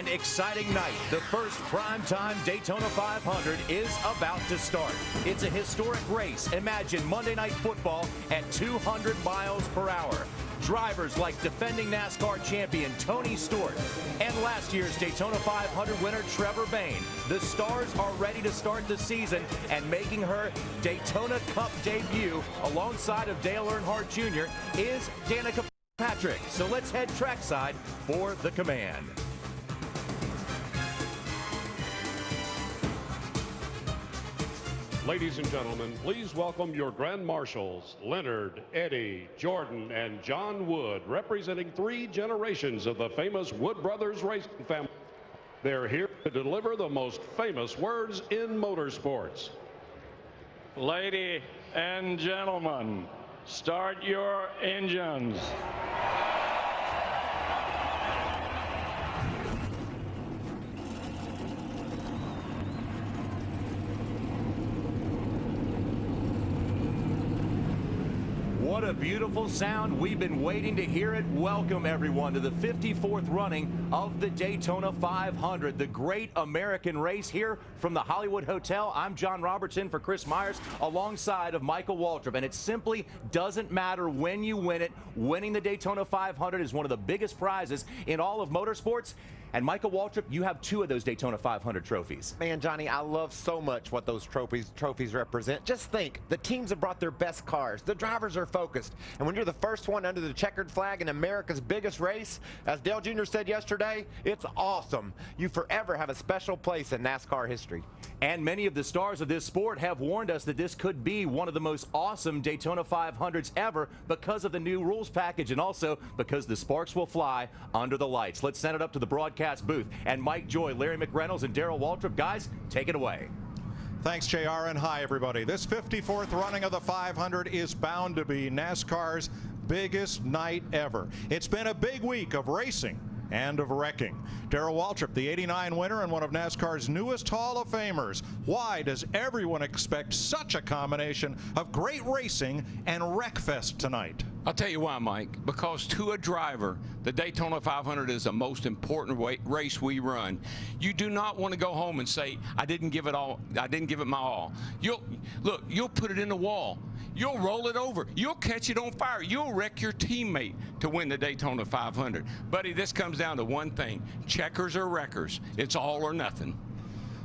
and exciting night. The first primetime Daytona 500 is about to start. It's a historic race. Imagine Monday Night Football at 200 miles per hour. Drivers like defending NASCAR champion Tony Stewart and last year's Daytona 500 winner Trevor Bayne. The stars are ready to start the season, and making her Daytona Cup debut alongside of Dale Earnhardt Jr. is Danica Patrick. So let's head trackside for the command. Ladies and gentlemen, please welcome your Grand Marshals, Leonard, Eddie, Jordan, and John Wood, representing 3 generations of the famous Wood Brothers racing family. They're here to deliver the most famous words in motorsports. Ladies and gentlemen, start your engines. What a beautiful sound. We've been waiting to hear it. Welcome, everyone, to the 54th running of the Daytona 500, the great American race here from the Hollywood Hotel. I'm John Robertson for Chris Myers alongside of Michael Waltrip, and it simply doesn't matter when you win it. Winning the Daytona 500 is one of the biggest prizes in all of motorsports. And Michael Waltrip, you have 2 of those Daytona 500 trophies. Man, Johnny, I love so much what those trophies represent. Just think, the teams have brought their best cars. The drivers are focused. And when you're the first one under the checkered flag in America's biggest race, as Dale Jr. said yesterday, it's awesome. You forever have a special place in NASCAR history. And many of the stars of this sport have warned us that this could be one of the most awesome Daytona 500s ever because of the new rules package and also because the sparks will fly under the lights. Let's send it up to the broadcast booth. And Mike Joy, Larry McReynolds, and Darrell Waltrip. Guys, take it away. Thanks, JR, and hi, everybody. This 54th running of the 500 is bound to be NASCAR's biggest night ever. It's been a big week of racing and of wrecking. Darrell Waltrip, the '89 winner and one of NASCAR's newest Hall of Famers. Why does everyone expect such a combination of great racing and wreckfest tonight? I'll tell you why, Mike. Because to a driver, the Daytona 500 is the most important race we run. You do not want to go home and say, I didn't give it all. I didn't give it my all. You'll put it in the wall. You'll roll it over. You'll catch it on fire. You'll wreck your teammate to win the Daytona 500. Buddy, this comes down to one thing. Checkers or wreckers. It's all or nothing.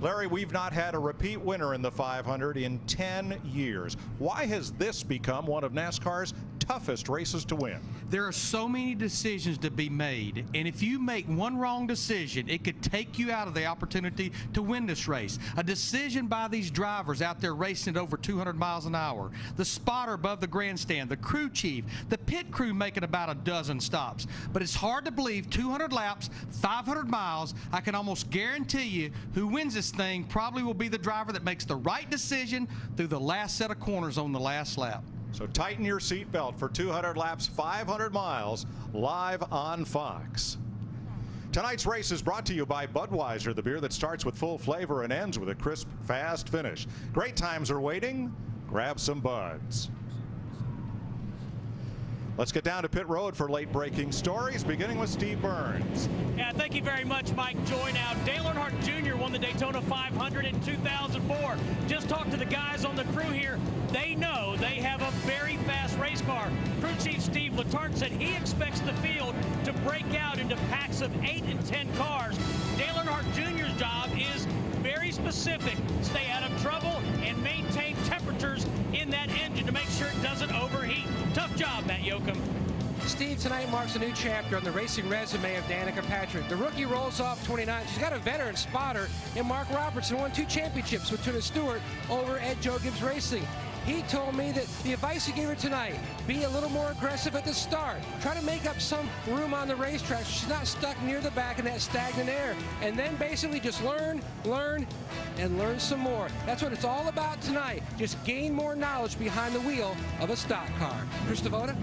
Larry, we've not had a repeat winner in the 500 in 10 years. Why has this become one of NASCAR's toughest races to win? There are so many decisions to be made, and if you make one wrong decision, it could take you out of the opportunity to win this race. A decision by these drivers out there racing at over 200 miles an hour, the spotter above the grandstand, the crew chief, the pit crew making about a dozen stops. But it's hard to believe 200 laps, 500 miles, I can almost guarantee you who wins this thing probably will be the driver that makes the right decision through the last set of corners on the last lap. So tighten your seatbelt for 200 laps, 500 miles, live on Fox. Tonight's race is brought to you by Budweiser, the beer that starts with full flavor and ends with a crisp, fast finish. Great times are waiting. Grab some Buds. Let's get down to pit road for late breaking stories, beginning with Steve Burns. Yeah, thank you very much, Mike Joy. Now, Dale Earnhardt Jr. won the Daytona 500 in 2004. Just talked to the guys on the crew here. They know they have a very fast race car. Crew Chief Steve Letarte said he expects the field to break out into packs of 8 and 10 cars. Dale Earnhardt Jr.'s job is very specific. Stay out of trouble and maintain temperatures in that engine to make sure it doesn't overheat. Tough job, Matt Yoakum. Steve, tonight marks a new chapter on the racing resume of Danica Patrick. The rookie rolls off 29. She's got a veteran spotter in Mark Robertson, won 2 championships with Tuna Stewart over at Joe Gibbs Racing. He told me that the advice he gave her tonight, be a little more aggressive at the start. Try to make up some room on the racetrack so she's not stuck near the back in that stagnant air. And then basically just learn, and learn some more. That's what it's all about tonight. Just gain more knowledge behind the wheel of a stock car. Chris Devoda?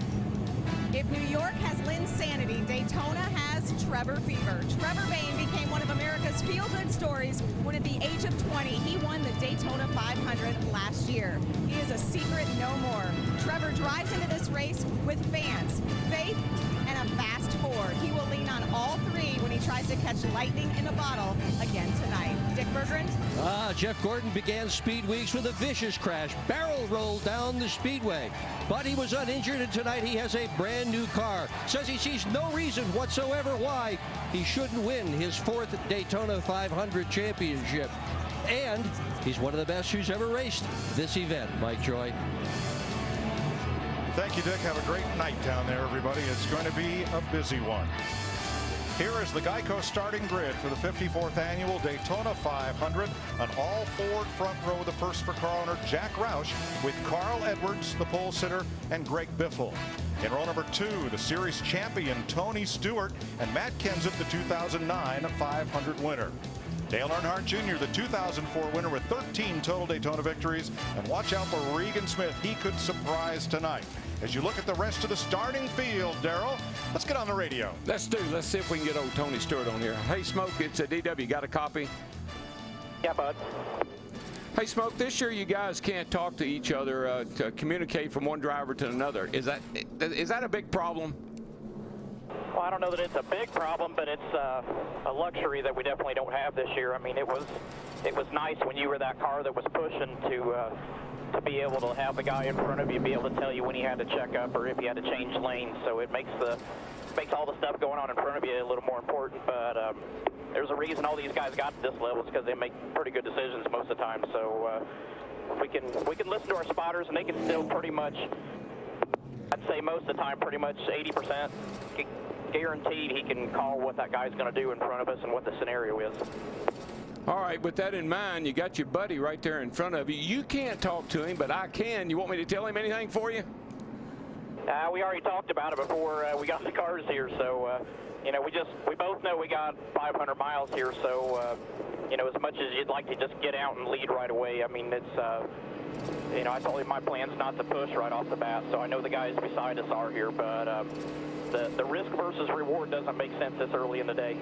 If New York has Linsanity, Daytona has Trevor Fever. Trevor Bayne became one of America's feel-good stories when at the age of 20, he won the Daytona 500 last year. He is a secret no more. Trevor drives into this race with fans, faith, and a fast sword. He will lean on all three when he tries to catch lightning in a bottle again tonight. Dick Bergeron. Jeff Gordon began speed weeks with a vicious crash. Barrel rolled down the speedway. But he was uninjured, and tonight he has a brand new car. Says he sees no reason whatsoever why he shouldn't win his 4th Daytona 500 championship. And he's one of the best who's ever raced this event. Mike Joy. Thank you, Dick. Have a great night down there, everybody. It's going to be a busy one. Here is the Geico starting grid for the 54th annual Daytona 500. An all-Ford front row, the first for car owner Jack Roush, with Carl Edwards, the pole sitter, and Greg Biffle. In row number 2, the series champion Tony Stewart and Matt Kenseth, the 2009 500 winner. Dale Earnhardt Jr., the 2004 winner with 13 total Daytona victories. And watch out for Regan Smith. He could surprise tonight. As you look at the rest of the starting field, Darrell, let's get on the radio. Let's see if we can get old Tony Stewart on here. Hey, Smoke, it's a DW. Got a copy? Yeah, bud. Hey, Smoke, this year you guys can't talk to each other to communicate from one driver to another. Is that a big problem? Well, I don't know that it's a big problem, but it's a luxury that we definitely don't have this year. I mean, it was nice when you were that car that was pushing to be able to have the guy in front of you be able to tell you when he had to check up or if he had to change lanes. So it makes all the stuff going on in front of you a little more important. But there's a reason all these guys got to this level, is because they make pretty good decisions most of the time. So we can listen to our spotters, and they can still pretty much, I'd say most of the time, pretty much 80%. Guaranteed he can call what that guy's going to do in front of us and what the scenario is. All right, with that in mind, you got your buddy right there in front of you. You can't talk to him, but I can. You want me to tell him anything for you? We already talked about it before we got the cars here, so you know, we both know we got 500 miles here, so you know, as much as you'd like to just get out and lead right away, I mean, it's you know, I told him my plan's not to push right off the bat, so I know the guys beside us are here, but the risk versus reward doesn't make sense this early in the day.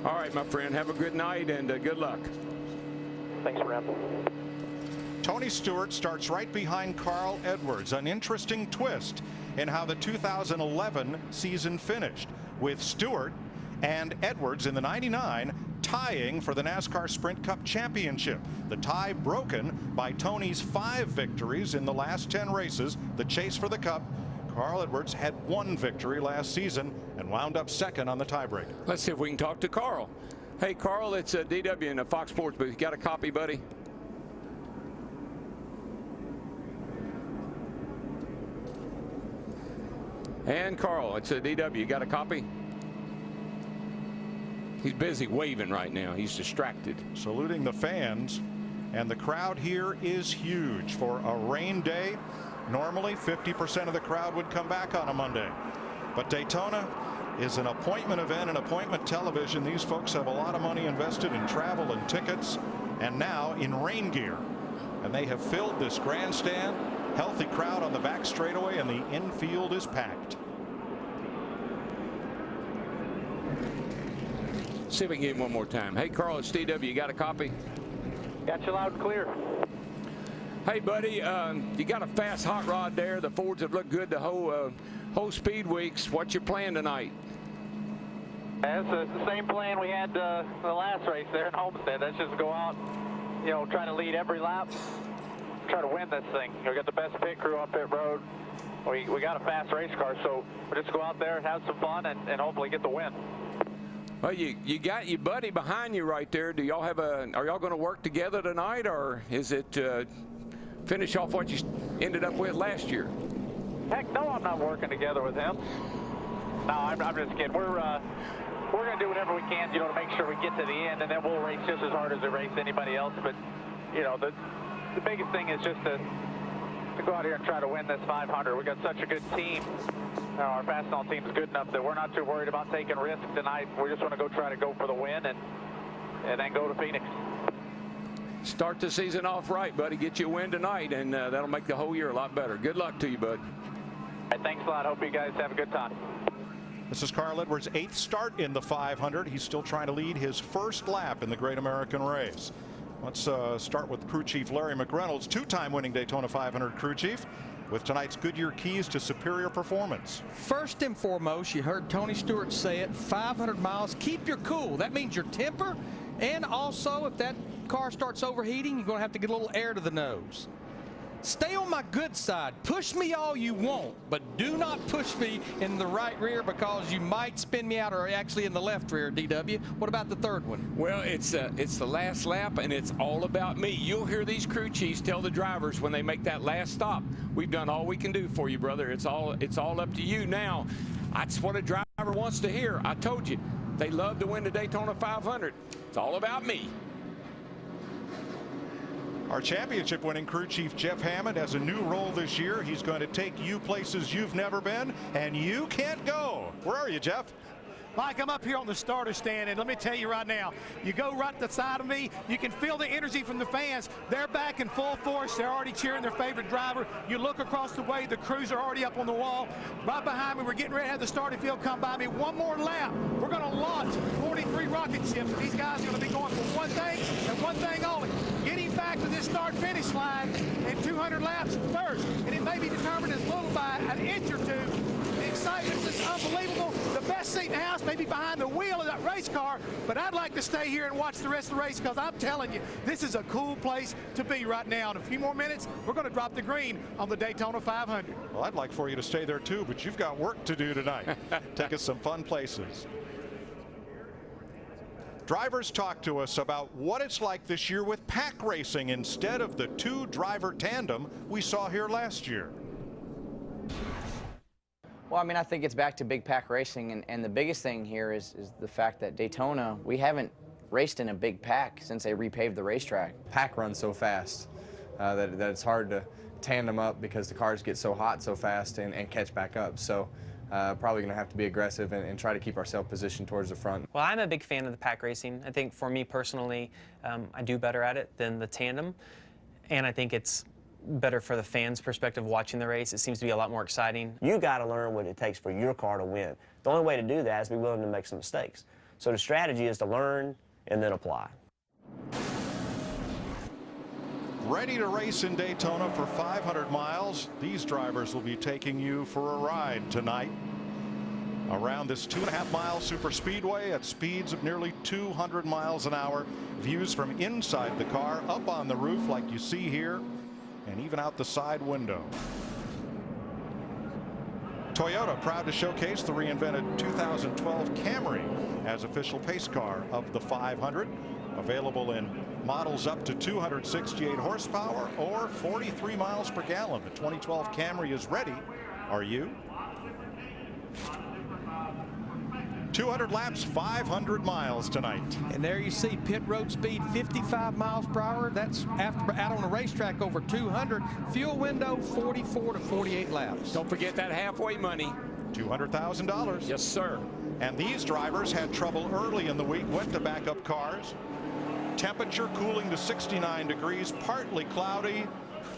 All right, my friend, have a good night and good luck. Thanks, Ram. Tony Stewart starts right behind Carl Edwards. An interesting twist in how the 2011 season finished, with Stewart and Edwards in the 99 tying for the NASCAR Sprint Cup Championship. The tie broken by Tony's 5 victories in the last 10 races. The chase for the Cup. Carl Edwards had 1 victory last season and wound up second on the tiebreaker. Let's see if we can talk to Carl. Hey, Carl, it's DW in the Fox Sports booth. You got a copy, buddy? And Carl, it's DW. You got a copy? He's busy waving right now. He's distracted. Saluting the fans, and the crowd here is huge for a rain day. Normally 50% of the crowd would come back on a Monday, but Daytona is an appointment event and appointment television. These folks have a lot of money invested in travel and tickets, and now in rain gear, and they have filled this grandstand. Healthy crowd on the back straightaway, and the infield is packed. See if we can get him one more time. Hey, Carl, it's DW. You got a copy? Got you loud and clear. Hey, buddy, you got a fast hot rod there. The Fords have looked good the whole speed weeks. What's your plan tonight? It's the same plan we had the last race there in Homestead. That's just go out, you know, try to lead every lap, try to win this thing. We got the best pit crew on pit road. We got a fast race car, so we'll just go out there and have some fun and hopefully get the win. Well, you got your buddy behind you right there. Do y'all have are y'all going to work together tonight, or is it finish off what you ended up with last year? Heck no, I'm not working together with him. No, I'm just kidding. We're going to do whatever we can, you know, to make sure we get to the end, and then we'll race just as hard as we race anybody else. But, you know, the biggest thing is just to go out here and try to win this 500. We got such a good team. Our Fastenal team is good enough that we're not too worried about taking risks tonight. We just want to try to go for the win and then go to Phoenix. Start the season off right, buddy. Get you a win tonight, and that'll make the whole year a lot better. Good luck to you, bud. All right, thanks a lot. Hope you guys have a good time. This is Carl Edwards' 8th start in the 500. He's still trying to lead his first lap in the Great American Race. Let's start with crew chief Larry McReynolds, 2-time winning Daytona 500 crew chief. with tonight's Goodyear keys to superior performance. First and foremost, you heard Tony Stewart say it, 500 miles, keep your cool. That means your temper, and also if that car starts overheating, you're going to have to get a little air to the nose. Stay on my good side. Push me all you want, but do not push me in the right rear because you might spin me out, or actually in the left rear, DW. What about the third one? Well, it's the last lap, and it's all about me. You'll hear these crew chiefs tell the drivers when they make that last stop, we've done all we can do for you, brother. It's all up to you now. That's what a driver wants to hear. I told you, they love to win the Daytona 500. It's all about me. Our championship winning crew chief Jeff Hammond has a new role this year. He's going to take you places you've never been and you can't go. Where are you, Jeff? Mike, I'm up here on the starter stand, and let me tell you right now, you go right to the side of me, you can feel the energy from the fans. They're back in full force. They're already cheering their favorite driver. You look across the way, the crews are already up on the wall. Right behind me, we're getting ready to have the starting field come by me. One more lap. We're going to launch 43 rocket ships. These guys are going to be going for one thing and one thing only. Getting back to this start-finish line in 200 laps first. And it may be determined as little by an inch or two. The excitement is unbelievable. The best seat in the house may be behind the wheel of that race car, but I'd like to stay here and watch the rest of the race because I'm telling you, this is a cool place to be right now. In a few more minutes, we're going to drop the green on the Daytona 500. Well, I'd like for you to stay there too, but you've got work to do tonight. Take us some fun places. Drivers talk to us about what it's like this year with pack racing instead of the two-driver tandem we saw here last year. Well, I mean, I think it's back to big pack racing, and the biggest thing here is the fact that Daytona, we haven't raced in a big pack since they repaved the racetrack. Pack runs so fast that it's hard to tandem up because the cars get so hot so fast and catch back up. So probably going to have to be aggressive and try to keep ourselves positioned towards the front. Well, I'm a big fan of the pack racing. I think for me personally, I do better at it than the tandem, and I think it's better for the fans' perspective watching the race. It seems to be a lot more exciting. You got to learn what it takes for your car to win. The only way to do that is be willing to make some mistakes. So the strategy is to learn and then apply. Ready to race in Daytona for 500 miles. These drivers will be taking you for a ride tonight around this 2.5-mile super speedway at speeds of nearly 200 miles an hour. Views from inside the car, up on the roof like you see here, and even out the side window. Toyota proud to showcase the reinvented 2012 Camry as official pace car of the 500. Available in models up to 268 horsepower or 43 miles per gallon. The 2012 Camry is ready. Are you? 200 laps, 500 miles tonight. And there you see pit road speed 55 miles per hour. That's after out on the racetrack over 200. Fuel window 44 to 48 laps. Don't forget that halfway money. $200,000. Yes, sir. And these drivers had trouble early in the week, went to backup cars. Temperature cooling to 69 degrees, partly cloudy.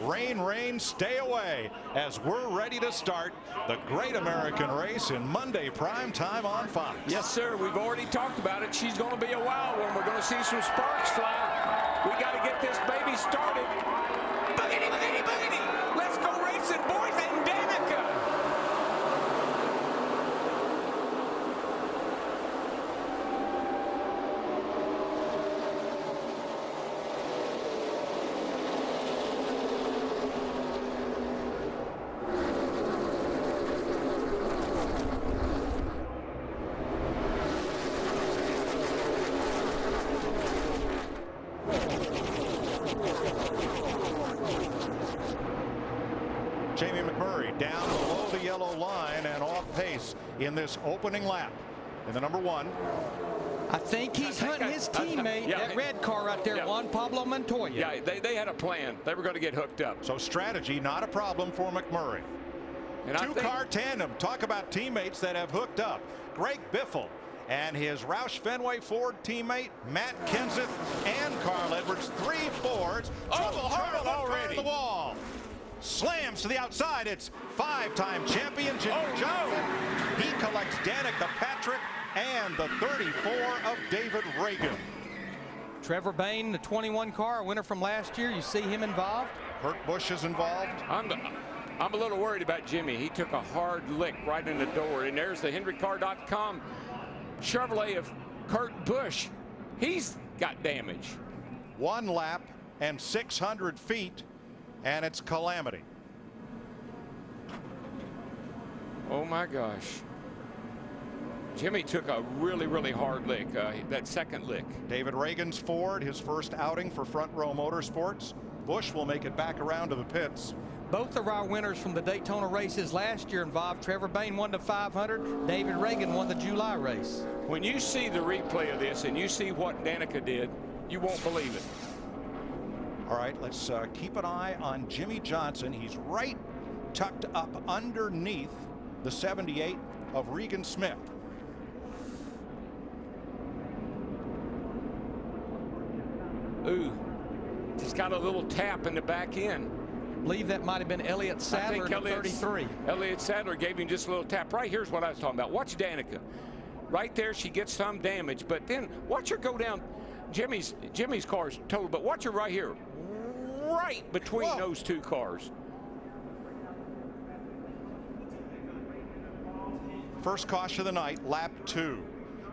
Rain, rain, stay away as we're ready to start the Great American Race in Monday prime time on Fox. Yes, sir. We've already talked about it. She's going to be a wild one. We're going to see some sparks fly. We got to get this baby started. Boogity, boogity, boogity. Let's go racing, boys, and Danica. Jamie McMurray down below the yellow line and off pace in this opening lap in the number 1. I think he's hunting his teammate, that red car right there, Juan Pablo Montoya. Yeah, they had a plan. They were going to get hooked up. So strategy not a problem for McMurray. And two-car tandem. Talk about teammates that have hooked up. Greg Biffle and his Roush Fenway Ford teammate Matt Kenseth and Carl Edwards. 3 Fords. Trouble already. The wall. Slams to the outside. It's 5-time champion Jimmy Johnson. He collects Danica Patrick and the 34 of David Reagan. Trevor Bayne, the 21 car, a winner from last year. You see him involved? Kurt Busch is involved. I'm a little worried about Jimmy. He took a hard lick right in the door. And there's the HenryCar.com Chevrolet of Kurt Busch. He's got damage. 1 lap and 600 feet, and it's calamity. Oh my gosh. Jimmy took a really, really hard lick, that second lick. David Reagan's Ford, his first outing for Front Row Motorsports. Busch will make it back around to the pits. Both of our winners from the Daytona races last year involved Trevor Bayne won the 500. David Reagan won the July race. When you see the replay of this and you see what Danica did, you won't believe it. All right, let's keep an eye on Jimmy Johnson. He's right tucked up underneath the 78 of Regan Smith. Ooh, just got a little tap in the back end. I believe that might have been Elliott Sadler in 33. Elliott Sadler gave him just a little tap. Right here's what I was talking about. Watch Danica. Right there, she gets some damage, but then watch her go down. Jimmy's car's total, but watch her right here. Right between those two cars. First caution of the night, lap 2.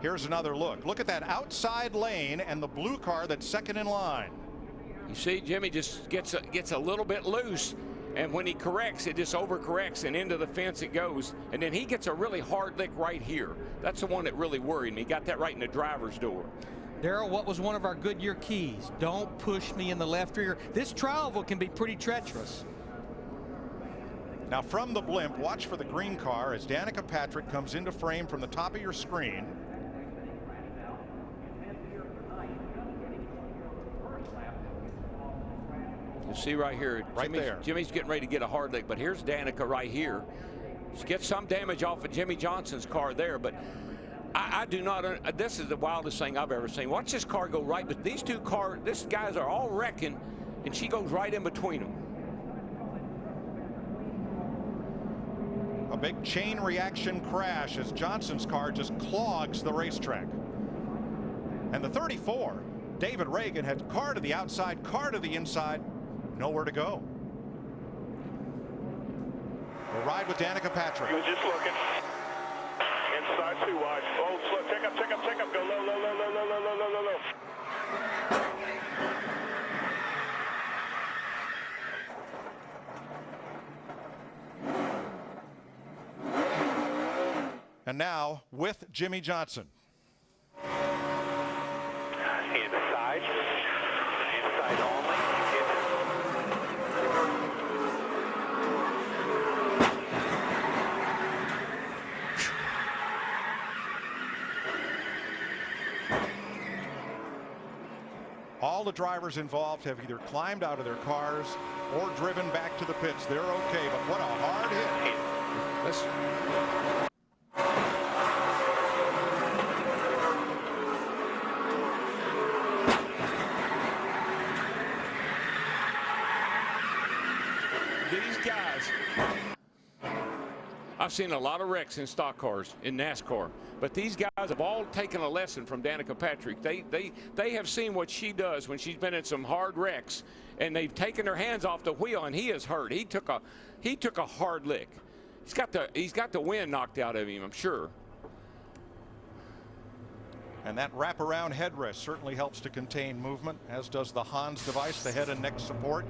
Here's another look. Look at that outside lane and the blue car that's second in line. You see, Jimmy just gets a little bit loose, and when he corrects, it just overcorrects, and into the fence it goes. And then he gets a really hard lick right here. That's the one that really worried me. He got that right in the driver's door. Darrell, what was one of our Goodyear keys? Don't push me in the left rear. This travel can be pretty treacherous. Now from the blimp, watch for the green car as Danica Patrick comes into frame from the top of your screen. You see right here, Jimmy's getting ready to get a hard lick, but here's Danica right here. She gets some damage off of Jimmy Johnson's car there, but I do not, this is the wildest thing I've ever seen. Watch this car go right, but these two cars, these guys are all wrecking, and she goes right in between them. A big chain reaction crash as Johnson's car just clogs the racetrack. And the 34, David Reagan, had car to the outside, car to the inside, nowhere to go. We'll ride with Danica Patrick. You're just looking. Inside too wide. Oh, slow. Take up. Go low. And now with Jimmy Johnson. Inside only. All the drivers involved have either climbed out of their cars or driven back to the pits. They're okay, but what a hard hit. These guys, I've seen a lot of wrecks in stock cars in NASCAR, but these guys have all taken a lesson from Danica Patrick. They have seen what she does when she's been in some hard wrecks, and they've taken their hands off the wheel, and he is hurt. He took a hard lick. He's got the wind knocked out of him, I'm sure. And that wraparound headrest certainly helps to contain movement, as does the Hans device, the head and neck support.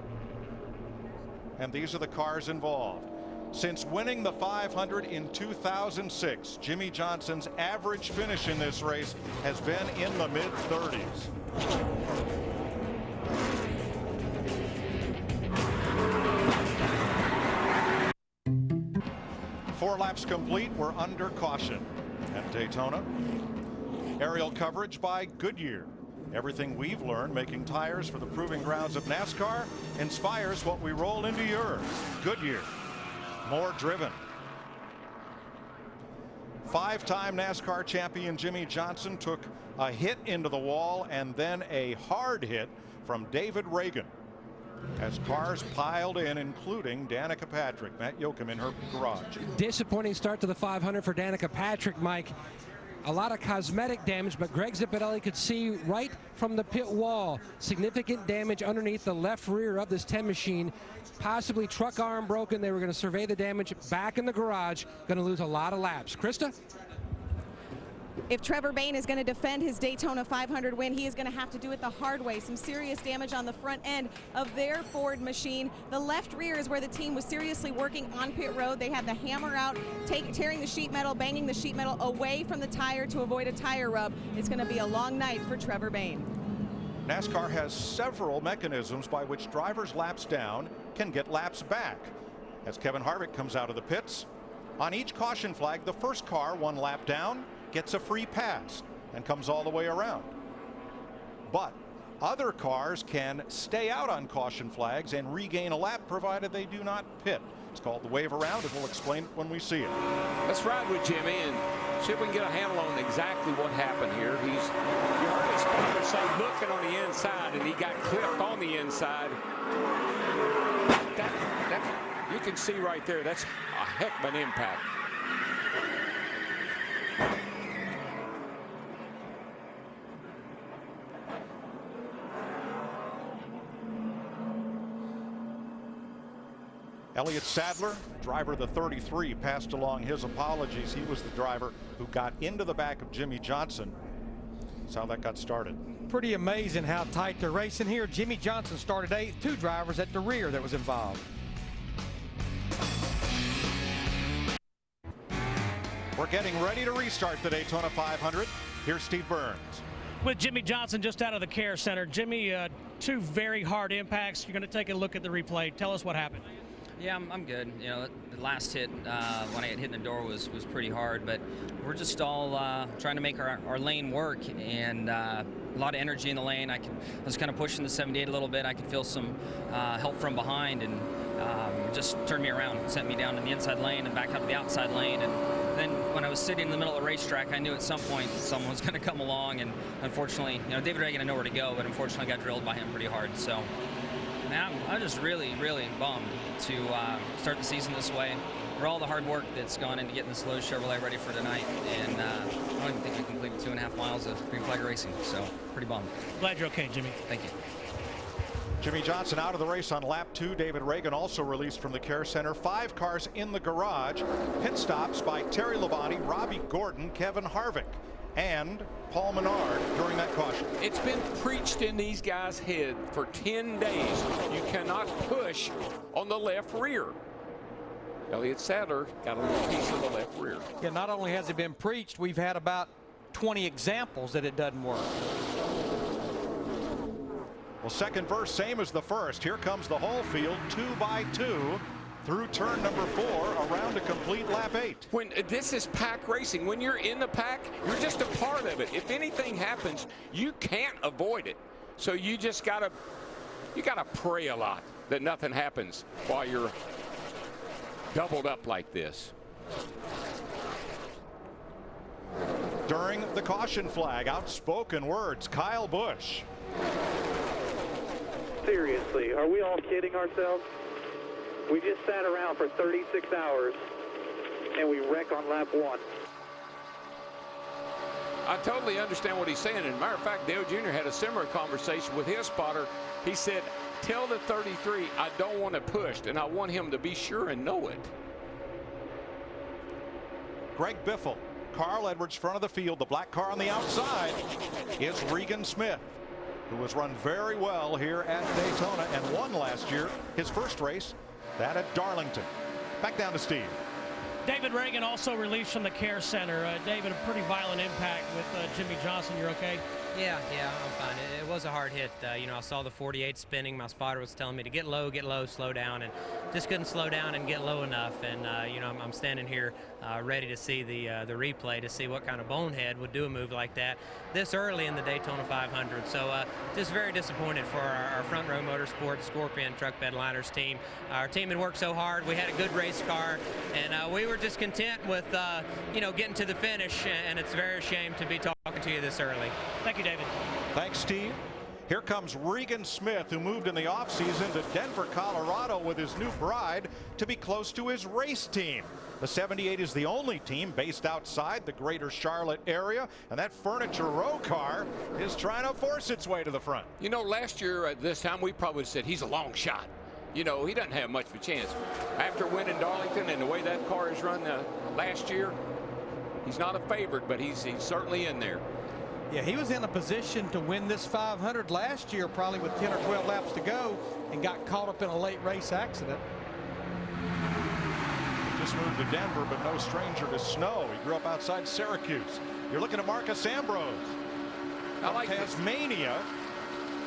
And these are the cars involved. Since winning the 500 in 2006, Jimmy Johnson's average finish in this race has been in the mid-30s. 4 laps complete. We're under caution at Daytona. Aerial coverage by Goodyear. Everything we've learned making tires for the proving grounds of NASCAR inspires what we roll into yours. Goodyear, more driven. 5-time NASCAR champion Jimmy Johnson took a hit into the wall and then a hard hit from David Reagan as cars piled in, including Danica Patrick. Matt Yoakum in her garage. Disappointing start to the 500 for Danica Patrick, Mike. a lot of cosmetic damage, but Greg Zipadelli could see right from the pit wall significant damage underneath the left rear of this 10 machine, possibly truck arm broken. They were going to survey the damage back in the garage, going to lose a lot of laps. Krista? If Trevor Bayne is going to defend his Daytona 500 win, he is going to have to do it the hard way. Some serious damage on the front end of their Ford machine. The left rear is where the team was seriously working on pit road. They had the hammer out, tearing the sheet metal, banging the sheet metal away from the tire to avoid a tire rub. It's going to be a long night for Trevor Bayne. NASCAR has several mechanisms by which drivers laps down can get laps back. As Kevin Harvick comes out of the pits, on each caution flag, the first car 1 lap down gets a free pass and comes all the way around. But other cars can stay out on caution flags and regain a lap provided they do not pit. It's called the wave around, and we'll explain it when we see it. Let's ride with Jimmy and see if we can get a handle on exactly what happened here. You heard his spotter say looking on the inside, and he got clipped on the inside. That you can see right there, that's a heck of an impact. Elliott Sadler, driver of the 33, passed along his apologies. He was the driver who got into the back of Jimmy Johnson. That's how that got started. Pretty amazing how tight they're racing here. Jimmy Johnson started 8th, 2 drivers at the rear that was involved. We're getting ready to restart the Daytona 500. Here's Steve Burns. With Jimmy Johnson just out of the care center. Jimmy, 2 very hard impacts. You're going to take a look at the replay. Tell us what happened. Yeah, I'm good. You know, the last hit when I got hit in the door was pretty hard, but we're just all trying to make our lane work, and a lot of energy in the lane. I was kind of pushing the 78 a little bit. I could feel some help from behind, and just turned me around, sent me down in the inside lane and back up to the outside lane. And then when I was sitting in the middle of the racetrack, I knew at some point someone was going to come along, and unfortunately, you know, David Reagan, I know where to go, but unfortunately I got drilled by him pretty hard. So. Man, I'm just really, really bummed to start the season this way. For all the hard work that's gone into getting this Lowe's Chevrolet ready for tonight, and I don't even think we completed 2.5 miles of green flag racing, so pretty bummed. Glad you're okay, Jimmy. Thank you. Jimmy Johnson out of the race on lap 2. David Reagan also released from the care center. 5 cars in the garage. Pit stops by Terry Labonte, Robbie Gordon, Kevin Harvick, and Paul Menard during that caution. It's been preached in these guys' head for 10 days. You cannot push on the left rear. Elliott Sadler got a little piece of the left rear. Yeah, not only has it been preached, we've had about 20 examples that it doesn't work. Well, second verse, same as the first. Here comes the whole field, 2 by 2. Through turn number 4, around a complete lap 8. When this is pack racing, when you're in the pack, you're just a part of it. If anything happens, you can't avoid it. So you just gotta pray a lot that nothing happens while you're doubled up like this. During the caution flag, outspoken words, Kyle Busch. Seriously, are we all kidding ourselves? We just sat around for 36 hours, and we wreck on lap 1. I totally understand what he's saying. And as a matter of fact, Dale Jr. had a similar conversation with his spotter. He said, tell the 33 I don't want it pushed, and I want him to be sure and know it. Greg Biffle, Carl Edwards front of the field. The black car on the outside is Regan Smith, who has run very well here at Daytona and won last year, his first race. That at Darlington. Back down to Steve. David Reagan also released from the care center. David, a pretty violent impact with Jimmy Johnson. You're okay? Yeah, I'm fine. It was a hard hit. You know, I saw the 48 spinning. My spotter was telling me to get low, slow down, and just couldn't slow down and get low enough. And you know, I'm standing here ready to see the replay to see what kind of bonehead would do a move like that this early in the Daytona 500. So just very disappointed for our Front Row Motorsports Scorpion Truck Bed Liners team. Our team had worked so hard. We had a good race car, and we were just content with you know, getting to the finish. And it's very a shame to be talking to you this early. Thank you, David. Thanks, Steve. Here comes Regan Smith, who moved in the offseason to Denver, Colorado with his new bride to be close to his race team. The 78 is the only team based outside the greater Charlotte area, and that Furniture Row car is trying to force its way to the front. You know, last year at this time, we probably said he's a long shot. You know, he doesn't have much of a chance. After winning Darlington and the way that car is run last year, he's not a favorite, but he's certainly in there. Yeah, he was in a position to win this 500 last year, probably with 10 or 12 laps to go, and got caught up in a late race accident. Just moved to Denver, but no stranger to snow. He grew up outside Syracuse. You're looking at Marcus Ambrose. I like Tasmania,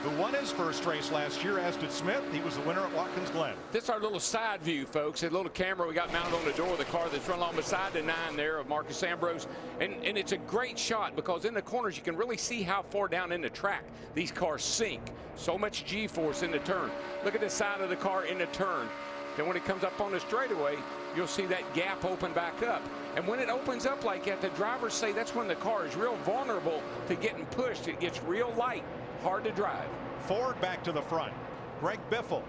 who won his first race last year, as did Smith. He was the winner at Watkins Glen. This is our little side view, folks. A little camera we got mounted on the door of the car that's run along beside the 9 there of Marcus Ambrose. And it's a great shot because in the corners you can really see how far down in the track these cars sink. So much G-force in the turn. Look at the side of the car in the turn. Then when it comes up on the straightaway, you'll see that gap open back up. And when it opens up like that, the drivers say that's when the car is real vulnerable to getting pushed. It gets real light, hard to drive. Ford back to the front. Greg Biffle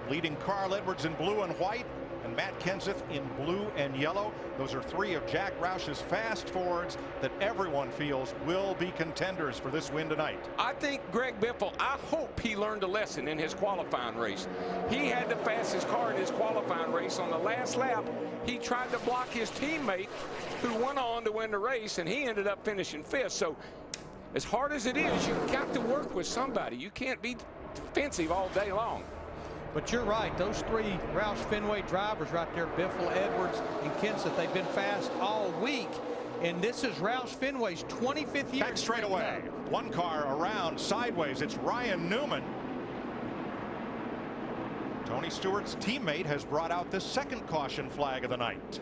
leading Carl Edwards in blue and white, and Matt Kenseth in blue and yellow. Those are 3 of Jack Roush's fast Fords that everyone feels will be contenders for this win tonight. I think Greg Biffle, I hope he learned a lesson in his qualifying race. He had the fastest car in his qualifying race. On the last lap, he tried to block his teammate who went on to win the race, and he ended up finishing 5th. So as hard as it is, you've got to work with somebody. You can't be defensive all day long. But you're right. Those 3 Roush Fenway drivers right there, Biffle, Edwards, and Kenseth, they've been fast all week. And this is Roush Fenway's 25th year. Back straight away. One car around sideways. It's Ryan Newman. Tony Stewart's teammate has brought out the second caution flag of the night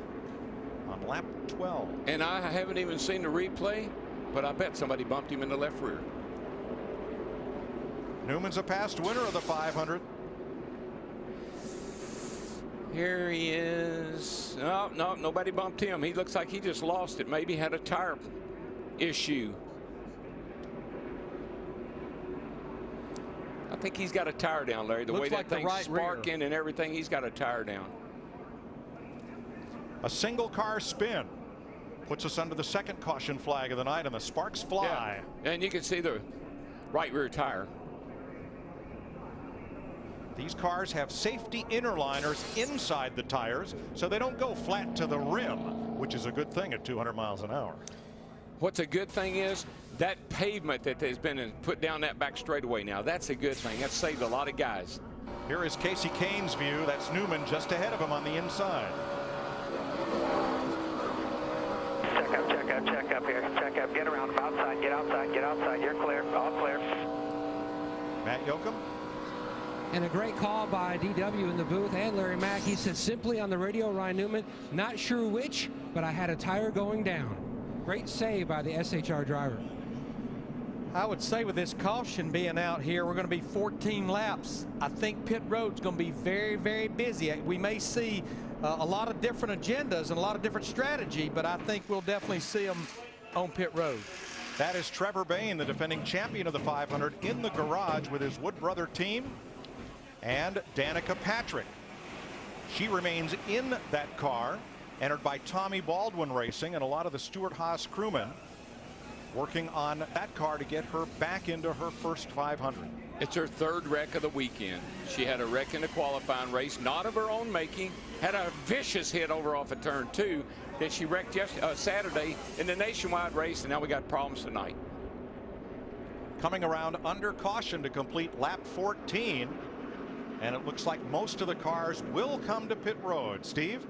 on lap 12. And I haven't even seen the replay, but I bet somebody bumped him in the left rear. Newman's a past winner of the 500. Here he is. No, nobody bumped him. He looks like he just lost it. Maybe had a tire issue. I think he's got a tire down, Larry. The way that thing's sparking and everything, he's got a tire down. A single car spin puts us under the second caution flag of the night, and the sparks fly. Yeah. And you can see the right rear tire. These cars have safety interliners inside the tires, so they don't go flat to the rim, which is a good thing at 200 miles an hour. What's a good thing is that pavement that has been put down that back straightaway now. That's a good thing. That's saved a lot of guys. Here is Casey Kane's view. That's Newman just ahead of him on the inside. Check up here. Check up. Get around. Outside. Get outside. Get outside. You're clear. All clear. Matt Yoakum. And a great call by DW in the booth and Larry Mack. He said simply on the radio, Ryan Newman, not sure which, but I had a tire going down. Great save by the SHR driver. I would say with this caution being out here, we're going to be 14 laps. I think pit road's going to be very, very busy. We may see a lot of different agendas and a lot of different strategy, but I think we'll definitely see them on pit road. That is Trevor Bayne, the defending champion of the 500, in the garage with his Wood Brother team, and Danica Patrick. She remains in that car, entered by Tommy Baldwin Racing, and a lot of the Stewart-Haas crewmen working on that car to get her back into her first 500. It's her 3rd wreck of the weekend. She had a wreck in the qualifying race, not of her own making, had a vicious hit over off of turn 2 that she wrecked Saturday in the nationwide race, and now we got problems tonight. Coming around under caution to complete lap 14, and it looks like most of the cars will come to pit road. Steve?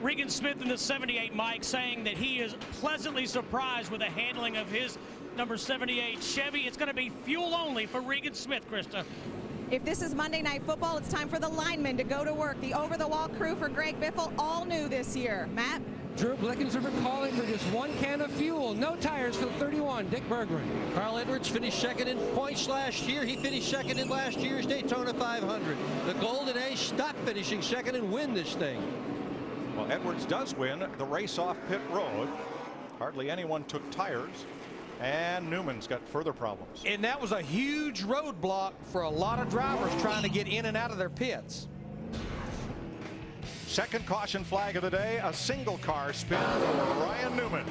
Regan Smith in the 78, Mike, saying that he is pleasantly surprised with the handling of his number 78 Chevy. It's going to be fuel only for Regan Smith, Krista. If this is Monday Night Football, it's time for the linemen to go to work. The over-the-wall crew for Greg Biffle, all new this year. Matt? Drew Blickenserver calling for just 1 can of fuel. No tires for the 31, Dick Bergman. Carl Edwards finished second in points last year. He finished second in last year's Daytona 500. The Golden Ace stopped finishing second and win this thing. Well, Edwards does win the race off pit road. Hardly anyone took tires. And Newman's got further problems. And that was a huge roadblock for a lot of drivers trying to get in and out of their pits. Second caution flag of the day, a single car spin for Ryan Newman.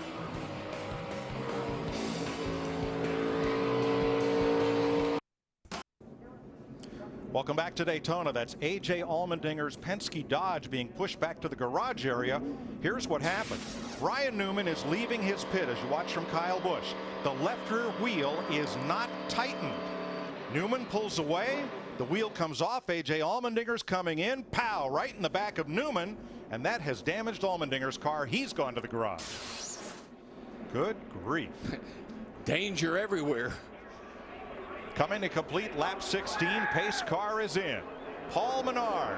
Welcome back to Daytona. That's A.J. Allmendinger's Penske Dodge being pushed back to the garage area. Here's what happened. Ryan Newman is leaving his pit as you watch from Kyle Busch. The left rear wheel is not tightened. Newman pulls away. The wheel comes off. A.J. Allmendinger's coming in. Pow! Right in the back of Newman. And that has damaged Allmendinger's car. He's gone to the garage. Good grief. Danger everywhere. Coming to complete lap 16, pace car is in. Paul Menard,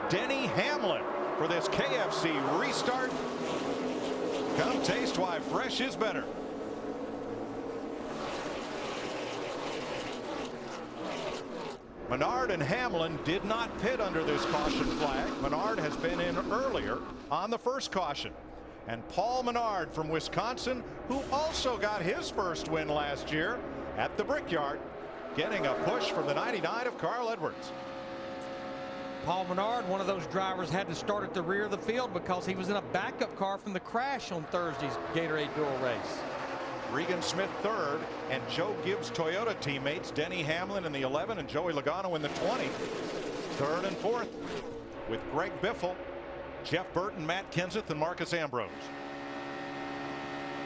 Denny Hamlin for this KFC restart. Come taste why fresh is better. Menard and Hamlin did not pit under this caution flag. Menard has been in earlier on the first caution. And Paul Menard from Wisconsin, who also got his first win last year at the Brickyard, getting a push from the 99 of Carl Edwards. Paul Menard, one of those drivers, had to start at the rear of the field because he was in a backup car from the crash on Thursday's Gatorade Dual race. Regan Smith third, and Joe Gibbs Toyota teammates Denny Hamlin in the 11 and Joey Logano in the 20. Third and fourth with Greg Biffle, Jeff Burton, Matt Kenseth, and Marcus Ambrose.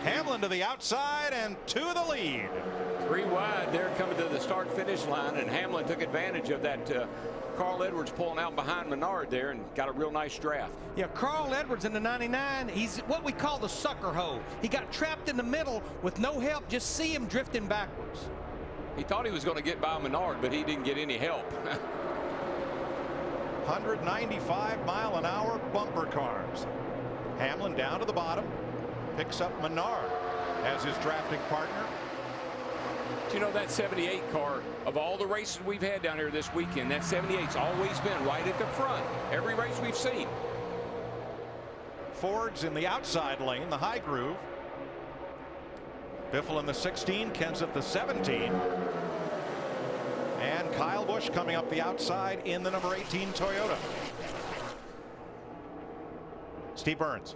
Hamlin to the outside and to the lead. 3 wide there coming to the start-finish line, and Hamlin took advantage of that Carl Edwards pulling out behind Menard there and got a real nice draft. Yeah, Carl Edwards in the 99, he's what we call the sucker hole. He got trapped in the middle with no help. Just see him drifting backwards. He thought he was going to get by Menard, but he didn't get any help. 195-mile-an-hour bumper cars. Hamlin down to the bottom, picks up Menard as his drafting partner. You know, that 78 car, of all the races we've had down here this weekend, that 78's always been right at the front every race we've seen. Ford's in the outside lane, the high groove. Biffle in the 16, Kenseth the 17. And Kyle Busch coming up the outside in the number 18 Toyota. Steve Burns.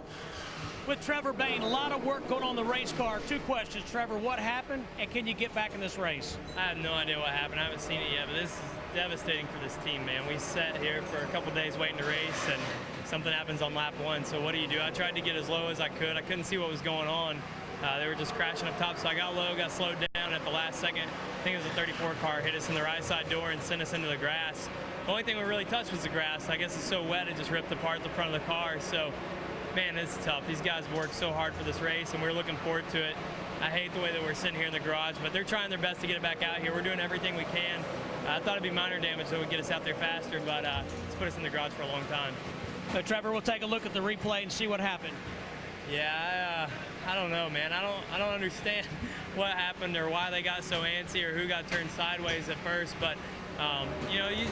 With Trevor Bayne, a lot of work going on the race car. 2 questions, Trevor. What happened, and can you get back in this race? I have no idea what happened. I haven't seen it yet, but this is devastating for this team, man. We sat here for a couple days waiting to race, and something happens on lap 1. So what do? I tried to get as low as I could. I couldn't see what was going on. They were just crashing up top, so I got low, got slowed down at the last second. I think it was a 34 car, hit us in the right side door and sent us into the grass. The only thing we really touched was the grass. I guess it's so wet, it just ripped apart the front of the car. So, man, it's tough. These guys worked so hard for this race, and we're looking forward to it. I hate the way that we're sitting here in the garage, but they're trying their best to get it back out here. We're doing everything we can. I thought it'd be minor damage that would get us out there faster, but it's put us in the garage for a long time. So, Trevor, we'll take a look at the replay and see what happened. Yeah, I don't know, man. I don't understand what happened or why they got so antsy or who got turned sideways at first, but you know, you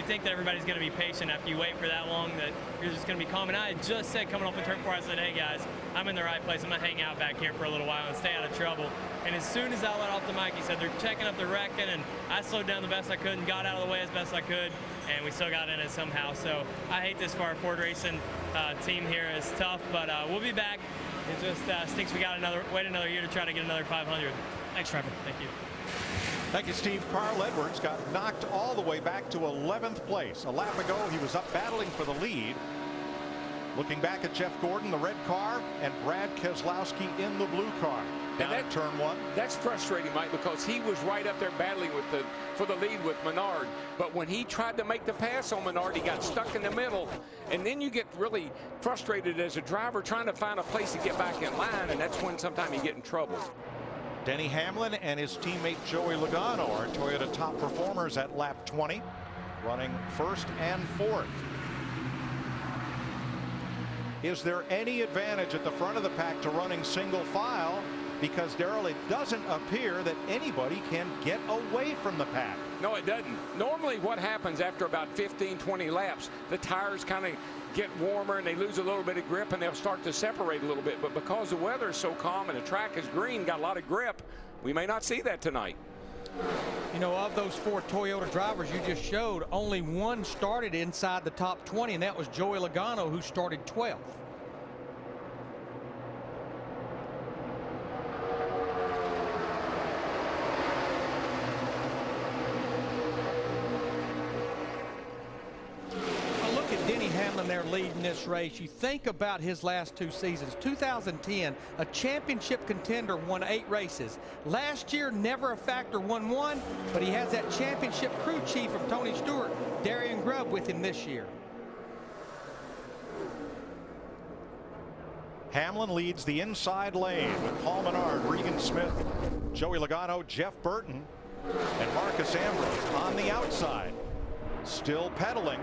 think that everybody's going to be patient after you wait for that long, that you're just going to be calm. And I had just said coming off of turn 4, I said, hey guys, I'm in the right place. I'm going to hang out back here for a little while and stay out of trouble. And as soon as I let off the mic, he said they're checking up the wrecking, and I slowed down the best I could and got out of the way as best I could, and we still got in it somehow. So I hate this for our Ford Racing team here. It's tough, but we'll be back. It just stinks we got wait another year to try to get another 500. Thanks, Trevor. Thank you. Thank you, Steve. Carl Edwards got knocked all the way back to 11th place. A lap ago, he was up battling for the lead. Looking back at Jeff Gordon, the red car, and Brad Keselowski in the blue car. Down at turn 1. That's frustrating, Mike, because he was right up there battling for the lead with Menard. But when he tried to make the pass on Menard, he got stuck in the middle. And then you get really frustrated as a driver trying to find a place to get back in line, and that's when sometimes you get in trouble. Denny Hamlin and his teammate Joey Logano are Toyota top performers at lap 20, running 1st and 4th. Is there any advantage at the front of the pack to running single file? because, Darrell, it doesn't appear that anybody can get away from the pack. No, it doesn't. Normally what happens after about 15, 20 laps, the tires kind of get warmer and they lose a little bit of grip and they'll start to separate a little bit. But because the weather is so calm and the track is green, got a lot of grip, we may not see that tonight. You know, of those 4 Toyota drivers you just showed, only one started inside the top 20, and that was Joey Logano, who started 12th. There leading this race. You think about his last 2 seasons. 2010, a championship contender, won 8 races. Last year, never a factor, won 1, but he has that championship crew chief of Tony Stewart, Darian Grubb, with him this year. Hamlin leads the inside lane with Paul Menard, Regan Smith, Joey Logano, Jeff Burton, and Marcus Ambrose on the outside. Still pedaling.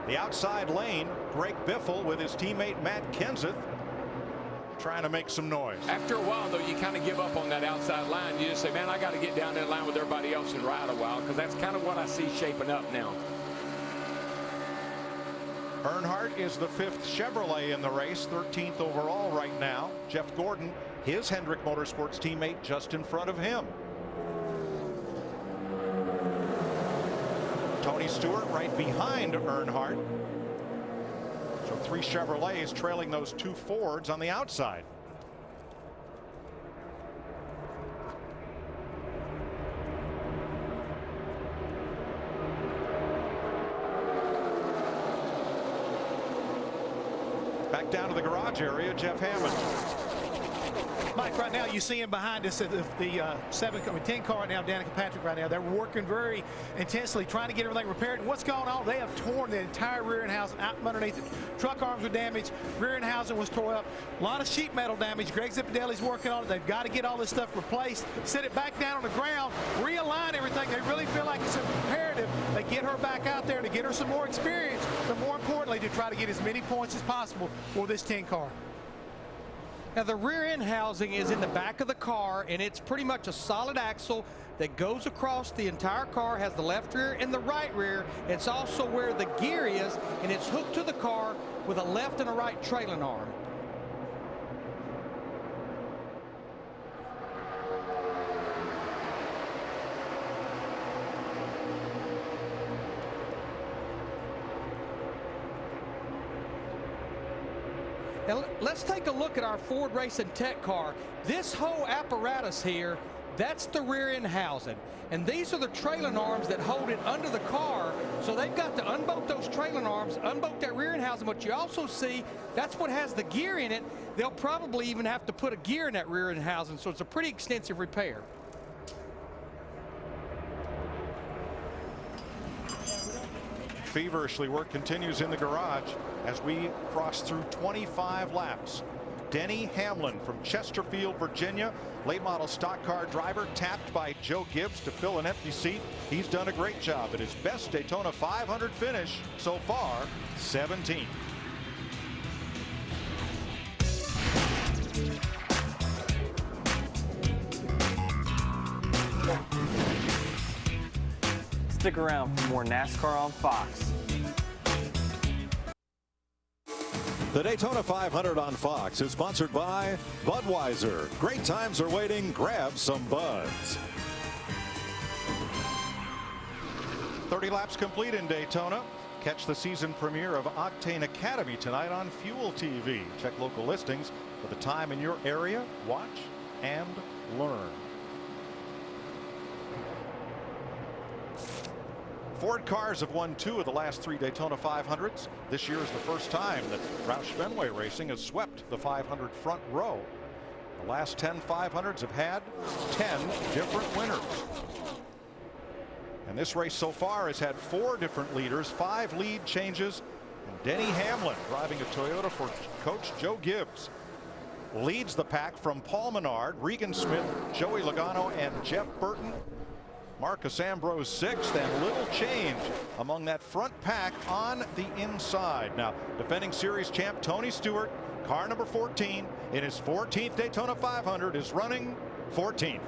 The outside lane, Greg Biffle with his teammate Matt Kenseth trying to make some noise. After a while, though, you kind of give up on that outside line. You just say, man, I got to get down that line with everybody else and ride a while, because that's kind of what I see shaping up now. Earnhardt is the 5th Chevrolet in the race, 13th overall right now. Jeff Gordon, his Hendrick Motorsports teammate, just in front of him. Tony Stewart right behind Earnhardt. So 3 Chevrolets trailing those 2 Fords on the outside. Back down to the garage area, Jeff Hammond. Mike, right now you see him behind us at the 10 car right now, Danica Patrick right now. They're working very intensely trying to get everything repaired. And what's going on? They have torn the entire rear end housing out from underneath it. Truck arms were damaged. Rear end housing was tore up. A lot of sheet metal damage. Greg Zipadelli's working on it. They've got to get all this stuff replaced, set it back down on the ground, realign everything. They really feel like it's imperative they get her back out there to get her some more experience, but more importantly, to try to get as many points as possible for this 10 car. Now, the rear end housing is in the back of the car, and it's pretty much a solid axle that goes across the entire car, has the left rear and the right rear. It's also where the gear is, and it's hooked to the car with a left and a right trailing arm. Now, let's take a look at our Ford Racing Tech car. This whole apparatus here, that's the rear end housing. And these are the trailing arms that hold it under the car. So they've got to unbolt those trailing arms, unbolt that rear end housing. But you also see that's what has the gear in it. They'll probably even have to put a gear in that rear end housing. So it's a pretty extensive repair. Feverishly, work continues in the garage as we cross through 25 laps. Denny Hamlin from Chesterfield, Virginia, late model stock car driver, tapped by Joe Gibbs to fill an empty seat. He's done a great job at his best Daytona 500 finish so far, 17th. Stick around for more NASCAR on Fox. The Daytona 500 on Fox is sponsored by Budweiser. Great times are waiting. Grab some buds. 30 laps complete in Daytona. Catch the season premiere of Octane Academy tonight on Fuel TV. Check local listings for the time in your area. Watch and learn. Ford cars have won 2 of the last 3 Daytona 500s. This year is the first time that Roush Fenway Racing has swept the 500 front row. The last 10 500s have had 10 different winners. And this race so far has had 4 different leaders, 5 lead changes. And Denny Hamlin, driving a Toyota for Coach Joe Gibbs, leads the pack from Paul Menard, Regan Smith, Joey Logano, and Jeff Burton. Marcus Ambrose 6th, and little change among that front pack on the inside. Now, defending series champ Tony Stewart car number 14 in his 14th Daytona 500 is running 14th.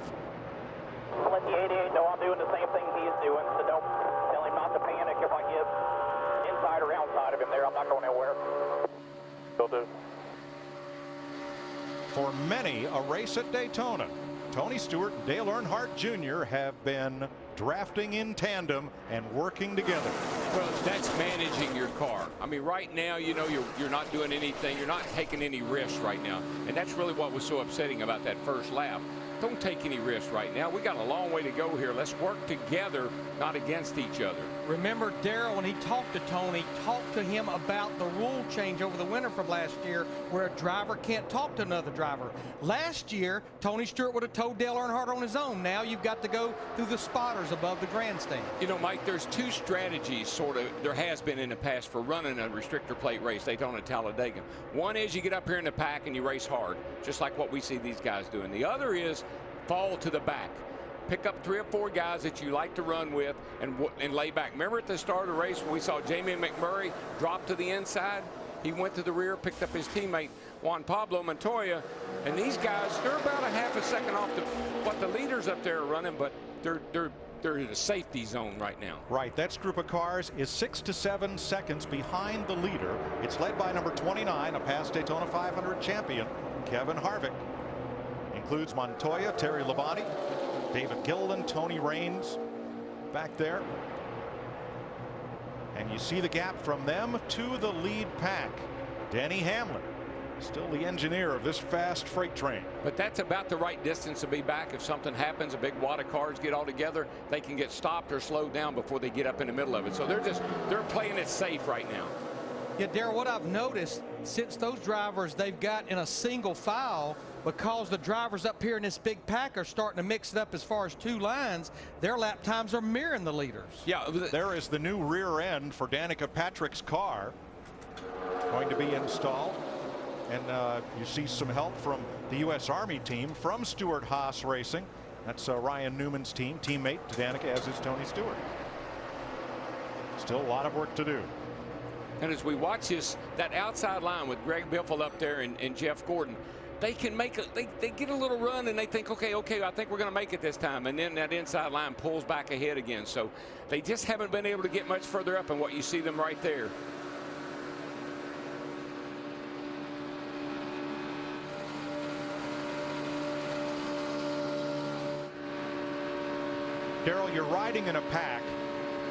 Let the 88 know I'm doing the same thing he's doing, so don't tell him not to panic if I get inside or outside of him there. I'm not going anywhere. Will do. For many, a race at Daytona. Tony Stewart and Dale Earnhardt Jr. have been drafting in tandem and working together. Well, that's managing your car. I mean, right now, you know, you're not doing anything. You're not taking any risks right now. And that's really what was so upsetting about that first lap. Don't take any risks right now. We got a long way to go here. Let's work together, not against each other. Remember, Darrell, when he talked to Tony, talked to him about the rule change over the winter from last year where a driver can't talk to another driver. Last year, Tony Stewart would have told Dale Earnhardt on his own. Now you've got to go through the spotters above the grandstand. You know, Mike, there's two strategies sort of there has been in the past for running a restrictor plate race, Daytona, Talladega. One is you get up here in the pack and you race hard, just like what we see these guys doing. The other is fall to the back. Pick up 3 or 4 guys that you like to run with and lay back. Remember at the start of the race when we saw Jamie McMurray drop to the inside? He went to the rear, picked up his teammate Juan Pablo Montoya, and these guys, they're about a half a second off what the leaders up there are running, but they're in a safety zone right now. Right, that group of cars is 6 to 7 seconds behind the leader. It's led by number 29, a past Daytona 500 champion, Kevin Harvick. Includes Montoya, Terry Labonte, David Gilliland, Tony Raines back there. And you see the gap from them to the lead pack. Denny Hamlin, still the engineer of this fast freight train. But that's about the right distance to be back. If something happens, a big wad of cars get all together, they can get stopped or slowed down before they get up in the middle of it. So they're playing it safe right now. Yeah, Darrell, what I've noticed since those drivers they've got in a single file, because the drivers up here in this big pack are starting to mix it up as far as 2 lines, their lap times are mirroring the leaders. Yeah, there is the new rear end for Danica Patrick's car going to be installed. And you see some help from the U.S. Army team from Stewart Haas Racing. That's Ryan Newman's team, teammate to Danica, as is Tony Stewart. Still a lot of work to do. And as we watch that outside line with Greg Biffle up there and Jeff Gordon, they can make they get a little run and they think, okay, I think we're going to make it this time. And then that inside line pulls back ahead again. So they just haven't been able to get much further up, and what you see them right there. Darrell, you're riding in a pack.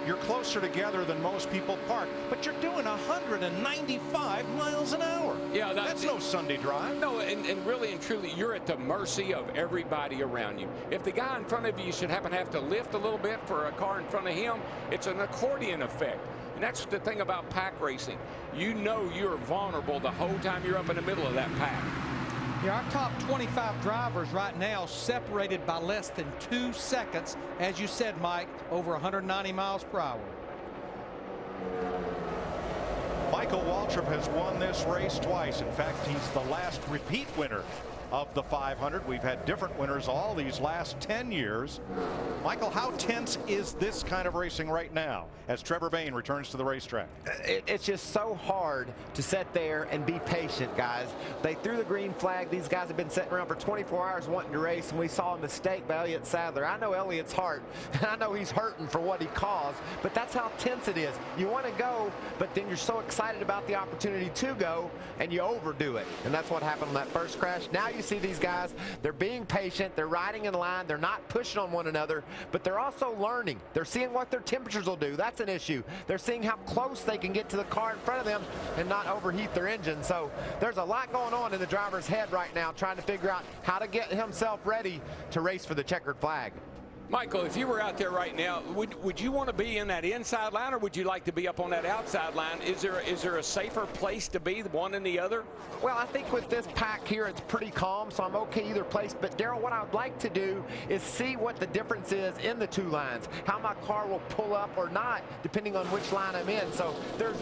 You're closer together than most people park, but you're doing 195 miles an hour. Yeah, that's no Sunday drive. No, and really and truly, you're at the mercy of everybody around you. If the guy in front of you should happen to have to lift a little bit for a car in front of him, it's an accordion effect. And that's the thing about pack racing. You know you're vulnerable the whole time you're up in the middle of that pack. Yeah, our top 25 drivers right now separated by less than 2 seconds, as you said, Mike, over 190 miles per hour. Michael Waltrip has won this race twice. In fact, he's the last repeat winner of the 500. We've had different winners all these last 10 years. Michael, how tense is this kind of racing right now as Trevor Bayne returns to the racetrack? It's just so hard to sit there and be patient, guys. They threw the green flag. These guys have been sitting around for 24 hours wanting to race, and we saw a mistake by Elliott Sadler. I know Elliott's heart, and I know he's hurting for what he caused, but that's how tense it is. You want to go, but then you're so excited about the opportunity to go, and you overdo it. And that's what happened on that first crash. Now you see these guys, they're being patient, they're riding in line, they're not pushing on one another, but they're also learning. They're seeing what their temperatures will do. That's an issue. They're seeing how close they can get to the car in front of them and not overheat their engine. So there's a lot going on in the driver's head right now, trying to figure out how to get himself ready to race for the checkered flag. Michael, if you were out there right now, would you want to be in that inside line, or would you like to be up on that outside line? Is there a safer place to be, one and the other? Well, I think with this pack here, it's pretty calm, so I'm okay either place. But Darrell, what I would like to do is see what the difference is in the 2 lines, how my car will pull up or not, depending on which line I'm in. So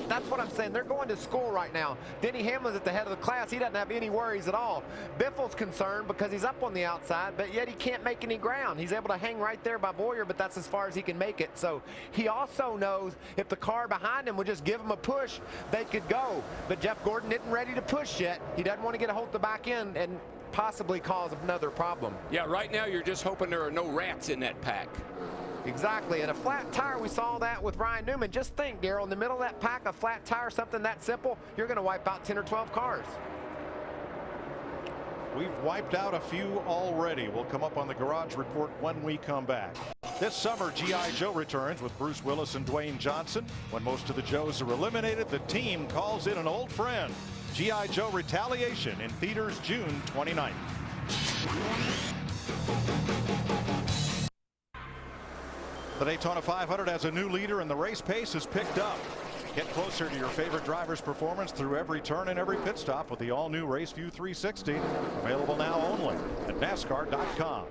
that's what I'm saying. They're going to school right now. Denny Hamlin's at the head of the class. He doesn't have any worries at all. Biffle's concerned because he's up on the outside, but yet he can't make any ground. He's able to hang right right there by Boyer, but that's as far as he can make it. So he also knows if the car behind him would just give him a push, they could go. But Jeff Gordon isn't ready to push yet. He doesn't want to get a hold of the back end and possibly cause another problem. Yeah, right now you're just hoping there are no rats in that pack. Exactly, and a flat tire, we saw that with Ryan Newman. Just think, Darrell, in the middle of that pack, a flat tire, something that simple, you're going to wipe out 10 or 12 cars. We've wiped out a few already. We'll come up on the Garage Report when we come back. This summer, G.I. Joe returns with Bruce Willis and Dwayne Johnson. When most of the Joes are eliminated, the team calls in an old friend. G.I. Joe Retaliation in theaters June 29th. The Daytona 500 has a new leader and the race pace has picked up. Get closer to your favorite driver's performance through every turn and every pit stop with the all-new Race View 360. Available now only at NASCAR.com.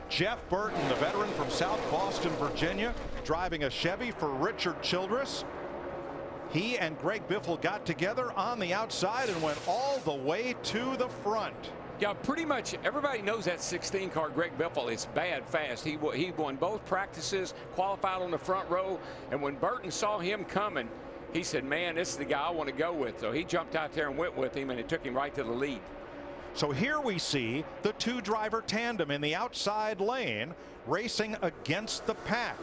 Jeff Burton, the veteran from South Boston, Virginia, driving a Chevy for Richard Childress. He and Greg Biffle got together on the outside and went all the way to the front. Yeah, pretty much everybody knows that 16 car, Greg Biffle, is bad fast. He won both practices, qualified on the front row, and when Burton saw him coming, he said, man, this is the guy I want to go with. So he jumped out there and went with him, and it took him right to the lead. So here we see the two-driver tandem in the outside lane racing against the pack.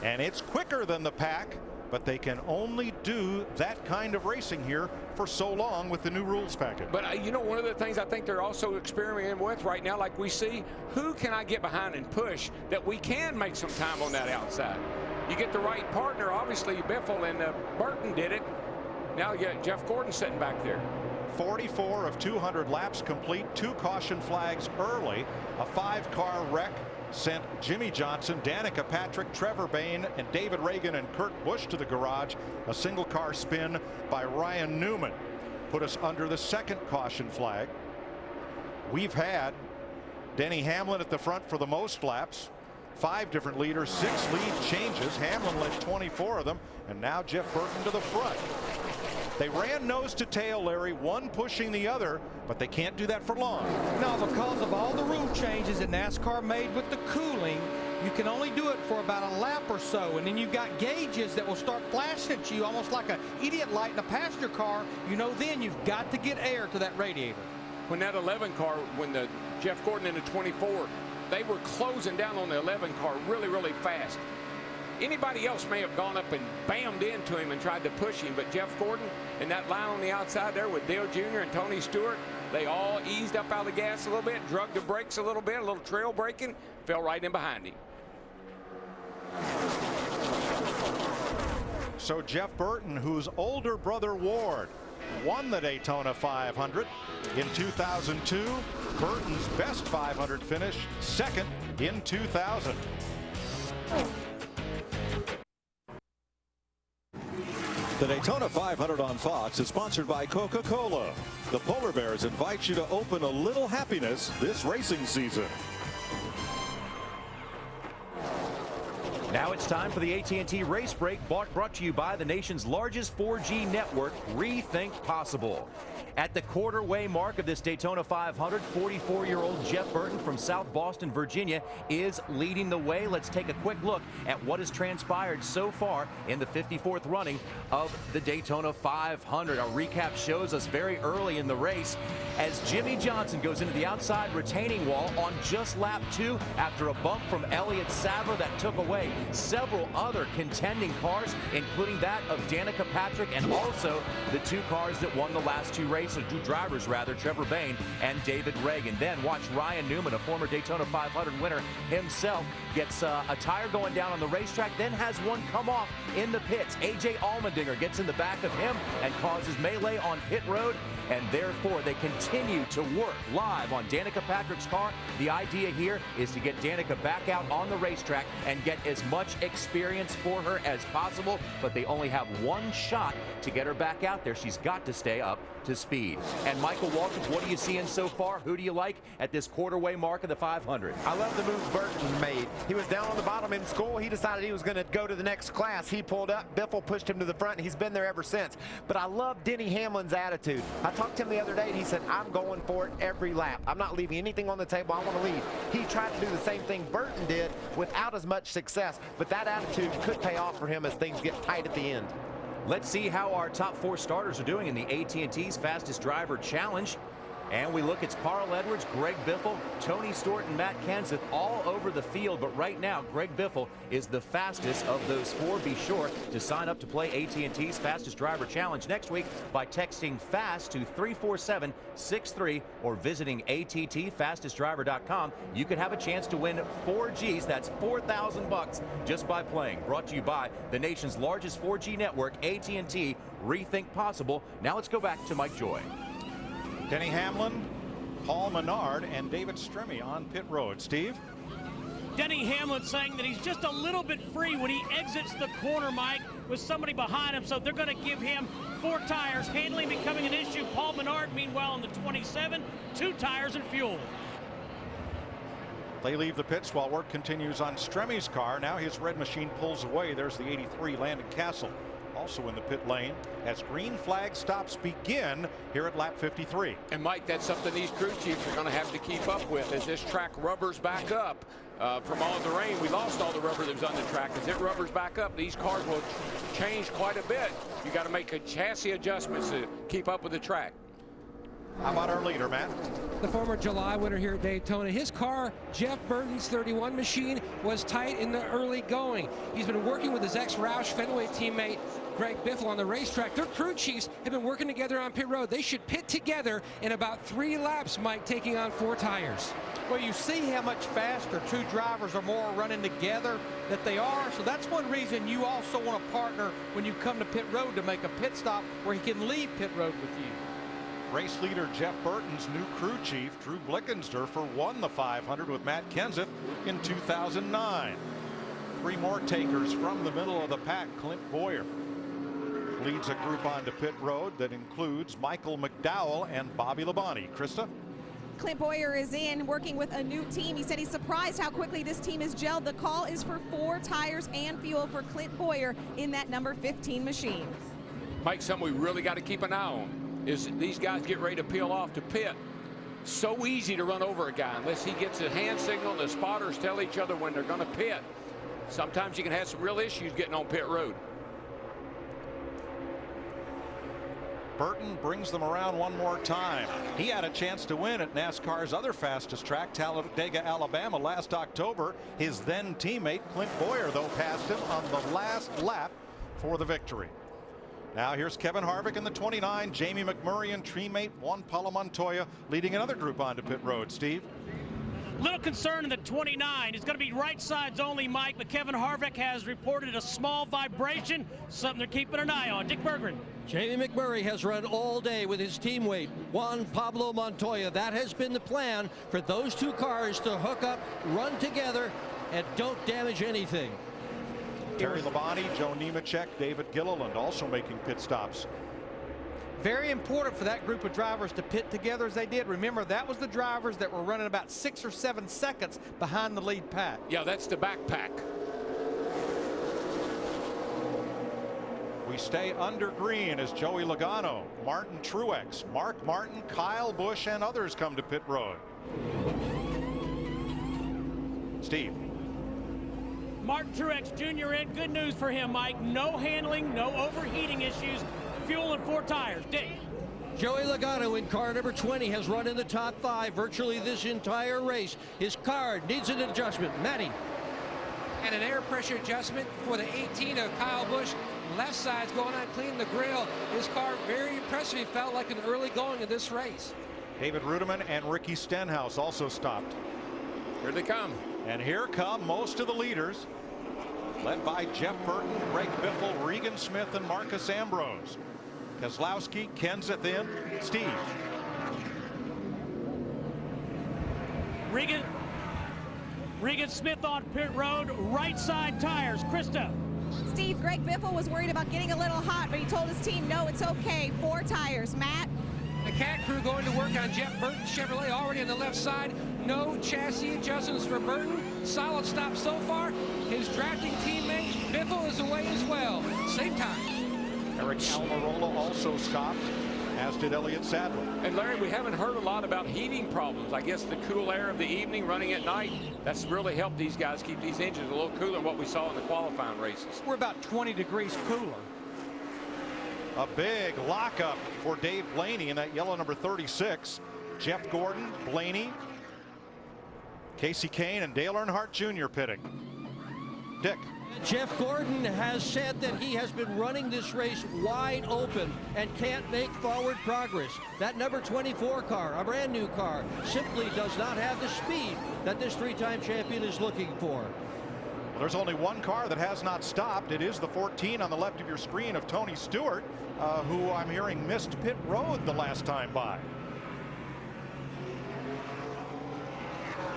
And it's quicker than the pack, but they can only do that kind of racing here for so long with the new rules package. But you know, one of the things I think they're also experimenting with right now, like we see, who can I get behind and push that we can make some time on that outside? You get the right partner, obviously Biffle and Burton did it. Now you got Jeff Gordon sitting back there. 44 of 200 laps complete, 2 caution flags early, a 5-car wreck sent Jimmy Johnson, Danica Patrick, Trevor Bayne, and David Reagan and Kurt Busch to the garage. A single car spin by Ryan Newman put us under the 2nd caution flag. We've had Denny Hamlin at the front for the most laps. 5 different leaders, 6 lead changes. Hamlin led 24 of them, and now Jeff Burton to the front. They ran nose to tail, Larry, one pushing the other, but they can't do that for long. No, because of all the rule changes that NASCAR made with the cooling, you can only do it for about a lap or so, and then you've got gauges that will start flashing at you almost like an idiot light in a passenger car. You know, then you've got to get air to that radiator. When that 11 car, when the Jeff Gordon in the 24, they were closing down on the 11 car really, really fast. Anybody else may have gone up and bammed into him and tried to push him, but Jeff Gordon and that line on the outside there with Dale Jr. and Tony Stewart, they all eased up out of the gas a little bit, drug the brakes a little bit, a little trail braking, fell right in behind him. So Jeff Burton, whose older brother Ward won the Daytona 500 in 2002, Burton's best 500 finish, 2nd in 2000. The Daytona 500 on Fox is sponsored by Coca-Cola. The Polar Bears invite you to open a little happiness this racing season. Now it's time for the AT&T Race Break, brought to you by the nation's largest 4G network, Rethink Possible. At the quarter-way mark of this Daytona 500, 44-year-old Jeff Burton from South Boston, Virginia, is leading the way. Let's take a quick look at what has transpired so far in the 54th running of the Daytona 500. Our recap shows us very early in the race as Jimmy Johnson goes into the outside retaining wall on just lap 2 after a bump from Elliott Sadler that took away several other contending cars, including that of Danica Patrick and also the 2 cars that won the last 2 races. 2 drivers rather, Trevor Bayne and David Reagan. Then watch Ryan Newman, a former Daytona 500 winner himself, gets a tire going down on the racetrack, then has one come off in the pits. AJ Allmendinger gets in the back of him and causes melee on pit road, and therefore they continue to work live on Danica Patrick's car. The idea here is to get Danica back out on the racetrack and get as much experience for her as possible, but they only have one shot to get her back out there. She's got to stay up to speed. And Michael Walters, what are you seeing so far? Who do you like at this quarterway mark of the 500? I love the move Burton made. He was down on the bottom in school. He decided he was going to go to the next class. He pulled up. Biffle pushed him to the front. He's been there ever since. But I love Denny Hamlin's attitude. I talked to him the other day, and he said, I'm going for it every lap. I'm not leaving anything on the table. I want to lead. He tried to do the same thing Burton did without as much success. But that attitude could pay off for him as things get tight at the end. Let's see how our top 4 starters are doing in the AT&T's Fastest Driver Challenge. And we look at Carl Edwards, Greg Biffle, Tony Stewart, and Matt Kenseth all over the field. But right now, Greg Biffle is the fastest of those 4. Be sure to sign up to play AT&T's Fastest Driver Challenge next week by texting FAST to 34763 or visiting attfastestdriver.com. You could have a chance to win 4 Gs. That's $4,000 just by playing. Brought to you by the nation's largest 4G network, AT&T. Rethink possible. Now let's go back to Mike Joy. Denny Hamlin, Paul Menard, and David Stremme on pit road. Steve? Denny Hamlin saying that he's just a little bit free when he exits the corner, Mike, with somebody behind him, so they're going to give him 4 tires. Handling becoming an issue. Paul Menard, meanwhile, in the 27, 2 tires and fuel. They leave the pits while work continues on Stremme's car. Now his red machine pulls away. There's the 83 Landon Castle, also in the pit lane, as green flag stops begin here at lap 53. And Mike, that's something these crew chiefs are going to have to keep up with as this track rubbers back up. From all the rain, we lost all the rubber that was on the track. As it rubbers back up, these cars will change quite a bit. You got to make a chassis adjustments to keep up with the track. How about our leader, Matt? The former July winner here at Daytona. His car, Jeff Burton's 31 machine, was tight in the early going. He's been working with his ex-Roush Fenway teammate Greg Biffle on the racetrack. Their crew chiefs have been working together on pit road. They should pit together in about 3 laps, Mike, taking on 4 tires. Well, you see how much faster 2 drivers or more running together that they are. So that's one reason you also want to partner when you come to pit road to make a pit stop where he can leave pit road with you. Race leader Jeff Burton's new crew chief, Drew Blickensderfer, won the 500 with Matt Kenseth in 2009. 3 more takers from the middle of the pack. Clint Boyer leads a group onto pit road that includes Michael McDowell and Bobby Labonte. Krista? Clint Boyer is in working with a new team. He said he's surprised how quickly this team has gelled. The call is for 4 tires and fuel for Clint Boyer in that number 15 machine. Mike, something we really got to keep an eye on is these guys get ready to peel off to pit. So easy to run over a guy unless he gets a hand signal and the spotters tell each other when they're going to pit. Sometimes you can have some real issues getting on pit road. Burton brings them around one more time. He had a chance to win at NASCAR's other fastest track, Talladega, Alabama, last October. His then teammate, Clint Boyer, though, passed him on the last lap for the victory. Now here's Kevin Harvick in the 29, Jamie McMurray and teammate Juan Pablo Montoya leading another group onto pit road. Steve? Little concern in the 29. It's going to be right sides only, Mike, but Kevin Harvick has reported a small vibration, something they're keeping an eye on. Dick Berggren. Jamie McMurray has run all day with his teammate, Juan Pablo Montoya. That has been the plan for those 2 cars to hook up, run together, and don't damage anything. Terry Labonte, Joe Nemechek, David Gilliland also making pit stops. Very important for that group of drivers to pit together as they did. Remember, that was the drivers that were running about 6 or 7 seconds behind the lead pack. Yeah, that's the backpack. We stay under green as Joey Logano, Martin Truex, Mark Martin, Kyle Busch, and others come to pit road. Steve? Martin Truex Jr. in. Good news for him, Mike. No handling, no overheating issues. Fuel and 4 tires. Dick. Joey Logano in car number 20 has run in the top 5 virtually this entire race. His car needs an adjustment. Matty. And an air pressure adjustment for the 18 of Kyle Busch. Left side's going on clean the grill. His car very impressive. He felt like an early going in this race. David Rudiman and Ricky Stenhouse also stopped. Here they come. And here come most of the leaders, led by Jeff Burton, Greg Biffle, Regan Smith, and Marcus Ambrose. Keselowski, Kenseth in. Steve? Regan Smith on pit road, right side tires. Krista. Steve, Greg Biffle was worried about getting a little hot, but he told his team, no, it's okay. 4 tires. Matt? The CAT crew going to work on Jeff Burton's Chevrolet already on the left side. No chassis adjustments for Burton. Solid stop so far. His drafting teammate Biffle is away as well. Same time. Eric Almirola also stopped, as did Elliott Sadler. And Larry, we haven't heard a lot about heating problems. I guess the cool air of the evening running at night, that's really helped these guys keep these engines a little cooler than what we saw in the qualifying races. We're about 20 degrees cooler. A big lockup for Dave Blaney in that yellow number 36. Jeff Gordon, Blaney, Casey Kane, and Dale Earnhardt Jr. pitting. Dick. Jeff Gordon has said that he has been running this race wide open and can't make forward progress. That number 24 car, a brand new car, simply does not have the speed that this 3-time champion is looking for. Well, there's only one car that has not stopped. It is the 14 on the left of your screen of Tony Stewart, who I'm hearing missed pit road the last time by.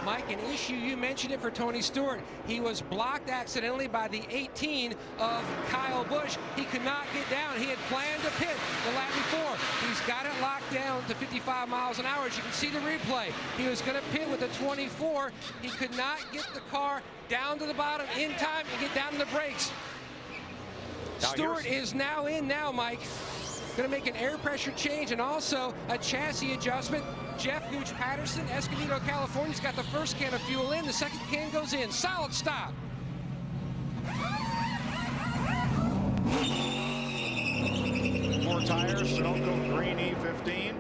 Mike, an issue, you mentioned it for Tony Stewart. He was blocked accidentally by the 18 of Kyle Busch. He could not get down. He had planned to pit the lap before. He's got it locked down to 55 miles an hour. As you can see the replay, he was going to pit with a 24. He could not get the car down to the bottom in time and get down to the brakes. Now Stewart is now in now, Mike. Going to make an air pressure change and also a chassis adjustment. Jeff Gooch Patterson, Escondido, California's got the first can of fuel in. The second can goes in. Solid stop. 4 tires, Sunoco green E15.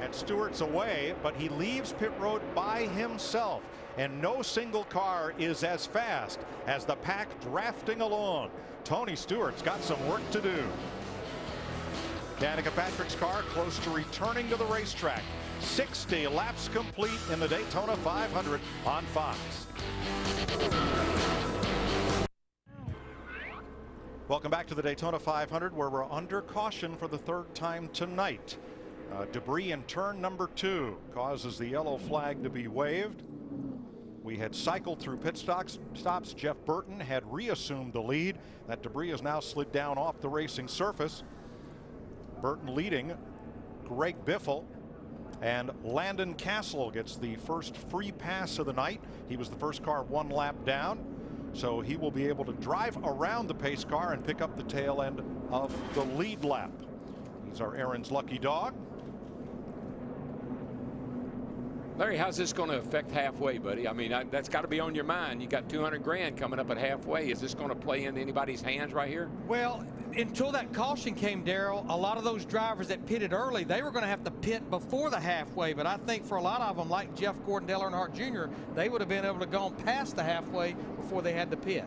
And Stewart's away, but he leaves pit road by himself. And no single car is as fast as the pack drafting along. Tony Stewart's got some work to do. Danica Patrick's car close to returning to the racetrack. 60 laps complete in the Daytona 500 on Fox. Welcome back to the Daytona 500, where we're under caution for the 3rd time tonight. Debris in turn number 2 causes the yellow flag to be waved. We had cycled through pit stops. Jeff Burton had reassumed the lead. That debris has now slid down off the racing surface. Burton leading. Greg Biffle and Landon Castle gets the first free pass of the night. He was the first car 1 lap down, so he will be able to drive around the pace car and pick up the tail end of the lead lap. He's our Aaron's lucky dog. Larry, how's this going to affect halfway, buddy? I mean, that's got to be on your mind. You got 200 grand coming up at halfway. Is this going to play into anybody's hands right here? Well, until that caution came, Darrell, a lot of those drivers that pitted early, they were going to have to pit before the halfway. But I think for a lot of them, like Jeff Gordon, Dale Earnhardt Jr., they would have been able to go past the halfway before they had to pit.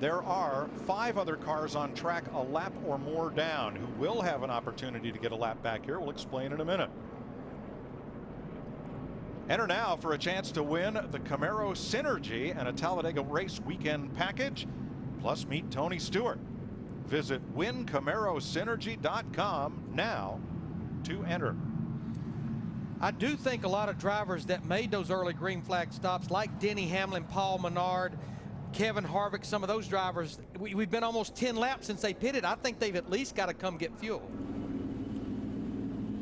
There are 5 other cars on track a lap or more down who will have an opportunity to get a lap back here. We'll explain in a minute. Enter now for a chance to win the Camaro Synergy and a Talladega Race Weekend package. Plus meet Tony Stewart. Visit WinCamaroSynergy.com now to enter. I do think a lot of drivers that made those early green flag stops, like Denny Hamlin, Paul Menard, Kevin Harvick, some of those drivers, we've been almost 10 laps since they pitted. I think they've at least got to come get fuel.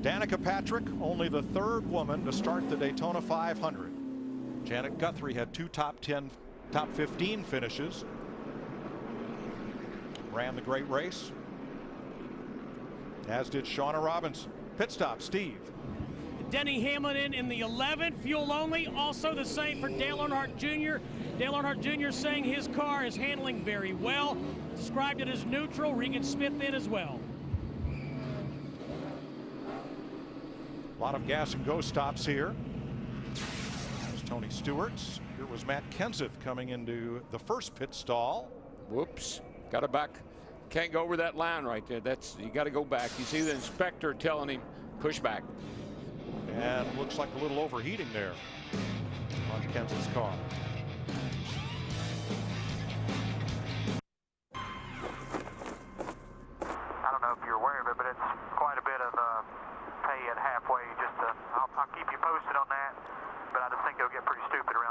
Danica Patrick, only the 3rd woman to start the Daytona 500. Janet Guthrie had 2 top 15 finishes. Ran the great race, as did Shauna Robinson. Pit stop, Steve. Denny Hamlin in the 11, fuel only. Also the same for Dale Earnhardt Jr. Dale Earnhardt Jr. saying his car is handling very well. Described it as neutral. Regan Smith in as well. A lot of gas and go stops here. There's Tony Stewart's. Here was Matt Kenseth coming into the first pit stall. Whoops. Got to back. Can't go over that line right there. You got to go back. You see the inspector telling him push back. And looks like a little overheating there on Kenseth's car. I don't know if you're aware of it, but it's quite a bit of pay at halfway. I'll keep you posted on that, but I just think it'll get pretty stupid around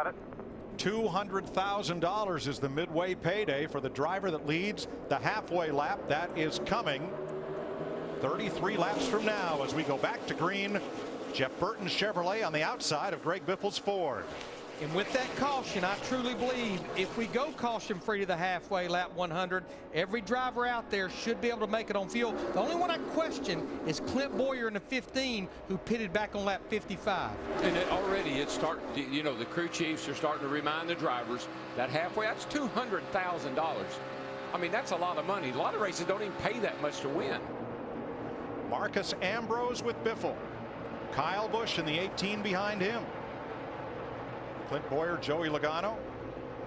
Got it. $200,000 is the midway payday for the driver that leads the halfway lap. That is coming 33 laps from now as we go back to green. Jeff Burton's Chevrolet on the outside of Greg Biffle's Ford. And with that caution, I truly believe if we go caution-free to the halfway lap 100, every driver out there should be able to make it on fuel. The only one I question is Clint Boyer in the 15, who pitted back on lap 55. And it's starting, you know, the crew chiefs are starting to remind the drivers that halfway, that's $200,000. I mean, that's a lot of money. A lot of races don't even pay that much to win. Marcus Ambrose with Biffle. Kyle Busch in the 18 behind him. Clint Boyer, Joey Logano.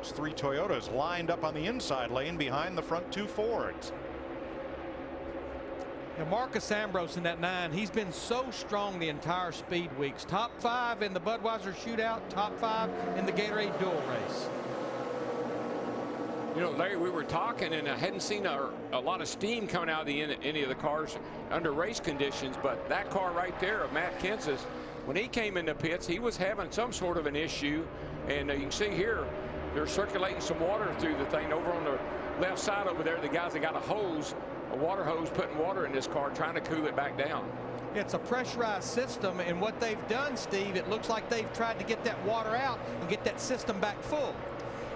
It's 3 Toyotas lined up on the inside lane behind the front 2 Fords. And Marcus Ambrose in that 9, he's been so strong the entire speed weeks. Top 5 in the Budweiser shootout, top 5 in the Gatorade dual race. You know, Larry, we were talking, and I hadn't seen a lot of steam coming out of any of the cars under race conditions, but that car right there of Matt Kenseth's, when he came in the pits, he was having some sort of an issue, and you can see here they're circulating some water through the thing over on the left side over there. The guys that got a water hose, putting water in this car, trying to cool it back down. It's a pressurized system, and what they've done, Steve, it looks like they've tried to get that water out and get that system back full.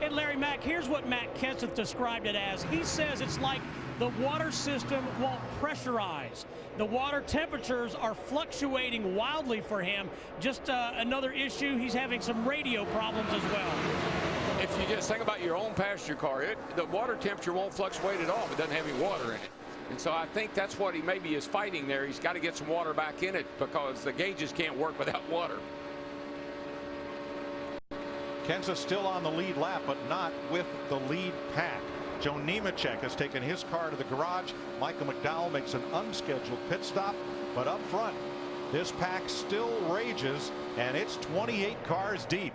And Larry Mack, here's what Matt Kenseth described it as. He says it's like the water system won't pressurize. The water temperatures are fluctuating wildly for him. Just another issue, he's having some radio problems as well. If you just think about your own passenger car, the water temperature won't fluctuate at all if it doesn't have any water in it. And so I think that's what he maybe is fighting there. He's got to get some water back in it because the gauges can't work without water. Kenseth still on the lead lap, but not with the lead pack. Joe Nemechek has taken his car to the garage. Michael McDowell makes an unscheduled pit stop, but up front, this pack still rages, and it's 28 cars deep.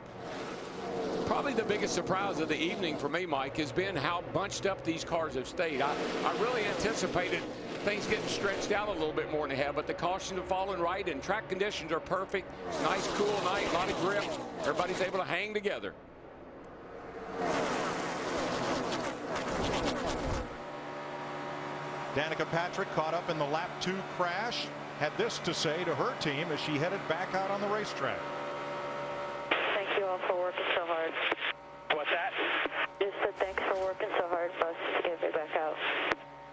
Probably the biggest surprise of the evening for me, Mike, has been how bunched up these cars have stayed. I really anticipated things getting stretched out a little bit more than they have, but the cautions have fallen right, and track conditions are perfect. It's a nice, cool night, a lot of grip. Everybody's able to hang together. Danica Patrick caught up in the lap 2 crash, had this to say to her team as she headed back out on the racetrack. Thank you all for working so hard. What's that? Just said thanks for working so hard for us to get me back out.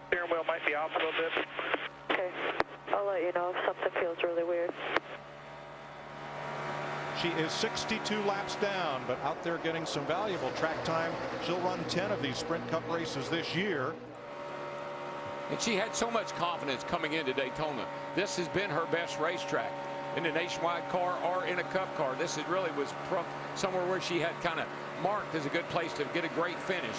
Steering wheel might be off a little bit. Okay. I'll let you know if something feels really weird. She is 62 laps down, but out there getting some valuable track time. She'll run 10 of these Sprint Cup races this year. And she had so much confidence coming into Daytona. This has been her best racetrack in a nationwide car or in a cup car. This is really was somewhere where she had kind of marked as a good place to get a great finish.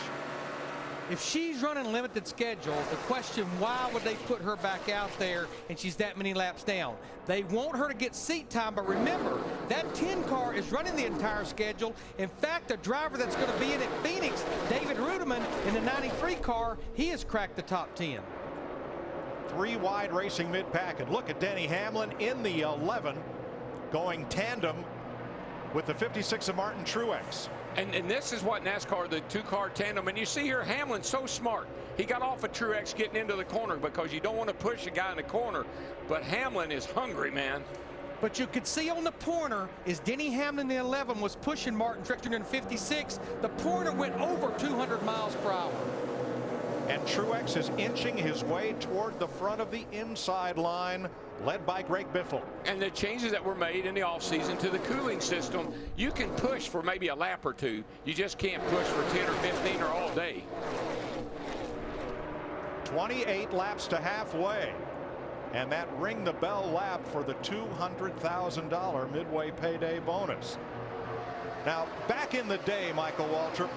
If she's running limited schedule, the question, why would they put her back out there and she's that many laps down? They want her to get seat time, but remember, that 10 car is running the entire schedule. In fact, the driver that's going to be in at Phoenix, David Rudiman, in the 93 car, he has cracked the top 10. 3 wide racing mid-pack, and look at Denny Hamlin in the 11 going tandem with the 56 of Martin Truex. And this is what NASCAR, the 2-car tandem, and you see here Hamlin's so smart. He got off of Truex getting into the corner because you don't want to push a guy in the corner, but Hamlin is hungry, man. But you could see on the pointer is Denny Hamlin, the 11, was pushing Martin Truex in 56. The pointer went over 200 miles per hour. And Truex is inching his way toward the front of the inside line, led by Greg Biffle. And the changes that were made in the offseason to the cooling system, you can push for maybe a lap or 2. You just can't push for 10 or 15 or all day. 28 laps to halfway. And that ring the bell lap for the $200,000 midway payday bonus. Now, back in the day, Michael Waltrip,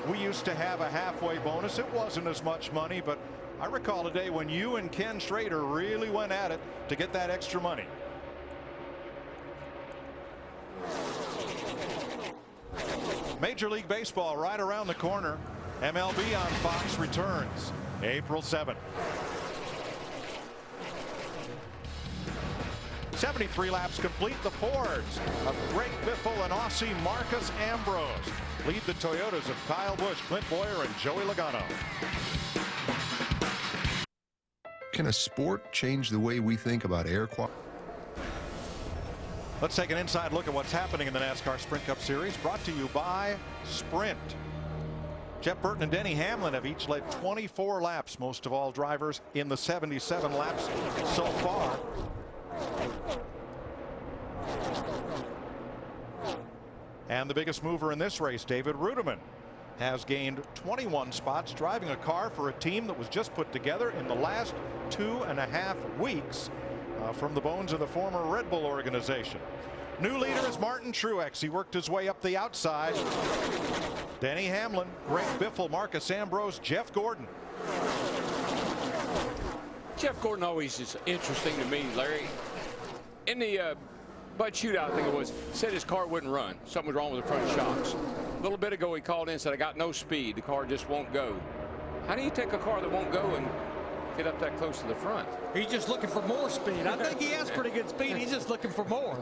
we used to have a halfway bonus. It wasn't as much money, but I recall a day when you and Ken Schrader really went at it to get that extra money. Major League Baseball right around the corner. MLB on Fox returns April 7th. 73 laps complete. The Fords of Greg Biffle and Aussie Marcus Ambrose lead the Toyotas of Kyle Busch, Clint Boyer, and Joey Logano. Can a sport change the way we think about air quality? Let's take an inside look at what's happening in the NASCAR Sprint Cup Series, brought to you by Sprint. Jeff Burton and Denny Hamlin have each led 24 laps, most of all drivers in the 77 laps so far. And the biggest mover in this race, David Rudiman, has gained 21 spots, driving a car for a team that was just put together in the last 2.5 weeks from the bones of the former Red Bull organization. New leader is Martin Truex. He worked his way up the outside. Denny Hamlin, Greg Biffle, Marcus Ambrose, Jeff Gordon. Jeff Gordon always is interesting to me, Larry. In the Bud shootout, I think it was, said his car wouldn't run. Something was wrong with the front shocks. A little bit ago, he called in and said, I got no speed. The car just won't go. How do you take a car that won't go and get up that close to the front? He's just looking for more speed. I think he has pretty good speed. He's just looking for more.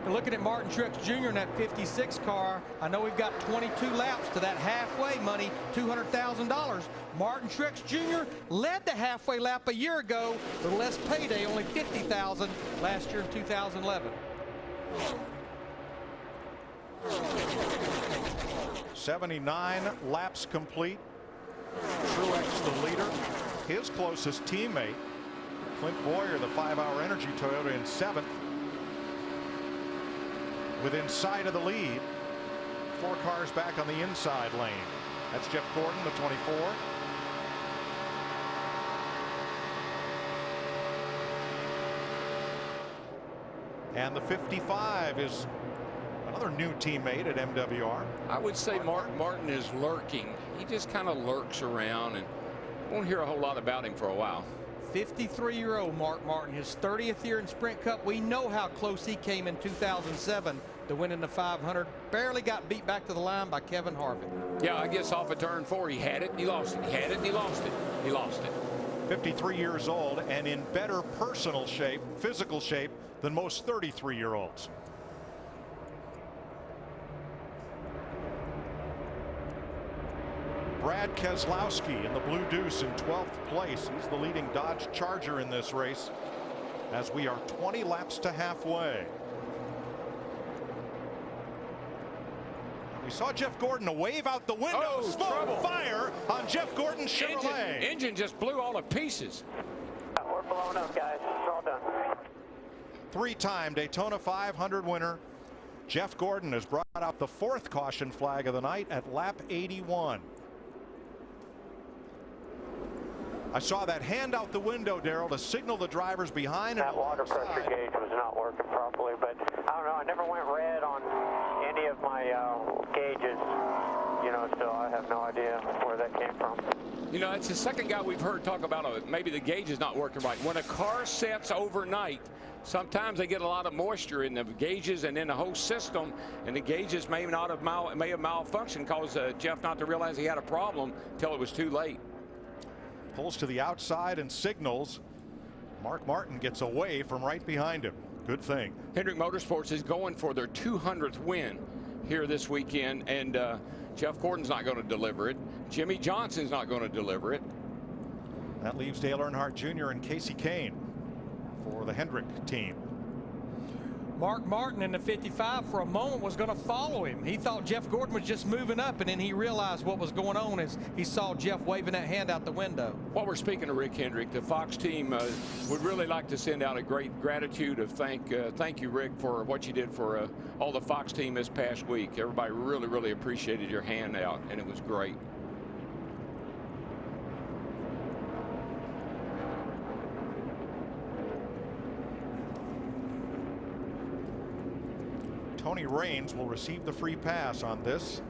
And looking at Martin Truex Jr. in that 56 car, I know we've got 22 laps to that halfway money, $200,000. Martin Truex Jr. led the halfway lap a year ago, with less payday, only $50,000 last year in 2011. 79 laps complete. Truex the leader. His closest teammate, Clint Boyer, the 5-Hour Energy Toyota, in 7th. Within sight of the lead. 4 cars back on the inside lane. That's Jeff Gordon, the 24. And the 55 is another new teammate at MWR. I would say Martin is lurking. He just kind of lurks around, and won't hear a whole lot about him for a while. 53-year-old Mark Martin, his 30th year in Sprint Cup. We know how close he came in 2007 to winning the 500. Barely got beat back to the line by Kevin Harvick. Yeah, I guess off of turn 4, he had it and he lost it. He had it and he lost it. He lost it. 53 years old and in better personal shape, physical shape, than most 33-year-olds. Brad Keselowski in the Blue Deuce in 12th place. He's the leading Dodge Charger in this race as we are 20 laps to halfway. We saw Jeff Gordon wave out the window. Oh, smoke trouble. Fire on Jeff Gordon's Chevrolet. Engine just blew all to pieces. We're blown up, guys. It's all done. 3-time Daytona 500 winner Jeff Gordon has brought out the 4th caution flag of the night at lap 81. I saw that hand out the window, Darrell, to signal the drivers behind. That water pressure gauge was not working properly, but I don't know. I never went red on any of my gauges, you know, so I have no idea where that came from. You know, it's the second guy we've heard talk about maybe the gauge is not working right. When a car sets overnight, sometimes they get a lot of moisture in the gauges and in the whole system, and the gauges may have malfunctioned, caused Jeff not to realize he had a problem until it was too late. Pulls to the outside and signals. Mark Martin gets away from right behind him. Good thing. Hendrick Motorsports is going for their 200th win here this weekend, and Jeff Gordon's not going to deliver it. Jimmy Johnson's not going to deliver it. That leaves Dale Earnhardt Jr. and Casey Kane for the Hendrick team. Mark Martin in the 55 for a moment was going to follow him. He thought Jeff Gordon was just moving up, and then he realized what was going on as he saw Jeff waving that hand out the window. While we're speaking of Rick Hendrick, the Fox team would really like to send out a great gratitude of thank you, Rick, for what you did for all the Fox team this past week. Everybody really appreciated your hand out, and it was great. Tony Raines will receive the free pass on this,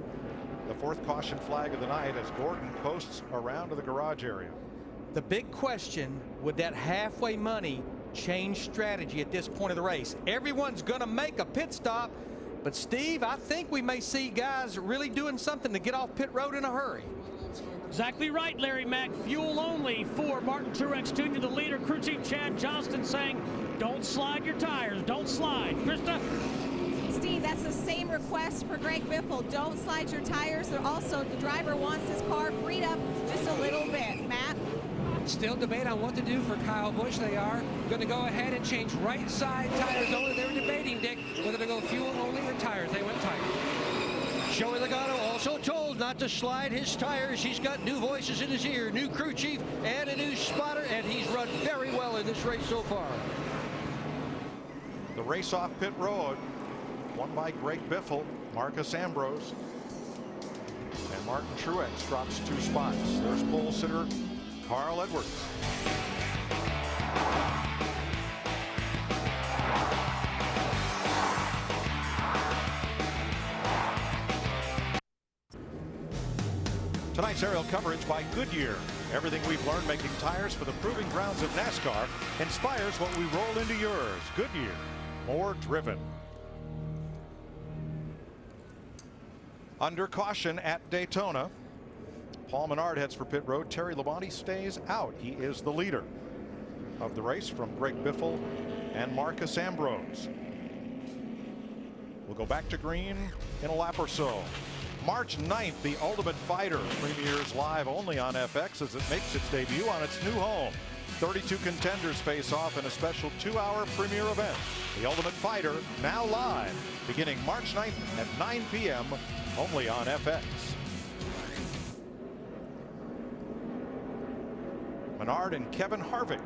the 4th caution flag of the night, as Gordon coasts around to the garage area. The big question, would that halfway money change strategy at this point of the race? Everyone's going to make a pit stop, but Steve, I think we may see guys really doing something to get off pit road in a hurry. Exactly right, Larry Mack. Fuel only for Martin Truex Jr., the leader. Crew Chief Chad Johnston saying Don't slide your tires. Don't slide. Krista? Steve, that's the same request for Greg Biffle. Don't slide your tires. Also, the driver wants his car freed up just a little bit. Matt? Still debate on what to do for Kyle Busch. They are going to go ahead and change right side tires only. They were debating, Dick, whether to go fuel only or tires. They went tires. Joey Logano also told not to slide his tires. He's got new voices in his ear, new crew chief and a new spotter, and he's run very well in this race so far. The race off pit road, won by Greg Biffle, Marcus Ambrose, and Martin Truex drops 2 spots. There's pole sitter Carl Edwards. Tonight's aerial coverage by Goodyear. Everything we've learned making tires for the proving grounds of NASCAR inspires what we roll into yours. Goodyear, more driven. Under caution at Daytona, Paul Menard heads for pit road. Terry Labonte stays out. He is the leader of the race from Greg Biffle and Marcus Ambrose. We'll go back to green in a lap or so. March 9th, the Ultimate Fighter premieres live only on FX as it makes its debut on its new home. 32 contenders face off in a special 2-hour premiere event. The Ultimate Fighter now live beginning March 9th at 9 p.m. only on FX. Menard and Kevin Harvick,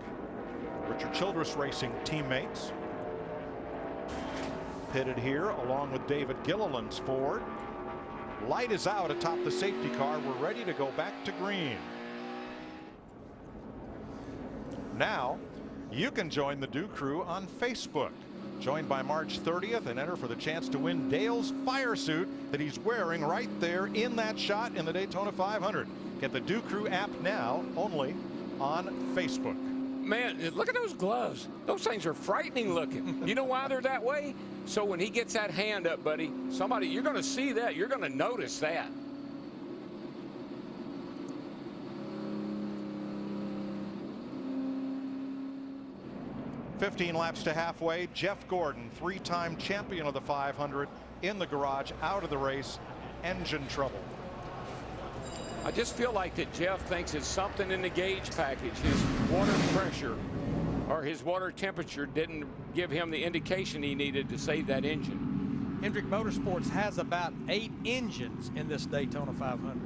Richard Childress Racing teammates, pitted here along with David Gilliland's Ford. Light is out atop the safety car. We're ready to go back to green. Now you can join the Dew Crew on Facebook. Join by March 30th and enter for the chance to win Dale's fire suit that he's wearing right there in that shot in the Daytona 500. Get the Dew Crew app now only on Facebook. Man, look at those gloves. Those things are frightening looking. You know why they're that way? So when he gets that hand up, buddy, somebody, you're going to see that. You're going to notice that. $15 laps to halfway. Jeff Gordon, 3-time champion of the 500, in the garage, out of the race, engine trouble. I just feel like that Jeff thinks it's something in the gauge package. His water pressure or his water temperature didn't give him the indication he needed to save that engine. Hendrick Motorsports has about 8 engines in this Daytona 500.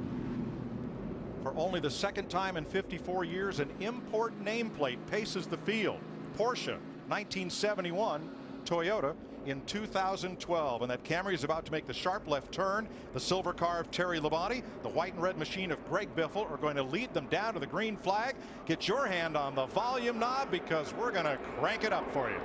For only the second time in 54 years, an import nameplate paces the field. Porsche 1971, Toyota in 2012, and that Camry is about to make the sharp left turn. The silver car of Terry Labonte, the white and red machine of Greg Biffle are going to lead them down to the green flag. Get your hand on the volume knob because we're going to crank it up for you.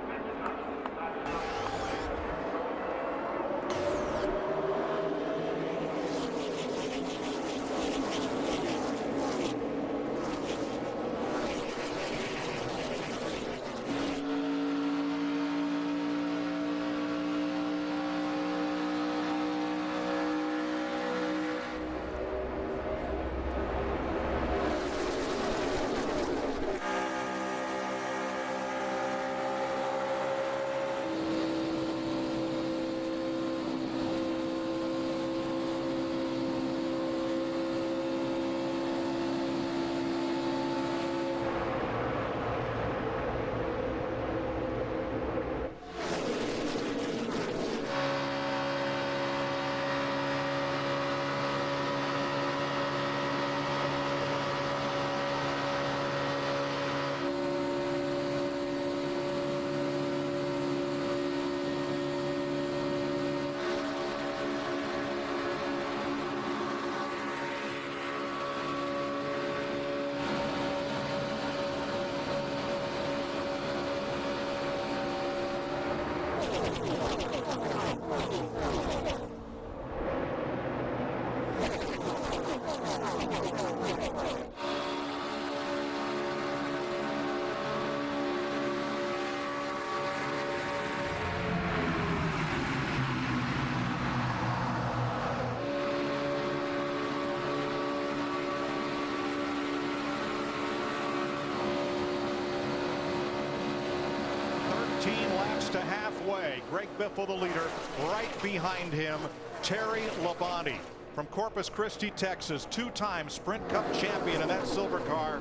to halfway. Greg Biffle, the leader. Right behind him, Terry Labonte from Corpus Christi, Texas. Two-time Sprint Cup champion in that silver car.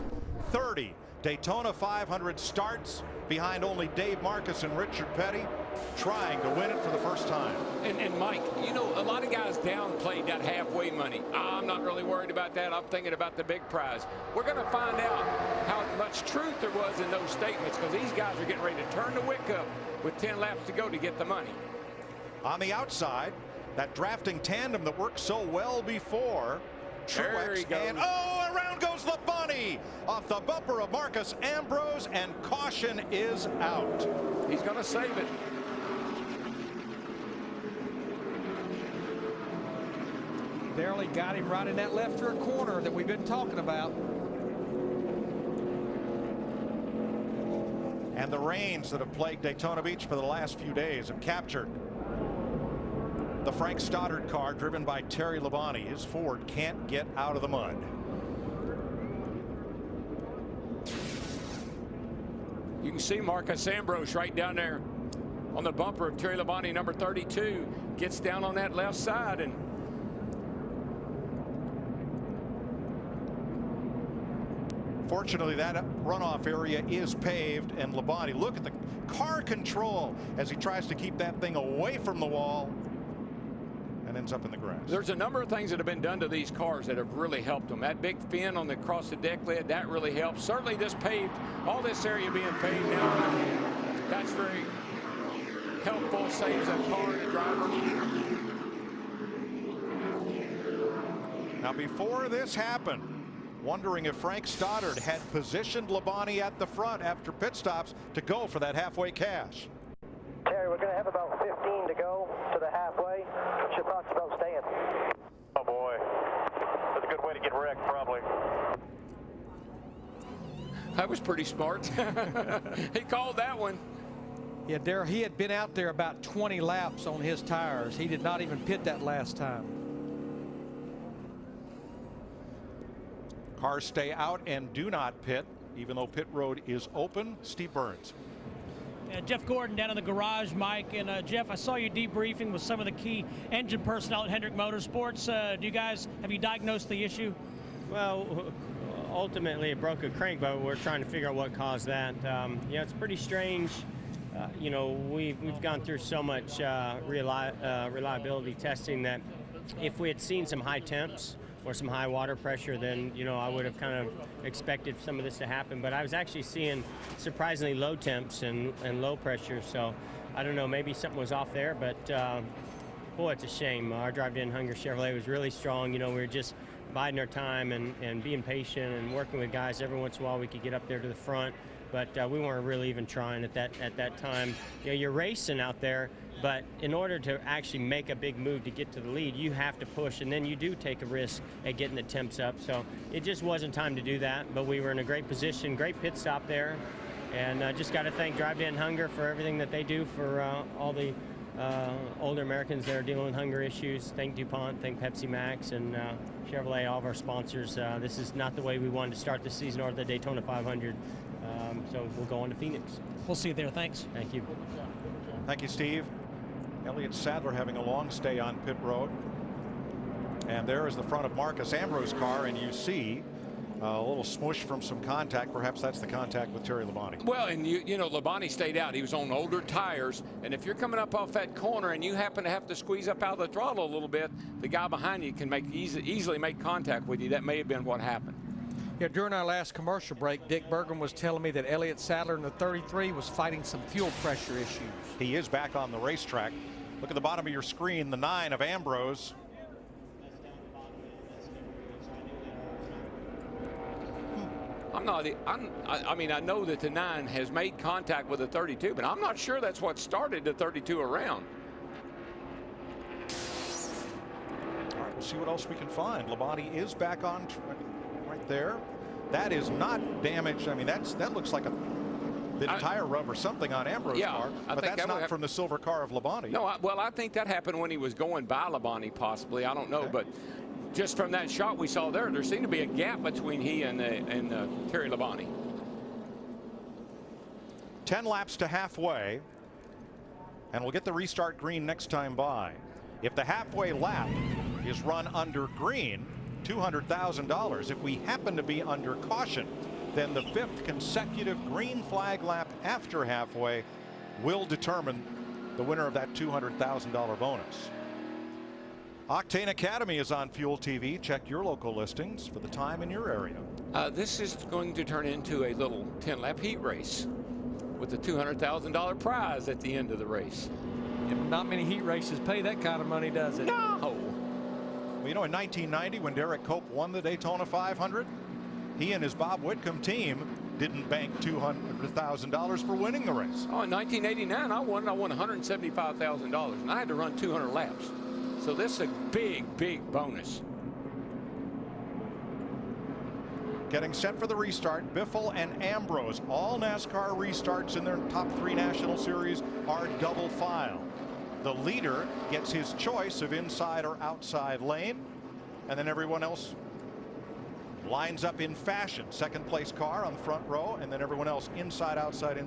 30 Daytona 500 starts behind only Dave Marcus and Richard Petty, trying to win it for the first time. And Mike, you know, a lot of guys downplayed that halfway money. I'm not really worried about that. I'm thinking about the big prize. We're going to find out how much truth there was in those statements, because these guys are getting ready to turn the wick up with 10 laps to go to get the money. On the outside, that drafting tandem that worked so well before. Truex and around goes Labonte off the bumper of Marcus Ambrose, and caution is out. He's going to save it. Barely got him right in that left rear corner that we've been talking about. And the rains that have plagued Daytona Beach for the last few days have captured the Frank Stoddard car driven by Terry Labonte. His Ford can't get out of the mud. You can see Marcus Ambrose right down there on the bumper of Terry Labonte, number 32, gets down on that left side. And fortunately, that runoff area is paved, and Labonte, look at the car control as he tries to keep that thing away from the wall and ends up in the grass. There's a number of things that have been done to these cars that have really helped them. That big fin on the across the deck lid, that really helps. Certainly this paved, all this area being paved now, that's very helpful, saves that car and the driver. Now, before this happened, wondering if Frank Stoddard had positioned Labonte at the front after pit stops to go for that halfway cash. Terry, we're going to have about 15 to go to the halfway. What's your thoughts about staying? Oh boy, that's a good way to get wrecked, probably. That was pretty smart. He called that one. Yeah, Darrell, he had been out there about 20 laps on his tires. He did not even pit that last time. Cars stay out and do not pit, even though pit road is open. Steve Burns. Jeff Gordon down in the garage, Mike. And Jeff, I saw you debriefing with some of the key engine personnel at Hendrick Motorsports. Have you diagnosed the issue? Well, ultimately it broke a crank, but we're trying to figure out what caused that. It's pretty strange. We've gone through so much reliability testing that if we had seen some high temps or some high water pressure, then I would have kind of expected some of this to happen. But I was actually seeing surprisingly low temps and low pressure, so I don't know, maybe something was off there. But boy, it's a shame. Our drive to Hunger Chevrolet was really strong. We were just biding our time and being patient and working with guys. Every once in a while we could get up there to the front, but we weren't really even trying at that time. You're racing out there, but in order to actually make a big move to get to the lead, you have to push, and then you do take a risk at getting the temps up. So it just wasn't time to do that, but we were in a great position, great pit stop there, and just got to thank Drive to End Hunger for everything that they do for all the older Americans that are dealing with hunger issues. Thank DuPont, thank Pepsi Max, and Chevrolet, all of our sponsors. This is not the way we wanted to start the season or the Daytona 500. So we'll go on to Phoenix. We'll see you there. Thanks. Thank you. Thank you, Steve. Elliott Sadler having a long stay on pit road. And there is the front of Marcus Ambrose's car, and you see a little smoosh from some contact. Perhaps that's the contact with Terry Labonte. Well, and Labonte stayed out. He was on older tires, and if you're coming up off that corner and you happen to have to squeeze up out of the throttle a little bit, the guy behind you can easily make contact with you. That may have been what happened. Yeah, during our last commercial break, Dick Bergman was telling me that Elliott Sadler in the 33 was fighting some fuel pressure issues. He is back on the racetrack. Look at the bottom of your screen, the 9 of Ambrose. I know that the 9 has made contact with the 32, but I'm not sure that's what started the 32 around. All right, we'll see what else we can find. Labonte is back on right there. That is not damaged. I mean, that looks like a bit of tire rub or something on Ambrose's car, but that's not from the silver car of Labonte. No, I think that happened when he was going by Labonte, possibly. I don't know, but just from that shot we saw there seemed to be a gap between he and Terry Labonte. 10 laps to halfway. and we'll get the restart green next time by. If the halfway lap is run under green, $200,000. If we happen to be under caution, then the 5th consecutive green flag lap after halfway will determine the winner of that $200,000 bonus. Octane Academy is on Fuel TV. Check your local listings for the time in your area. This is going to turn into a little 10-lap heat race with a $200,000 prize at the end of the race. Yeah, not many heat races pay that kind of money, does it? No. Well, you know, in 1990, when Derek Cope won the Daytona 500, he and his Bob Whitcomb team didn't bank $200,000 for winning the race. Oh, in 1989, I won $175,000, and I had to run 200 laps. So this is a big, big bonus. Getting set for the restart, Biffle and Ambrose. All NASCAR restarts in their top 3 National Series are double file. The leader gets his choice of inside or outside lane, and then everyone else lines up in fashion. Second place car on the front row, and then everyone else inside, outside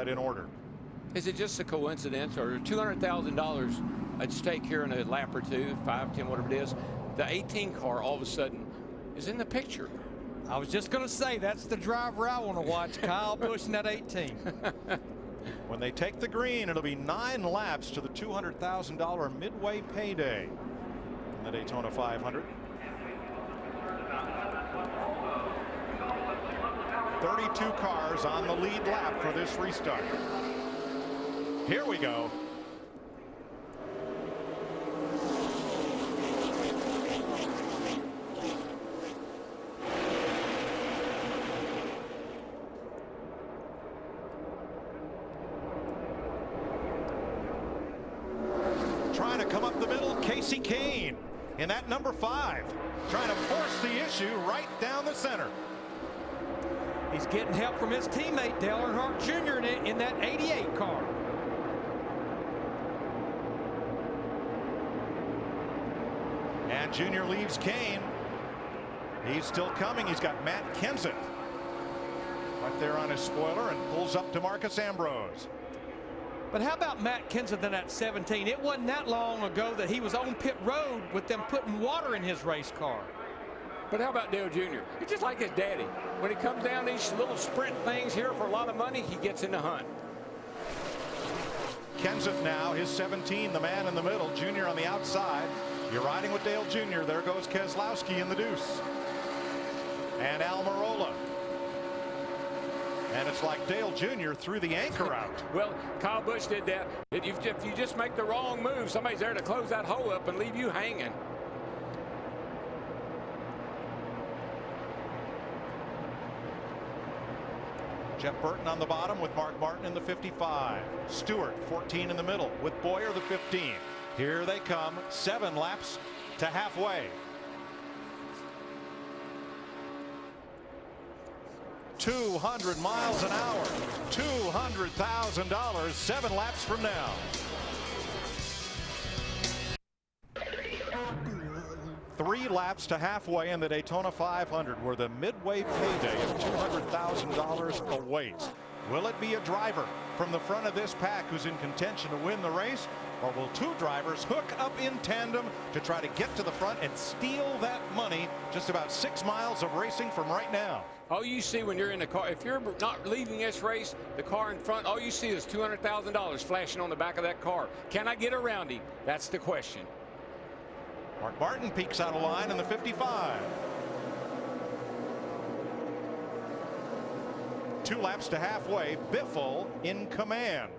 in order. Is it just a coincidence, or $200,000 at stake here in a lap or 2, 5, 10, whatever it is? The 18 car all of a sudden is in the picture. I was just going to say, that's the driver I want to watch, Kyle Busch in that 18. When they take the green, it'll be 9 laps to the $200,000 midway payday in the Daytona 500. 32 cars on the lead lap for this restart. Here we go. Trying to come up the middle, Casey Kane in that number 5, trying to force the issue right down the center. He's getting help from his teammate Dale Earnhardt Jr. in that 88 car. And Junior leaves Kane. He's still coming. He's got Matt Kenseth right there on his spoiler and pulls up to Marcus Ambrose. But how about Matt Kenseth in that 17? It wasn't that long ago that he was on pit road with them putting water in his race car. But how about Dale Jr.? He's just like his daddy. When he comes down these little sprint things here for a lot of money, he gets in the hunt. Kenseth now, his 17, the man in the middle, Junior on the outside. You're riding with Dale Jr. There goes Keselowski in the deuce. And Almirola. And it's like Dale Jr. threw the anchor out. Well, Kyle Busch did that. If you just make the wrong move, somebody's there to close that hole up and leave you hanging. Jeff Burton on the bottom with Mark Martin in the 55. Stewart 14 in the middle with Boyer the 15. Here they come, 7 laps to halfway. 200 miles an hour, $200,000, 7 laps from now. Three laps to halfway in the Daytona 500, where the midway payday of $200,000 awaits. Will it be a driver from the front of this pack who's in contention to win the race, or will 2 drivers hook up in tandem to try to get to the front and steal that money just about 6 miles of racing from right now? All you see when you're in the car, if you're not leading this race, the car in front, all you see is $200,000 flashing on the back of that car. Can I get around him? That's the question. Mark Martin peeks out of line in the 55. 2 laps to halfway, Biffle in command.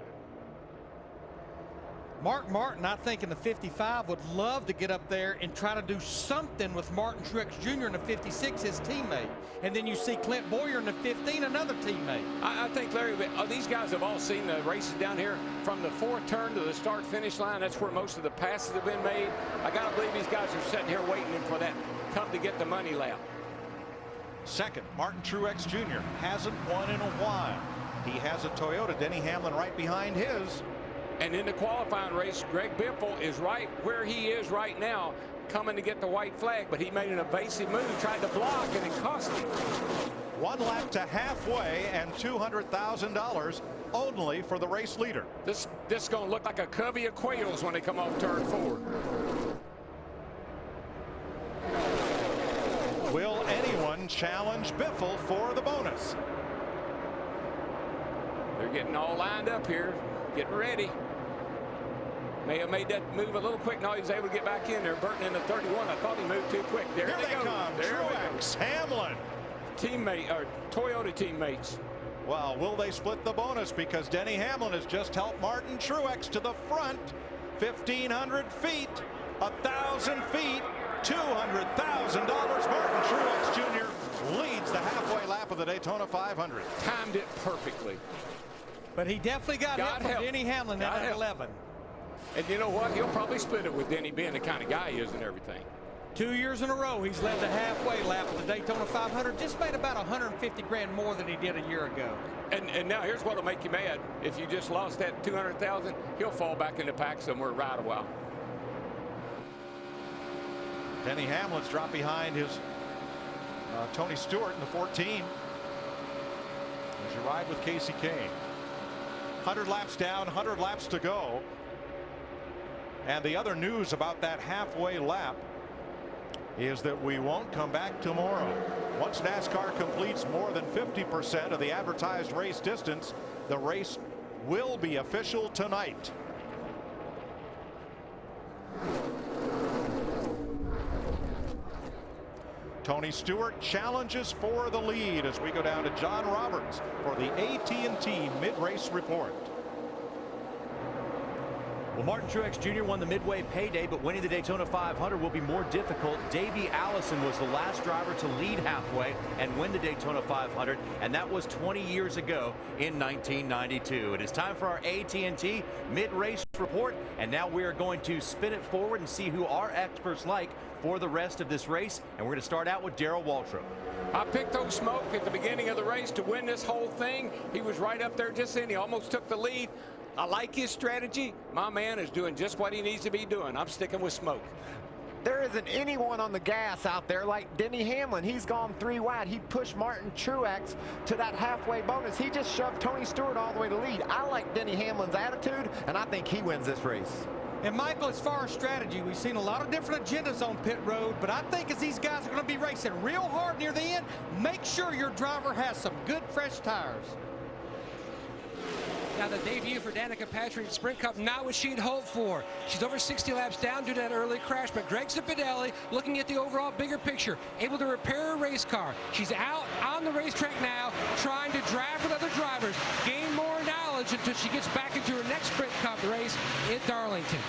Mark Martin, I think in the 55 would love to get up there and try to do something with Martin Truex Jr. in the 56, his teammate. And then you see Clint Boyer in the 15, another teammate. I think, Larry, these guys have all seen the races down here from the 4th turn to the start finish line. That's where most of the passes have been made. I got to believe these guys are sitting here waiting for that come to get the money lap. Second, Martin Truex Jr. hasn't won in a while. He has a Toyota, Denny Hamlin right behind his. And in the qualifying race, Greg Biffle is right where he is right now, coming to get the white flag, but he made an evasive move, tried to block, and it cost him. 1 lap to halfway and $200,000. only for the race leader. This is going to look like a covey of quails when they come off turn 4. Will anyone challenge Biffle for the bonus? They're getting all lined up here, getting ready. May have made that move a little quick. Now he's able to get back in there. Burton in the 31. I thought he moved too quick. There Here they go. come. There Truex, Hamlin. Teammate, or Toyota teammates. Well, will they split the bonus? Because Denny Hamlin has just helped Martin Truex to the front. 1,500 feet, 1,000 feet, $200,000. Martin Truex Jr. leads the halfway lap of the Daytona 500. Timed it perfectly. But he definitely got help from Denny Hamlin at 11. And you know what? He'll probably split it with Denny being the kind of guy he is and everything. 2 years in a row, he's led the halfway lap of the Daytona 500. Just made about 150 grand more than he did a year ago. And now here's what'll make you mad. If you just lost that 200,000, he'll fall back in the pack somewhere right a while. Denny Hamlin's dropped behind his Tony Stewart in the 14. As you ride with Casey Kane. 100 laps down, 100 laps to go. And the other news about that halfway lap is that we won't come back tomorrow. Once NASCAR completes more than 50% of the advertised race distance, the race will be official tonight. Tony Stewart challenges for the lead as we go down to John Roberts for the AT&T mid-race report. Well, Martin Truex Jr. won the midway payday, but winning the Daytona 500 will be more difficult. Davey Allison was the last driver to lead halfway and win the Daytona 500, and that was 20 years ago in 1992. It is time for our AT&T mid-race report, and now we are going to spin it forward and see who our experts like for the rest of this race, and we're going to start out with Darrell Waltrip. I picked old Smoke at the beginning of the race to win this whole thing. He was right up there just then. He almost took the lead. I like his strategy. My man is doing just what he needs to be doing. I'm sticking with Smoke. There isn't anyone on the gas out there like Denny Hamlin. He's gone 3 wide. He pushed Martin Truex to that halfway bonus. He just shoved Tony Stewart all the way to lead. I like Denny Hamlin's attitude, and I think he wins this race. And Michael, as far as strategy, we've seen a lot of different agendas on pit road, but I think as these guys are going to be racing real hard near the end, make sure your driver has some good fresh tires. Now the debut for Danica Patrick Sprint Cup, not what she'd hoped for. She's over 60 laps down due to that early crash, but Greg Zipadelli looking at the overall bigger picture, able to repair her race car. She's out on the racetrack now, trying to drive with other drivers, gain more knowledge until she gets back into her next Sprint Cup race at Darlington.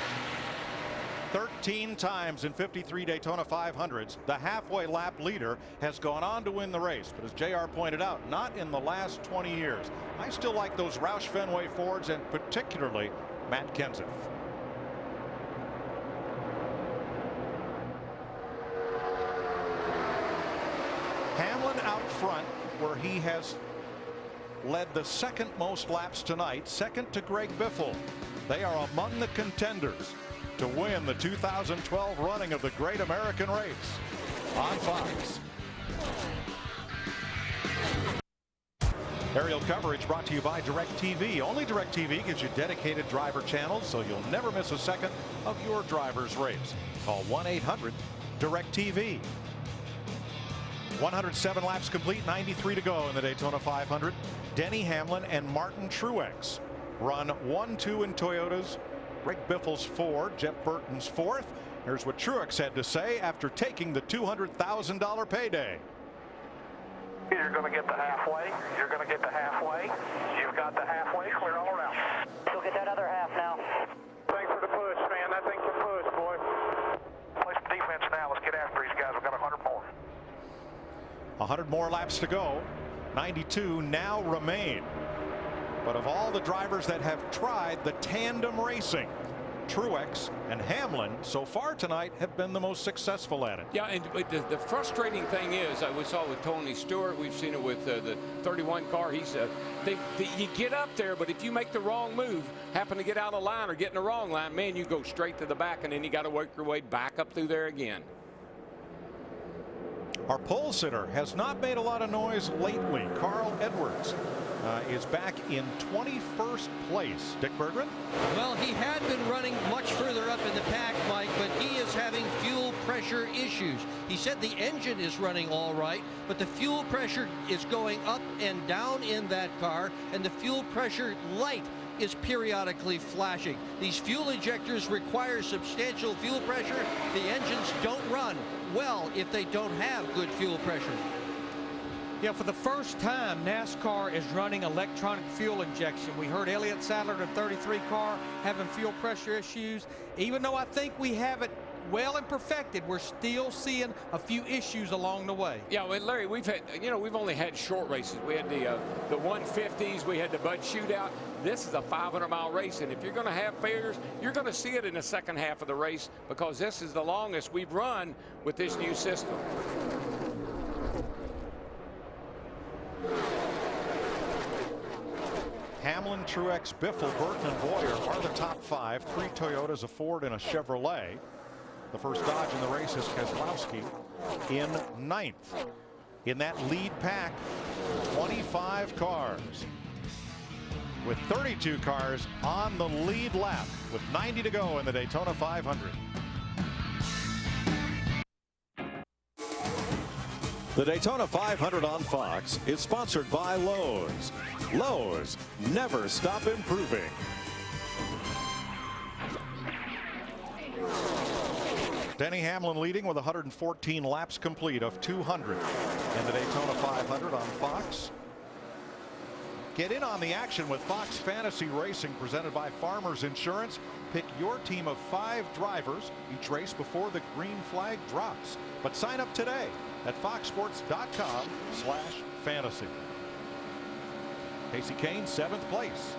13 times in 53 Daytona 500s, the halfway lap leader has gone on to win the race. But as JR pointed out, not in the last 20 years. I still like those Roush Fenway Fords, and particularly Matt Kenseth. Hamlin out front, where he has led the second most laps tonight, second to Greg Biffle. They are among the contenders to win the 2012 running of the Great American Race on Fox. Aerial coverage brought to you by DirecTV. Only DirecTV gives you dedicated driver channels, so you'll never miss a second of your driver's race. Call 1-800-DirecTV. 107 laps complete, 93 to go in the Daytona 500. Denny Hamlin and Martin Truex run 1-2 in Toyotas. Greg Biffle's Ford, Jeff Burton's fourth. Here's what Truex had to say after taking the $200,000 payday. You're going to get the halfway. You're going to get the halfway. You've got the halfway clear all around. You'll get that other half now. Thanks for the push, man. That thing's a push, boy. Play some defense now. Let's get after these guys. We've got 100 more. 100 more laps to go. 92 now remain. But of all the drivers that have tried the tandem racing, Truex and Hamlin so far tonight have been the most successful at it. Yeah, and the frustrating thing is, we saw with Tony Stewart, we've seen it with the 31 car. He's you get up there, but if you make the wrong move, happen to get out of line or get in the wrong line, man, you go straight to the back, and then you got to work your way back up through there again. Our pole sitter has not made a lot of noise lately. Carl Edwards is back in 21st place. Dick Berggren? Well, he had been running much further up in the pack, Mike, but he is having fuel pressure issues. He said the engine is running all right, but the fuel pressure is going up and down in that car, and the fuel pressure light is periodically flashing. These fuel injectors require substantial fuel pressure. The engines don't run well if they don't have good fuel pressure. Yeah, for the first time, NASCAR is running electronic fuel injection. We heard Elliott Sadler, the 33 car, having fuel pressure issues. Even though I think we have it well and perfected, we're still seeing a few issues along the way. Yeah, well, Larry, we've had, we've only had short races. We had the 150s, we had the Bud Shootout. This is a 500-mile race, and if you're going to have failures, you're going to see it in the second half of the race, because this is the longest we've run with this new system. Hamlin, Truex, Biffle, Burton, and Boyer are the top 5. 3 Toyotas, a Ford, and a Chevrolet. The first Dodge in the race is Keselowski in 9th. In that lead pack, 25 cars, with 32 cars on the lead lap, with 90 to go in the Daytona 500. The Daytona 500 on Fox is sponsored by Lowe's. Lowe's, never stop improving. Denny Hamlin leading with 114 laps complete of 200 in the Daytona 500 on Fox. Get in on the action with Fox Fantasy Racing, presented by Farmers Insurance. Pick your team of 5 drivers each race before the green flag drops. But sign up today at foxsports.com/fantasy. Casey Kane, 7th place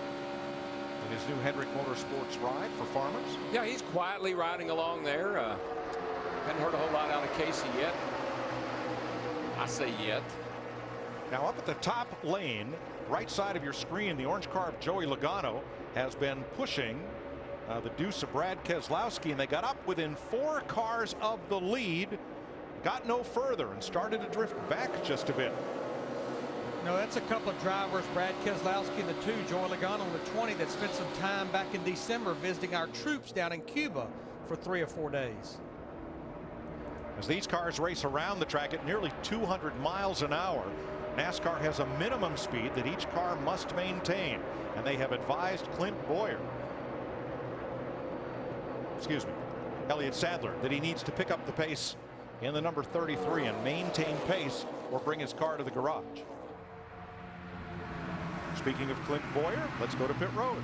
in his new Hendrick Motorsports ride for Farmers. Yeah, he's quietly riding along there. Hadn't heard a whole lot out of Casey yet. I say yet. Now up at the top lane, right side of your screen, the orange car of Joey Logano has been pushing the deuce of Brad Keselowski, and they got up within 4 cars of the lead, got no further, and started to drift back just a bit. No, that's a couple of drivers, Brad Keselowski, the 2, Joey Logano, the 20, that spent some time back in December visiting our troops down in Cuba for 3 or 4 days. As these cars race around the track at nearly 200 miles an hour, NASCAR has a minimum speed that each car must maintain, and they have advised Elliott Sadler, that he needs to pick up the pace in the number 33 and maintain pace or bring his car to the garage. Speaking of Clint Boyer, let's go to pit road.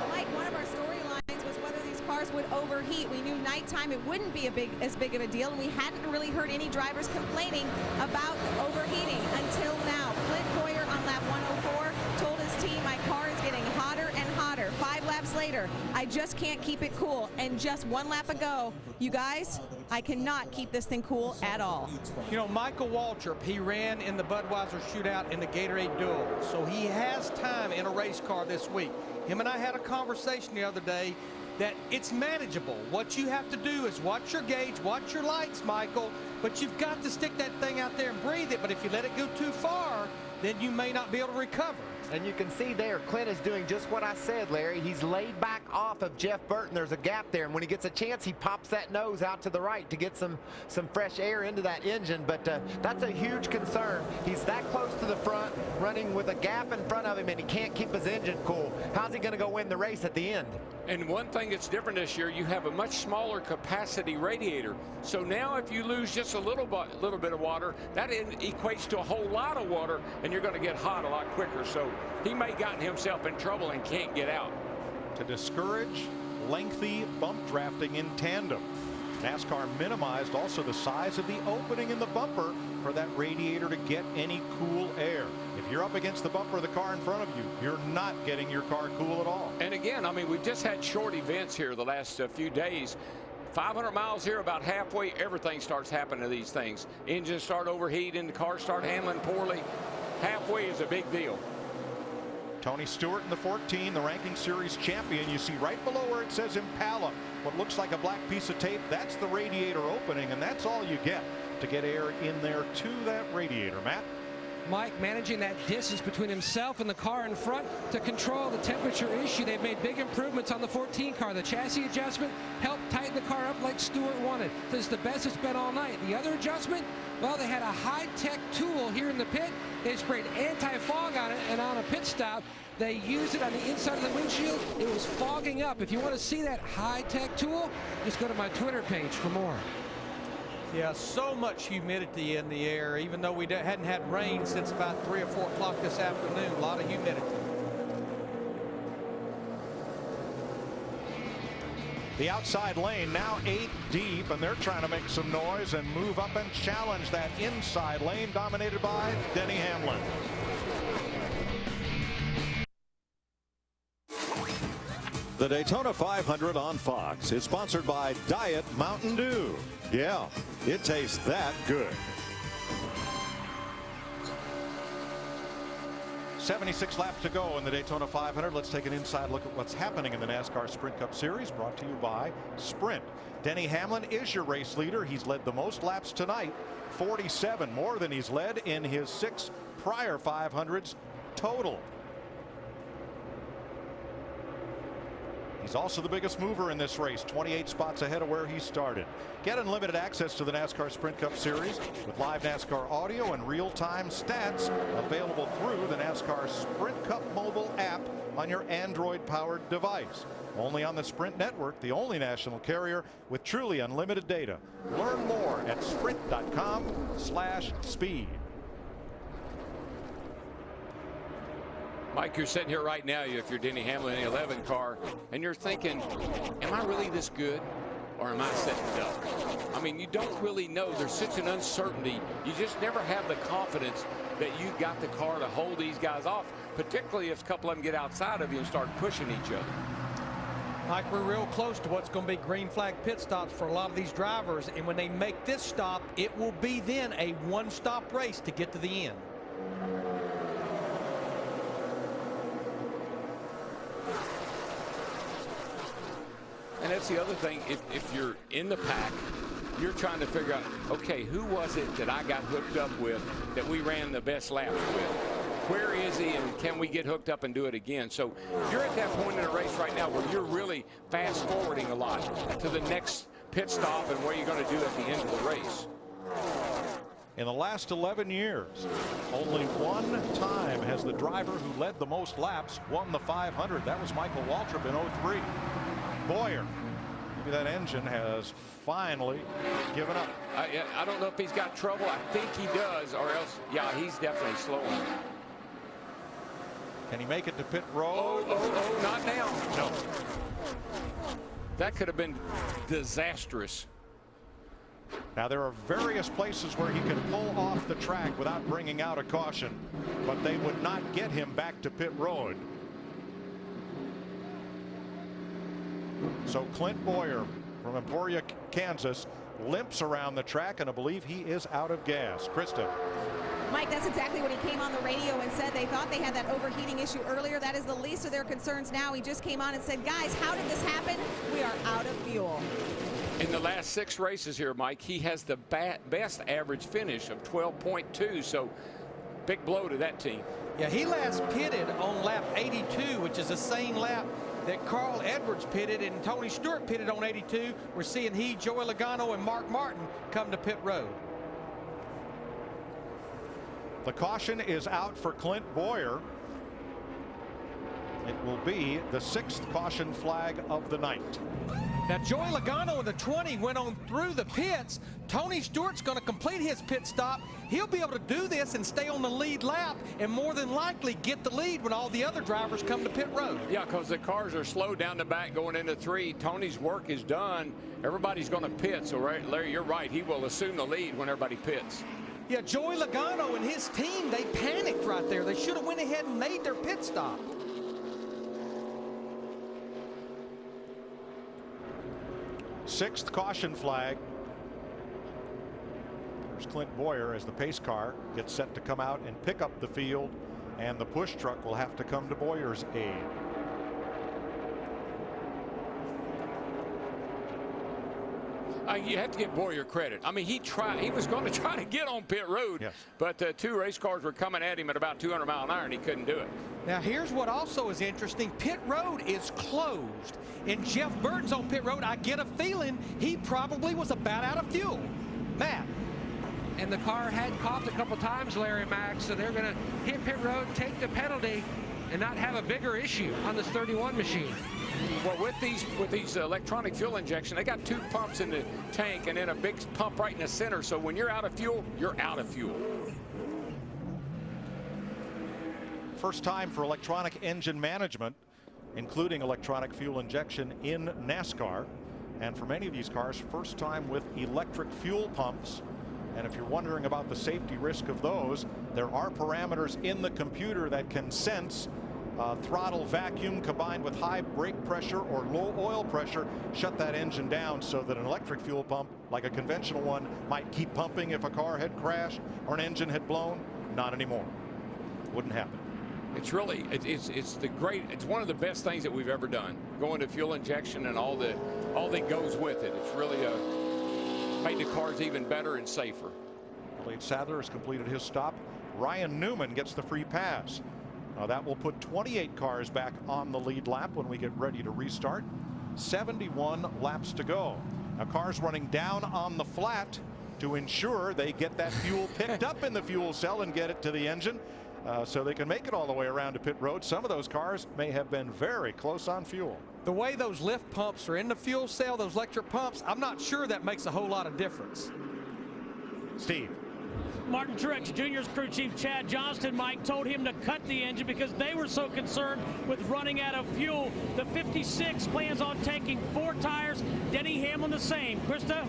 Mike, one of our storylines was whether these cars would overheat. We knew nighttime it wouldn't be as big of a deal, and we hadn't really heard any drivers complaining about overheating until now. Clint Boyer on lap 104 told his team, my car is getting hotter and hotter. 5 laps later, I just can't keep it cool. And just 1 lap ago, you guys, I cannot keep this thing cool at all. You know, Michael Waltrip, he ran in the Budweiser Shootout in the Gatorade Duel, so he has time in a race car this week. Him and I had a conversation the other day that it's manageable. What you have to do is watch your gauge, watch your lights, Michael, but you've got to stick that thing out there and breathe it. But if you let it go too far, then you may not be able to recover. And you can see there, Clint is doing just what I said, Larry. He's laid back off of Jeff Burton. There's a gap there, and when he gets a chance, he pops that nose out to the right to get some fresh air into that engine. But that's a huge concern. He's that close to the front, running with a gap in front of him, and he can't keep his engine cool. How's he going to go win the race at the end? And one thing that's different this year, you have a much smaller capacity radiator. So now if you lose just a little bit of water, that equates to a whole lot of water, and you're going to get hot a lot quicker. So he may have gotten himself in trouble and can't get out. To discourage lengthy bump drafting in tandem, NASCAR minimized also the size of the opening in the bumper for that radiator to get any cool air. If you're up against the bumper of the car in front of you, you're not getting your car cool at all. And again, I mean, we've just had short events here the last few days. 500 miles here, about halfway, everything starts happening to these things. Engines start overheating, the cars start handling poorly. Halfway is a big deal. Tony Stewart in the 14, the ranking series champion. You see right below where it says Impala, what looks like a black piece of tape, that's the radiator opening, and that's all you get to get air in there to that radiator. Matt? Mike managing that distance between himself and the car in front to control the temperature issue. They've made big improvements on the 14 car. The chassis adjustment helped tighten the car up like Stewart wanted. This is the best it's been all night. The other adjustment, well, they had a high-tech tool here in the pit. They sprayed anti-fog on it, and on a pit stop, they used it on the inside of the windshield. It was fogging up. If you want to see that high-tech tool, just go to my Twitter page for more. Yeah, so much humidity in the air, even though we hadn't had rain since about 3 or 4 o'clock this afternoon. A lot of humidity. The outside lane now 8 deep, and they're trying to make some noise and move up and challenge that inside lane dominated by Denny Hamlin. The Daytona 500 on Fox is sponsored by Diet Mountain Dew. Yeah, it tastes that good. 76 laps to go in the Daytona 500. Let's take an inside look at what's happening in the NASCAR Sprint Cup Series, brought to you by Sprint. Denny Hamlin is your race leader. He's led the most laps tonight, 47, more than he's led in his 6 prior 500s total. He's also the biggest mover in this race, 28 spots ahead of where he started. Get unlimited access to the NASCAR Sprint Cup Series with live NASCAR audio and real-time stats available through the NASCAR Sprint Cup mobile app on your Android-powered device. Only on the Sprint network, the only national carrier with truly unlimited data. Learn more at sprint.com/speed. Mike, you're sitting here right now, if you're Denny Hamlin in the 11 car, and you're thinking, am I really this good, or am I setting it up? I mean, you don't really know. There's such an uncertainty. You just never have the confidence that you got the car to hold these guys off, particularly if a couple of them get outside of you and start pushing each other. Mike, we're real close to what's going to be green flag pit stops for a lot of these drivers, and when they make this stop, it will be then a one-stop race to get to the end. And that's the other thing, if you're in the pack, you're trying to figure out, okay, who was it that I got hooked up with that we ran the best laps with? Where is he, and can we get hooked up and do it again? So you're at that point in a race right now where you're really fast forwarding a lot to the next pit stop and what you're going to do at the end of the race. In the last 11 years, only one time has the driver who led the most laps won the 500. That was Michael Waltrip in '03. Boyer, maybe that engine has finally given up. I don't know if he's got trouble. I think he does, or else, yeah, he's definitely slowing. Can he make it to pit road? Oh, not now. No. That could have been disastrous. Now, there are various places where he could pull off the track without bringing out a caution, but they would not get him back to pit road. So Clint Boyer from Emporia, Kansas, limps around the track, and I believe he is out of gas. Krista. Mike, that's exactly what he came on the radio and said. They thought they had that overheating issue earlier. That is the least of their concerns now. He just came on and said, guys, how did this happen? We are out of fuel. In the last 6 races here, Mike, he has the best average finish of 12.2, so big blow to that team. Yeah, he last pitted on lap 82, which is the same lap that Carl Edwards pitted and Tony Stewart pitted on 82. We're seeing Joey Logano and Mark Martin come to pit road. The caution is out for Clint Boyer. It will be the 6th caution flag of the night. Now, Joey Logano in the 20 went on through the pits. Tony Stewart's going to complete his pit stop. He'll be able to do this and stay on the lead lap and more than likely get the lead when all the other drivers come to pit road. Yeah, because the cars are slow down the back going into 3. Tony's work is done. Everybody's going to pit. So, Larry, you're right. He will assume the lead when everybody pits. Yeah, Joey Logano and his team, they panicked right there. They should have went ahead and made their pit stop. Sixth caution flag. There's Clint Boyer as the pace car gets set to come out and pick up the field, and the push truck will have to come to Boyer's aid. You have to give Boyer credit. I mean, he was going to try to get on pit road, yes, but 2 race cars were coming at him at about 200 mile an hour, and he couldn't do it. Now, here's what also is interesting. Pit road is closed, and Jeff Burton's on pit road. I get a feeling he probably was about out of fuel. Matt. And the car had coughed a couple times, Larry Max, so they're going to hit pit road, take the penalty, and not have a bigger issue on this 31 machine. Well, with these electronic fuel injection, they got 2 pumps in the tank and then a big pump right in the center. So when you're out of fuel, you're out of fuel. First time for electronic engine management, including electronic fuel injection in NASCAR. And for many of these cars, first time with electric fuel pumps. And if you're wondering about the safety risk of those, there are parameters in the computer that can sense throttle vacuum combined with high brake pressure or low oil pressure, shut that engine down so that an electric fuel pump, like a conventional one, might keep pumping if a car had crashed or an engine had blown. Not anymore. Wouldn't happen. It's really, it's one of the best things that we've ever done, going to fuel injection and all that goes with it. It's really made the cars even better and safer. Blake Sadler has completed his stop. Ryan Newman gets the free pass. That will put 28 cars back on the lead lap when we get ready to restart. 71 laps to go. Now, cars running down on the flat to ensure they get that fuel picked up in the fuel cell and get it to the engine so they can make it all the way around to pit road. Some of those cars may have been very close on fuel. The way those lift pumps are in the fuel cell, those electric pumps, I'm not sure that makes a whole lot of difference. Steve. Martin Truex Jr.'s crew chief Chad Johnston, Mike, told him to cut the engine because they were so concerned with running out of fuel. The 56 plans on taking 4 tires. Denny Hamlin the same. Krista?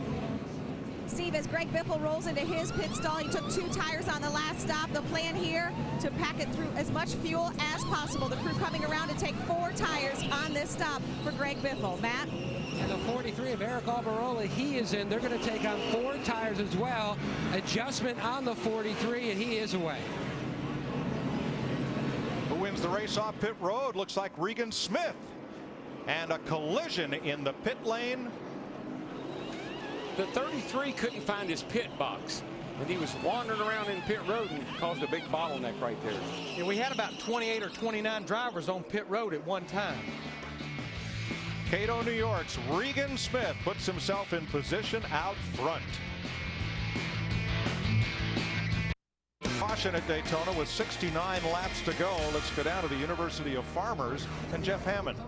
Steve, as Greg Biffle rolls into his pit stall, he took 2 tires on the last stop. The plan here to pack it through as much fuel as possible. The crew coming around to take 4 tires on this stop for Greg Biffle. Matt? And the 43 of Eric Almirola, he is in. They're going to take on 4 tires as well. Adjustment on the 43, and he is away. Who wins the race off pit road? Looks like Regan Smith. And a collision in the pit lane. The 33 couldn't find his pit box, and he was wandering around in pit road and caused a big bottleneck right there. Yeah, we had about 28 or 29 drivers on pit road at one time. Cato, New York's Regan Smith puts himself in position out front. Caution at Daytona with 69 laps to go. Let's go down to the University of Farmers and Jeff Hammond.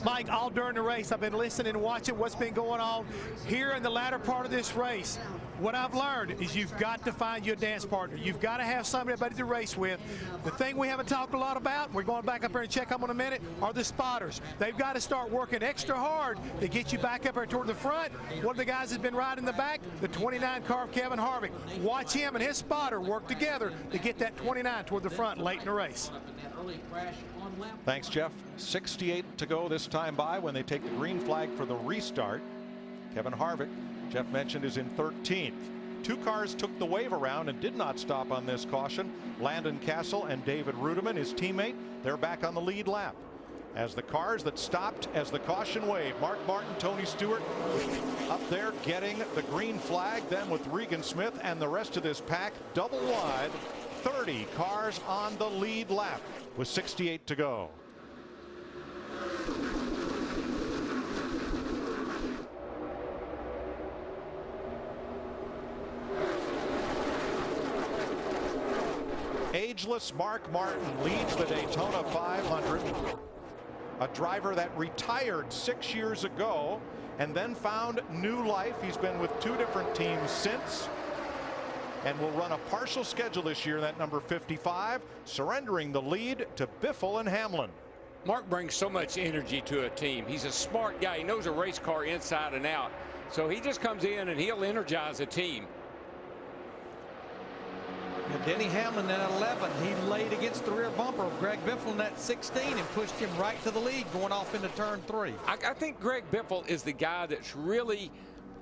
Mike, all during the race, I've been listening and watching what's been going on here in the latter part of this race. What I've learned is you've got to find your dance partner. You've got to have somebody to race with. The thing we haven't talked a lot about, we're going back up here and check them in a minute, are the spotters. They've got to start working extra hard to get you back up here toward the front. One of the guys has been riding the back, the 29 car of Kevin Harvick. Watch him and his spotter work together to get that 29 toward the front late in the race. Thanks, Jeff. 68 to go this time by when they take the green flag for the restart. Kevin Harvick, Jeff mentioned, is in 13th. 2 cars took the wave around and did not stop on this caution. Landon Castle and David Rudiman, his teammate, they're back on the lead lap. As the cars that stopped as the caution wave, Mark Martin, Tony Stewart up there getting the green flag, then with Regan Smith and the rest of this pack double wide. 30 cars on the lead lap with 68 to go. Ageless Mark Martin leads the Daytona 500. A driver that retired 6 years ago and then found new life. He's been with 2 different teams since, and will run a partial schedule this year, that number 55, surrendering the lead to Biffle and Hamlin. Mark brings so much energy to a team. He's a smart guy. He knows a race car inside and out. So he just comes in and he'll energize a team. And Denny Hamlin in 11, he laid against the rear bumper of Greg Biffle in that 16 and pushed him right to the lead going off into turn 3. I think Greg Biffle is the guy that's really,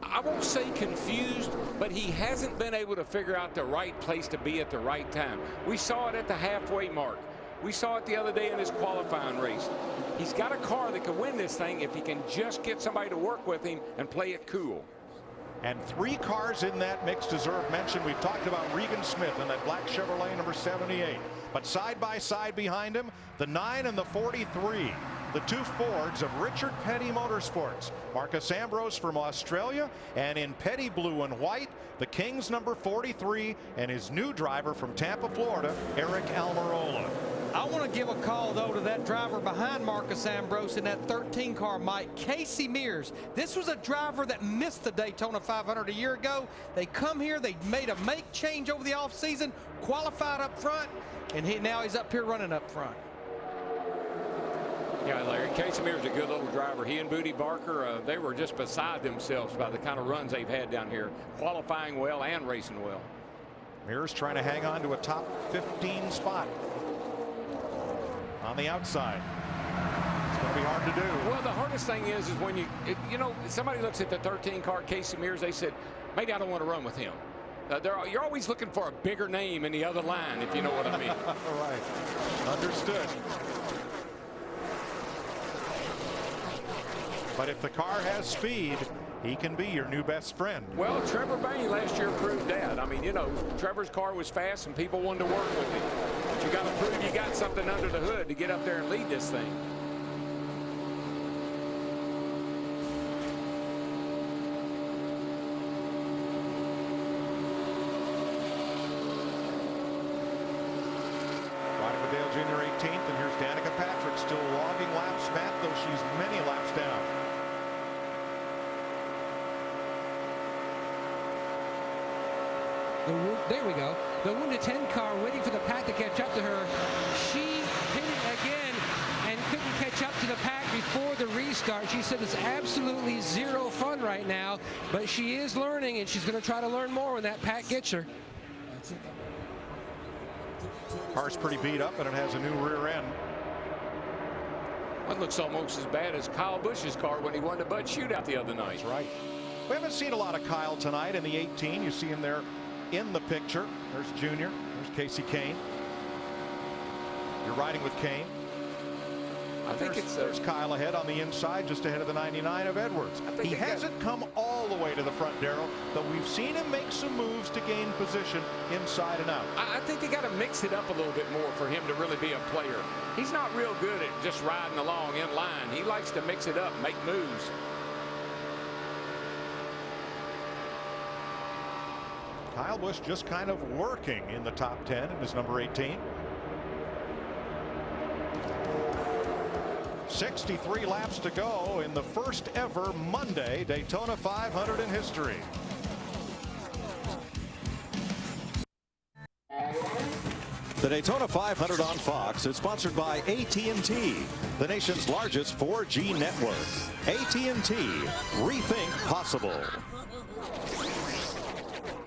I won't say confused, but he hasn't been able to figure out the right place to be at the right time. We saw it at the halfway mark. We saw it the other day in his qualifying race. He's got a car that can win this thing if he can just get somebody to work with him and play it cool. And 3 cars in that mix deserve mention. We've talked about Regan Smith in that black Chevrolet number 78. But side by side behind him, the 9 and the 43. The 2 Fords of Richard Petty Motorsports. Marcus Ambrose from Australia, and in Petty blue and white, the King's number 43 and his new driver from Tampa, Florida, Eric Almirola. I want to give a call, though, to that driver behind Marcus Ambrose in that 13 car, Mike, Casey Mears. This was a driver that missed the Daytona 500 a year ago. They come here, they made a make change over the offseason, qualified up front, and now he's up here running up front. Yeah, Larry, Casey Mears is a good little driver. He and Booty Barker, they were just beside themselves by the kind of runs they've had down here, qualifying well and racing well. Mears trying to hang on to a top 15 spot on the outside. It's going to be hard to do. Well, the hardest thing is when you know, somebody looks at the 13 car Casey Mears, they said, maybe I don't want to run with him. You're always looking for a bigger name in the other line, if you know what I mean. Right. Understood. But if the car has speed, he can be your new best friend. Well, Trevor Bain last year proved that. I mean, you know, Trevor's car was fast and people wanted to work with him. But you got to prove you got something under the hood to get up there and lead this thing. Ronnie Bedale Jr. 18th, and here's Danica Patrick still logging laps, Matt, though she's many laps down. There we go. The 1-10 car waiting for the pack to catch up to her. She hit it again and couldn't catch up to the pack before the restart. She said it's absolutely zero fun right now, but she is learning, and she's going to try to learn more when that pack gets her. Car's pretty beat up, and it has a new rear end. That looks almost as bad as Kyle Busch's car when he won the Bud Shootout the other night. That's right. We haven't seen a lot of Kyle tonight in the 18. You see him there in the picture. There's Junior. There's Casey Kane. You're riding with Kane. I think there's Kyle ahead on the inside, just ahead of the 99 of Edwards. He hasn't come all the way to the front, Darrell, but we've seen him make some moves to gain position inside and out. I think they got to mix it up a little bit more for him to really be a player. He's not real good at just riding along in line. He likes to mix it up, make moves. Kyle Busch just kind of working in the top 10 in his number 18. 63 laps to go in the first ever Monday Daytona 500 in history. The Daytona 500 on Fox is sponsored by AT&T, the nation's largest 4G network. AT&T, rethink possible.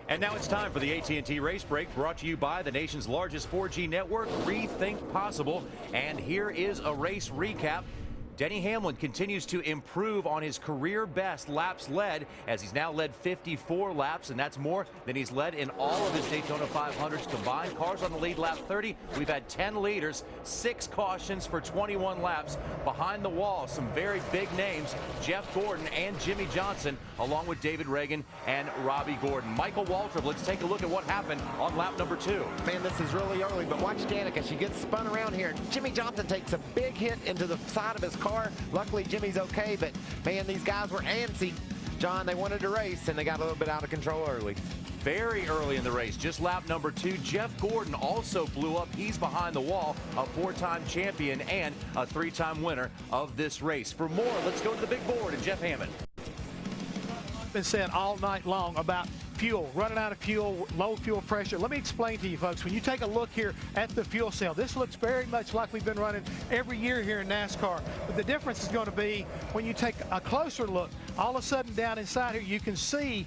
And now it's time for the AT&T Race Break, brought to you by the nation's largest 4G network, Rethink Possible. And here is a race recap. Denny Hamlin continues to improve on his career best laps led, as he's now led 54 laps, and that's more than he's led in all of his Daytona 500s combined. Cars on the lead, lap 30. We've had 10 leaders, 6 cautions for 21 laps. Behind the wall, some very big names, Jeff Gordon and Jimmy Johnson, along with David Reagan and Robbie Gordon. Michael Waltrip, let's take a look at what happened on lap number 2. Man, this is really early, but watch Danica. She gets spun around here. Jimmy Johnson takes a big hit into the side of his car. Luckily, Jimmy's okay, but man, these guys were antsy. John, they wanted to race, and they got a little bit out of control early. Very early in the race, just lap number 2. Jeff Gordon also blew up. He's behind the wall, a 4-time champion and a 3-time winner of this race. For more, let's go to the big board and Jeff Hammond. Been said all night long about fuel, running out of fuel, low fuel pressure. Let me explain to you folks, when you take a look here at the fuel cell, this looks very much like we've been running every year here in NASCAR. But the difference is going to be when you take a closer look, all of a sudden down inside here, you can see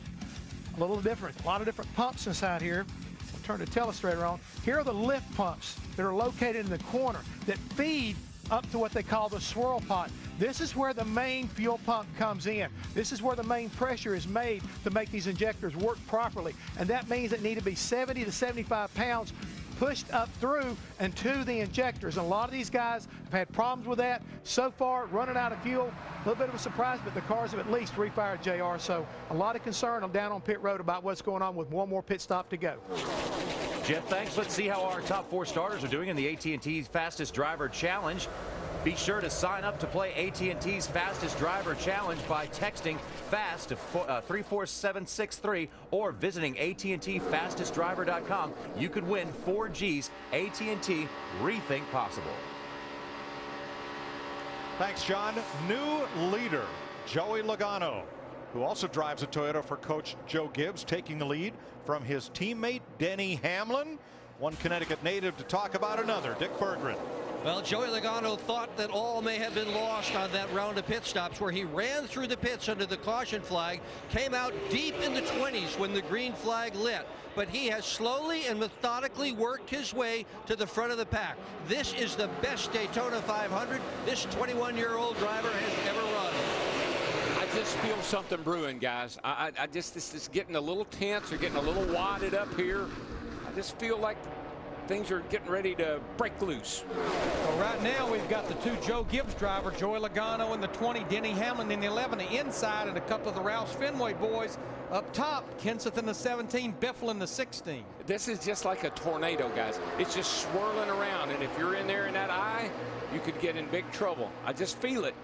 a little different, a lot of different pumps inside here. We'll turn the telestrator on. Here are the lift pumps that are located in the corner that feed up to what they call the swirl pot. This is where the main fuel pump comes in. This is where the main pressure is made to make these injectors work properly. And that means it need to be 70 to 75 pounds pushed up through and to the injectors. And a lot of these guys have had problems with that. So far, running out of fuel, a little bit of a surprise, but the cars have at least refired, JR. So a lot of concern down on pit road about what's going on with one more pit stop to go. Jeff, thanks. Let's see how our top 4 starters are doing in the AT&T's Fastest Driver Challenge. Be sure to sign up to play AT&T's Fastest Driver Challenge by texting FAST to 34763 or visiting AT&TFastestDriver.com. You could win 4G's AT&T Rethink Possible. Thanks, John. New leader, Joey Logano, who also drives a Toyota for Coach Joe Gibbs, taking the lead from his teammate Denny Hamlin. One Connecticut native to talk about another, Dick Berggren. Well, Joey Logano thought that all may have been lost on that round of pit stops where he ran through the pits under the caution flag, came out deep in the 20s when the green flag lit. But he has slowly and methodically worked his way to the front of the pack. This is the best Daytona 500 this 21-year-old driver has ever run. I just feel something brewing, guys. This is getting a little tense or getting a little wadded up here. I just feel like things are getting ready to break loose. Well, right now we've got the 2 Joe Gibbs driver, Joey Logano in the 20, Denny Hamlin in the 11, the inside, and a couple of the Roush Fenway boys up top. Kenseth in the 17, Biffle in the 16. This is just like a tornado, guys. It's just swirling around, and if you're in there in that eye, you could get in big trouble. I just feel it.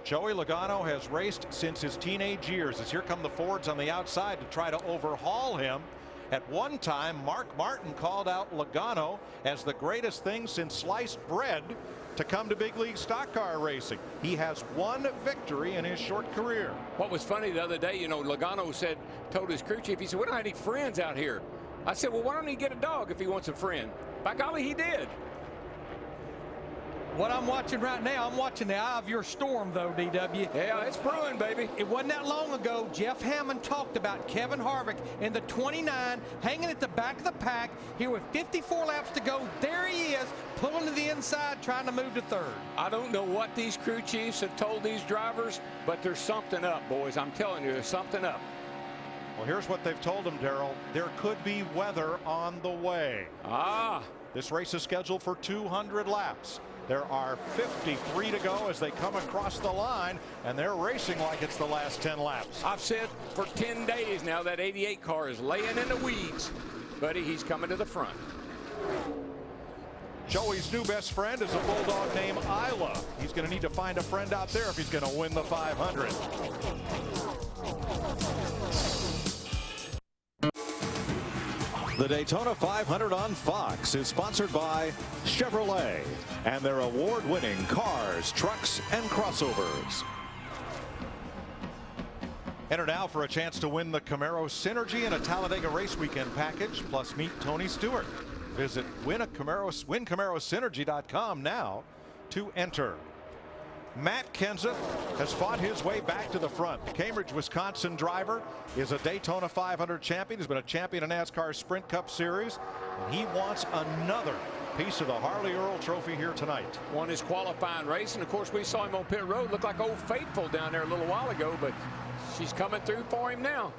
Joey Logano has raced since his teenage years, as here come the Fords on the outside to try to overhaul him. At one time, Mark Martin called out Logano as the greatest thing since sliced bread to come to big league stock car racing. He has 1 victory in his short career. What was funny the other day, you know, Logano told his crew chief, he said, we don't have any friends out here. I said, well, why don't he get a dog if he wants a friend? By golly, he did. What I'm watching right now, I'm watching the eye of your storm, though, DW. Yeah, it's brewing, baby. It wasn't that long ago, Jeff Hammond talked about Kevin Harvick in the 29, hanging at the back of the pack, here with 54 laps to go. There he is, pulling to the inside, trying to move to 3rd. I don't know what these crew chiefs have told these drivers, but there's something up, boys. I'm telling you, there's something up. Well, here's what they've told him, Darrell. There could be weather on the way. This race is scheduled for 200 laps. There are 53 to go as they come across the line, and they're racing like it's the last 10 laps. I've said for 10 days now that 88 car is laying in the weeds. Buddy, he's coming to the front. Joey's new best friend is a bulldog named Isla. He's going to need to find a friend out there if he's going to win the 500. The Daytona 500 on Fox is sponsored by Chevrolet and their award-winning cars, trucks, and crossovers. Enter now for a chance to win the Camaro Synergy and a Talladega Race Weekend package, plus meet Tony Stewart. Visit WinCamaroSynergy.com now to enter. Matt Kenseth has fought his way back to the front. The Cambridge, Wisconsin driver is a Daytona 500 champion. He's been a champion in NASCAR's Sprint Cup Series, and he wants another piece of the Harley Earl Trophy here tonight. Won his qualifying race, and of course we saw him on pit road. Looked like Old Faithful down there a little while ago, but she's coming through for him now.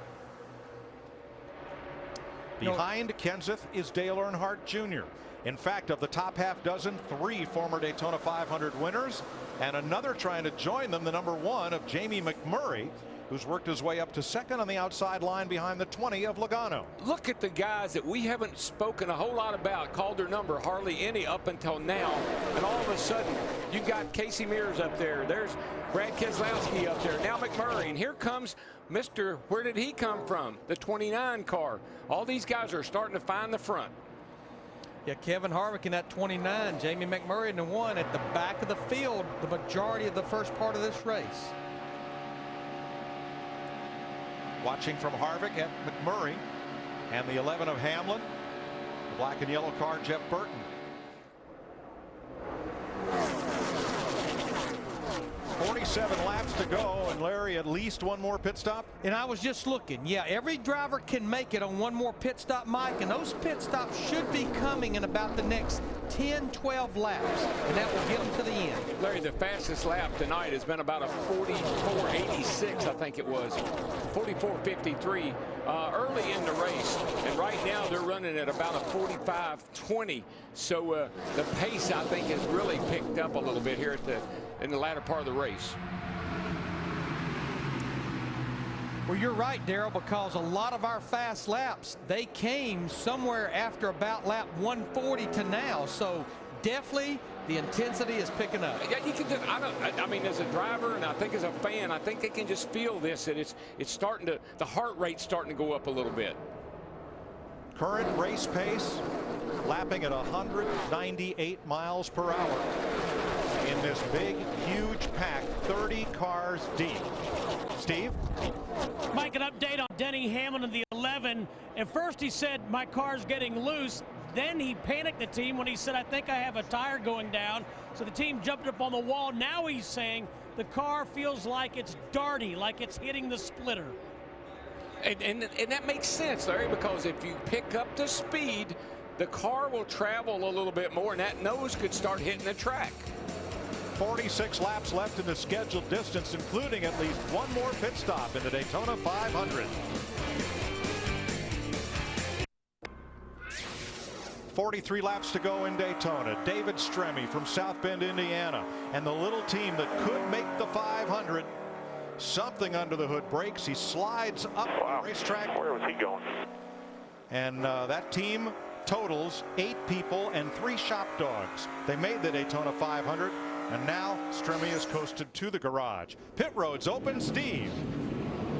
Behind Kenseth is Dale Earnhardt Jr. In fact, of the top half dozen, 3 former Daytona 500 winners, and another trying to join them, the number 1 of Jamie McMurray, who's worked his way up to 2nd on the outside line behind the 20 of Logano. Look at the guys that we haven't spoken a whole lot about, called their number hardly any up until now, and all of a sudden you got Casey Mears up there, there's Brad Keselowski up there, now McMurray, and here comes Mr. Where did he come from? The 29 car. All these guys are starting to find the front. Yeah, Kevin Harvick in that 29, Jamie McMurray in the 1 at the back of the field the majority of the first part of this race. Watching from Harvick at McMurray and the 11 of Hamlin, the black and yellow car, Jeff Burton. 47 laps to go, and Larry, at least one more pit stop? And I was just looking. Yeah, every driver can make it on one more pit stop, Mike, and those pit stops should be coming in about the next 10, 12 laps, and that will get them to the end. Larry, the fastest lap tonight has been about a 44.86, I think it was. 44.53 early in the race, and right now they're running at about a 45.20. So the pace, I think, has really picked up a little bit here in the latter part of the race. Well, you're right, Darrell, because a lot of our fast laps, they came somewhere after about lap 140 to now. So definitely the intensity is picking up. Yeah, you can just, I mean, as a driver and I think as a fan, I think they can just feel this, and it's starting to, the heart rate's starting to go up a little bit. Current race pace, lapping at 198 miles per hour in this big, huge pack, 30 cars deep. Steve? Mike, an update on Denny Hamlin in the 11. At first he said, my car's getting loose. Then he panicked the team when he said, I think I have a tire going down. So the team jumped up on the wall. Now he's saying the car feels like it's darty, like it's hitting the splitter. And that makes sense, Larry, because if you pick up the speed, the car will travel a little bit more, and that nose could start hitting the track. 46 laps left in the scheduled distance, including at least one more pit stop in the Daytona 500. 43 laps to go in Daytona. David Stremme from South Bend, Indiana, and the little team that could make the 500. Something under the hood breaks. He slides up the racetrack. Where was he going? And that team totals 8 people and 3 shop dogs. They made the Daytona 500, and now Stremme is coasted to the garage. Pit road's open. Steve.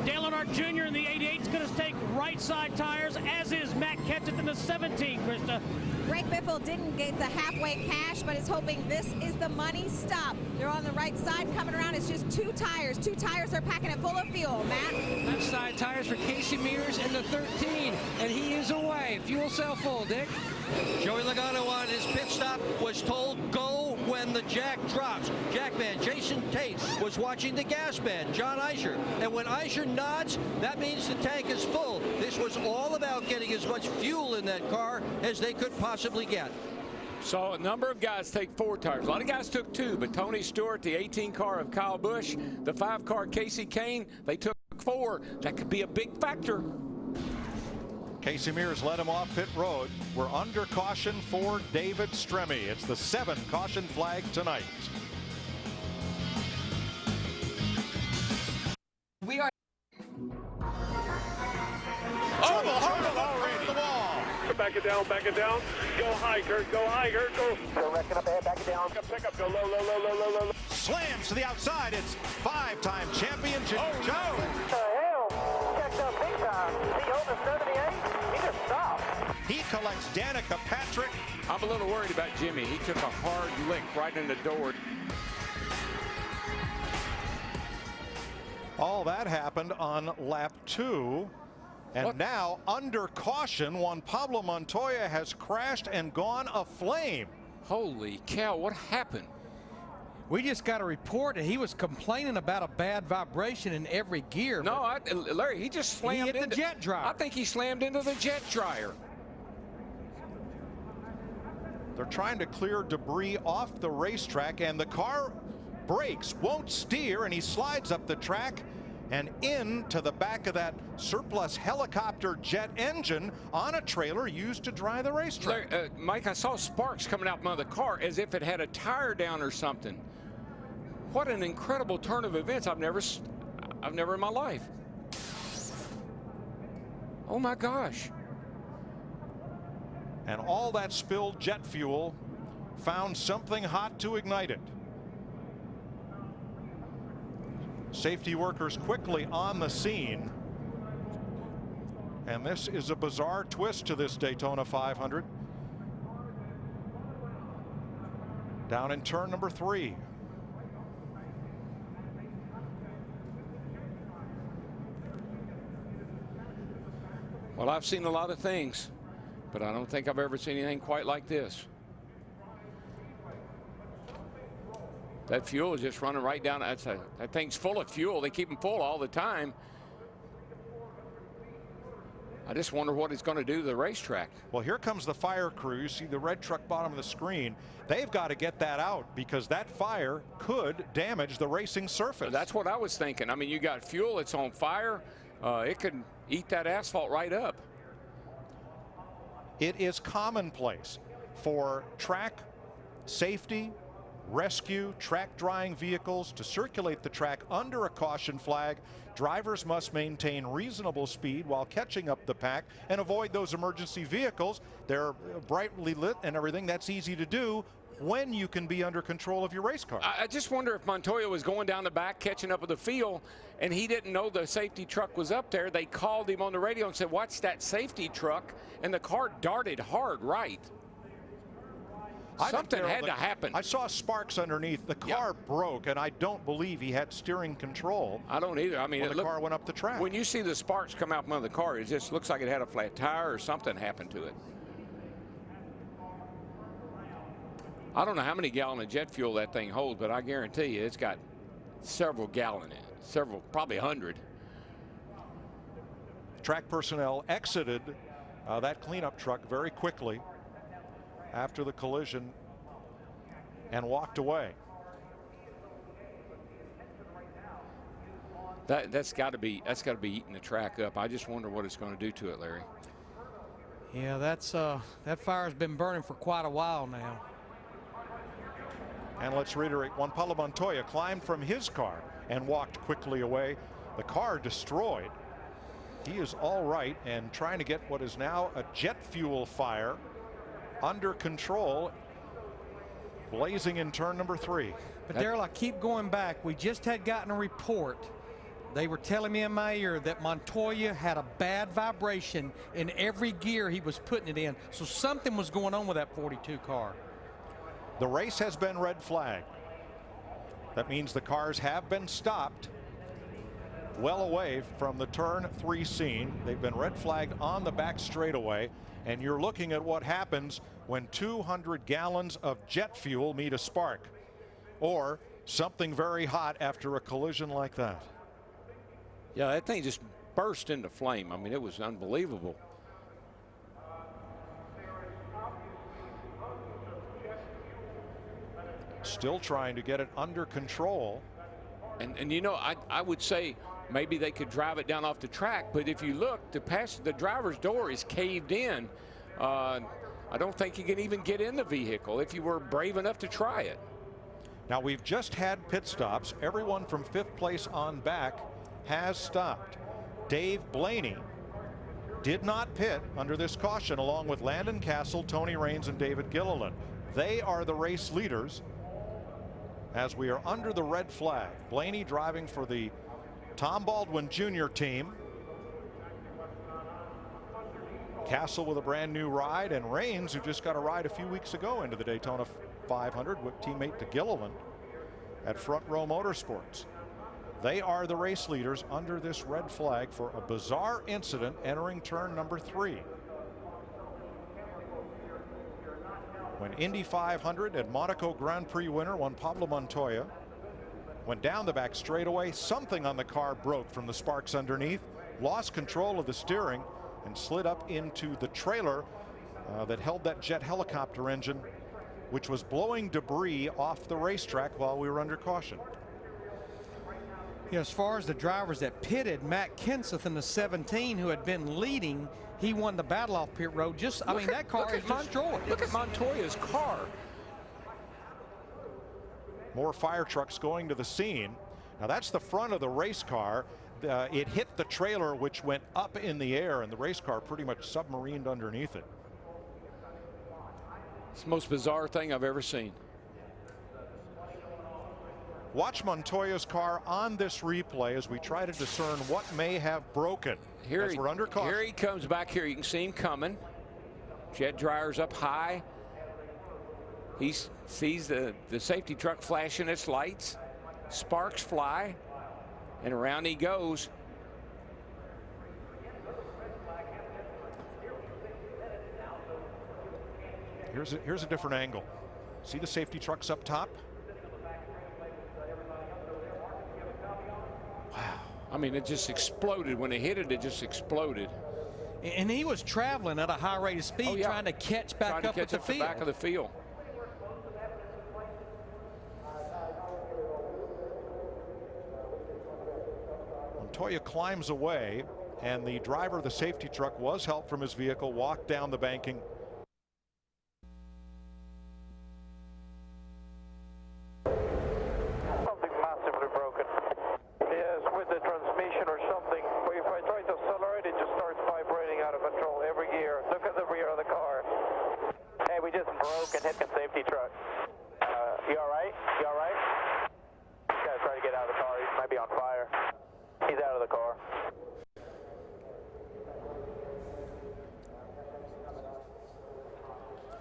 Dale Earnhardt Jr. in the 88 is going to take right side tires, as is Matt Kenseth in the 17, Krista. Greg Biffle didn't get the halfway cash, but is hoping this is the money stop. They're on the right side coming around. It's just 2 tires. 2 tires are packing it full of fuel. Matt? Left side tires for Casey Mears in the 13, and he is away. Fuel cell full, Dick. Joey Logano on his pit stop was told go when the jack drops. Jackman Jason Tate was watching the gas man, John Eicher. And when Eicher nods, that means the tank is full. This was all about getting as much fuel in that car as they could possibly get. So a number of guys take 4 tires. A lot of guys took 2, but Tony Stewart, the 18 car of Kyle Busch, the 5 car Casey Kane, they took 4. That could be a big factor. Casey Mears led him off pit road. We're under caution for David Stremme. It's the 7 caution flag tonight. We are. Oh, already. The wall. Back it down, back it down. Go high, Kurt, go high, Kurt, go. Go wrecking up ahead, back it down. Pick up, go low, low, low, low, low, low. Slams to the outside. It's 5-time champion Jimmy Jones. What the hell? Checked up big time. Is he holding 78? He just stopped. He collects Danica Patrick. I'm a little worried about Jimmy. He took a hard lick right in the door. All that happened on lap 2. And now, under caution, Juan Pablo Montoya has crashed and gone aflame. Holy cow, what happened? We just got a report that he was complaining about a bad vibration in every gear. No, Larry, he just slammed into the jet dryer. I think he slammed into the jet dryer. They're trying to clear debris off the racetrack, and the car brakes, won't steer, and he slides up the track and into the back of that surplus helicopter jet engine on a trailer used to dry the racetrack. Larry, Mike, I saw sparks coming out from the car as if it had a tire down or something. What an incredible turn of events. I've never in my life. Oh my gosh. And all that spilled jet fuel found something hot to ignite it. Safety workers quickly on the scene. And this is a bizarre twist to this Daytona 500. Down in turn number 3. Well, I've seen a lot of things, but I don't think I've ever seen anything quite like this. That fuel is just running right down. That thing's full of fuel. They keep them full all the time. I just wonder what it's going to do to the racetrack. Well, here comes the fire crew. You see the red truck bottom of the screen. They've got to get that out because that fire could damage the racing surface. That's what I was thinking. I mean, you got fuel, it's on fire. It could eat that asphalt right up. It is commonplace for track safety, rescue, track drying vehicles to circulate the track under a caution flag. Drivers must maintain reasonable speed while catching up the pack and avoid those emergency vehicles. They're brightly lit and everything. That's easy to do when you can be under control of your race car. I just wonder if Montoya was going down the back, catching up with the field, and he didn't know the safety truck was up there. They called him on the radio and said, "Watch that safety truck," and the car darted hard right. Something had to happen. I saw sparks underneath. The car broke, and I don't believe he had steering control. I don't either. I mean, when the car went up the track. When you see the sparks come out from under the car, it just looks like it had a flat tire or something happened to it. I don't know how many gallons of jet fuel that thing holds, but I guarantee you it's got several gallons in it. Several, probably 100. Track personnel exited that cleanup truck very quickly after the collision and walked away. That's got to be eating the track up. I just wonder what it's going to do to it, Larry. Yeah, that fire's been burning for quite a while now. And let's reiterate, Juan Pablo Montoya climbed from his car and walked quickly away. The car destroyed. He is all right and trying to get what is now a jet fuel fire under control, blazing in turn number 3. But Darrell, I keep going back. We just had gotten a report. They were telling me in my ear that Montoya had a bad vibration in every gear he was putting it in. So something was going on with that 42 car. The race has been red flagged. That means the cars have been stopped well away from the turn 3 scene. They've been red flagged on the back straightaway. And you're looking at what happens when 200 gallons of jet fuel meet a spark or something very hot after a collision like that. Yeah, that thing just burst into flame. I mean, it was unbelievable. Still trying to get it under control. And you know, I would say maybe they could drive it down off the track, but if you look, the driver's door is caved in. I don't think you can even get in the vehicle if you were brave enough to try it. Now we've just had pit stops. Everyone from 5th place on back has stopped. Dave Blaney did not pit under this caution, along with Landon Castle, Tony Raines, and David Gilliland. They are the race leaders as we are under the red flag. Blaney driving for the Tom Baldwin Jr. team. Castle with a brand new ride, and Raines, who just got a ride a few weeks ago into the Daytona 500 with teammate to Gilliland at Front Row Motorsports. They are the race leaders under this red flag for a bizarre incident entering turn number 3. When Indy 500 and Monaco Grand Prix winner Juan Pablo Montoya went down the back straightaway, something on the car broke from the sparks underneath, lost control of the steering, and slid up into the trailer that held that jet helicopter engine, which was blowing debris off the racetrack while we were under caution. You know, as far as the drivers that pitted, Matt Kenseth in the 17, who had been leading, he won the battle off pit road. I mean, that car is destroyed. Look at Montoya's car. More fire trucks going to the scene. Now that's the front of the race car. It hit the trailer, which went up in the air, and the race car pretty much submarined underneath it. It's the most bizarre thing I've ever seen. Watch Montoya's car on this replay as we try to discern what may have broken. As we're under caution. Here he comes back here. You can see him coming. Jet dryer's up high. He sees the safety truck flashing its lights. Sparks fly, and around he goes. Here's a different angle. See the safety trucks up top? I mean, it just exploded. When it hit it, it just exploded. And he was traveling at a high rate of speed, trying to catch back up with the field. Back of the field. Montoya climbs away, and the driver of the safety truck was helped from his vehicle, walked down the banking. Something massively broken. Yes, with the transmission or something. If I try to accelerate, it just starts vibrating out of control every gear. Look at the rear of the car. Hey, we just broke and hit the safety truck. You all right? You all right? This guy's trying to get out of the car. He might be on fire. He's out of the car.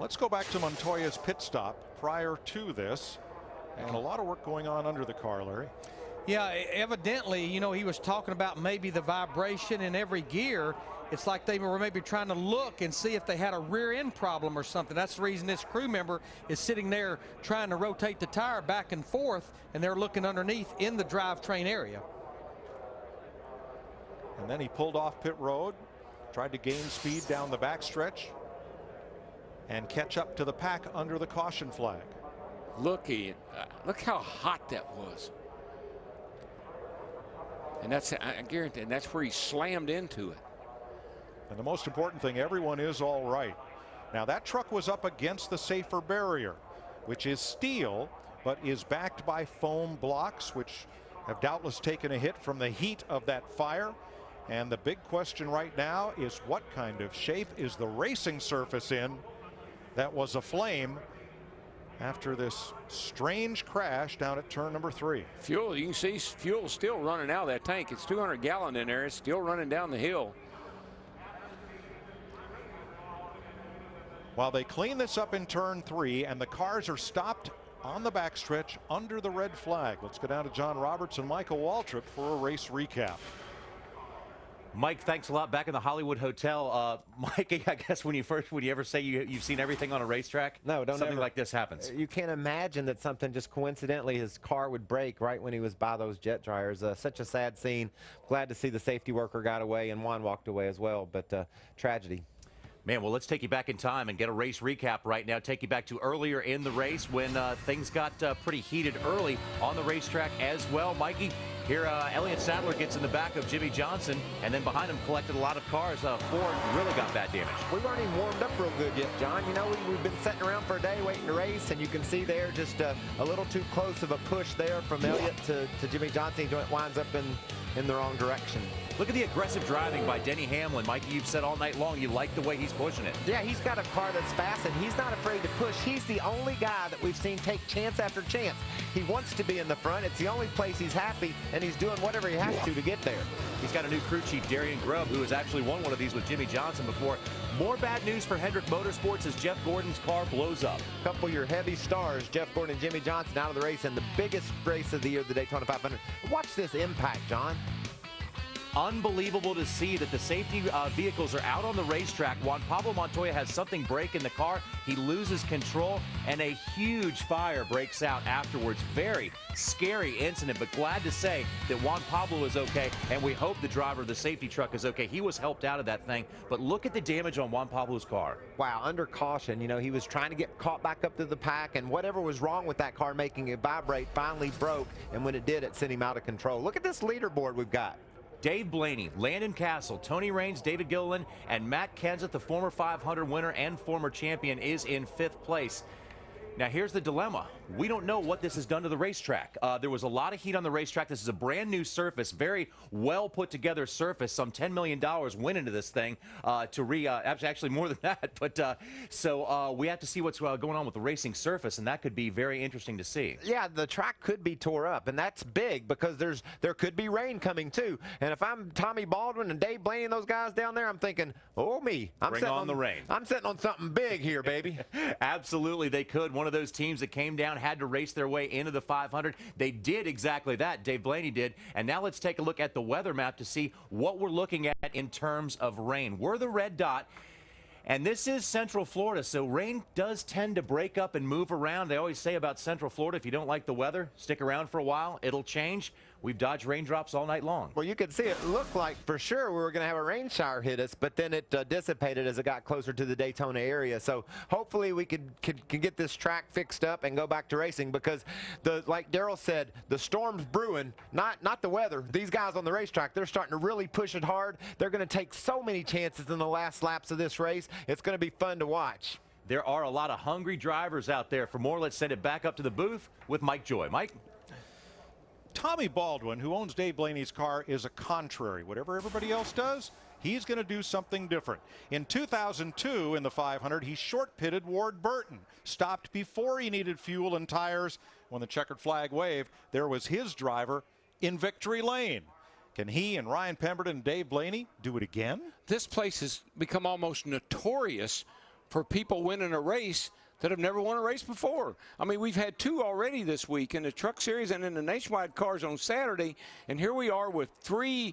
Let's go back to Montoya's pit stop prior to this, and a lot of work going on under the car, Larry. Yeah, evidently, you know, he was talking about maybe the vibration in every gear. It's like they were maybe trying to look and see if they had a rear end problem or something. That's the reason this crew member is sitting there trying to rotate the tire back and forth, and they're looking underneath in the drivetrain area. And then he pulled off pit road, tried to gain speed down the backstretch, and catch up to the pack under the caution flag. Look how hot that was. And that's, I guarantee, and that's where he slammed into it. And the most important thing, everyone is all right. Now that truck was up against the safer barrier, which is steel, but is backed by foam blocks, which have doubtless taken a hit from the heat of that fire. And the big question right now is, what kind of shape is the racing surface in that was aflame after this strange crash down at turn number 3? Fuel, you can see fuel still running out of that tank. It's 200 gallon in there. It's still running down the hill. While they clean this up in turn 3 and the cars are stopped on the backstretch under the red flag. Let's go down to John Roberts and Michael Waltrip for a race recap. Mike, thanks a lot. Back in the Hollywood Hotel. Mike, I guess would you ever say you've seen everything on a racetrack? No, don't. Something like this happens. You can't imagine that something just coincidentally his car would break right when he was by those jet dryers. Such a sad scene. Glad to see the safety worker got away and Juan walked away as well, but tragedy. Man, well, let's take you back in time and get a race recap right now. Take you back to earlier in the race when things got pretty heated early on the racetrack as well. Mikey, here Elliott Sadler gets in the back of Jimmy Johnson, and then behind him collected a lot of cars. Ford really got bad damage. We weren't even warmed up real good yet, John. You know, we've been sitting around for a day waiting to race, and you can see there just a little too close of a push there from Elliott to Jimmy Johnson. He winds up in the wrong direction. Look at the aggressive driving by Denny Hamlin. Mikey, you've said all night long you like the way he's pushing it. Yeah, he's got a car that's fast, and he's not afraid to push. He's the only guy that we've seen take chance after chance. He wants to be in the front. It's the only place he's happy, and he's doing whatever he has to get there. He's got a new crew chief, Darian Grubb, who has actually won one of these with Jimmy Johnson before. More bad news for Hendrick Motorsports as Jeff Gordon's car blows up. A couple of your heavy stars, Jeff Gordon and Jimmy Johnson, out of the race in the biggest race of the year, the Daytona 500. Watch this impact, John. Unbelievable to see that the safety vehicles are out on the racetrack. Juan Pablo Montoya has something break in the car. He loses control, and a huge fire breaks out afterwards. Very scary incident, but glad to say that Juan Pablo is okay, and we hope the driver of the safety truck is okay. He was helped out of that thing, but look at the damage on Juan Pablo's car. Wow, under caution. You know, he was trying to get caught back up to the pack, and whatever was wrong with that car making it vibrate finally broke, and when it did, it sent him out of control. Look at this leaderboard we've got. Dave Blaney, Landon Castle, Tony Raines, David Gilliland, and Matt Kenseth, the former 500 winner and former champion, is in 5th place. Now, here's the dilemma. We don't know what this has done to the racetrack. There was a lot of heat on the racetrack. This is a brand new surface, very well put together surface. Some $10 million went into this thing actually more than that. But so we have to see what's going on with the racing surface, and that could be very interesting to see. Yeah, the track could be tore up, and that's big because there could be rain coming too. And if I'm Tommy Baldwin and Dave Blaney and those guys down there, I'm thinking, oh me, Bring on the rain. I'm sitting on something big here, baby. Absolutely, they could. One of those teams that came down had to race their way into the 500. They did exactly that. Dave Blaney did. And now let's take a look at the weather map to see what we're looking at in terms of rain. We're the red dot. And this is Central Florida, so rain does tend to break up and move around. They always say about Central Florida, if you don't like the weather, stick around for a while. It'll change. we've dodged raindrops all night long. Well, you could see it looked like for sure we were going to have a rain shower hit us, but then it dissipated as it got closer to the Daytona area. So hopefully we can get this track fixed up and go back to racing, because like Darrell said, the storm's brewing, not the weather. These guys on the racetrack, they're starting to really push it hard. They're going to take so many chances in the last laps of this race. It's going to be fun to watch. There are a lot of hungry drivers out there. For more, let's send it back up to the booth with Mike Joy. Mike? Tommy Baldwin, who owns Dave Blaney's car, is a contrary. Whatever everybody else does, he's going to do something different. In 2002, in the 500, he short-pitted Ward Burton, stopped before he needed fuel and tires. When the checkered flag waved, there was his driver in victory lane. Can he and Ryan Pemberton and Dave Blaney do it again? This place has become almost notorious for people winning a race that have never won a race before. I mean, we've had 2 already this week in the Truck Series and in the Nationwide cars on Saturday, and here we are with 4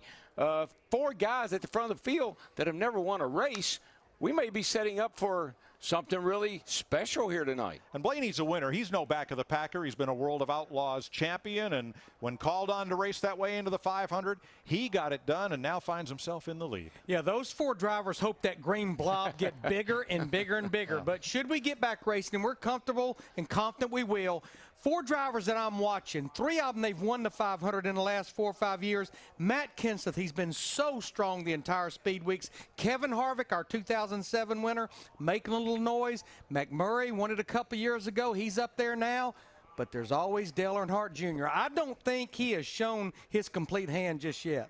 guys at the front of the field that have never won a race. We may be setting up for something really special here tonight. And Blaney's a winner. He's no back of the packer. He's been a World of Outlaws champion, and when called on to race that way into the 500, he got it done and now finds himself in the lead. Yeah, those 4 drivers hope that green blob get bigger and bigger and bigger. But should we get back racing, and we're comfortable and confident we will, 4 drivers that I'm watching, 3 of them, they've won the 500 in the last 4 or 5 years. Matt Kenseth, he's been so strong the entire speed weeks. Kevin Harvick, our 2007 winner, making a little noise. McMurray won it a couple years ago. He's up there now. But there's always Dale Earnhardt Jr. I don't think he has shown his complete hand just yet.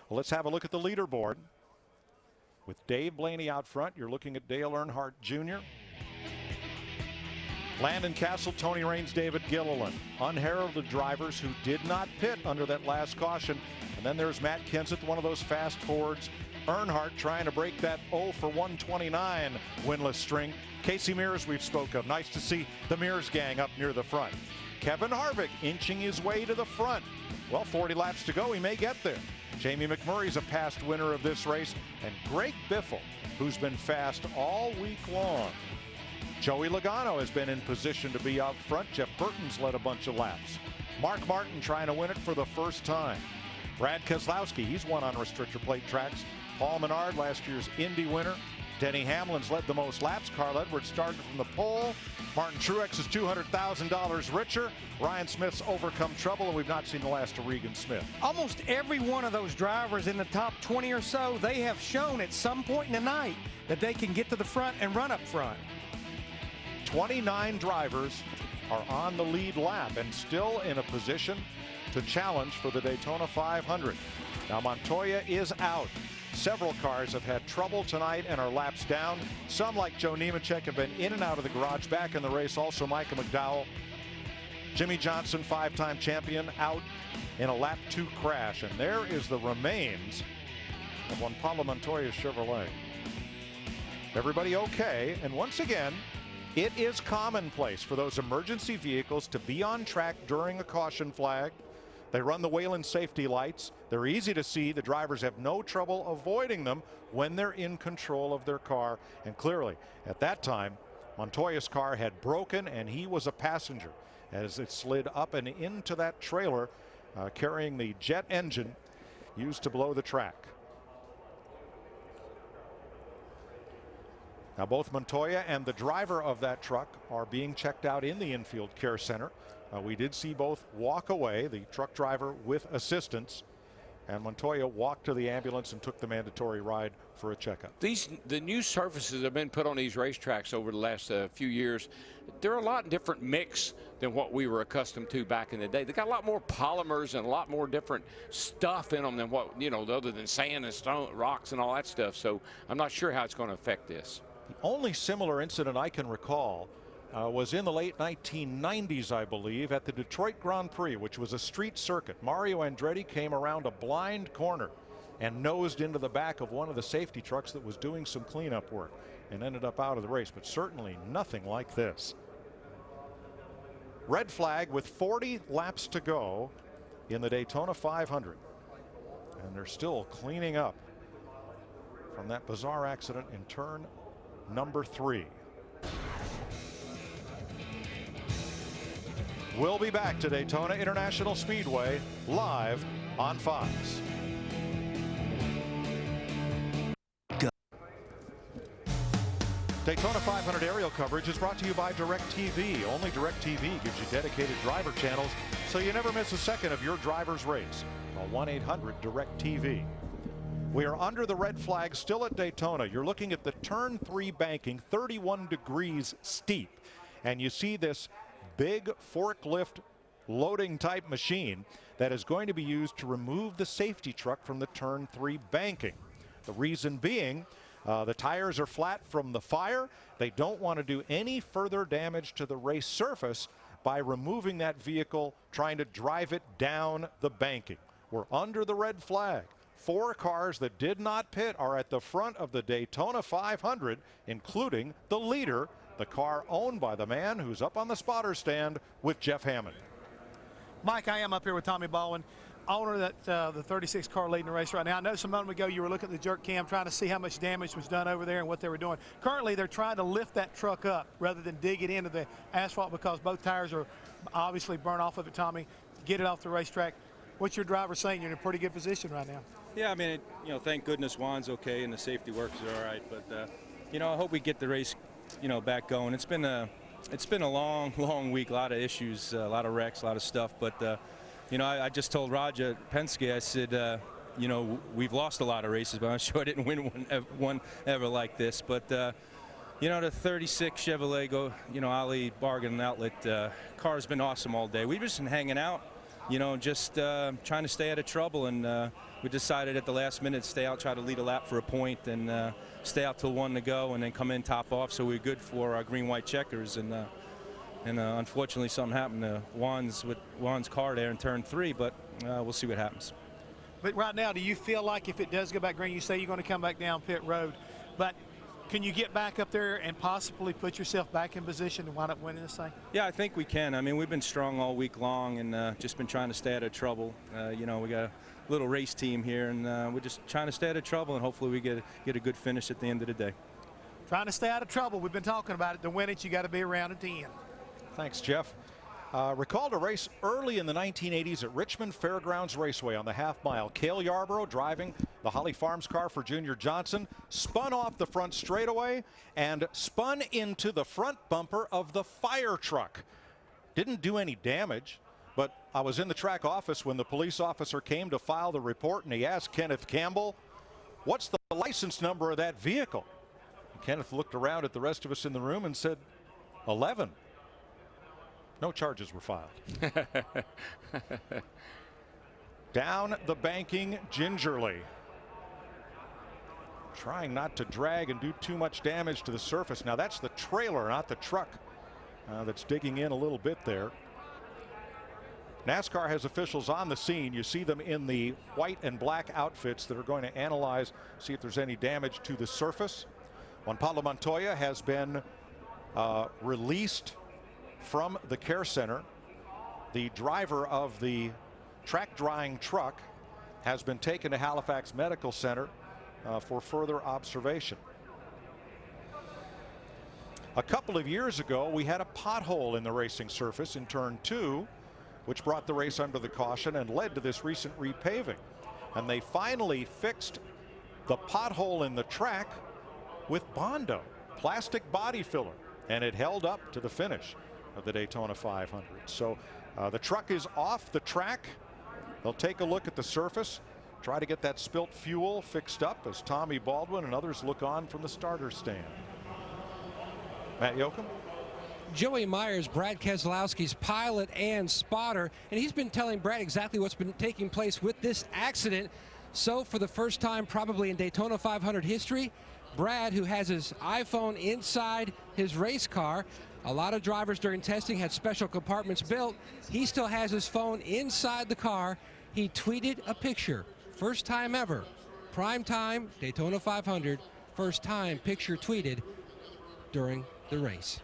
Well, let's have a look at the leaderboard. With Dave Blaney out front, you're looking at Dale Earnhardt Jr., Landon Castle, Tony Raines, David Gilliland. Unheralded drivers who did not pit under that last caution. And then there's Matt Kenseth, one of those fast forwards. Earnhardt trying to break that 0 for 129 winless string. Casey Mears we've spoke of. Nice to see the Mears gang up near the front. Kevin Harvick inching his way to the front. Well, 40 laps to go. He may get there. Jamie McMurray's a past winner of this race. And Greg Biffle, who's been fast all week long. Joey Logano has been in position to be out front. Jeff Burton's led a bunch of laps. Mark Martin trying to win it for the first time. Brad Keselowski, he's won on restrictor plate tracks. Paul Menard, last year's Indy winner. Denny Hamlin's led the most laps. Carl Edwards started from the pole. Martin Truex is $200,000 richer. Ryan Smith's overcome trouble, and we've not seen the last of Regan Smith. Almost every one of those drivers in the top 20 or so, they have shown at some point in the night that they can get to the front and run up front. 29 drivers are on the lead lap and still in a position to challenge for the Daytona 500. Now Montoya is out. Several cars have had trouble tonight and are laps down. Some, like Joe Nemechek, have been in and out of the garage. Back in the race, also Micah McDowell. Jimmy Johnson, 5-time champion, out in a lap 2 crash. And there is the remains of Juan Pablo Montoya's Chevrolet. Everybody okay, and once again, it is commonplace for those emergency vehicles to be on track during a caution flag. They run the Whelen safety lights. They're easy to see. The drivers have no trouble avoiding them when they're in control of their car. And clearly, at that time, Montoya's car had broken and he was a passenger as it slid up and into that trailer carrying the jet engine used to blow the track. Now both Montoya and the driver of that truck are being checked out in the infield care center. We did see both walk away, the truck driver with assistance, and Montoya walked to the ambulance and took the mandatory ride for a checkup. The new surfaces have been put on these racetracks over the last few years. They're a lot different mix than what we were accustomed to back in the day. They got a lot more polymers and a lot more different stuff in them than what, other than sand and stone, rocks and all that stuff. So I'm not sure how it's going to affect this. The only similar incident I can recall was in the late 1990s, I believe, at the Detroit Grand Prix, which was a street circuit. Mario Andretti came around a blind corner and nosed into the back of one of the safety trucks that was doing some cleanup work and ended up out of the race, but certainly nothing like this. Red flag with 40 laps to go in the Daytona 500. And they're still cleaning up from that bizarre accident in turn number 3. We'll be back to Daytona International Speedway live on Fox. Daytona 500 aerial coverage is brought to you by DirecTV. Only DirecTV gives you dedicated driver channels, so you never miss a second of your driver's race. Call 1-800-DirecTV. We are under the red flag still at Daytona. You're looking at the turn 3 banking, 31 degrees steep, and you see this big forklift loading type machine that is going to be used to remove the safety truck from the turn 3 banking. The reason being, the tires are flat from the fire. They don't want to do any further damage to the race surface by removing that vehicle, trying to drive it down the banking. We're under the red flag. 4 cars that did not pit are at the front of the Daytona 500, including the leader, the car owned by the man who's up on the spotter stand with Jeff Hammond. Mike, I am up here with Tommy Baldwin, owner of that, the 36 car leading the race right now. I know some moment ago you were looking at the jerk cam trying to see how much damage was done over there and what they were doing. Currently, they're trying to lift that truck up rather than dig it into the asphalt because both tires are obviously burnt off of it, Tommy. Get it off the racetrack. What's your driver saying? You're in a pretty good position right now. Yeah, I mean, thank goodness Juan's okay and the safety works are all right. But, I hope we get the race, back going. It's been a long week, a lot of issues, a lot of wrecks, a lot of stuff. But, I just told Roger Penske, I said, we've lost a lot of races, but I'm sure I didn't win one ever like this. But, the 36 Chevrolet Ali Bargain and Outlet car's been awesome all day. We've just been hanging out, just trying to stay out of trouble. And we decided at the last minute to stay out, try to lead a lap for a point, and stay out till 1 to go, and then come in top off. So we're good for our green-white checkers. And unfortunately, something happened to Juan's car there in turn 3, but we'll see what happens. But right now, do you feel like if it does go back green, you say you're going to come back down pit road, but can you get back up there and possibly put yourself back in position to wind up winning this thing? Yeah, I think we can. I mean, we've been strong all week long and just been trying to stay out of trouble. We got a little race team here, and we're just trying to stay out of trouble, and hopefully we get a good finish at the end of the day. Trying to stay out of trouble. We've been talking about it. To win it, you got to be around at the end. Thanks, Jeff. Recalled a race early in the 1980s at Richmond Fairgrounds Raceway on the half-mile. Cale Yarborough driving the Holly Farms car for Junior Johnson, spun off the front straightaway and spun into the front bumper of the fire truck. Didn't do any damage, but I was in the track office when the police officer came to file the report, and he asked Kenneth Campbell, "What's the license number of that vehicle?" And Kenneth looked around at the rest of us in the room and said, 11. No charges were filed. Down the banking gingerly. Trying not to drag and do too much damage to the surface. Now that's the trailer, not the truck, that's digging in a little bit there. NASCAR has officials on the scene. You see them in the white and black outfits that are going to analyze, see if there's any damage to the surface. Juan Pablo Montoya has been released from the care center. The driver of the track drying truck has been taken to Halifax Medical Center for further observation. A couple of years ago, we had a pothole in the racing surface in turn 2, which brought the race under the caution and led to this recent repaving. And they finally fixed the pothole in the track with Bondo, plastic body filler, and it held up to the finish of the Daytona 500. So the truck is off the track. They'll take a look at the surface, try to get that spilt fuel fixed up as Tommy Baldwin and others look on from the starter stand. Matt Yoakum. Joey Myers, Brad Keselowski's pilot and spotter, and he's been telling Brad exactly what's been taking place with this accident. So for the first time probably in Daytona 500 history, Brad, who has his iPhone inside his race car, a lot of drivers during testing had special compartments built. He still has his phone inside the car. He tweeted a picture. First time ever. Prime time, Daytona 500. First time picture tweeted during the race.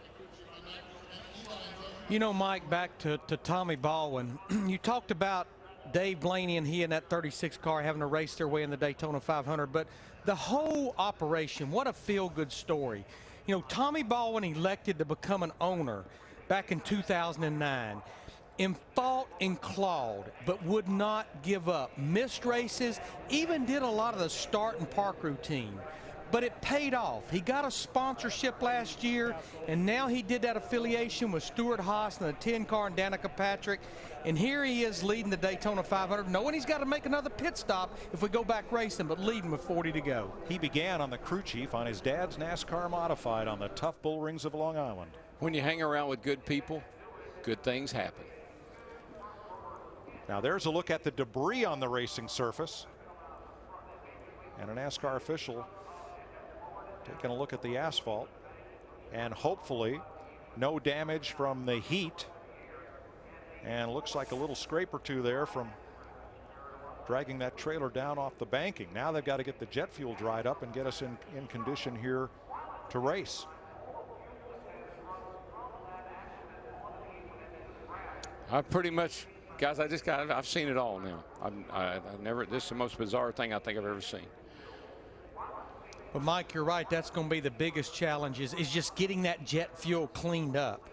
You know, Mike, back to Tommy Baldwin. You talked about Dave Blaney and he in that 36 car having to race their way in the Daytona 500, but the whole operation, what a feel-good story. You know, Tommy Baldwin elected to become an owner back in 2009. and fought and clawed, but would not give up. Missed races, even did a lot of the start and park routine. But it paid off. He got a sponsorship last year, and now he did that affiliation with Stuart Haas and the 10 car and Danica Patrick. And here he is leading the Daytona 500, knowing he's got to make another pit stop if we go back racing, but leading with 40 to go. He began on the crew chief on his dad's NASCAR modified on the tough bull rings of Long Island. When you hang around with good people, good things happen. Now there's a look at the debris on the racing surface. And a NASCAR official taking a look at the asphalt, and hopefully no damage from the heat, and looks like a little scrape or two there from dragging that trailer down off the banking. Now they've got to get the jet fuel dried up and get us in condition here to race. I've pretty much, guys, I've seen it all now. I've never, this is the most bizarre thing I think I've ever seen. But Mike, you're right. That's going to be the biggest challenge is just getting that jet fuel cleaned up.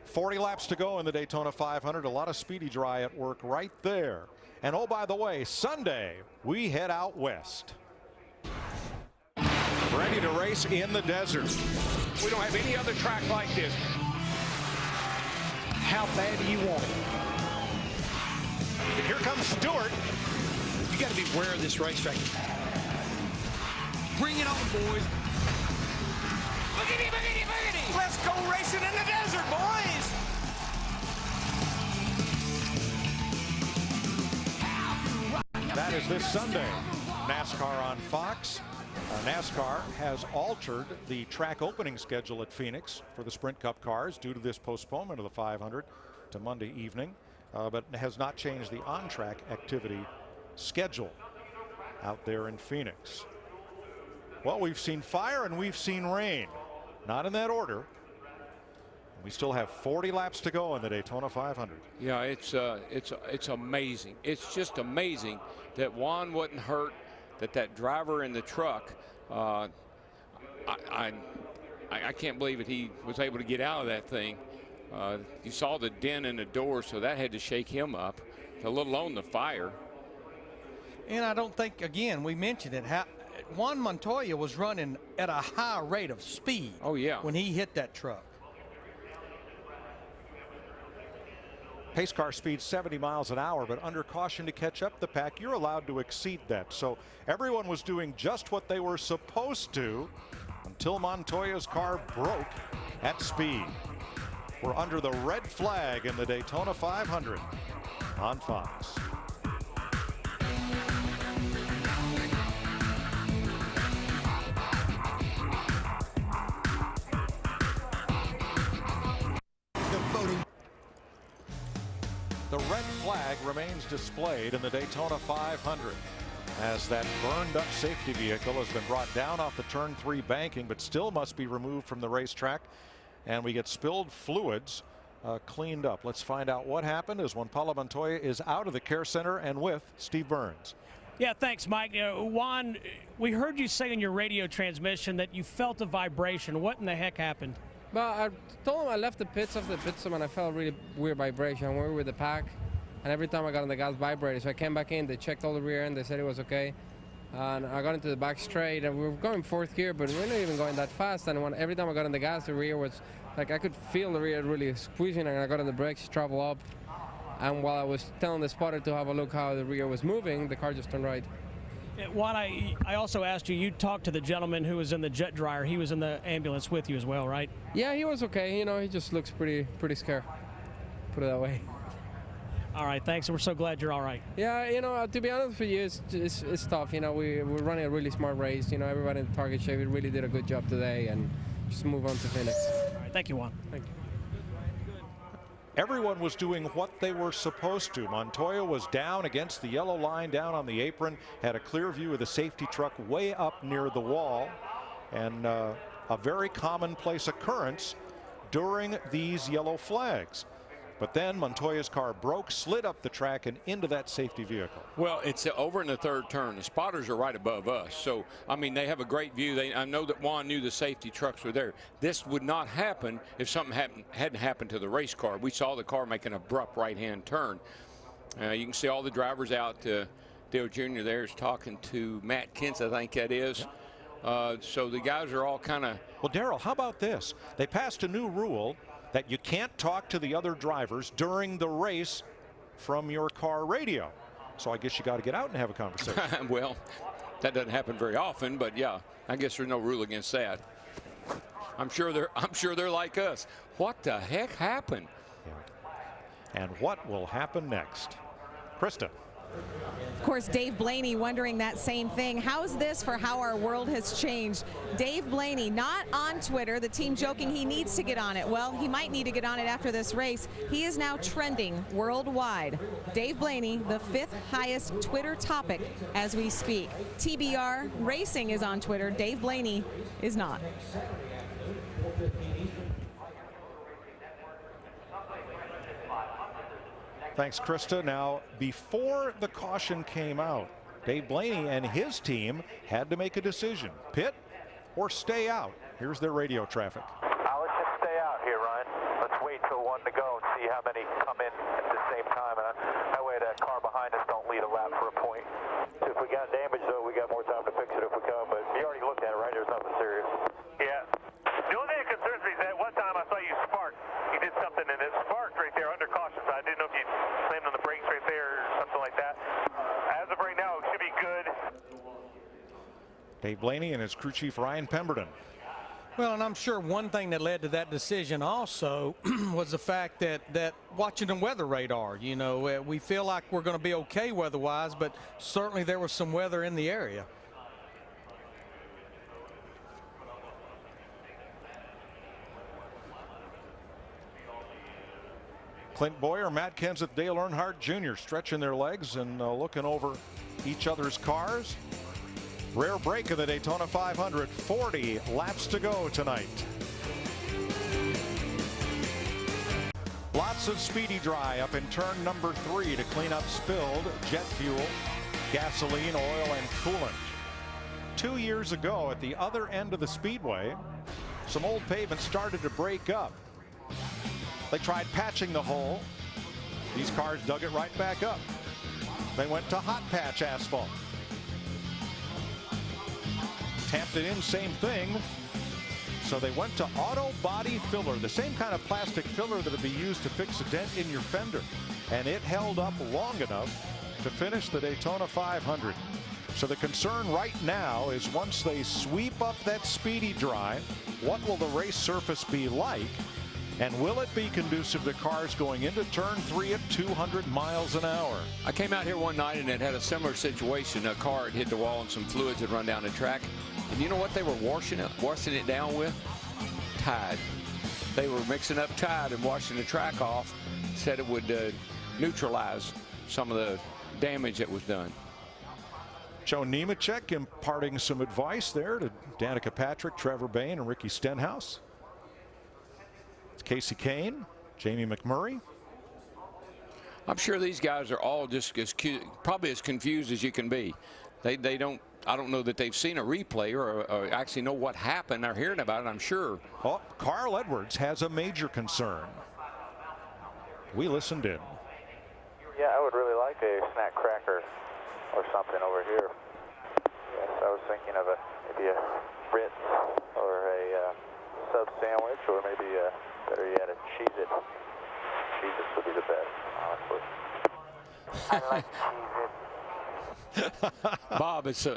40 laps to go in the Daytona 500. A lot of speedy dry at work right there. And oh, by the way, Sunday we head out west. Ready to race in the desert. We don't have any other track like this. How bad do you want it? And here comes Stewart. You got to be aware of this racetrack. Bring it on, boys. Boogity, boogity, boogity. Let's go racing in the desert, boys. That is this Sunday. NASCAR on Fox. NASCAR has altered the track opening schedule at Phoenix for the Sprint Cup cars due to this postponement of the 500 to Monday evening, but has not changed the on-track activity schedule out there in Phoenix. Well, we've seen fire and we've seen rain, not in that order. We still have 40 laps to go in the Daytona 500. Yeah, it's amazing. It's just amazing that Juan wasn't hurt, that driver in the truck, I can't believe that he was able to get out of that thing. You saw the dent in the door, so that had to shake him up, let alone the fire. And I don't think, again, we mentioned it, Juan Montoya was running at a high rate of speed. Oh, yeah. When he hit that truck. Pace car speed 70 miles an hour, but under caution to catch up the pack, you're allowed to exceed that. So everyone was doing just what they were supposed to until Montoya's car broke at speed. We're under the red flag in the Daytona 500 on Fox. The red flag remains displayed in the Daytona 500 as that burned up safety vehicle has been brought down off the turn 3 banking, but still must be removed from the racetrack, and we get spilled fluids cleaned up. Let's find out what happened as Juan Pablo Montoya is out of the care center and with Steve Burns. Yeah, thanks, Mike. Juan, we heard you say in your radio transmission that you felt a vibration. What in the heck happened? Well, I told him I left the pits and I felt a really weird vibration. We were with the pack, and every time I got on the gas vibrated. So I came back in, they checked all the rear end, they said it was okay. And I got into the back straight, and we were going 4th gear, but we're not even going that fast. And every time I got on the gas, the rear was, like I could feel the rear really squeezing, and I got on the brakes, travel up. And while I was telling the spotter to have a look how the rear was moving, the car just turned right. Juan, I also asked you talked to the gentleman who was in the jet dryer. He was in the ambulance with you as well, right? Yeah, he was okay. You know, he just looks pretty scared, put it that way. All right, thanks. We're so glad you're all right. Yeah, you know, to be honest with you, it's tough. You know, we're running a really smart race. You know, everybody in the target shape really did a good job today, and just move on to Phoenix. All right, thank you, Juan. Thank you. Everyone was doing what they were supposed to. Montoya was down against the yellow line down on the apron, had a clear view of the safety truck way up near the wall, and a very commonplace occurrence during these yellow flags. But then Montoya's car broke, slid up the track and into that safety vehicle. Well, it's over in the third turn. The spotters are right above us. So, I mean, they have a great view. I know that Juan knew the safety trucks were there. This would not happen if something hadn't happened to the race car. We saw the car make an abrupt right-hand turn. You can see all the drivers out. Dale Jr. there is talking to Matt Kentz, I think that is. So the guys are all kind of... Well, Darrell, how about this? They passed a new rule that you can't talk to the other drivers during the race from your car radio. So I guess you got to get out and have a conversation. Well, that doesn't happen very often, but yeah, I guess there's no rule against that. I'm sure they're like us. What the heck happened? Yeah. And what will happen next? Krista. Of course, Dave Blaney wondering that same thing. How is this for how our world has changed? Dave Blaney not on Twitter, the team joking he needs to get on it. Well, he might need to get on it after this race. He is now trending worldwide. Dave Blaney, the 5th highest Twitter topic as we speak. TBR Racing is on Twitter. Dave Blaney is not. Thanks, Krista. Now, before the caution came out, Dave Blaney and his team had to make a decision. Pit or stay out. Here's their radio traffic. Let's just stay out here, Ryan. Let's wait till 1 to go and see how many come in at the same time. And that way that car behind us don't lead a lap for a point. So if we got damage, though, we got more time to fix it if we come. But you already looked at it, right? There's nothing serious. Yeah. The only thing that concerns me is that one time I saw you spark. You did something and it sparked right there under caution. So I didn't know if you slammed on the brakes right there or something like that. As of right now, it should be good. Dave Blaney and his crew chief Ryan Pemberton. Well, and I'm sure one thing that led to that decision also was the fact that watching the weather radar, you know, we feel like we're going to be okay weather-wise, but certainly there was some weather in the area. Clint Boyer, Matt Kenseth, Dale Earnhardt Jr. stretching their legs and looking over each other's cars. Rare break of the Daytona 500. 40 laps to go tonight. Lots of speedy dry up in turn number 3 to clean up spilled jet fuel, gasoline, oil, and coolant. 2 years ago at the other end of the speedway, some old pavement started to break up. They tried patching the hole. These cars dug it right back up. They went to hot patch asphalt. Tamped it in, same thing. So they went to auto body filler, the same kind of plastic filler that would be used to fix a dent in your fender. And it held up long enough to finish the Daytona 500. So the concern right now is once they sweep up that speedy dry, what will the race surface be like? And will it be conducive to cars going into turn 3 at 200 miles an hour? I came out here one night and it had a similar situation. A car had hit the wall and some fluids had run down the track. And you know what they were washing it down with? Tide. They were mixing up Tide and washing the track off. Said it would neutralize some of the damage that was done. Joe Nemechek imparting some advice there to Danica Patrick, Trevor Bayne, and Ricky Stenhouse. Casey Kane, Jamie McMurray. I'm sure these guys are all just probably as confused as you can be. I don't know that they've seen a replay or actually know what happened. They're hearing about it, I'm sure. Oh, Carl Edwards has a major concern. We listened in. Yeah, I would really like a snack cracker or something over here. Yes, I was thinking of maybe a Ritz or a sub sandwich, or maybe better yet, a Cheez-It. Cheez-Its would be the best, honestly. I like Cheez-It. Bob, it's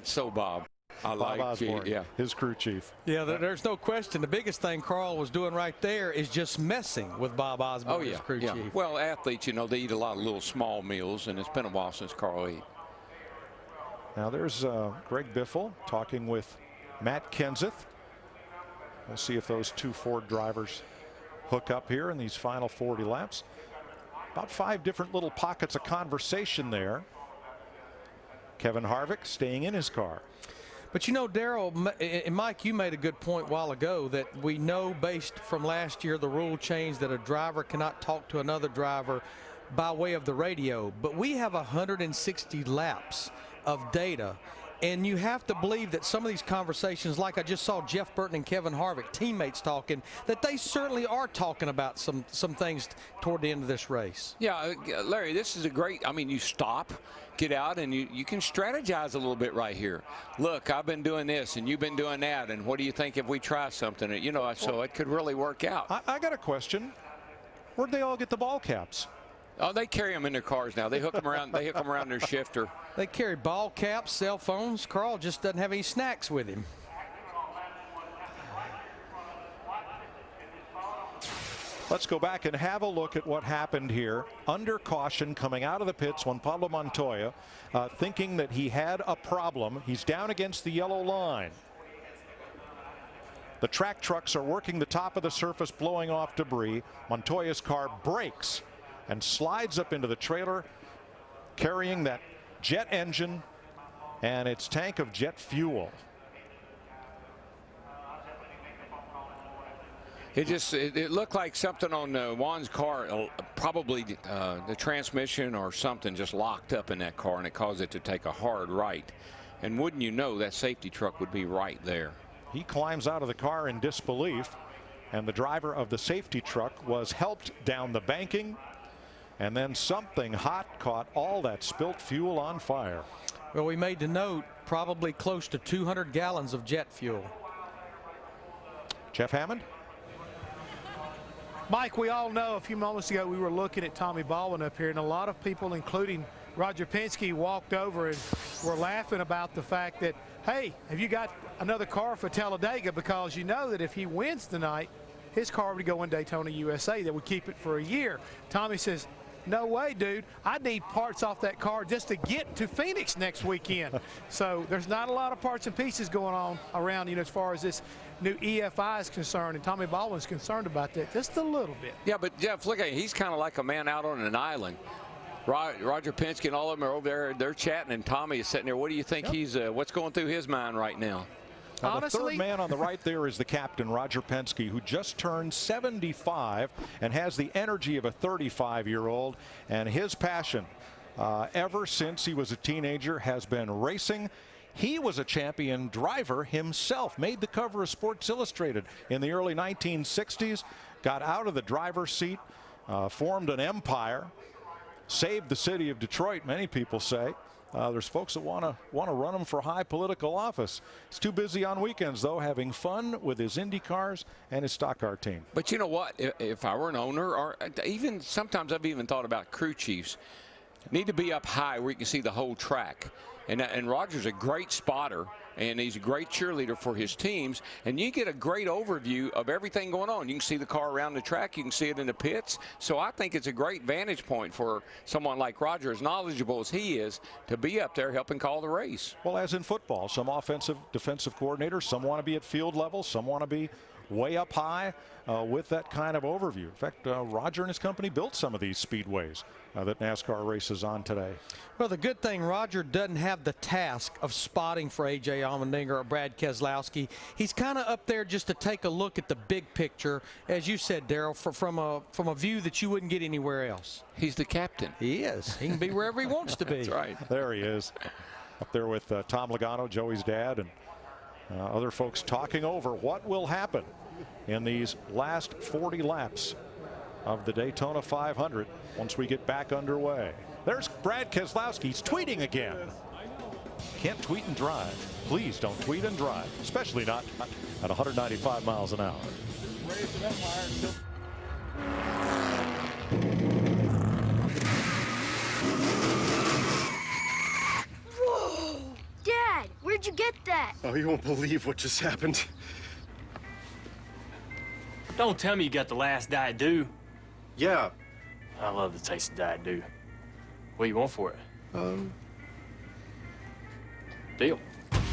so Bob. Bob Osborne, his crew chief. Yeah, there's no question. The biggest thing Carl was doing right there is just messing with Bob Osborne, his crew chief. Well, athletes, you know, they eat a lot of little small meals, and it's been a while since Carl ate. Now there's Greg Biffle talking with Matt Kenseth. We'll see if those two Ford drivers hook up here in these final 40 laps. About 5 different little pockets of conversation there. Kevin Harvick staying in his car. But you know, Darrell and Mike, you made a good point a while ago that we know based from last year the rule change that a driver cannot talk to another driver by way of the radio. But we have 160 laps of data. And you have to believe that some of these conversations, like I just saw Jeff Burton and Kevin Harvick, teammates talking, that they certainly are talking about some things toward the end of this race. Yeah, Larry, this is a great, I mean, you stop, get out, and you can strategize a little bit right here. Look, I've been doing this, and you've been doing that, and what do you think if we try something? You know, so it could really work out. I got a question. Where'd they all get the ball caps? Oh, they carry them in their cars now. They hook them around. They hook them around their shifter. They carry ball caps, cell phones. Carl just doesn't have any snacks with him. Let's go back and have a look at what happened here. Under caution coming out of the pits, Juan Pablo Montoya, thinking that he had a problem. He's down against the yellow line. The track trucks are working the top of the surface, blowing off debris. Montoya's car brakes and slides up into the trailer, carrying that jet engine and its tank of jet fuel. It looked like something on Juan's car, probably the transmission or something just locked up in that car, and it caused it to take a hard right. And wouldn't you know, that safety truck would be right there. He climbs out of the car in disbelief, and the driver of the safety truck was helped down the banking. And then something hot caught all that spilt fuel on fire. Well, we made the note, probably close to 200 gallons of jet fuel. Jeff Hammond? Mike, we all know a few moments ago we were looking at Tommy Baldwin up here, and a lot of people, including Roger Penske, walked over and were laughing about the fact that, hey, have you got another car for Talladega? Because you know that if he wins tonight, his car would go in Daytona, USA. That would keep it for a year. Tommy says, no way, dude. I need parts off that car just to get to Phoenix next weekend. So there's not a lot of parts and pieces going on around, you know, as far as this new EFI is concerned, and Tommy Baldwin's concerned about that just a little bit. Yeah, but Jeff, look at him. He's kind of like a man out on an island. Roger Penske and all of them are over there. They're chatting, and Tommy is sitting there. What do you think he's what's going through his mind right now? Now, the third man on the right there is the captain, Roger Penske, who just turned 75 and has the energy of a 35-year-old. And his passion ever since he was a teenager has been racing. He was a champion driver himself, made the cover of Sports Illustrated in the early 1960s, got out of the driver's seat, formed an empire, saved the city of Detroit, many people say. There's folks that want to run him for high political office. He's too busy on weekends, though, having fun with his Indy cars and his stock car team. But you know what? If I were an owner, or even sometimes I've even thought about crew chiefs, need to be up high where you can see the whole track. And Roger's a great spotter, and he's a great cheerleader for his teams, and you get a great overview of everything going on. You can see the car around the track, you can see it in the pits. So I think it's a great vantage point for someone like Roger, as knowledgeable as he is, to be up there helping call the race. Well, as in football, some offensive defensive coordinators, some want to be at field level, some want to be way up high with that kind of overview. In fact, Roger and his company built some of these speedways that NASCAR races on today. Well, the good thing, Roger doesn't have the task of spotting for A.J. Allmendinger or Brad Keselowski. He's kind of up there just to take a look at the big picture, as you said, Darrell, from a view that you wouldn't get anywhere else. He's the captain. He is. He can be wherever he wants to be. That's right. There he is, up there with Tom Logano, Joey's dad, and other folks talking over what will happen in these last 40 laps of the Daytona 500 once we get back underway. There's Brad Keselowski. He's tweeting again. Can't tweet and drive. Please don't tweet and drive, especially not at 195 miles an hour. Whoa! Dad, where'd you get that? Oh, you won't believe what just happened. Don't tell me you got the last Diet Dew. Yeah. I love the taste of Diet Dew. What do you want for it? Deal.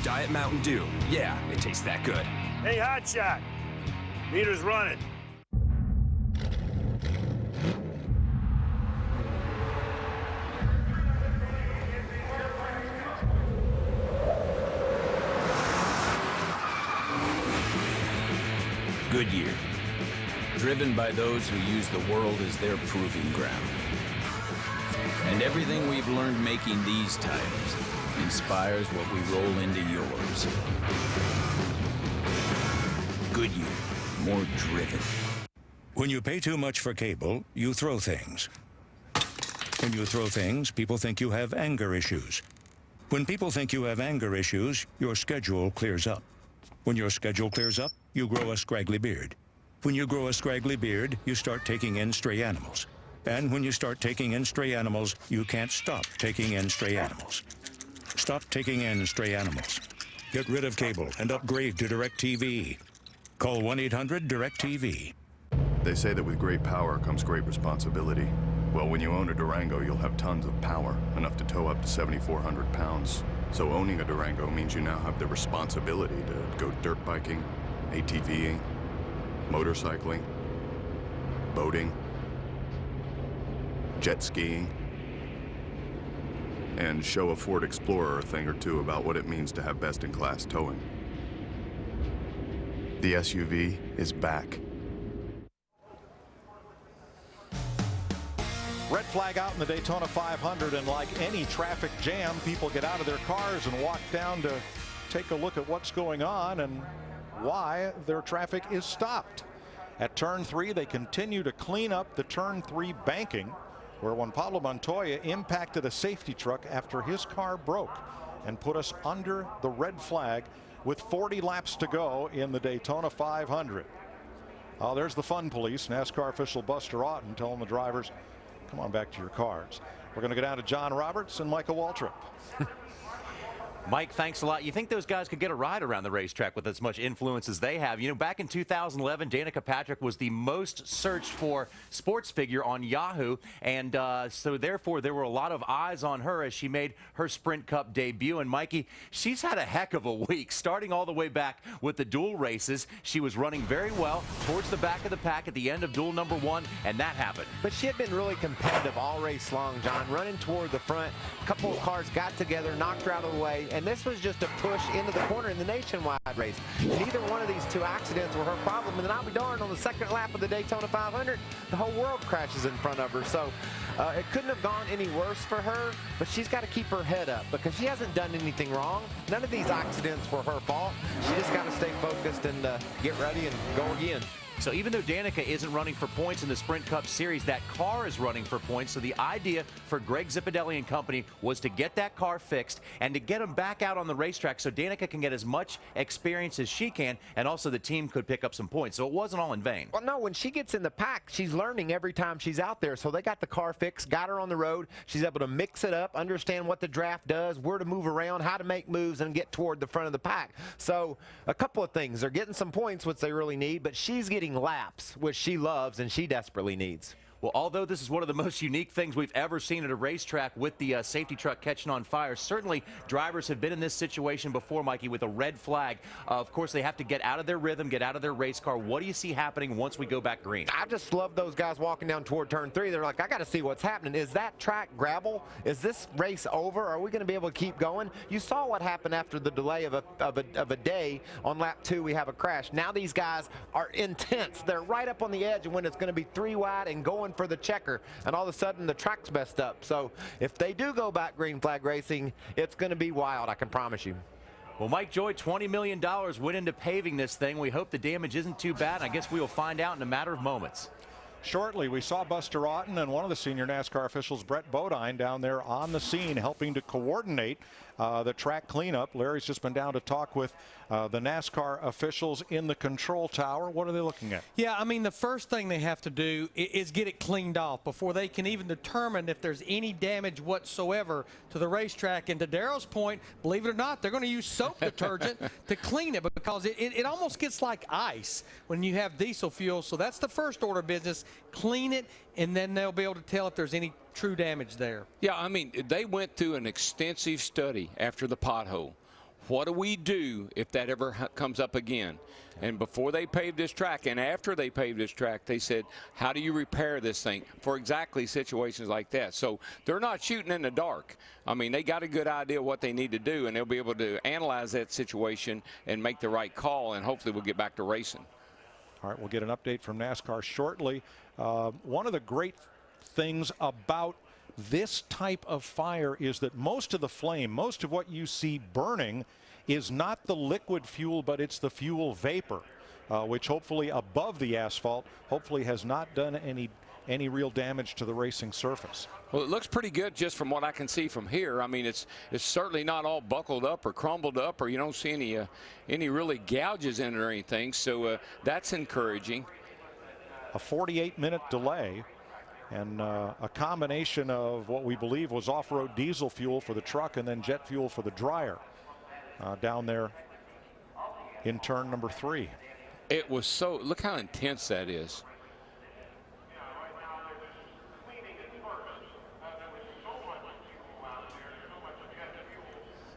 Diet Mountain Dew. Yeah, it tastes that good. Hey, hotshot. Meter's running. Goodyear, driven by those who use the world as their proving ground. And everything we've learned making these tires inspires what we roll into yours. Goodyear, more driven. When you pay too much for cable, you throw things. When you throw things, people think you have anger issues. When people think you have anger issues, your schedule clears up. When your schedule clears up, you grow a scraggly beard. When you grow a scraggly beard, you start taking in stray animals. And when you start taking in stray animals, you can't stop taking in stray animals. Stop taking in stray animals. Get rid of cable and upgrade to DirecTV. Call 1-800-DirecTV. They say that with great power comes great responsibility. Well, when you own a Durango, you'll have tons of power, enough to tow up to 7,400 pounds. So owning a Durango means you now have the responsibility to go dirt biking, ATVing, motorcycling, boating, jet skiing, and show a Ford Explorer a thing or two about what it means to have best-in-class towing. The SUV is back. Red flag out in the Daytona 500, and like any traffic jam, people get out of their cars and walk down to take a look at what's going on and why their traffic is stopped. At turn 3, they continue to clean up the turn 3 banking, where Juan Pablo Montoya impacted a safety truck after his car broke and put us under the red flag with 40 laps to go in the Daytona 500. Oh, there's the fun police, NASCAR official Buster Otten telling the drivers, come on back to your cars. We're going to go down to John Roberts and Michael Waltrip. Mike, thanks a lot. You think those guys could get a ride around the racetrack with as much influence as they have? You know, back in 2011, Danica Patrick was the most searched for sports figure on Yahoo, and so therefore there were a lot of eyes on her as she made her Sprint Cup debut. And Mikey, she's had a heck of a week, starting all the way back with the dual races. She was running very well towards the back of the pack at the end of duel number 1, and that happened. But she had been really competitive all race long, John, running toward the front. A couple of cars got together, knocked her out of the way, and this was just a push into the corner in the nationwide race. Neither one of these two accidents were her problem, and then I'll be darned, on the second lap of the Daytona 500, the whole world crashes in front of her. So it couldn't have gone any worse for her, but she's got to keep her head up because she hasn't done anything wrong. None of these accidents were her fault. She just got to stay focused and get ready and go again. So even though Danica isn't running for points in the Sprint Cup Series, that car is running for points. So the idea for Greg Zipadelli and company was to get that car fixed and to get them back out on the racetrack so Danica can get as much experience as she can, and also the team could pick up some points. So it wasn't all in vain. Well, no, when she gets in the pack, she's learning every time she's out there. So they got the car fixed, got her on the road. She's able to mix it up, understand what the draft does, where to move around, how to make moves, and get toward the front of the pack. So a couple of things. They're getting some points, which they really need, but she's getting laps, which she loves and she desperately needs. Well, although this is one of the most unique things we've ever seen at a racetrack with the safety truck catching on fire, certainly drivers have been in this situation before, Mikey, with a red flag. Of course, they have to get out of their rhythm, get out of their race car. What do you see happening once we go back green? I just love those guys walking down toward turn 3. They're like, I got to see what's happening. Is that track gravel? Is this race over? Are we going to be able to keep going? You saw what happened after the delay of a day. On lap 2, we have a crash. Now these guys are intense. They're right up on the edge of when it's going to be 3 wide and going for the checker, and all of a sudden the track's messed up. So if they do go back green flag racing, it's going to be wild, I can promise you. Well, Mike Joy, $20 million went into paving this thing. We hope the damage isn't too bad. I guess we will find out in a matter of moments. Shortly, we saw Buster Otten and one of the senior NASCAR officials, Brett Bodine, down there on the scene helping to coordinate the track cleanup. Larry's just been down to talk with the NASCAR officials in the control tower. What are they looking at? Yeah, I mean, the first thing they have to do is get it cleaned off before they can even determine if there's any damage whatsoever to the racetrack. And to Darrell's point, believe it or not, they're going to use soap detergent to clean it because it almost gets like ice when you have diesel fuel. So that's the first order of business. Clean it, and then they'll be able to tell if there's any true damage there. Yeah, I mean, they went through an extensive study after the pothole. What do we do if that ever comes up again? And before they paved this track and after they paved this track, they said, how do you repair this thing for exactly situations like that? So they're not shooting in the dark. I mean, they got a good idea of what they need to do, and they'll be able to analyze that situation and make the right call, and hopefully we'll get back to racing. All right, we'll get an update from NASCAR shortly. One of the great things about this type of fire is that most of the flame, most of what you see burning, is not the liquid fuel, but it's the fuel vapor, which hopefully above the asphalt, hopefully has not done any real damage to the racing surface. Well, it looks pretty good just from what I can see from here. I mean, it's certainly not all buckled up or crumbled up, or you don't see any really gouges in it or anything. So that's encouraging. A 48-minute delay, and a combination of what we believe was off-road diesel fuel for the truck and then jet fuel for the dryer down there in turn number 3. It was so, look how intense that is.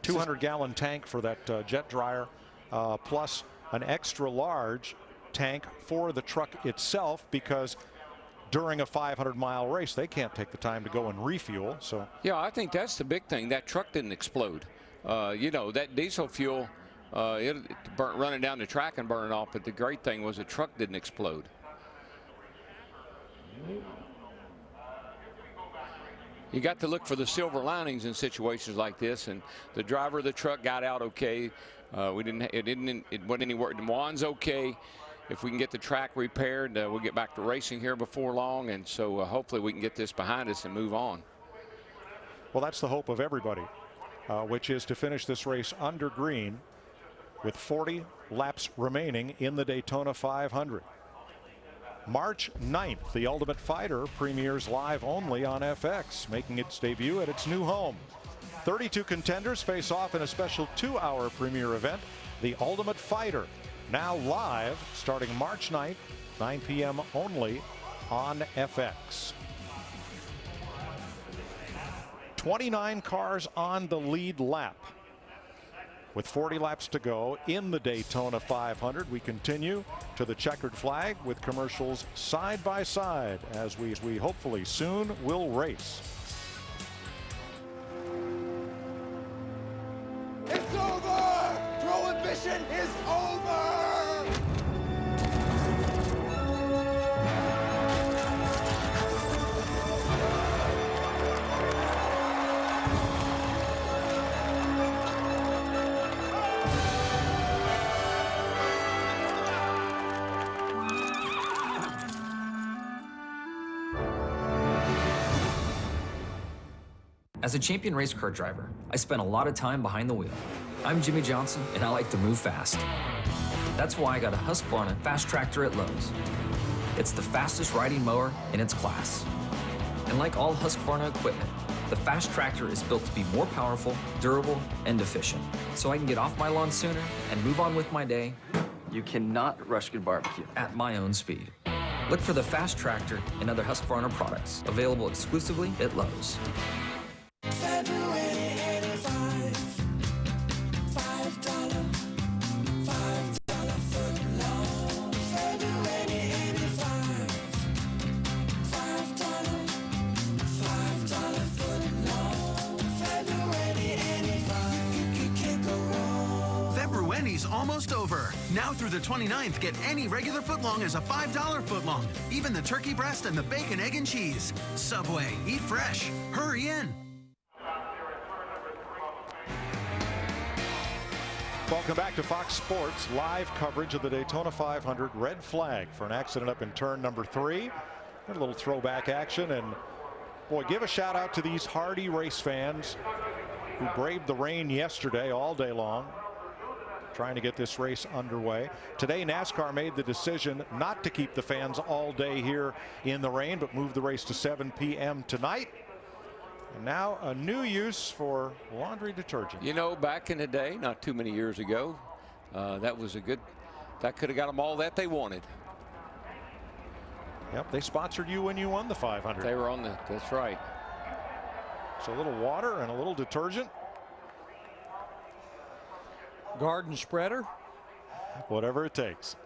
200-gallon tank for that jet dryer, plus an extra large tank for the truck itself, because during a 500-mile race they can't take the time to go and refuel. So yeah, I think that's the big thing. That truck didn't explode. You know, that diesel fuel, it running down the track and burning off, but the great thing was the truck didn't explode. You got to look for the silver linings in situations like this, and the driver of the truck got out okay. It wasn't any work. Juan's okay. If we can get the track repaired, we'll get back to racing here before long, and so hopefully we can get this behind us and move on. Well, that's the hope of everybody, which is to finish this race under green with 40 laps remaining in the Daytona 500. March 9th, The Ultimate Fighter premieres live only on FX, making its debut at its new home. 32 contenders face off in a special 2-hour premiere event, The Ultimate Fighter, now live starting March 9th, 9 p.m. only on FX. 29 cars on the lead lap. With 40 laps to go in the Daytona 500, we continue to the checkered flag with commercials side by side as we hopefully soon will race. It's over! Prohibition is over! As a champion race car driver, I spent a lot of time behind the wheel. I'm Jimmy Johnson, and I like to move fast. That's why I got a Husqvarna Fast Tractor at Lowe's. It's the fastest riding mower in its class. And like all Husqvarna equipment, the Fast Tractor is built to be more powerful, durable, and efficient, so I can get off my lawn sooner and move on with my day. You cannot rush good barbecue at my own speed. Look for the Fast Tractor and other Husqvarna products, available exclusively at Lowe's. Almost over. Now through the 29th, get any regular footlong as a $5 footlong. Even the turkey breast and the bacon, egg, and cheese. Subway, eat fresh. Hurry in. Welcome back to Fox Sports. Live coverage of the Daytona 500. Red flag for an accident up in turn number 3. A little throwback action, and boy, give a shout out to these hardy race fans who braved the rain yesterday all day long, trying to get this race underway. Today, NASCAR made the decision not to keep the fans all day here in the rain, but move the race to 7 p.m. tonight. And now a new use for laundry detergent. You know, back in the day, not too many years ago, that was a good, that could have got them all that they wanted. Yep, they sponsored you when you won the 500. They were on the, that's right. So a little water and a little detergent. Garden spreader. Whatever it takes.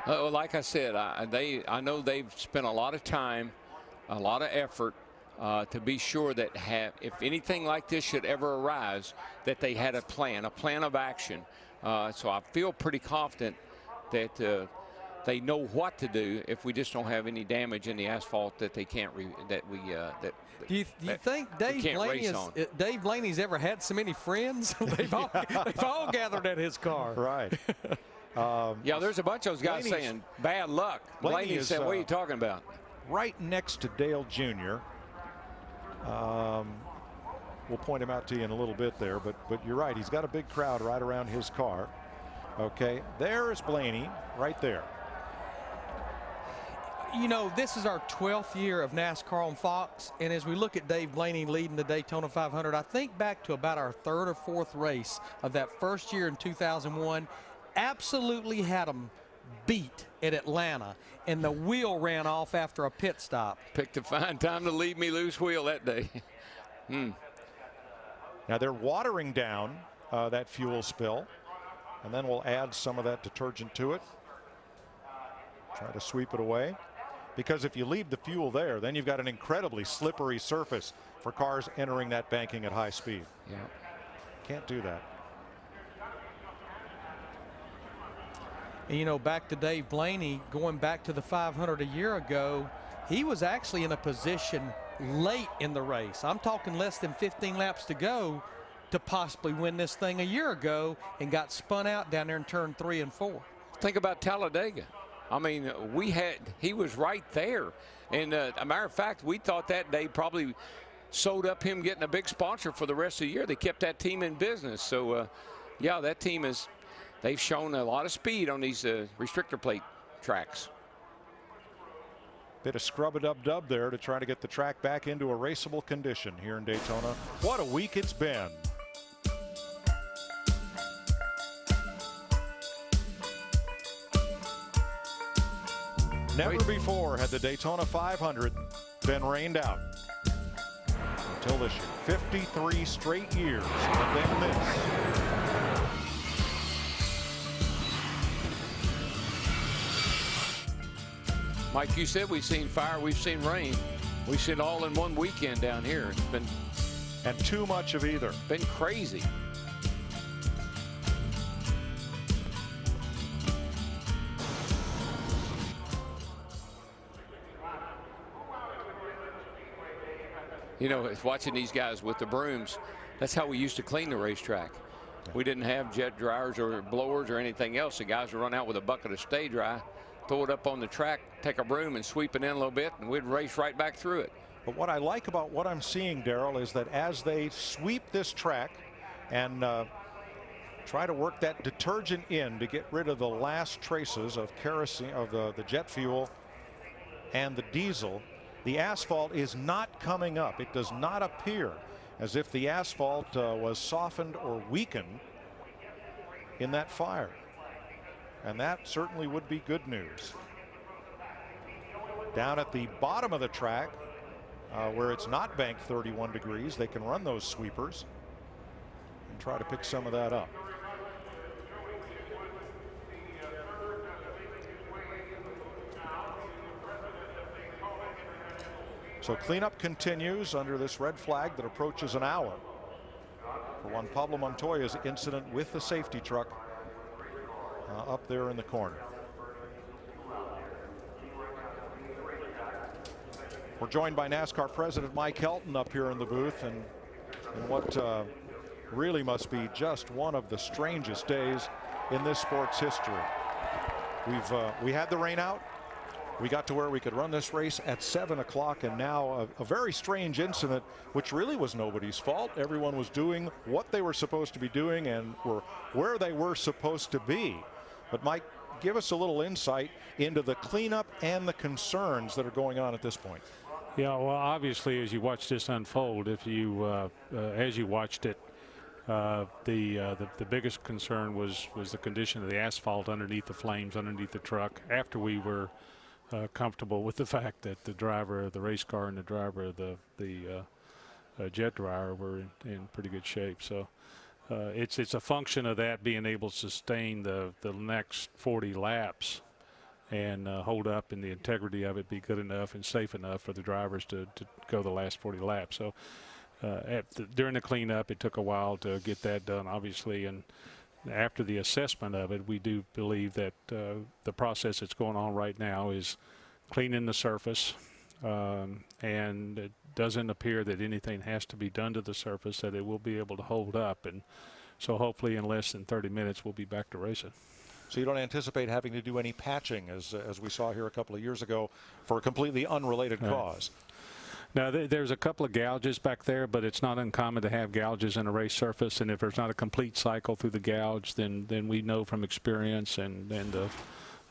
Like I said, I know they've spent a lot of time, a lot of effort to be sure that if anything like this should ever arise, that they had a plan of action. So I feel pretty confident that they know what to do if we just don't have any damage in the asphalt that they can't Do you think Dave Blaney's ever had so many friends? they've all gathered at his car. Right. Yeah, there's a bunch of those guys Blaney's, saying bad luck. Blaney said, what are you talking about? Right next to Dale Jr. We'll point him out to you in a little bit there, but you're right. He's got a big crowd right around his car. Okay, there is Blaney right there. You know, this is our 12th year of NASCAR on Fox, and as we look at Dave Blaney leading the Daytona 500, I think back to about our third or fourth race of that first year in 2001. Absolutely had them beat at Atlanta, and the wheel ran off after a pit stop. Picked a fine time to leave me loose wheel that day. Now they're watering down that fuel spill, and then we'll add some of that detergent to it. Try to sweep it away. Because if you leave the fuel there, then you've got an incredibly slippery surface for cars entering that banking at high speed. Yeah. Can't do that. And, you know, back to Dave Blaney, going back to the 500 a year ago, he was actually in a position late in the race. I'm talking less than 15 laps to go to possibly win this thing a year ago, and got spun out down there in turn 3 and 4. Think about Talladega. I mean, he was right there. And a matter of fact, we thought that day probably sewed up him getting a big sponsor for the rest of the year. They kept that team in business. So, yeah, that team they've shown a lot of speed on these restrictor plate tracks. Bit of scrub-a-dub-dub there to try to get the track back into a raceable condition here in Daytona. What a week it's been. Never before had the Daytona 500 been rained out until this year. 53 straight years have been this. Mike, you said we've seen fire, we've seen rain. We've seen it all in one weekend down here. It's been... And too much of either. Been crazy. You know, it's watching these guys with the brooms. That's how we used to clean the racetrack. We didn't have jet dryers or blowers or anything else. The guys would run out with a bucket of stay dry, throw it up on the track, take a broom and sweep it in a little bit, and we'd race right back through it. But what I like about what I'm seeing, Darrell, is that as they sweep this track and try to work that detergent in to get rid of the last traces of kerosene, of the jet fuel and the diesel, the asphalt is not coming up. It does not appear as if the asphalt was softened or weakened in that fire. And that certainly would be good news. Down at the bottom of the track, where it's not banked 31 degrees, they can run those sweepers and try to pick some of that up. So cleanup continues under this red flag that approaches an hour for Juan Pablo Montoya's incident with the safety truck up there in the corner. We're joined by NASCAR President Mike Helton up here in the booth, and in what really must be just one of the strangest days in this sport's history. We had the rain out. We got to where we could run this race at 7 o'clock, and now a very strange incident, which really was nobody's fault. Everyone was doing what they were supposed to be doing and were where they were supposed to be. But Mike, give us a little insight into the cleanup and the concerns that are going on at this point. Yeah, well, obviously, as you watch this unfold, if you as you watched it, the biggest concern was the condition of the asphalt underneath the flames, underneath the truck, after we were comfortable with the fact that the driver of the race car and the driver of the jet dryer were in pretty good shape. So it's a function of that being able to sustain the next 40 laps and hold up, and the integrity of it be good enough and safe enough for the drivers to go the last 40 laps. So during the cleanup, it took a while to get that done, obviously, and after the assessment of it, we do believe that the process that's going on right now is cleaning the surface, and it doesn't appear that anything has to be done to the surface, that it will be able to hold up. And so hopefully in less than 30 minutes, we'll be back to racing. So you don't anticipate having to do any patching, as we saw here a couple of years ago, for a completely unrelated cause? Now, there's a couple of gouges back there, but it's not uncommon to have gouges in a race surface. And if there's not a complete cycle through the gouge, then we know from experience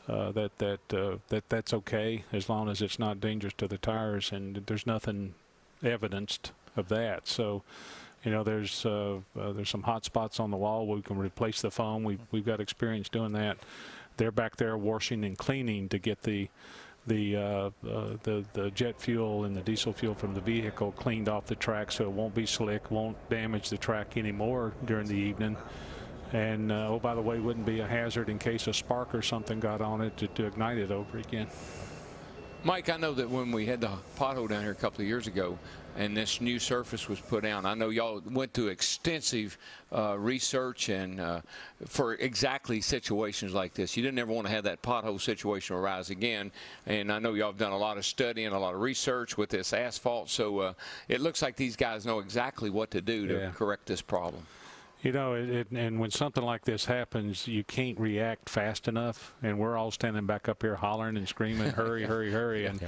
that's okay, as long as it's not dangerous to the tires. And there's nothing evidenced of that. So, you know, there's some hot spots on the wall where we can replace the foam. We've got experience doing that. They're back there washing and cleaning to get the jet fuel and the diesel fuel from the vehicle cleaned off the track, so it won't be slick, won't damage the track anymore during the evening. And oh, by the way, wouldn't be a hazard in case a spark or something got on it to ignite it over again. Mike, I know that when we had the pothole down here a couple of years ago and this new surface was put down, I know y'all went through extensive research and for exactly situations like this. You didn't ever want to have that pothole situation arise again. And I know y'all have done a lot of studying, a lot of research with this asphalt. So it looks like these guys know exactly what to do to correct this problem. You know, and when something like this happens, you can't react fast enough, and we're all standing back up here hollering and screaming, hurry, hurry, hurry. And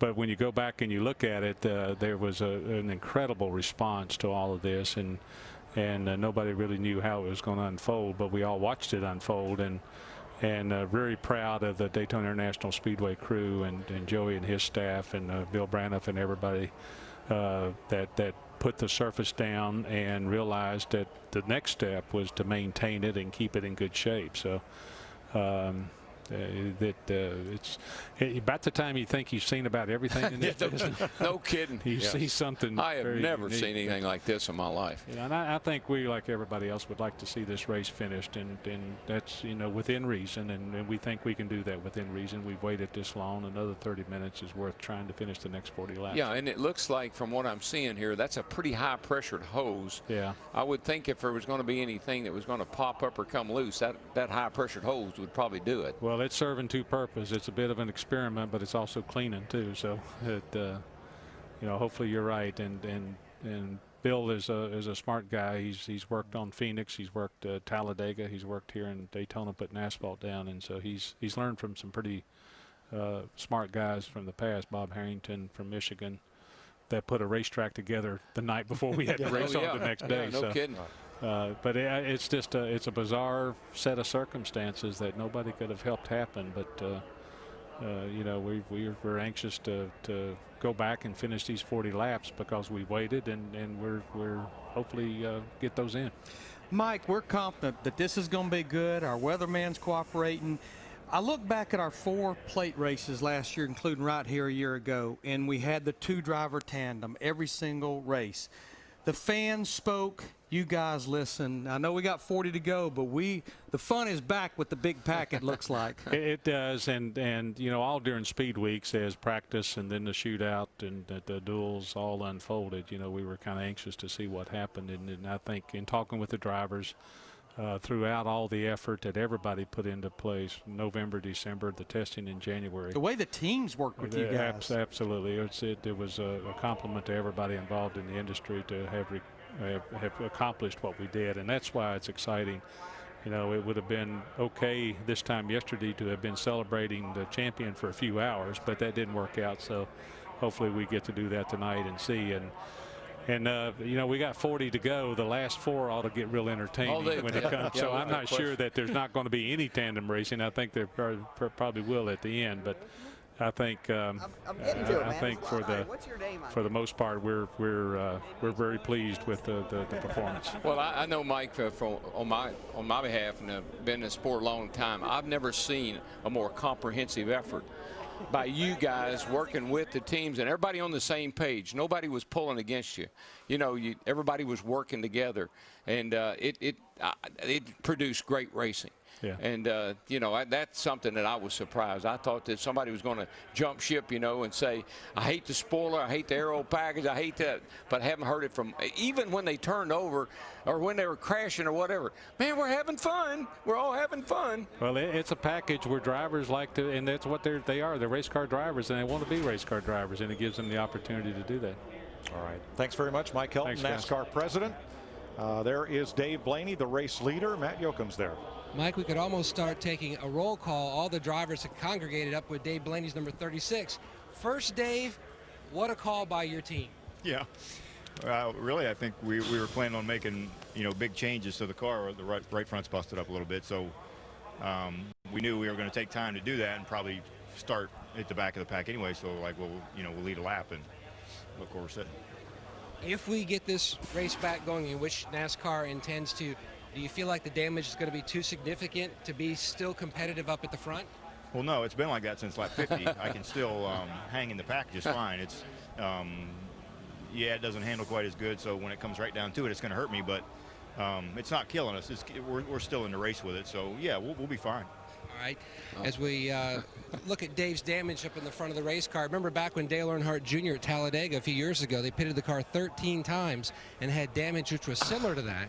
but when you go back and you look at it, there was an incredible response to all of this, and nobody really knew how it was going to unfold, but we all watched it unfold, and very proud of the Daytona International Speedway crew and Joey and his staff and Bill Braniff and everybody that put the surface down and realized that the next step was to maintain it and keep it in good shape. So it's about the time you think you've seen about everything in this business. No kidding. You see something. I have never unique. seen anything like this in my life. Yeah, and I think we, like everybody else, would like to see this race finished, and that's, you know, within reason, and we think we can do that within reason. We've waited this long. Another 30 minutes is worth trying to finish the next 40 laps. Yeah, and it looks like, from what I'm seeing here, that's a pretty high-pressured hose. Yeah. I would think if there was going to be anything that was going to pop up or come loose, that high-pressured hose would probably do it. Well, it's serving two purposes. It's a bit of an experiment, but it's also cleaning too. So, you know, hopefully you're right. And Bill is a smart guy. He's worked on Phoenix. He's worked Talladega. He's worked here in Daytona putting asphalt down, and so he's learned from some pretty smart guys from the past. Bob Harrington from Michigan, that put a racetrack together the night before we had to race on the next day. No kidding. But it's just it's a bizarre set of circumstances that nobody could have helped happen. But you know, we're anxious to go back and finish these 40 laps because we waited, and we're hopefully get those in. Mike, we're confident that this is going to be good. Our weatherman's cooperating. I look back at our 4 plate races last year, including right here a year ago, and we had the 2-driver tandem every single race. The fans spoke. You guys listen. I know we got 40 to go, but the fun is back with the big pack, it looks like. It does, and you know, all during speed weeks as practice and then the shootout and the duels all unfolded, you know, we were kind of anxious to see what happened, and I think in talking with the drivers throughout all the effort that everybody put into place, November, December, the testing in January. The way the teams worked with you guys. Absolutely. It was a compliment to everybody involved in the industry to have accomplished what we did, and that's why it's exciting. You know, it would have been okay this time yesterday to have been celebrating the champion for a few hours, but that didn't work out, so hopefully we get to do that tonight and see. And you know, we got 40 to go. The last 4 ought to get real entertaining when it comes. So I'm not sure that there's not going to be any tandem racing. I think there probably will at the end, but I think I think for the most part we're very pleased with the performance. Well, I know, Mike, on my behalf, and I've been in the sport a long time, I've never seen a more comprehensive effort by you guys working with the teams and everybody on the same page. Nobody was pulling against you. You know, everybody was working together, and it produced great racing. Yeah. And, you know, that's something that I was surprised. I thought that somebody was going to jump ship, you know, and say, I hate the spoiler, I hate the aero package, I hate that. But I haven't heard it from, even when they turned over or when they were crashing or whatever. Man, we're having fun. We're all having fun. Well, it's a package where drivers like to, and that's what they are. They're race car drivers, and they want to be race car drivers, and it gives them the opportunity to do that. All right. Thanks very much, Mike Helton, Thanks, NASCAR guys. president. There is Dave Blaney, the race leader. Matt Yoakum's there. Mike, we could almost start taking a roll call. All the drivers have congregated up with Dave Blaney's number 36. First, Dave, what a call by your team. Yeah. Really, I think we were planning on making, you know, big changes to the car. The right front's busted up a little bit, so we knew we were going to take time to do that and probably start at the back of the pack anyway. So, like, we'll lead a lap and look where we're sitting. If we get this race back going, in which NASCAR intends to, do you feel like the damage is going to be too significant to be still competitive up at the front? Well, no, it's been like that since lap 50. I can still hang in the pack just fine. It's, yeah, it doesn't handle quite as good, so when it comes right down to it, it's going to hurt me, but it's not killing us. We're still in the race with it, so yeah, we'll be fine. All right. As we look at Dave's damage up in the front of the race car, remember back when Dale Earnhardt Jr. at Talladega a few years ago, they pitted the car 13 times and had damage which was similar to that.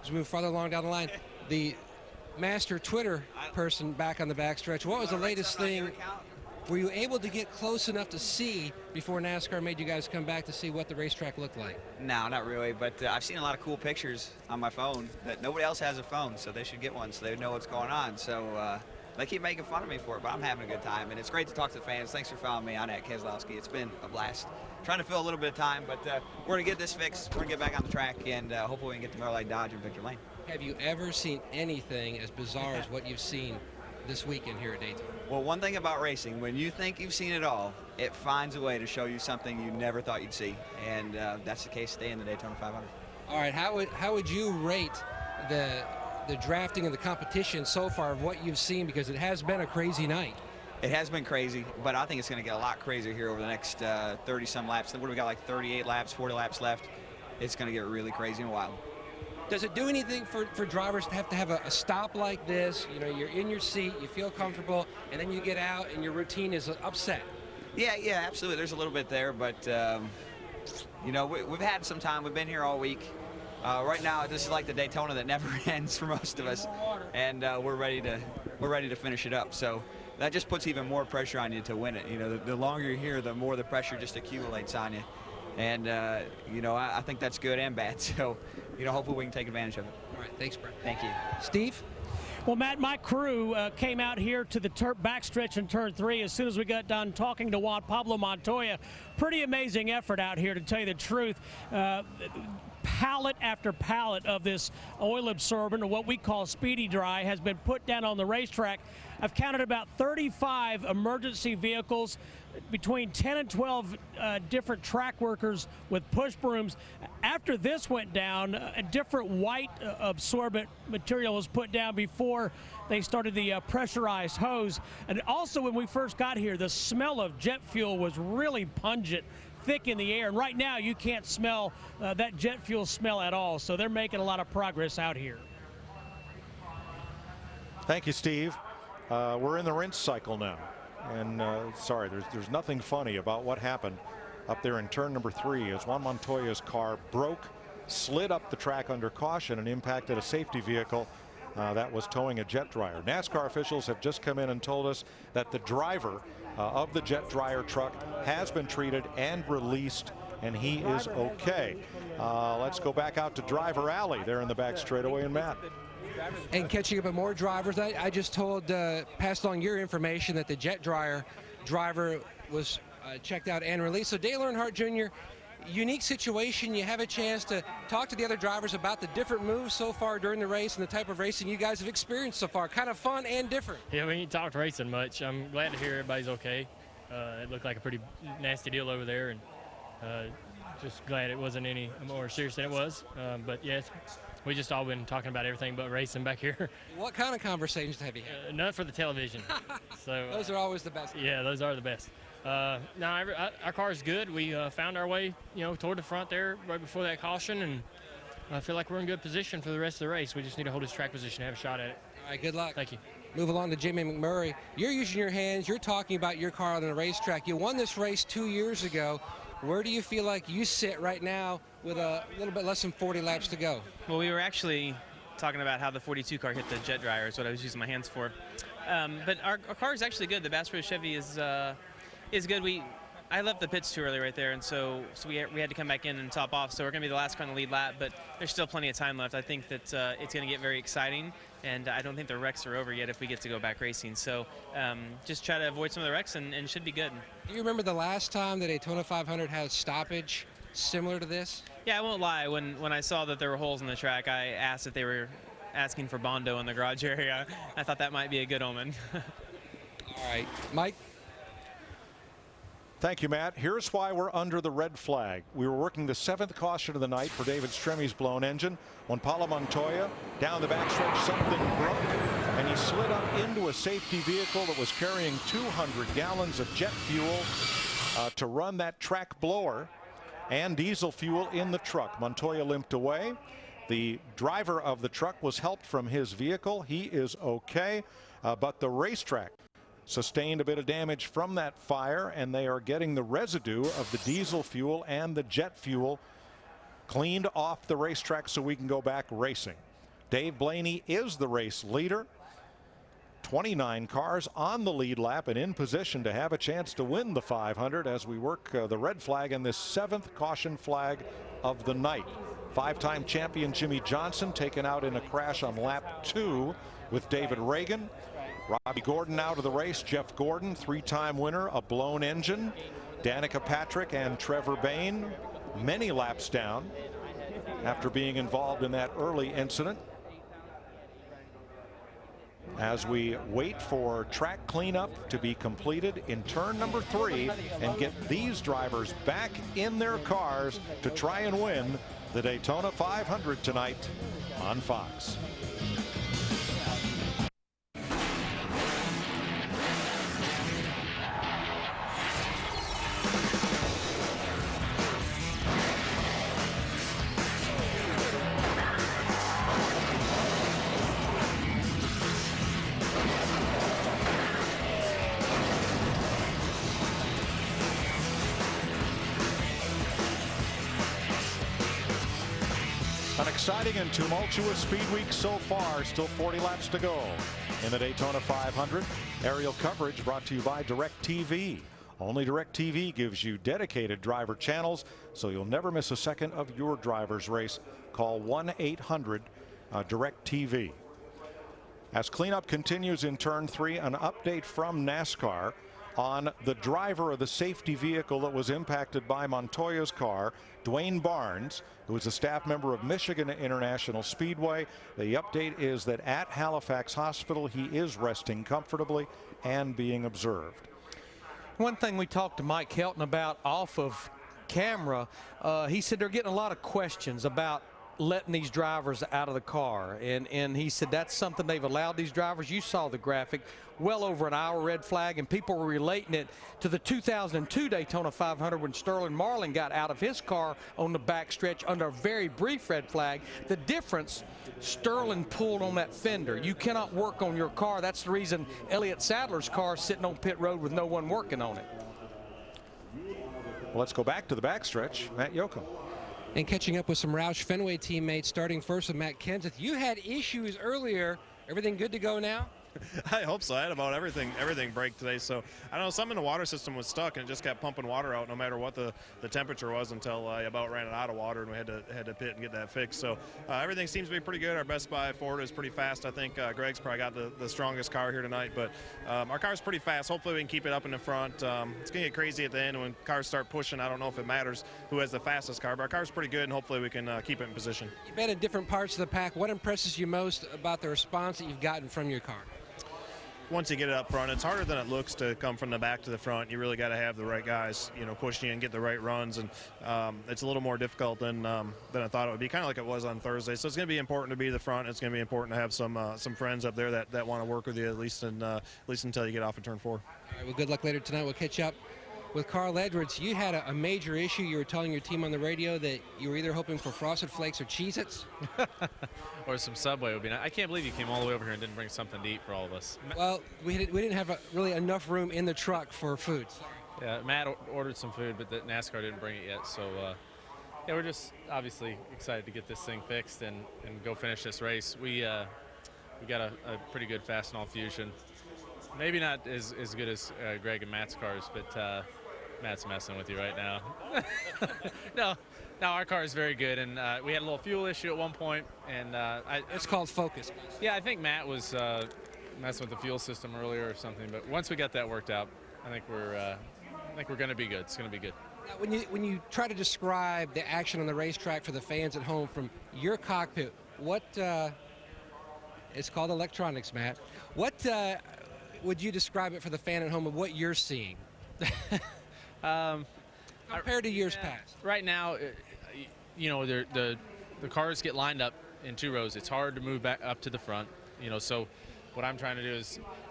As we move farther along down the line, the master Twitter person back on the backstretch, what was the latest thing? Were you able to get close enough to see before NASCAR made you guys come back to see what the racetrack looked like? No, not really, but I've seen a lot of cool pictures on my phone that nobody else has a phone, so they should get one so they know what's going on. So they keep making fun of me for it, but I'm having a good time, and it's great to talk to the fans. Thanks for following me on at Keselowski. It's been a blast. Trying to fill a little bit of time, but we're going to get this fixed. We're going to get back on the track, and hopefully we can get to Miller Lite Dodge and Victor Lane. Have you ever seen anything as bizarre as what you've seen this weekend here at Daytona? Well, one thing about racing, when you think you've seen it all, it finds a way to show you something you never thought you'd see, and that's the case today in the Daytona 500. All right, how would you rate the drafting and the competition so far of what you've seen, because it has been a crazy night? It has been crazy, but I think it's going to get a lot crazier here over the next 30-some laps. What do we got, like 38 laps, 40 laps left? It's going to get really crazy and wild. Does it do anything for drivers to have a stop like this? You know, you're in your seat, you feel comfortable, and then you get out and your routine is upset. Yeah, absolutely. There's a little bit there, but, you know, we've had some time. We've been here all week. Right now, this is like the Daytona that never ends for most of us, and we're ready to finish it up. So that just puts even more pressure on you to win it. You know, the longer you're here, the more the pressure just accumulates on you. And, you know, I think that's good and bad. So, you know, hopefully we can take advantage of it. All right, thanks, Brett. Thank you. Steve? Well, Matt, my crew came out here to the backstretch in turn 3 as soon as we got done talking to Juan Pablo Montoya. Pretty amazing effort out here, to tell you the truth. Pallet after pallet of this oil absorbent, or what we call speedy dry, has been put down on the racetrack. I've counted about 35 emergency vehicles, between 10 and 12 different track workers with push brooms. After this went down, a different white absorbent material was put down before they started the pressurized hose. And also, when we first got here, the smell of jet fuel was really pungent, thick in the air. And right now, you can't smell that jet fuel smell at all. So they're making a lot of progress out here. Thank you, Steve. We're in the rinse cycle now. And sorry, there's nothing funny about what happened up there in turn number 3 as Juan Montoya's car broke, slid up the track under caution, and impacted a safety vehicle that was towing a jet dryer. NASCAR officials have just come in and told us that the driver of the jet dryer truck has been treated and released, and he is okay. Let's go back out to driver alley there in the back straightaway, and Matt. And catching up with more drivers, I just passed along your information that the jet dryer driver was checked out and released. So Dale Earnhardt Jr., unique situation. You have a chance to talk to the other drivers about the different moves so far during the race and the type of racing you guys have experienced so far. Kind of fun and different. Yeah, we ain't talked racing much. I'm glad to hear everybody's okay. It looked like a pretty nasty deal over there, and just glad it wasn't any more serious than it was. But yes, we just all been talking about everything but racing back here. What kind of conversations have you had? None for the television. So those are always the best. Yeah, those are the best. No, our car is good. We found our way, toward the front there right before that caution, and I feel like we're in good position for the rest of the race. We just need to hold his track position, have a shot at it. All right, good luck. Thank you. Move along to Jamie McMurray. You're using your hands. You're talking about your car on the racetrack. You won this race 2 years ago. Where do you feel like you sit right now with a little bit less than 40 laps to go? Well, we were actually talking about how the 42 car hit the jet dryer is what I was using my hands for. But our car is actually good. The Bass Pro Chevy is good. I left the pits too early right there, and so we had to come back in and top off. So we're going to be the last car on the lead lap, but there's still plenty of time left. I think that it's going to get very exciting, and I don't think the wrecks are over yet if we get to go back racing. So just try to avoid some of the wrecks and should be good. Do you remember the last time the Daytona 500 had a stoppage similar to this? Yeah, I won't lie. When I saw that there were holes in the track, I asked if they were asking for Bondo in the garage area. I thought that might be a good omen. All right, Mike. Thank you, Matt. Here's why we're under the red flag. We were working the 7th caution of the night for David Stremmy's blown engine when Paulo Montoya down the backstretch something broke and he slid up into a safety vehicle that was carrying 200 gallons of jet fuel to run that track blower and diesel fuel in the truck. Montoya limped away. The driver of the truck was helped from his vehicle. He is okay, but the racetrack sustained a bit of damage from that fire, and they are getting the residue of the diesel fuel and the jet fuel cleaned off the racetrack so we can go back racing. Dave Blaney is the race leader. 29 cars on the lead lap and in position to have a chance to win the 500 as we work the red flag and this 7th caution flag of the night. 5-time champion Jimmy Johnson taken out in a crash on lap 2 with David Reagan. Robbie Gordon out of the race. Jeff Gordon, 3-time winner, a blown engine. Danica Patrick and Trevor Bayne many laps down after being involved in that early incident. As we wait for track cleanup to be completed in turn number 3 and get these drivers back in their cars to try and win the Daytona 500 tonight on Fox. An exciting and tumultuous speed week so far. Still 40 laps to go in the Daytona 500. Aerial coverage brought to you by DirecTV. Only DirecTV gives you dedicated driver channels, so you'll never miss a second of your driver's race. Call 1-800-DirecTV. As cleanup continues in turn 3, an update from NASCAR on the driver of the safety vehicle that was impacted by Montoya's car, Dwayne Barnes, who is a staff member of Michigan International Speedway. The update is that at Halifax Hospital he is resting comfortably and being observed. One thing we talked to Mike Helton about off of camera, he said they're getting a lot of questions about letting these drivers out of the car, and he said that's something they've allowed these drivers. You saw the graphic, well over an hour red flag, and people were relating it to the 2002 Daytona 500 when Sterling Marlin got out of his car on the backstretch under a very brief red flag. The difference, Sterling pulled on that fender. You cannot work on your car. That's the reason Elliott Sadler's car is sitting on pit road with no one working on it. Well, let's go back to the backstretch. Matt Yoakum. And catching up with some Roush Fenway teammates, starting first with Matt Kenseth. You had issues earlier. Everything good to go now? I hope so. I had about everything break today. So I don't know, something in the water system was stuck and it just kept pumping water out no matter what the temperature was until I about ran out of water and we had to pit and get that fixed. So everything seems to be pretty good. Our Best Buy Ford is pretty fast. I think Greg's probably got the strongest car here tonight, but our car's pretty fast. Hopefully we can keep it up in the front. It's going to get crazy at the end when cars start pushing. I don't know if it matters who has the fastest car, but our car's pretty good and hopefully we can keep it in position. You've been in different parts of the pack. What impresses you most about the response that you've gotten from your car? Once you get it up front, it's harder than it looks to come from the back to the front. You really got to have the right guys, pushing you and get the right runs, and it's a little more difficult than I thought it would be, kind of like it was on Thursday. So it's going to be important to be the front. It's going to be important to have some friends up there that want to work with you at least until you get off of turn 4. All right, well, good luck later tonight. We'll catch up with Carl Edwards, you had a major issue. You were telling your team on the radio that you were either hoping for Frosted Flakes or Cheez-Its. Or some Subway would be nice. I can't believe you came all the way over here and didn't bring something to eat for all of us. Well, we didn't have really enough room in the truck for food. Yeah, Matt ordered some food, but the NASCAR didn't bring it yet. So, yeah, we're just obviously excited to get this thing fixed and go finish this race. We got a pretty good fast and all fusion. Maybe not as good as Greg and Matt's cars, but Matt's messing with you right now. No, our car is very good, and we had a little fuel issue at one point, and it's called focus. Yeah, I think Matt was messing with the fuel system earlier or something, but once we got that worked out, I think we're going to be good. It's going to be good. Now, when you try to describe the action on the racetrack for the fans at home from your cockpit, what it's called electronics, Matt. What would you describe it for the fan at home of what you're seeing? Compared to years past. Right now, you know, the cars get lined up in 2 rows. It's hard to move back up to the front, you know, so what I'm trying to do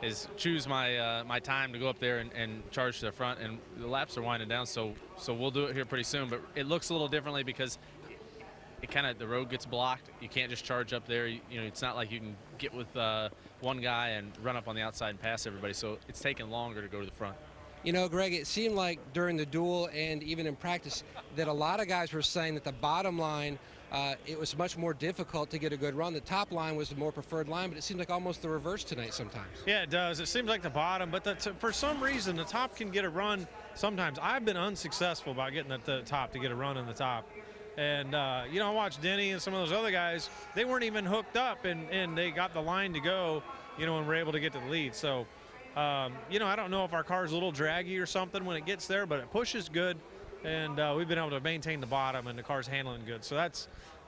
is choose my time to go up there and charge to the front, and the laps are winding down, so we'll do it here pretty soon. But it looks a little differently because the road gets blocked. You can't just charge up there. You know, it's not like you can get with one guy and run up on the outside and pass everybody. So it's taking longer to go to the front. You know, Greg, it seemed like during the duel and even in practice that a lot of guys were saying that the bottom line, it was much more difficult to get a good run. The top line was the more preferred line, but it seemed like almost the reverse tonight sometimes. Yeah, it does. It seems like the bottom, but for some reason, the top can get a run sometimes. I've been unsuccessful about getting at the top to get a run in the top. And, you know, I watched Denny and some of those other guys. They weren't even hooked up, and they got the line to go, you know, and were able to get to the lead. So, you know, I don't know if our car's a little draggy or something when it gets there, but it pushes good, and we've been able to maintain the bottom, and the car's handling good. So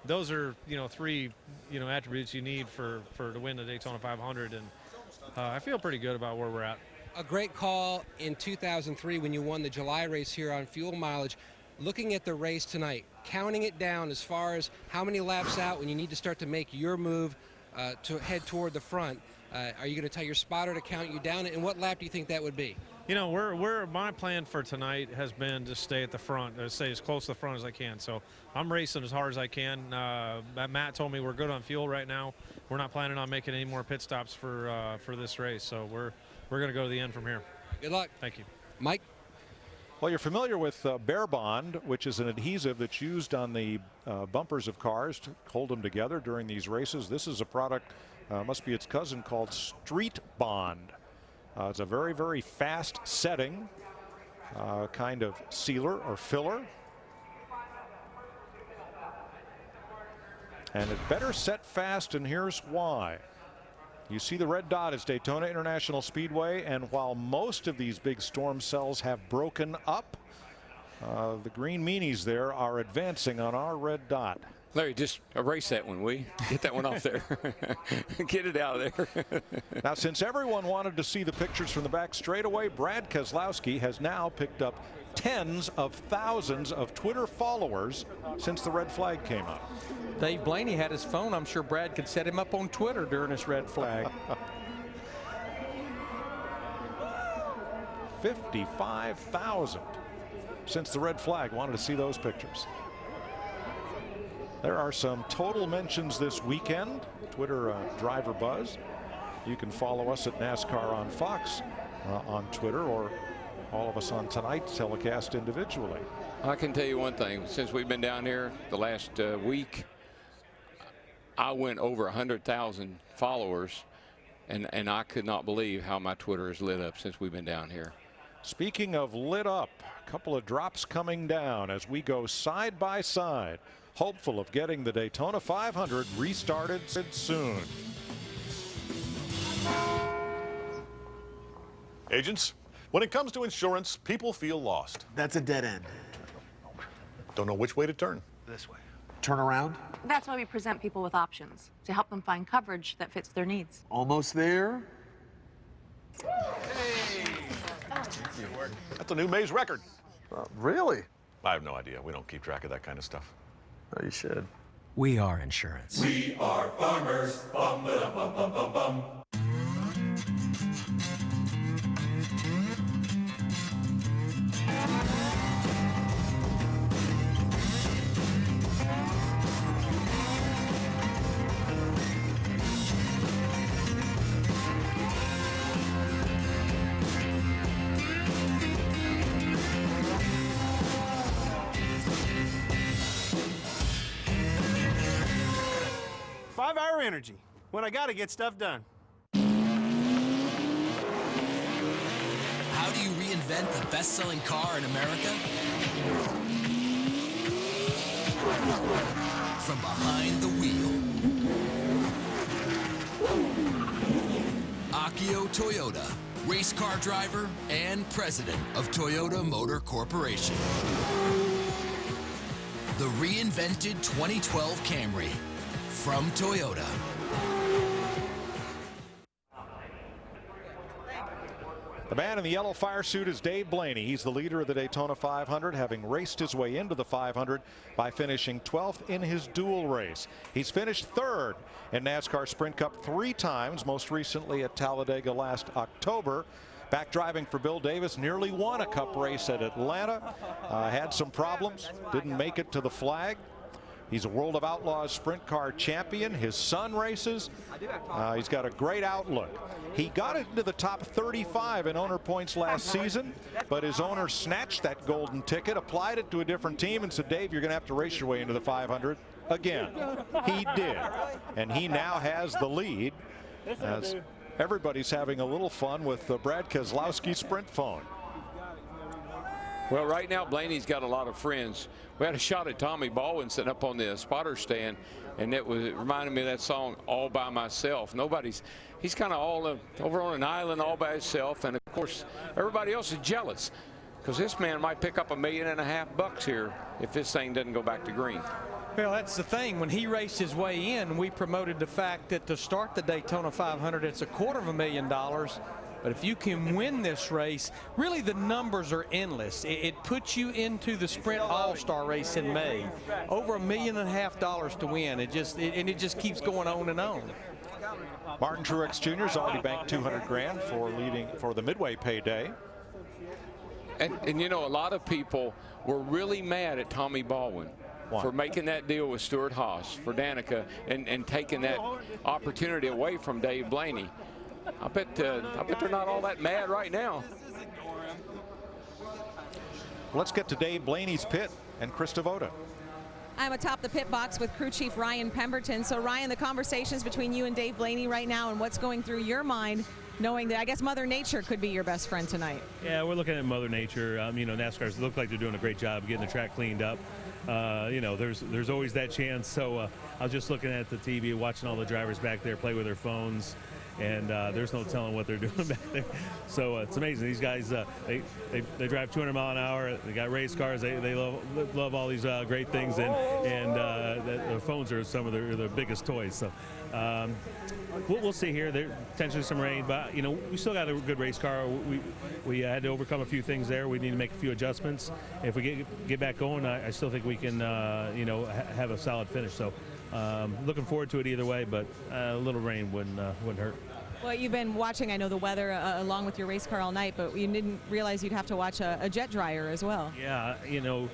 those are, you know, 3, you know, attributes you need to win the Daytona 500, and I feel pretty good about where we're at. A great call in 2003 when you won the July race here on fuel mileage. Looking at the race tonight, counting it down as far as how many laps out when you need to start to make your move to head toward the front. Are you going to tell your spotter to count you down, and what lap do you think that would be? You know, my plan for tonight has been to stay at the front, stay as close to the front as I can. So I'm racing as hard as I can. Matt told me we're good on fuel right now. We're not planning on making any more pit stops for this race. So we're going to go to the end from here. Good luck. Thank you. Mike? Well, you're familiar with Bear Bond, which is an adhesive that's used on the bumpers of cars to hold them together during these races. This is a product, must be its cousin, called Street Bond. It's a very, very fast setting kind of sealer or filler. And it better set fast, and here's why. You see the red dot is Daytona International Speedway, and while most of these big storm cells have broken up, the green meanies there are advancing on our red dot. Larry, just erase that one, will you? Get that one off there. Get it out of there. Now, since everyone wanted to see the pictures from the back straightaway, Brad Keselowski has now picked up tens of thousands of Twitter followers since the red flag came up. Dave Blaney had his phone. I'm sure Brad could set him up on Twitter during this red flag. 55,000 since the red flag wanted to see those pictures. There are some total mentions this weekend. Twitter driver buzz. You can follow us at NASCAR on Fox on Twitter, or all of us on tonight's telecast individually. I can tell you one thing. Since we've been down here the last week, I went over 100,000 followers, and I could not believe how my Twitter is lit up since we've been down here. Speaking of lit up, a couple of drops coming down as we go side by side, hopeful of getting the Daytona 500 restarted soon. Agents, when it comes to insurance, people feel lost. That's a dead end. Don't know which way to turn. This way. Turn around. That's why we present people with options, to help them find coverage that fits their needs. Almost there. That's a new Maze record. Really? I have no idea. We don't keep track of that kind of stuff. Oh, you should. We are insurance. We are farmers. Bum, ba, bum, bum, bum, bum. 5-hour energy when I got to get stuff done. How do you reinvent the best-selling car in America? From behind the wheel. Akio Toyoda, race car driver and president of Toyota Motor Corporation. The reinvented 2012 Camry from Toyota. The man in the yellow fire suit is Dave Blaney. He's the leader of the Daytona 500, having raced his way into the 500 by finishing 12th in his dual race. He's finished 3rd in NASCAR Sprint Cup 3 times, most recently at Talladega last October. Back driving for Bill Davis, nearly won a Cup race at Atlanta. Had some problems, didn't make it to the flag. He's a World of Outlaws sprint car champion. His son races. He's got a great outlook. He got into the top 35 in owner points last season, but his owner snatched that golden ticket, applied it to a different team, and said, Dave, you're going to have to race your way into the 500 again. He did, and he now has the lead as everybody's having a little fun with the Brad Keselowski sprint phone. Well, right now, Blaney's got a lot of friends. We had a shot at Tommy Baldwin sitting up on the spotter stand, and it reminded me of that song, All By Myself. He's kind of all over on an island all by himself, and of course, everybody else is jealous because this man might pick up $1.5 million here if this thing doesn't go back to green. Well, that's the thing. When he raced his way in, we promoted the fact that to start the Daytona 500, it's $250,000. But if you can win this race, really the numbers are endless. It puts you into the Sprint All-Star race in May. Over $1.5 million to win. It just keeps going on and on. Martin Truex Jr. has already banked $200,000 for leading for the Midway payday. And you know, a lot of people were really mad at Tommy Baldwin for making that deal with Stuart Haas for Danica and taking that opportunity away from Dave Blaney. I bet they're not all that mad right now. Let's get to Dave Blaney's pit and Chris Devoda. I'm atop the pit box with crew chief Ryan Pemberton. So Ryan, the conversations between you and Dave Blaney right now and what's going through your mind, knowing that I guess Mother Nature could be your best friend tonight. Yeah, we're looking at Mother Nature. You know, NASCAR's look like they're doing a great job getting the track cleaned up. You know, there's always that chance. So I was just looking at the TV, watching all the drivers back there play with their phones. And there's no telling what they're doing back there. So it's amazing. These guys, they drive 200 mile an hour. They got race cars. They love all these great things. And the phones are some of their biggest toys. So we'll see here. There's potentially some rain, but you know, we still got a good race car. We had to overcome a few things there. We need to make a few adjustments. If we get back going, I still think we can you know, have a solid finish. So looking forward to it either way, but a little rain wouldn't hurt. Well, you've been watching, I know, the weather along with your race car all night, but you didn't realize you'd have to watch a jet dryer as well. Yeah, you know,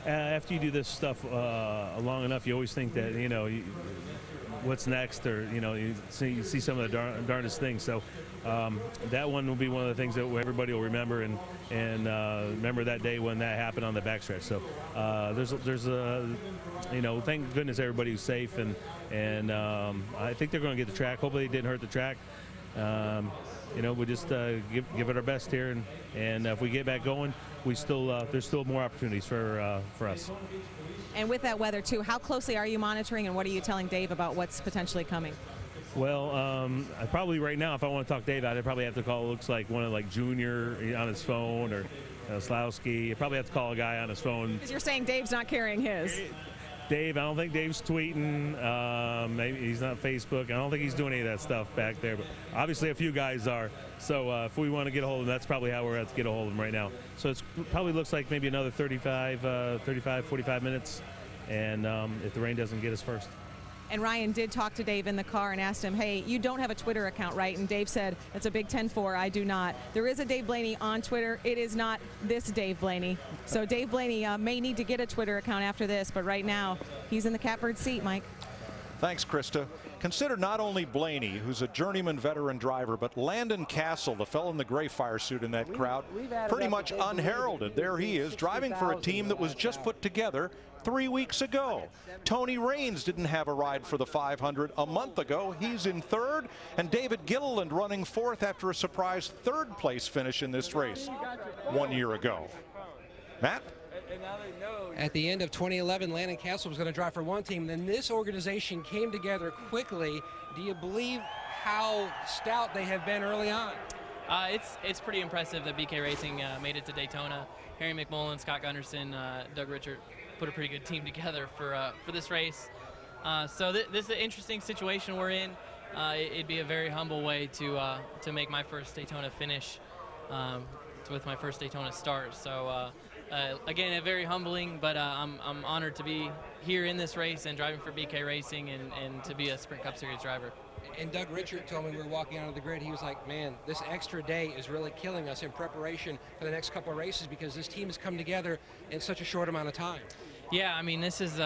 after you do this stuff long enough, you always think that, you know, what's next, or, you know, you see some of the darndest things. So that one will be one of the things that everybody will remember and remember that day when that happened on the backstretch. So there's a, you know, thank goodness everybody's safe, and I think they're going to get the track. Hopefully it didn't hurt the track. You know, we just give it our best here, and if we get back going, we still there's still more opportunities for us. And with that weather too, how closely are you monitoring, and what are you telling Dave about what's potentially coming? Well, I probably right now, if I want to talk Dave out, I'd probably have to call, looks like one of like Junior on his phone, or Slowski. I probably have to call a guy on his phone. Because you're saying Dave's not carrying his. Dave, I don't think Dave's tweeting. Maybe he's not Facebook. I don't think he's doing any of that stuff back there. But obviously a few guys are. So if we want to get a hold of him, that's probably how we're at to get a hold of him right now. So it probably looks like maybe another 45 minutes. And if the rain doesn't get us first. And Ryan did talk to Dave in the car and asked him, hey, you don't have a Twitter account, right? And Dave said, it's a Big 10-4, I do not. There is a Dave Blaney on Twitter. It is not this Dave Blaney. So Dave Blaney may need to get a Twitter account after this, but right now, he's in the catbird seat, Mike. Thanks, Krista. Consider not only Blaney, who's a journeyman veteran driver, but Landon Castle, the fellow in the gray fire suit in that crowd, pretty much unheralded. There he is, driving for a team that was just put together 3 weeks ago. Tony Raines didn't have a ride for the 500 a month ago. He's in third, and David Gilliland running fourth after a surprise third-place finish in this race 1 year ago. Matt? At the end of 2011, Landon Castle was going to drive for one team. Then this organization came together quickly. Do you believe how stout they have been early on? It's pretty impressive that BK Racing made it to Daytona. Harry McMullen, Scott Gunderson, Doug Richard put a pretty good team together for this race. So this is an interesting situation we're in. It'd be a very humble way to make my first Daytona finish with my first Daytona start. So again, very humbling, but I'm honored to be here in this race and driving for BK Racing and to be a Sprint Cup Series driver. And Doug Richard told me we were walking out of the grid, he was like, man, this extra day is really killing us in preparation for the next couple of races because this team has come together in such a short amount of time. Yeah, I mean, this is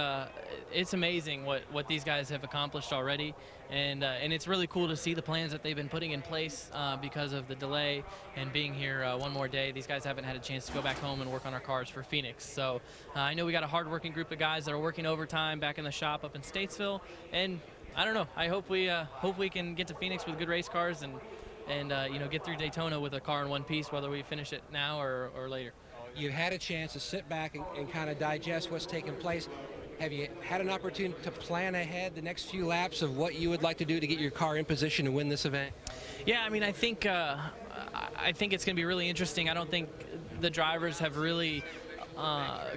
it's amazing what these guys have accomplished already, and it's really cool to see the plans that they've been putting in place because of the delay and being here one more day. These guys haven't had a chance to go back home and work on our cars for Phoenix. So I know we got a hard-working group of guys that are working overtime back in the shop up in Statesville, and I don't know. I hope we can get to Phoenix with good race cars and you know, get through Daytona with a car in one piece, whether we finish it now or later. You've had a chance to sit back and kind of digest what's taken place. Have you had an opportunity to plan ahead the next few laps of what you would like to do to get your car in position to win this event? Yeah, I mean, I think it's going to be really interesting. I don't think the drivers have really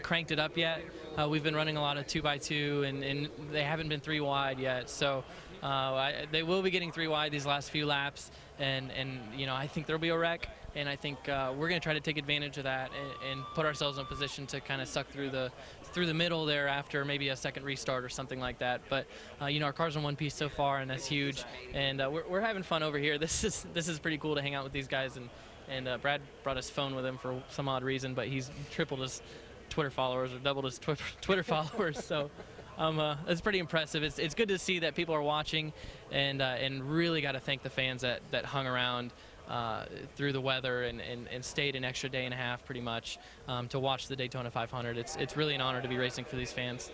cranked it up yet. We've been running a lot of 2x2, and they haven't been 3 wide yet. So they will be getting 3 wide these last few laps, and you know, I think there'll be a wreck. And I think we're going to try to take advantage of that and put ourselves in a position to kind of suck through the middle there after maybe a second restart or something like that. But you know, our car's in one piece so far, and that's huge. And we're having fun over here. This is pretty cool to hang out with these guys. And Brad brought his phone with him for some odd reason, but he's tripled his Twitter followers or doubled his Twitter followers. So it's pretty impressive. It's good to see that people are watching, and really got to thank the fans that hung around through the weather and stayed an extra day and a half pretty much to watch the Daytona 500. It's really an honor to be racing for these fans.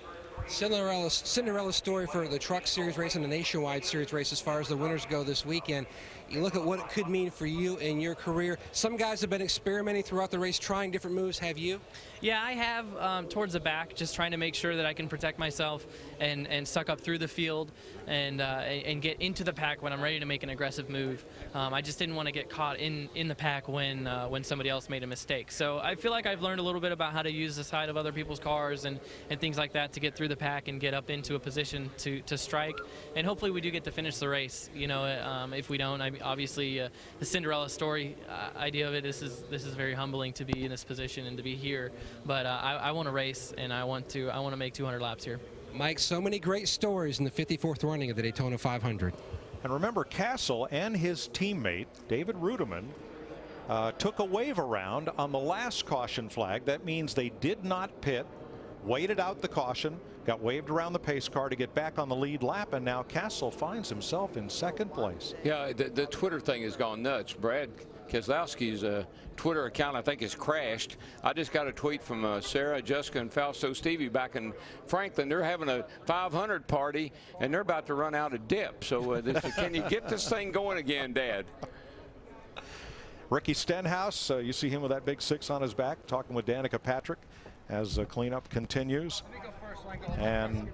Cinderella story for the Truck Series race and the Nationwide Series race as far as the winners go this weekend. You look at what it could mean for you in your career. Some guys have been experimenting throughout the race, trying different moves. Have you? Yeah, I have towards the back, just trying to make sure that I can protect myself and suck up through the field and get into the pack when I'm ready to make an aggressive move. I just didn't want to get caught in the pack when somebody else made a mistake. So I feel like I've learned a little bit about how to use the side of other people's cars and things like that to get through the pack and get up into a position to strike. And hopefully we do get to finish the race. You know, if we don't, obviously the Cinderella story idea of it, this is very humbling to be in this position and to be here. But I want to race, and I want to make 200 laps here. Mike, so many great stories in the 54th running of the Daytona 500. And remember, Castle and his teammate David Rudiman took a wave around on the last caution flag. That means they did not pit, waited out the caution, got waved around the pace car to get back on the lead lap, and now Castle finds himself in second place. Yeah, the Twitter thing has gone nuts. Brad Keselowski's Twitter account, I think, has crashed. I just got a tweet from Sarah, Jessica, and Fausto Stevie back in Franklin. They're having a 500 party, and they're about to run out of dip. So can you get this thing going again, Dad? Ricky Stenhouse, you see him with that big 6 on his back, talking with Danica Patrick as cleanup continues. And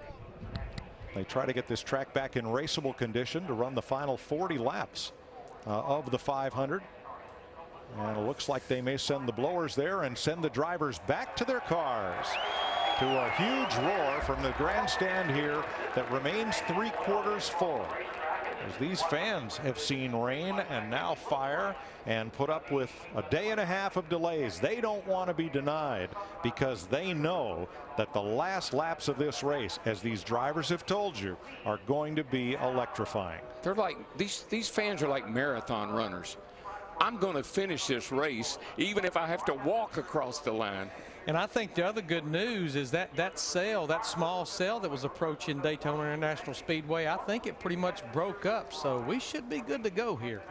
they try to get this track back in raceable condition to run the final 40 laps of the 500. And it looks like they may send the blowers there and send the drivers back to their cars, to a huge roar from the grandstand here that remains 3/4 full, as these fans have seen rain and now fire and put up with a day and a half of delays. They don't want to be denied because they know that the last laps of this race, as these drivers have told you, are going to be electrifying. They're like, these fans are like marathon runners. I'm going to finish this race even if I have to walk across the line. And I think the other good news is that that small cell that was approaching Daytona International Speedway, I think it pretty much broke up. So we should be good to go here.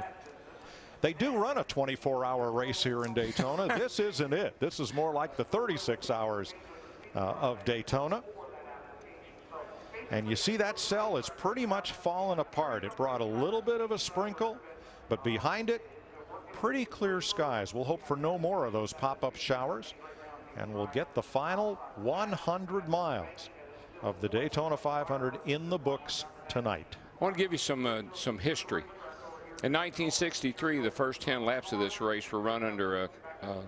They do run a 24-hour race here in Daytona. This isn't it. This is more like the 36 hours of Daytona. And you see that cell is pretty much fallen apart. It brought a little bit of a sprinkle, but behind it, pretty clear skies. We'll hope for no more of those pop-up showers, and we'll get the final 100 miles of the Daytona 500 in the books tonight. I want to give you some history. In 1963, the first 10 laps of this race were run under a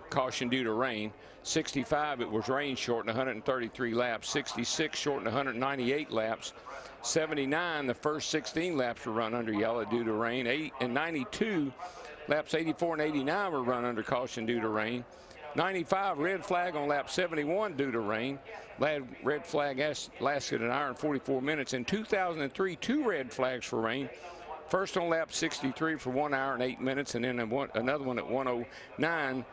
caution due to rain. 65, it was rain shortened 133 laps. 66 shortened 198 laps. 79, the first 16 laps were run under yellow due to rain. And 92, laps 84 and 89 were run under caution due to rain. 95, red flag on lap 71 due to rain. Red flag lasted an hour and 44 minutes. In 2003, 2 red flags for rain. First on lap 63 for 1 hour and 8 minutes, and then another one at 109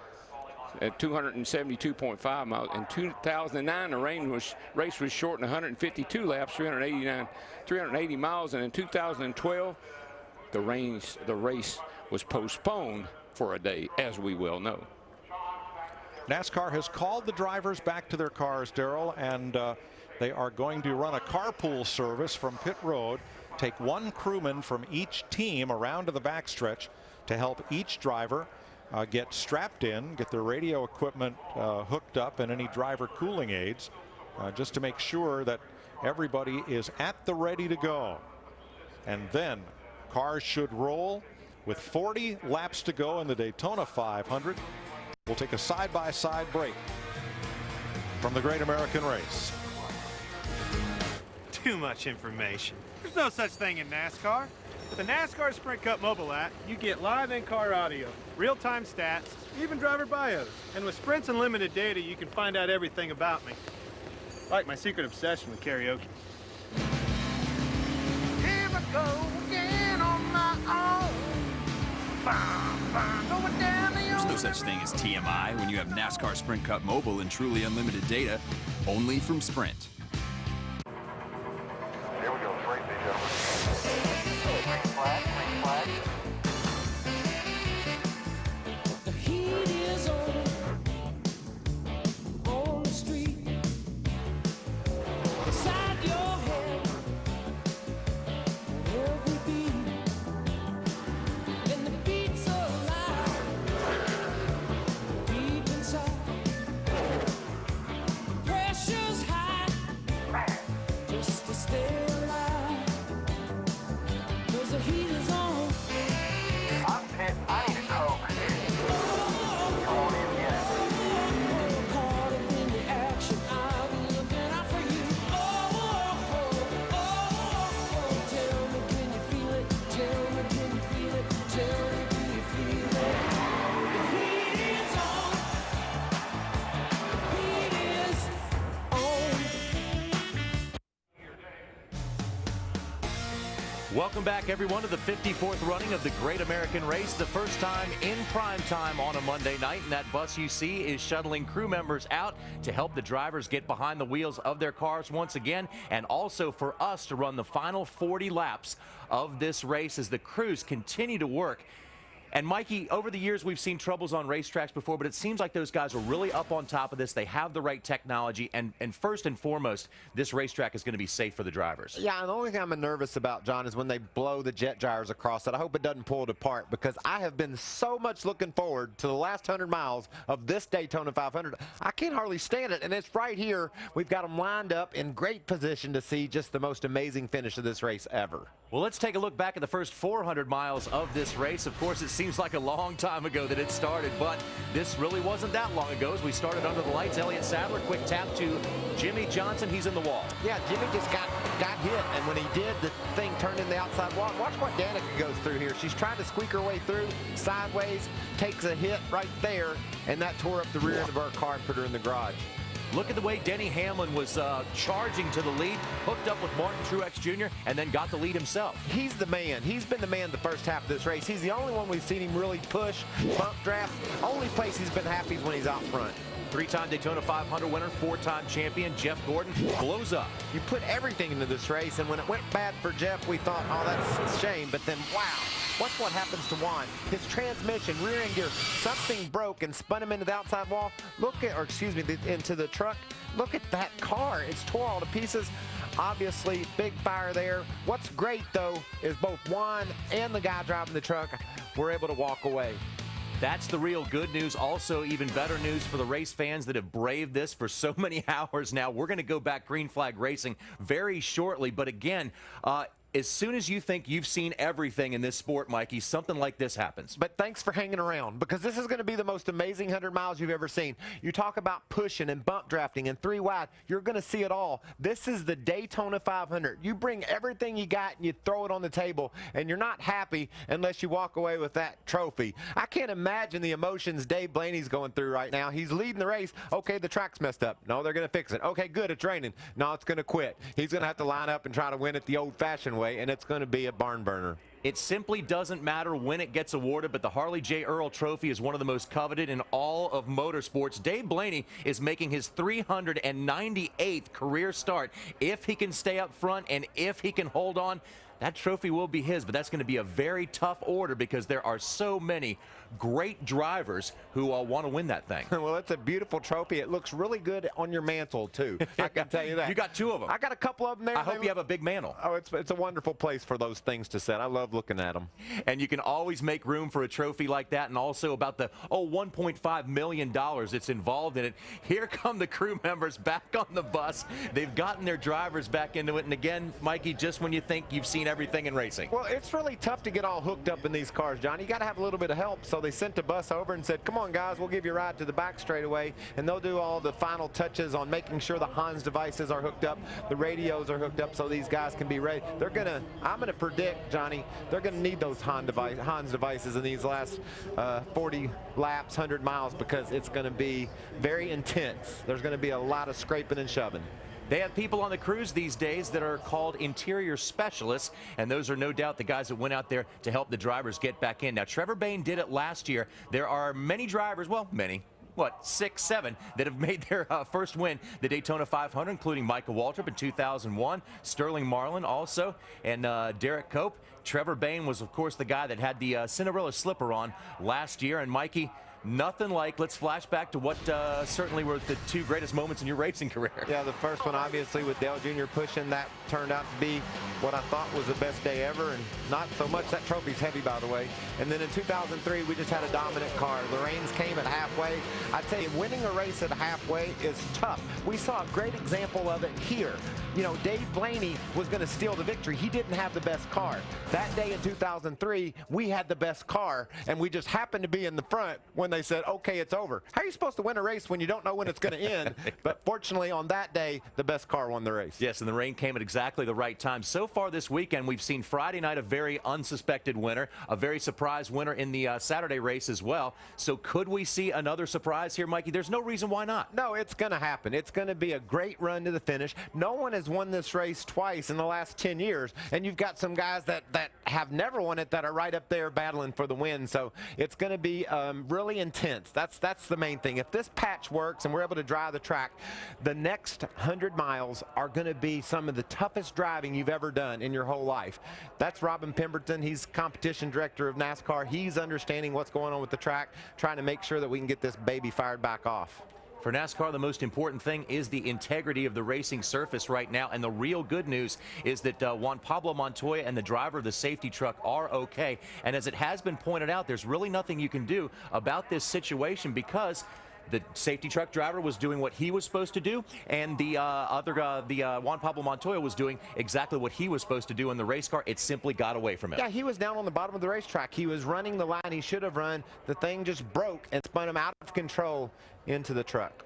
at 272.5 miles. In 2009, the race was shortened 152 laps, 380 miles, and in 2012, the race was postponed for a day, as we well know. NASCAR has called the drivers back to their cars, Darrell, and they are going to run a carpool service from pit road. Take one crewman from each team around to the backstretch to help each driver get strapped in, get their radio equipment hooked up, and any driver cooling aids, just to make sure that everybody is at the ready to go. And then cars should roll with 40 laps to go in the Daytona 500. We'll take a side-by-side break from the Great American Race. Too much information. There's no such thing in NASCAR. With the NASCAR Sprint Cup mobile app, you get live in-car audio, real-time stats, even driver bios. And with Sprint's unlimited data, you can find out everything about me. Like my secret obsession with karaoke. Here I go again on my own. Going down the There's no such thing as TMI when you have NASCAR Sprint Cup mobile and truly unlimited data, only from Sprint. Here we go, straight, gentlemen. Green flag, green flag. The heat is on the street. Inside your head, every beat. And the beats alive, deep inside. Pressure's high, just to stay alive. 'Cause the heat is on. I'm pit, I need a Coke. Come on in, get it. Caught up in the action, I'll be looking out for you. Tell me, can you feel it? Tell me, can you feel it? Tell me, do you feel it? The heat is on. The heat is Welcome back, everyone, to the 54th running of the Great American Race, the first time in prime time on a Monday night. And that bus you see is shuttling crew members out to help the drivers get behind the wheels of their cars once again, and also for us to run the final 40 laps of this race as the crews continue to work. And Mikey, over the years, we've seen troubles on racetracks before, but it seems like those guys are really up on top of this. They have the right technology, and first and foremost, this racetrack is going to be safe for the drivers. Yeah, and the only thing I'm nervous about, John, is when they blow the jet gyres across it. I hope it doesn't pull it apart, because I have been so much looking forward to the last 100 miles of this Daytona 500. I can't hardly stand it, and it's right here. We've got them lined up in great position to see just the most amazing finish of this race ever. Well, let's take a look back at the first 400 miles of this race. Of course, it seems like a long time ago that it started, but this really wasn't that long ago as we started under the lights. Elliott Sadler, quick tap to Jimmy Johnson. He's in the wall. Yeah, Jimmy just got hit, and when he did, the thing turned in the outside wall. Watch what Danica goes through here. She's trying to squeak her way through, sideways, takes a hit right there, and that tore up the rear end of her car and put her in the garage. Look at the way Denny Hamlin was charging to the lead, hooked up with Martin Truex Jr., and then got the lead himself. He's the man. He's been the man the first half of this race. He's the only one we've seen him really push, bump draft. Only place he's been happy is when he's out front. Three-time Daytona 500 winner, four-time champion Jeff Gordon blows up. You put everything into this race, and when it went bad for Jeff, we thought, oh, that's a shame. But then, wow, watch what happens to Juan. His transmission, rear end gear, something broke and spun him into the outside wall. Look at, or excuse me, into the truck. look at that car. It's tore all to pieces. Obviously, big fire there. What's great, though, is both Juan and the guy driving the truck were able to walk away. That's the real good news. Also, even better news for the race fans that have braved this for so many hours now. We're going to go back green flag racing very shortly. But again, as soon as you think you've seen everything in this sport, Mikey, something like this happens. But thanks for hanging around, because this is going to be the most amazing 100 miles you've ever seen. You talk about pushing and bump drafting and 3 wide. You're going to see it all. This is the Daytona 500. You bring everything you got and you throw it on the table, and you're not happy unless you walk away with that trophy. I can't imagine the emotions Dave Blaney's going through right now. He's leading the race. Okay, the track's messed up. No, they're going to fix it. Okay, good, it's raining. No, it's going to quit. He's going to have to line up and try to win it the old-fashioned way, and it's going to be a barn burner. It simply doesn't matter when it gets awarded, but the Harley J. Earl Trophy is one of the most coveted in all of motorsports. Dave Blaney is making his 398th career start. If he can stay up front and if he can hold on, that trophy will be his, but that's going to be a very tough order because there are so many great drivers who want to win that thing. Well, it's a beautiful trophy. It looks really good on your mantle, too. I can tell you that. You got 2 of them. I got a couple of them there. I hope you have a big mantle. Oh, it's a wonderful place for those things to sit. I love looking at them. And you can always make room for a trophy like that, and also about the $1.5 million that's involved in it. Here come the crew members back on the bus. They've gotten their drivers back into it. And again, Mikey, just when you think you've seen everything in racing. Well, it's really tough to get all hooked up in these cars, John. You got to have a little bit of help. So they sent the bus over and said, come on, guys, we'll give you a ride to the back straightaway. And they'll do all the final touches on making sure the Hans devices are hooked up, the radios are hooked up so these guys can be ready. I'm going to predict, Johnny, they're going to need those Hans devices in these last 40 laps, 100 miles, because it's going to be very intense. There's going to be a lot of scraping and shoving. They have people on the crews these days that are called interior specialists, and those are no doubt the guys that went out there to help the drivers get back in. Now, Trevor Bayne did it last year. There are many drivers, well, many, 6, 7 that have made their first win the Daytona 500, including Micah Waltrip in 2001, Sterling Marlin also, and Derek Cope. Trevor Bayne was, of course, the guy that had the Cinderella slipper on last year, and Mikey, nothing like, let's flash back to what certainly were the 2 greatest moments in your racing career. Yeah, the first one, obviously, with Dale Jr. pushing, that turned out to be what I thought was the best day ever, and not so much. That trophy's heavy, by the way. And then in 2003, we just had a dominant car. The rains came at halfway. I tell you, winning a race at halfway is tough. We saw a great example of it here. You know, Dave Blaney was going to steal the victory. He didn't have the best car. That day in 2003, we had the best car, and we just happened to be in the front when they said, okay, it's over. How are you supposed to win a race when you don't know when it's going to end? But fortunately, on that day, the best car won the race. Yes, and the rain came at exactly the right time. So far this weekend, we've seen Friday night a very unsuspected winner, a very surprise winner in the Saturday race as well. So could we see another surprise here, Mikey? There's no reason why not. No, it's going to happen. It's going to be a great run to the finish. No one has won this race twice in the last 10 years, and you've got some guys that have never won it that are right up there battling for the win. So it's going to be really intense. That's the main thing. If this patch works and we're able to drive the track, the next 100 miles are going to be some of the toughest driving you've ever done in your whole life. That's Robin Pemberton. He's competition director of NASCAR. He's understanding what's going on with the track, trying to make sure that we can get this baby fired back off. For NASCAR, the most important thing is the integrity of the racing surface right now, and the real good news is that Juan Pablo Montoya and the driver of the safety truck are okay. And as it has been pointed out, there's really nothing you can do about this situation because the safety truck driver was doing what he was supposed to do, and the Juan Pablo Montoya was doing exactly what he was supposed to do in the race car. It simply got away from him. Yeah, he was down on the bottom of the racetrack. He was running the line he should have run. The thing just broke and spun him out of control into the truck.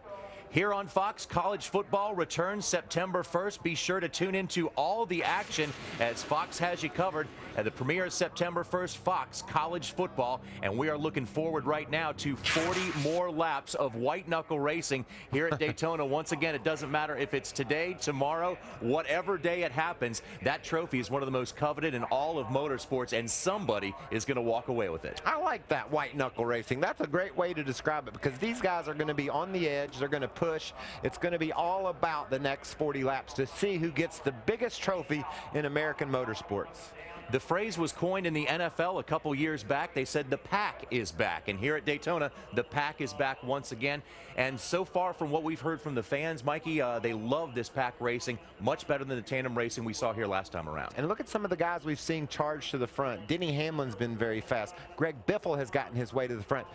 Here on Fox, college football returns September 1st. Be sure to tune into all the action as Fox has you covered at the premiere of September 1st, Fox College Football. And we are looking forward right now to 40 more laps of white-knuckle racing here at Daytona. Once again, it doesn't matter if it's today, tomorrow, whatever day it happens, that trophy is one of the most coveted in all of motorsports, and somebody is going to walk away with it. I like that white-knuckle racing. That's a great way to describe it because these guys are going to be on the edge. They're going to push. It's going to be all about the next 40 laps to see who gets the biggest trophy in American motorsports. The phrase was coined in the NFL a couple years back. They said the pack is back. And here at Daytona, the pack is back once again. And so far from what we've heard from the fans, Mikey, they love this pack racing much better than the tandem racing we saw here last time around. And look at some of the guys we've seen charge to the front. Denny Hamlin's been very fast. Greg Biffle has gotten his way to the front.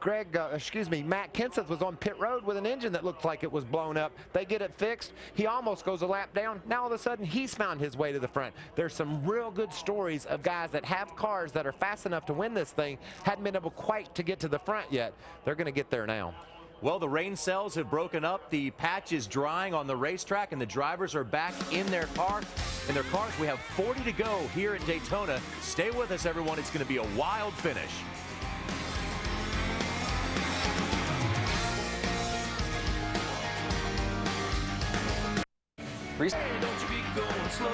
Matt Kenseth was on pit road with an engine that looked like it was blown up. They get it fixed. He almost goes a lap down. Now all of a sudden he's found his way to the front. There's some real good stories of guys that have cars that are fast enough to win this thing, hadn't been able quite to get to the front yet. They're going to get there now. Well, the rain cells have broken up. The patch is drying on the racetrack, and the drivers are back in their cars. We have 40 to go here at Daytona. Stay with us, everyone. It's going to be a wild finish. Hey, don't you be going slow.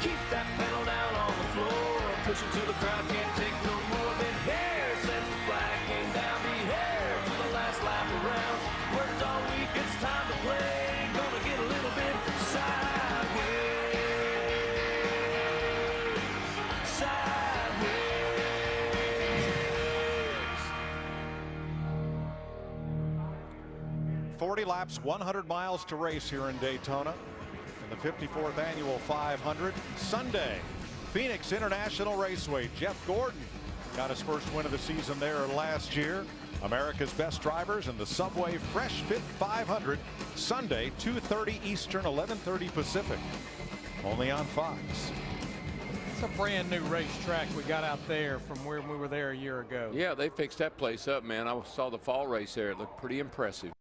Keep that pedal down on the floor. Push it to the crowd, can't take no more than hair. Since the flag came down, be here for the last lap around. Worked all week, it's time to play. Gonna get a little bit sideways. Sideways. 40 laps, 100 miles to race here in Daytona. The 54th annual 500 Sunday, Phoenix International Raceway. Jeff Gordon got his first win of the season there last year. America's best drivers in the Subway Fresh Fit 500 Sunday, 2:30 Eastern, 11:30 Pacific, only on Fox. It's a brand new racetrack we got out there from where we were there a year ago. Yeah, they fixed that place up, man. I saw the fall race there. It looked pretty impressive.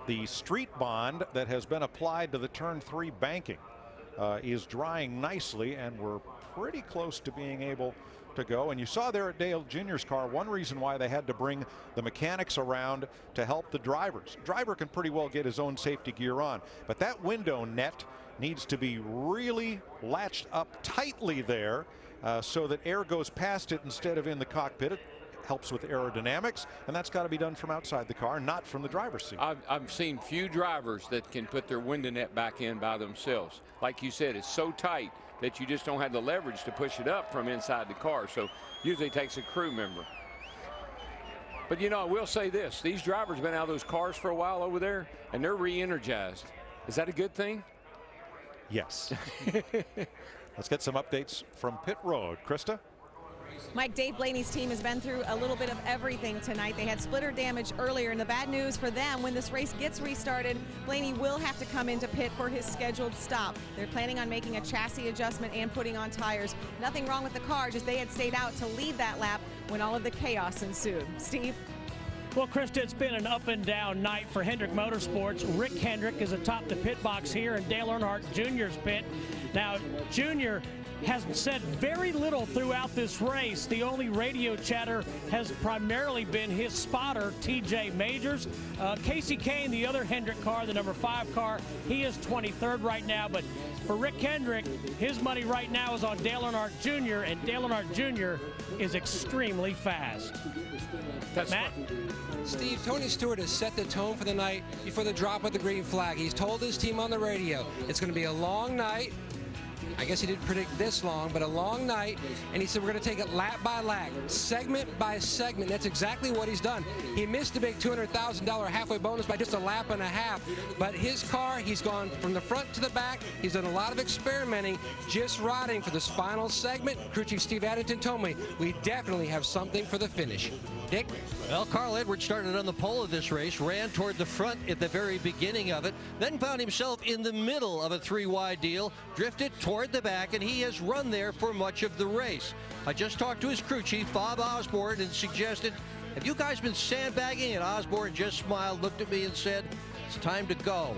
The street bond that has been applied to the turn 3 banking is drying nicely, and we're pretty close to being able to go. And you saw there at Dale Jr.'s car, one reason why they had to bring the mechanics around to help the drivers. Driver can pretty well get his own safety gear on, but that window net needs to be really latched up tightly there so that air goes past it instead of in the cockpit. It helps with aerodynamics, and that's got to be done from outside the car, not from the driver's seat. I've seen few drivers that can put their window net back in by themselves. Like you said, it's so tight that you just don't have the leverage to push it up from inside the car. So usually it takes a crew member. But you know, I will say this, these drivers have been out of those cars for a while over there, and they're re-energized. Is that a good thing? Yes. Let's get some updates from pit road. Krista? Mike, Dave Blaney's team has been through a little bit of everything tonight. They had splitter damage earlier, and the bad news for them, when this race gets restarted, Blaney will have to come into pit for his scheduled stop. They're planning on making a chassis adjustment and putting on tires. Nothing wrong with the car, just they had stayed out to lead that lap when all of the chaos ensued. Steve? Well, Krista, it's been an up and down night for Hendrick Motorsports. Rick Hendrick is atop the pit box here in Dale Earnhardt Jr.'s pit. Now, Jr. has said very little throughout this race. The only radio chatter has primarily been his spotter, TJ Majors. Casey Kane, the other Hendrick car, the number 5 car, he is 23rd right now. But for Rick Hendrick, his money right now is on Dale Earnhardt Jr., and Dale Earnhardt Jr. is extremely fast. Matt? Steve, Tony Stewart has set the tone for the night before the drop of the green flag. He's told his team on the radio it's going to be a long night. I guess he didn't predict this long, but a long night. And he said we're going to take it lap by lap, segment by segment. That's exactly what he's done. He missed a big $200,000 halfway bonus by just a lap and a half. But his car, he's gone from the front to the back. He's done a lot of experimenting, just riding for this final segment. Crew Chief Steve Addington told me we definitely have something for the finish. Dick? Well, Carl Edwards started on the pole of this race, ran toward the front at the very beginning of it, then found himself in the middle of a 3-wide deal, drifted toward the back, and he has run there for much of the race. I just talked to his crew chief, Bob Osborne, and suggested, have you guys been sandbagging? And Osborne just smiled, looked at me, and said, it's time to go.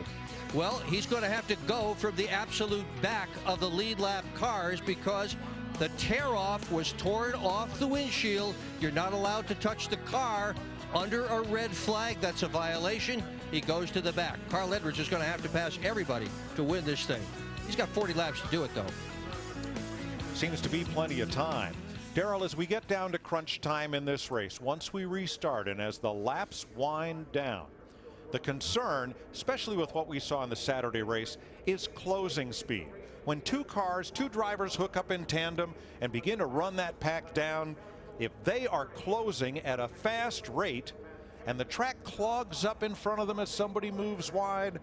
Well, he's going to have to go from the absolute back of the lead lap cars because the tear-off was torn off the windshield. You're not allowed to touch the car under a red flag. That's a violation. He goes to the back. Carl Edwards is going to have to pass everybody to win this thing. He's got 40 laps to do it, though. Seems to be plenty of time. Darrell, as we get down to crunch time in this race, once we restart and as the laps wind down, the concern, especially with what we saw in the Saturday race, is closing speed. when two drivers hook up in tandem and begin to run that pack down, if they are closing at a fast rate and the track clogs up in front of them as somebody moves wide,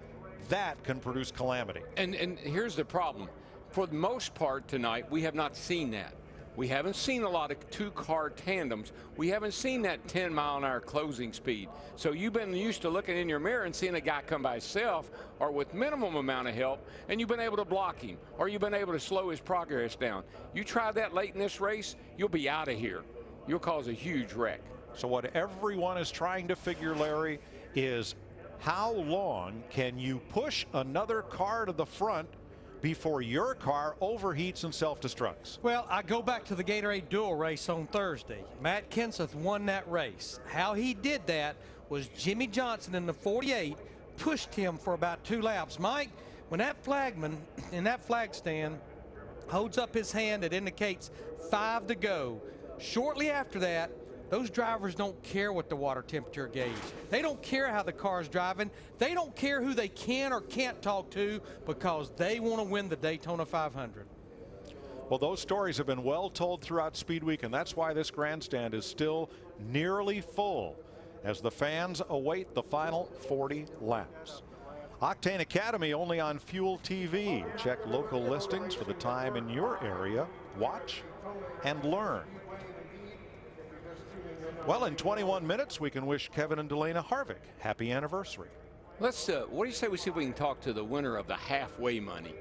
that can produce calamity. And here's the problem. For the most part tonight, we have not seen that. We haven't seen a lot of two-car tandems. We haven't seen that 10-mile-an-hour closing speed. So you've been used to looking in your mirror and seeing a guy come by himself or with minimum amount of help, and you've been able to block him, or you've been able to slow his progress down. You try that late in this race, you'll be out of here. You'll cause a huge wreck. So what everyone is trying to figure, Larry, is how long can you push another car to the front before your car overheats and self-destructs? Well, I go back to the Gatorade Duel race on Thursday. Matt Kenseth won that race. How he did that was Jimmy Johnson in the 48 pushed him for about 2 laps. Mike, when that flagman in that flag stand holds up his hand, it indicates 5 to go. Shortly after that, those drivers don't care what the water temperature gauge. They don't care how the car's driving. They don't care who they can or can't talk to because they want to win the Daytona 500. Well, those stories have been well told throughout Speed Week, and that's why this grandstand is still nearly full as the fans await the final 40 laps. Octane Academy only on Fuel TV. Check local listings for the time in your area. Watch and learn. Well, in 21 minutes, we can wish Kevin and Delana Harvick happy anniversary. Let's, what do you say we see if we can talk to the winner of the halfway money?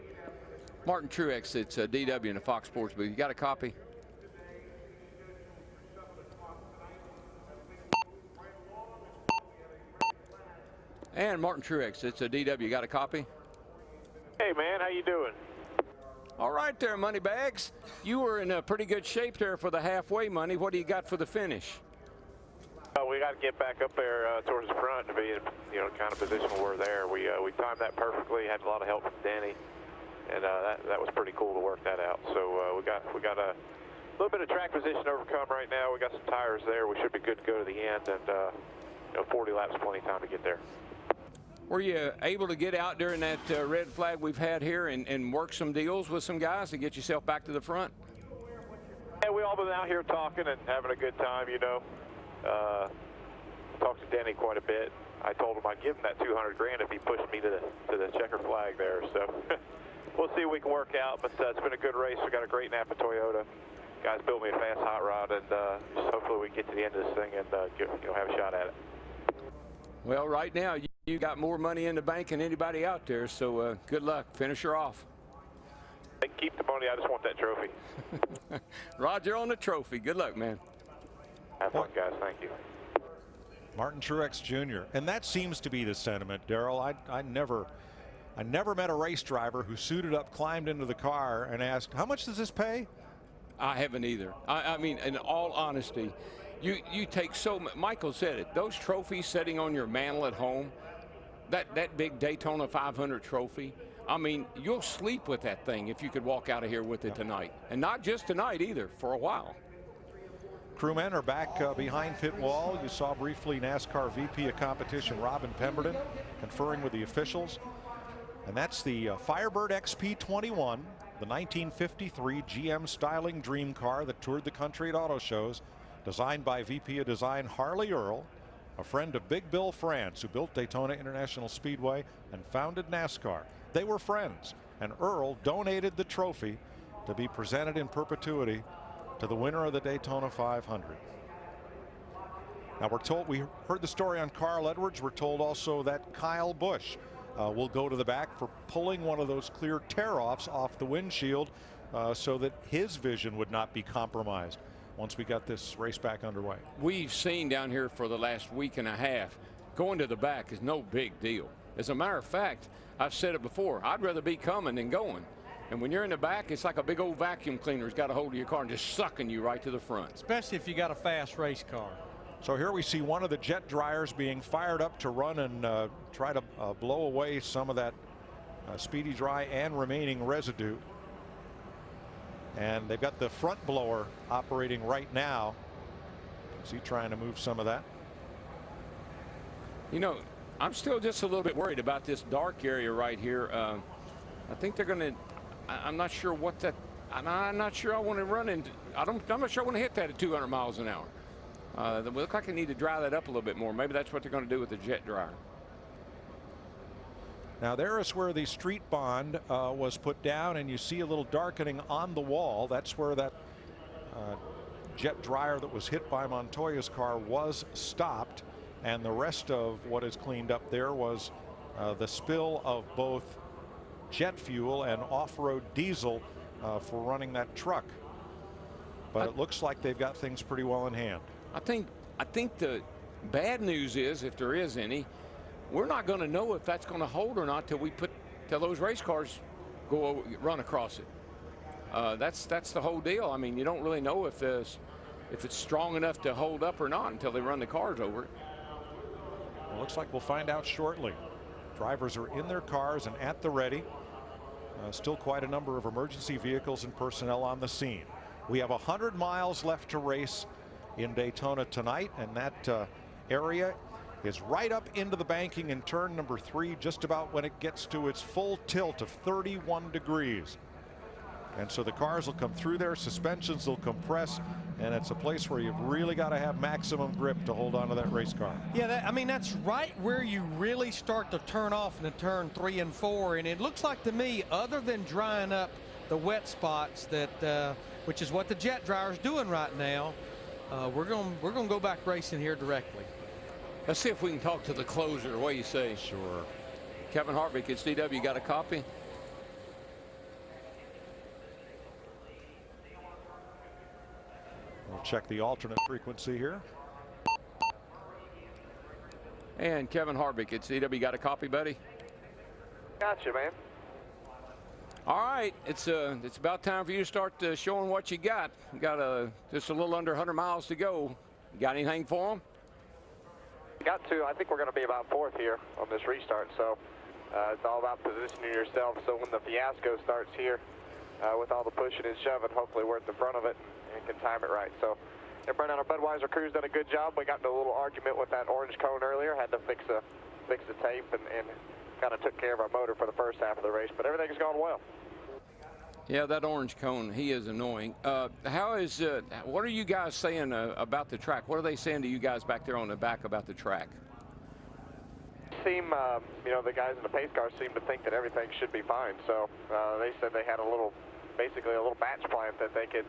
Martin Truex, it's DW in the Fox Sports booth. You got a copy? And Martin Truex, it's DW. You got a copy? Hey, man, how you doing? All right there, Moneybags. You were in a pretty good shape there for the halfway money. What do you got for the finish? We got to get back up there towards the front to be in, kind of position where we're there. We timed that perfectly. Had a lot of help from Danny, and that was pretty cool to work that out. So we got a little bit of track position to overcome right now. We got some tires there. We should be good to go to the end, and 40 laps, plenty of time to get there. Were you able to get out during that red flag we've had here and work some deals with some guys to get yourself back to the front? Yeah, we all been out here talking and having a good time, Talked to Danny quite a bit. I told him I'd give him that 200 grand if he pushed me to the checker flag there. So we'll see what we can work out. But it's been a good race. We got a great Napa Toyota. Guys built me a fast hot rod, and just hopefully we can get to the end of this thing and have a shot at it. Well, right now you got more money in the bank than anybody out there. So good luck. Finish her off. They can keep the money. I just want that trophy. Roger on the trophy. Good luck, man. Have fun, guys. Thank you. Martin Truex Jr. And that seems to be the sentiment, Darrell. I never met a race driver who suited up, climbed into the car, and asked, how much does this pay? I haven't either. I mean, in all honesty, you take so much. Michael said it. Those trophies sitting on your mantle at home, that big Daytona 500 trophy, I mean, you'll sleep with that thing if you could walk out of here with it tonight. And not just tonight either, for a while. Crewmen are back behind pit wall. You saw briefly NASCAR VP of competition Robin Pemberton conferring with the officials. And that's the Firebird XP21, the 1953 GM styling dream car that toured the country at auto shows, designed by VP of Design Harley Earl, a friend of Big Bill France, who built Daytona International Speedway and founded NASCAR. They were friends, and Earl donated the trophy to be presented in perpetuity to the winner of the Daytona 500. Now we're told, we heard the story on Carl Edwards. We're told also that Kyle Busch will go to the back for pulling one of those clear tear-offs off the windshield so that his vision would not be compromised once we got this race back underway. We've seen down here for the last week and a half, going to the back is no big deal. As a matter of fact, I've said it before, I'd rather be coming than going. And when you're in the back, it's like a big old vacuum cleaner's got a hold of your car and just sucking you right to the front. Especially if you got a fast race car. So here we see one of the jet dryers being fired up to run and try to blow away some of that speedy dry and remaining residue. And they've got the front blower operating right now. Is he trying to move some of that? I'm still just a little bit worried about this dark area right here. I think they're going to I'm not sure what that. I'm not sure I want to run into. I'm not sure I want to hit that at 200 miles an hour. They look like they need to dry that up a little bit more. Maybe that's what they're going to do with the jet dryer. Now there is where the street bond was put down, and you see a little darkening on the wall. That's where that jet dryer that was hit by Montoya's car was stopped, and the rest of what is cleaned up there was the spill of both jet fuel and off-road diesel for running that truck. But it looks like they've got things pretty well in hand. I think the bad news is, if there is any, we're not going to know if that's going to hold or not till those race cars run across it. That's the whole deal. I mean, you don't really know if it's strong enough to hold up or not until they run the cars over it. Well, looks like we'll find out shortly. Drivers are in their cars and at the ready. Still quite a number of emergency vehicles and personnel on the scene. We have 100 miles left to race in Daytona tonight, and that area is right up into the banking in turn number 3, just about when it gets to its full tilt of 31 degrees. And so the cars will come through there, suspensions will compress, and it's a place where you've really got to have maximum grip to hold on to that race car. Yeah, I mean, that's right where you really start to turn off in the turn 3 and 4. And it looks like to me, other than drying up the wet spots, that which is what the jet dryer is doing right now, we're gonna go back racing here directly. Let's see if we can talk to the closer. What do you say? Sure. Kevin Harvick, it's DW. Got a copy? We'll check the alternate frequency here. And Kevin Harvick, it's DW. Got a copy, buddy? Gotcha, man. All right, it's about time for you to start showing what you got. You got just a little under 100 miles to go. You got anything for them? Got to. I think we're going to be about 4th here on this restart, so it's all about positioning yourself so when the fiasco starts here with all the pushing and shoving, hopefully we're at the front of it and can time it right. So everybody on our Budweiser crew's done a good job. We got into a little argument with that orange cone earlier, had to fix the tape and kind of took care of our motor for the first half of the race, but everything's gone well. Yeah, that orange cone, he is annoying. What are you guys saying about the track? What are they saying to you guys back there on the back about the track? The guys in the pace cars seem to think that everything should be fine. So they said they had basically a little batch plant that they could,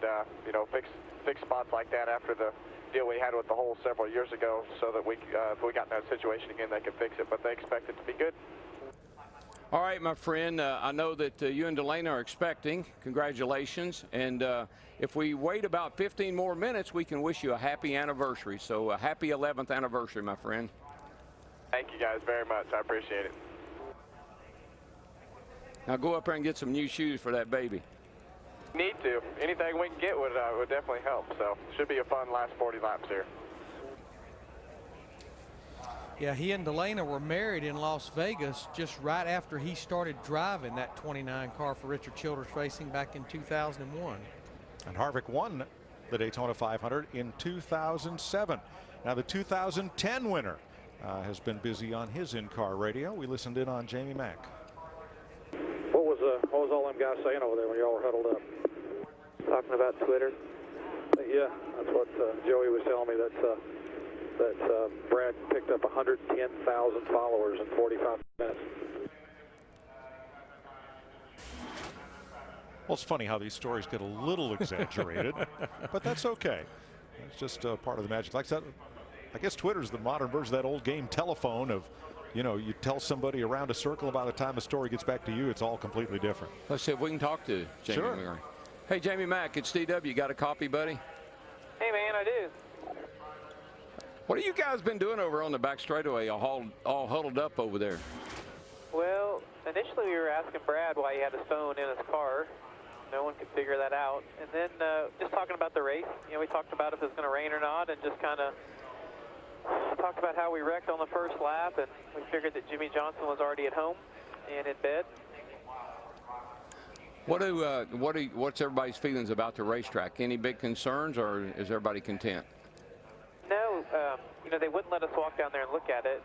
fix spots like that after the deal we had with the hole several years ago, so that if we got in that situation again, they could fix it. But they expect it to be good. All right, my friend, I know that you and Daytona are expecting. Congratulations. And if we wait about 15 more minutes, we can wish you a happy anniversary. So a happy 11th anniversary, my friend. Thank you guys very much. I appreciate it. Now go up there and get some new shoes for that baby. Need to. Anything we can get would definitely help. So should be a fun last 40 laps here. Yeah, he and Daytona were married in Las Vegas just right after he started driving that 29 car for Richard Childress Racing back in 2001. And Harvick won the Daytona 500 in 2007. Now the 2010 winner has been busy on his in-car radio. We listened in on Jamie Mack. What was all them guys saying over there when y'all were huddled up? Talking about Twitter? Yeah, that's what Joey was telling me. That Brad picked up 110,000 followers in 45 minutes. Well, it's funny how these stories get a little exaggerated, but that's okay. It's just part of the magic. Like that, I guess Twitter's the modern version of that old game telephone of, you tell somebody around a circle, by the time the story gets back to you, it's all completely different. Let's see if we can talk to Jamie. Sure. Mack. Hey, Jamie Mack, it's DW. Got a copy, buddy? Hey, man, I do. What have you guys been doing over on the back straightaway, all huddled up over there? Well, initially we were asking Brad why he had his phone in his car. No one could figure that out. And then just talking about the race, we talked about if it was going to rain or not, and just kind of talked about how we wrecked on the first lap, and we figured that Jimmy Johnson was already at home and in bed. What's everybody's feelings about the racetrack? Any big concerns, or is everybody content? No, they wouldn't let us walk down there and look at it.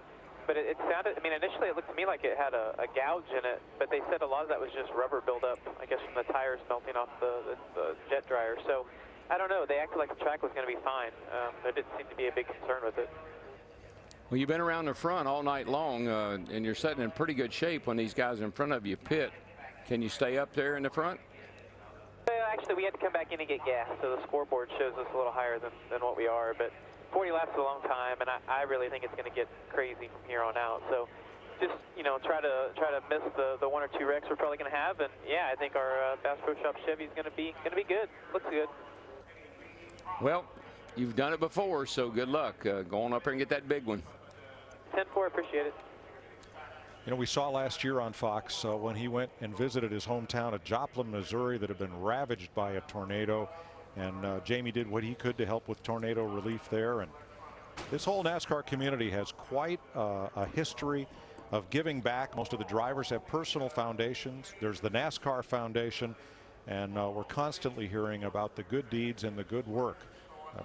but it sounded, I mean, initially it looked to me like it had a gouge in it, but they said a lot of that was just rubber buildup, I guess, from the tires melting off the jet dryer. So I don't know. They acted like the track was going to be fine. There didn't seem to be a big concern with it. Well, you've been around the front all night long, and you're sitting in pretty good shape when these guys in front of you pit. Can you stay up there in the front? Well, actually, we had to come back in and get gas, so the scoreboard shows us a little higher than what we are. But 40 laps is a long time, and I really think it's going to get crazy from here on out. So just, you know, try to miss the 1 or 2 wrecks we're probably going to have. And yeah, I think our Bass Pro Shop Chevy is going to be good. Looks good. Well, you've done it before, so good luck. Go on up there and get that big one. 10-4, appreciate it. You know, we saw last year on Fox when he went and visited his hometown of Joplin, Missouri, that had been ravaged by a tornado. And Jamie did what he could to help with tornado relief there. And this whole NASCAR community has quite a history of giving back. Most of the drivers have personal foundations. There's the NASCAR Foundation. And we're constantly hearing about the good deeds and the good work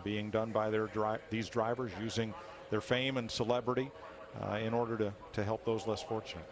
being done by these drivers, using their fame and celebrity in order to help those less fortunate.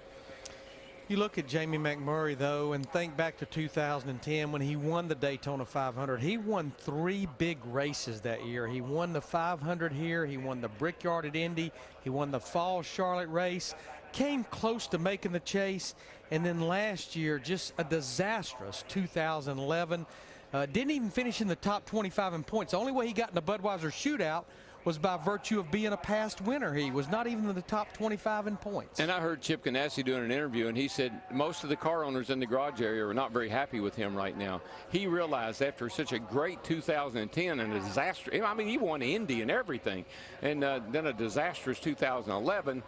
You look at Jamie McMurray, though, and think back to 2010 when he won the Daytona 500. He won 3 big races that year. He won the 500 here. He won the Brickyard at Indy. He won the Fall Charlotte race. Came close to making the chase. And then last year, just a disastrous 2011. Didn't even finish in the top 25 in points. The only way he got in the Budweiser shootout was by virtue of being a past winner. He was not even in the top 25 in points. And I heard Chip Ganassi doing an interview, and he said most of the car owners in the garage area are not very happy with him right now. He realized after such a great 2010 and a disaster, I mean, he won Indy and everything, and then a disastrous 2011.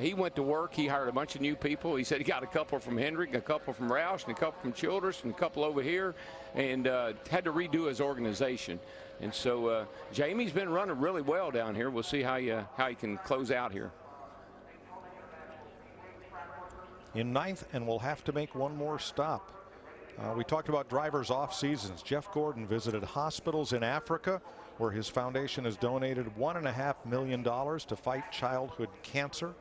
He went to work. He hired a bunch of new people. He said he got a couple from Hendrick, a couple from Roush, and a couple from Childress, and a couple over here, and had to redo his organization. And so Jamie's been running really well down here. We'll see how he can close out here. In 9th, and we'll have to make one more stop. We talked about drivers off seasons. Jeff Gordon visited hospitals in Africa, where his foundation has donated $1.5 million to fight childhood cancer.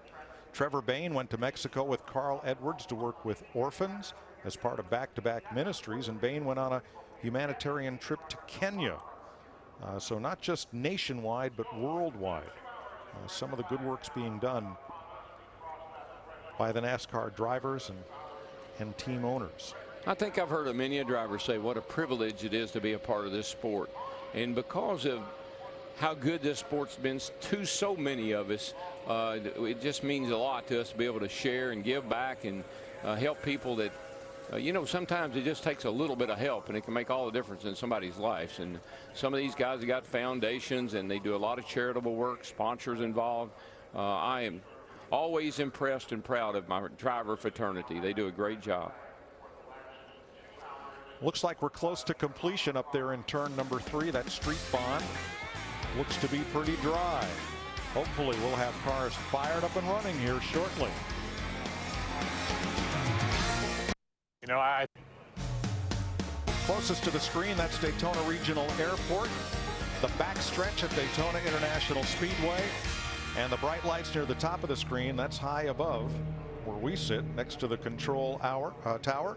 Trevor Bayne went to Mexico with Carl Edwards to work with orphans as part of back-to-back ministries, and Bayne went on a humanitarian trip to Kenya. So not just nationwide, but worldwide. Some of the good work's being done by the NASCAR drivers and team owners. I think I've heard many a driver say what a privilege it is to be a part of this sport. And because of how good this sport's been to so many of us, it just means a lot to us to be able to share and give back and help people that, you know, sometimes it just takes a little bit of help, and it can make all the difference in somebody's life. And some of these guys have got foundations, and they do a lot of charitable work, sponsors involved. I am always impressed and proud of my driver fraternity. They do a great job. Looks like we're close to completion up there in turn number 3. That street bond looks to be pretty dry. Hopefully we'll have cars fired up and running here shortly. You know, Closest to the screen, that's Daytona Regional Airport, the backstretch at Daytona International Speedway, and the bright lights near the top of the screen, that's high above where we sit next to the control tower.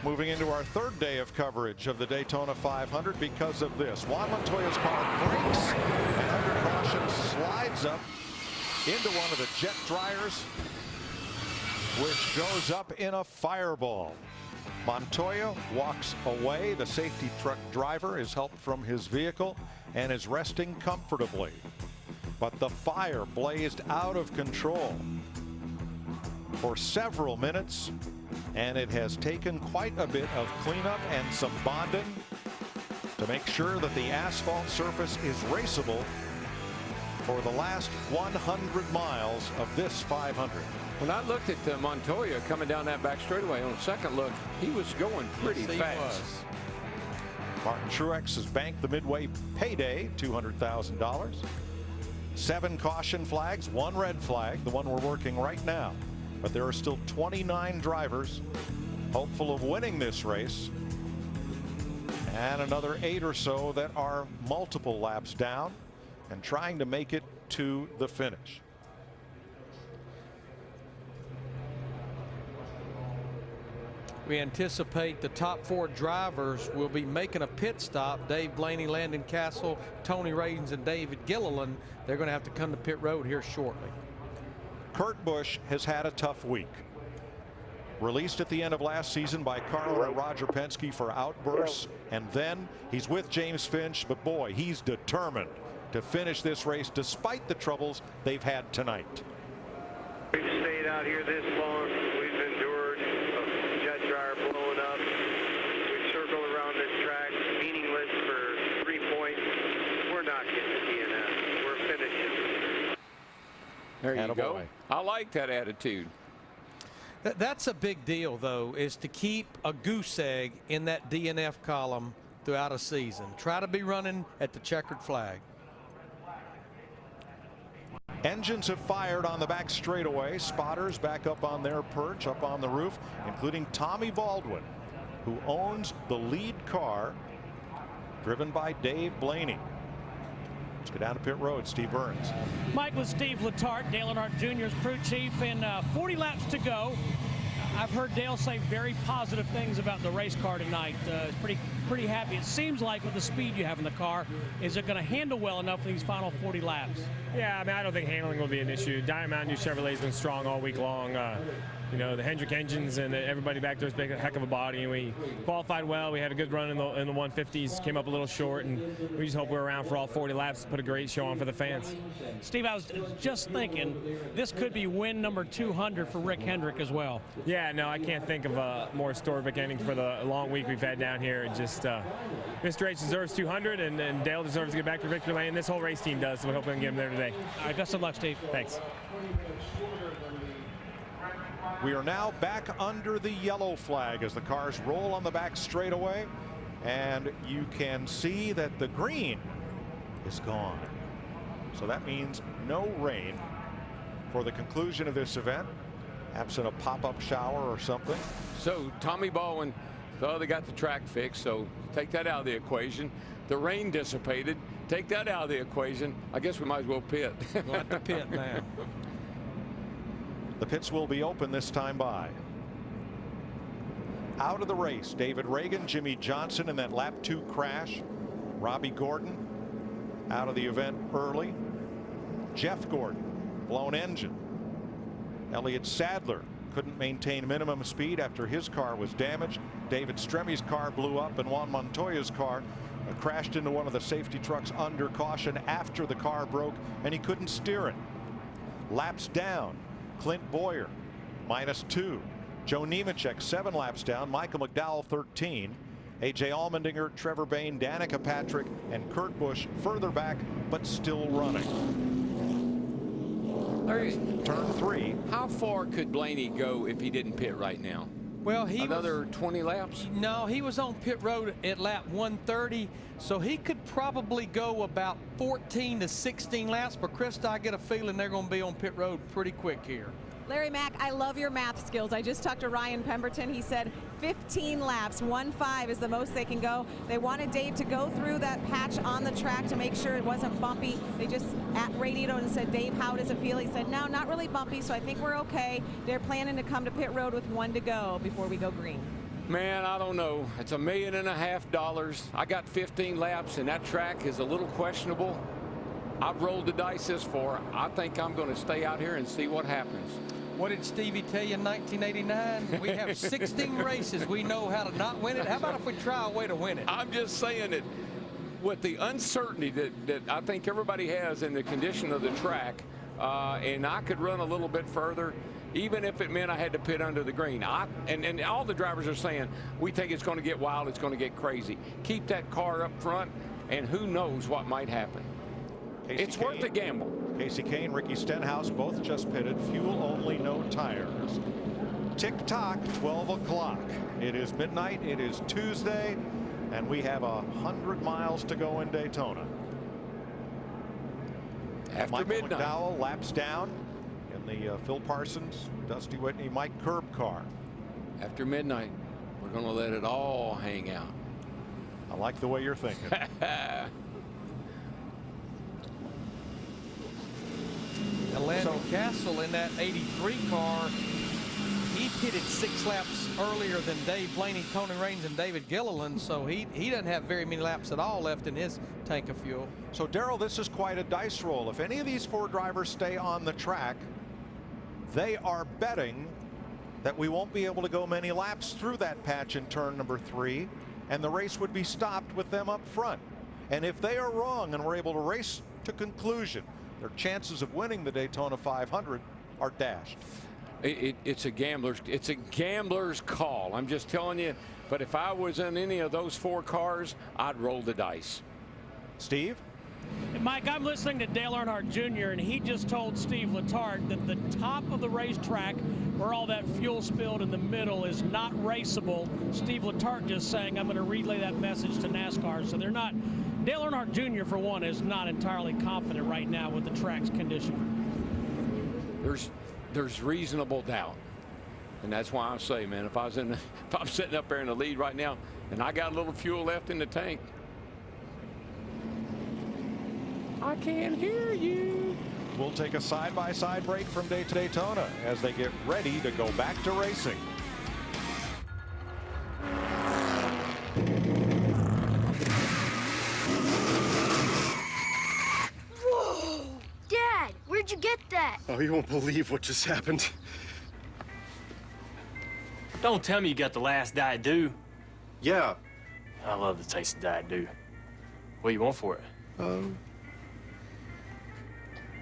Moving into our 3rd day of coverage of the Daytona 500 because of this. Juan Montoya's car brakes and under caution slides up into one of the jet dryers, which goes up in a fireball. Montoya walks away. The safety truck driver is helped from his vehicle and is resting comfortably. But the fire blazed out of control for several minutes, and it has taken quite a bit of cleanup and some bonding to make sure that the asphalt surface is raceable for the last 100 miles of this 500. When I looked at Montoya coming down that back straightaway on a second look, he was going pretty fast. Martin Truex has banked the midway payday, $200,000. 7 caution flags, 1 red flag, the one we're working right now. But there are still 29 drivers hopeful of winning this race, and another 8 or so that are multiple laps down and trying to make it to the finish. we anticipate the top 4 drivers will be making a pit stop. Dave Blaney, Landon Castle, Tony Radins, and David Gilliland. They're going to have to come to pit road here shortly. Kurt Busch has had a tough week. Released at the end of last season by Carl and Roger Penske for outbursts, and then he's with James Finch, but boy, he's determined to finish this race despite the troubles they've had tonight. We've stayed out here this long. We've endured a jet dryer blowing up. We've circled around this track meaningless for 3 points. We're not getting the DNF. We're finishing. There you go. I like that attitude. That's a big deal, though, is to keep a goose egg in that DNF column throughout a season. Try to be running at the checkered flag. Engines have fired on the back straightaway. Spotters back up on their perch, up on the roof, including Tommy Baldwin, who owns the lead car, driven by Dave Blaney. Let's go down to pit road. Steve Burns. Mike with Steve Letarte, Dale Earnhardt Jr.'s crew chief, and 40 laps to go. I've heard Dale say very positive things about the race car tonight. Pretty happy. It seems like with the speed you have in the car, is it going to handle well enough for these final 40 laps? Yeah, I mean, I don't think handling will be an issue. Diamond Mountain Dew Chevrolet's been strong all week long. You know, the Hendrick engines and everybody back there's a heck of a body, and we qualified well. We had a good run in the 150s, came up a little short, and we just hope we're around for all 40 laps to put a great show on for the fans. Steve, I was just thinking this could be win number 200 for Rick Hendrick as well. Yeah, no, I can't think of a more historic ending for the long week we've had down here. It just Mr. H deserves 200, and Dale deserves to get back to victory lane. This whole race team does, so we hope we can get him there today. All right, best of luck, Steve. Thanks. We are now back under the yellow flag as the cars roll on the back straightaway, and you can see that the green is gone. So that means no rain for the conclusion of this event, absent a pop-up shower or something. So Tommy Baldwin, they got the track fixed, so take that out of the equation. The rain dissipated. Take that out of the equation. I guess we might as well pit. We'll have to pit now. The pits will be open this time by. Out of the race, David Reagan, Jimmy Johnson in that lap 2 crash. Robbie Gordon out of the event early. Jeff Gordon, blown engine. Elliott Sadler couldn't maintain minimum speed after his car was damaged. David Stremmy's car blew up, and Juan Montoya's car crashed into one of the safety trucks under caution after the car broke, and he couldn't steer it. Laps down. Clint Boyer -2. Joe Nemechek 7 laps down. Michael McDowell 13. A.J. Allmendinger, Trevor Bayne, Danica Patrick, and Kurt Busch further back, but still running. Larry, turn 3. How far could Blaney go if he didn't pit right now? Well, another 20 laps? No, he was on pit road at lap 130, so he could probably go about 14 to 16 laps. But Krista, I get a feeling they're going to be on pit road pretty quick here. Larry Mack, I love your math skills. I just talked to Ryan Pemberton. He said 15 laps, 1.5 is the most they can go. They wanted Dave to go through that patch on the track to make sure it wasn't bumpy. They just radioed and said, Dave, how does it feel? He said, no, not really bumpy, so I think we're okay. They're planning to come to pit road with 1 to go before we go green. Man, I don't know. It's $1.5 million. I got 15 laps, and that track is a little questionable. I've rolled the dice this far. I think I'm going to stay out here and see what happens. What did Stevie tell you in 1989? We have 16 races. We know how to not win it. How about if we try a way to win it? I'm just saying that with the uncertainty that I think everybody has in the condition of the track, and I could run a little bit further, even if it meant I had to pit under the green. And all the drivers are saying, we think it's going to get wild, it's going to get crazy. Keep that car up front, and who knows what might happen. It's worth a gamble. Casey Kane, Ricky Stenhouse, both just pitted. Fuel only, no tires. Tick-tock, 12 o'clock. It is midnight. It is Tuesday, and we have 100 miles to go in Daytona. After Michael midnight. McDowell laps down in the Phil Parsons, Dusty Whitney, Mike Curb car. After midnight, we're going to let it all hang out. I like the way you're thinking. And Landon Castle in that 83 car, he pitted 6 laps earlier than Dave Blaney, Tony Raines, and David Gilliland, so he doesn't have very many laps at all left in his tank of fuel. So, Darrell, this is quite a dice roll. If any of these 4 drivers stay on the track, they are betting that we won't be able to go many laps through that patch in turn number 3, and the race would be stopped with them up front. And if they are wrong and we're able to race to conclusion, their chances of winning the Daytona 500 are dashed. It's a gambler's call. I'm just telling you. But if I was in any of those 4 cars, I'd roll the dice. Steve? Mike, I'm listening to Dale Earnhardt Jr., and he just told Steve Letarte that the top of the racetrack, where all that fuel spilled in the middle, is not raceable. Steve Letarte just saying, I'm going to relay that message to NASCAR. So they're not. Dale Earnhardt Jr., for one, is not entirely confident right now with the track's condition. There's reasonable doubt, and that's why I say, man, if I'm sitting up there in the lead right now, and I got a little fuel left in the tank, I can't hear you. We'll take a side-by-side break from Daytona as they get ready to go back to racing. Whoa! Dad, where'd you get that? Oh, you won't believe what just happened. Don't tell me you got the last Diet Dew. Yeah. I love the taste of Diet Dew. What do you want for it?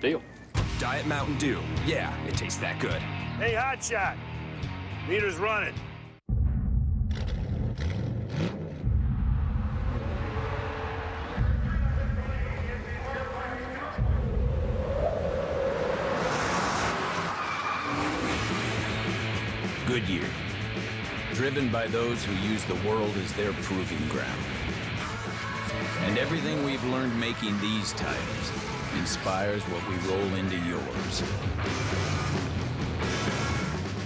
Deal. Diet Mountain Dew. Yeah, it tastes that good. Hey, Hotshot. Meter's running. Goodyear. Driven by those who use the world as their proving ground. And everything we've learned making these tires inspires what we roll into yours.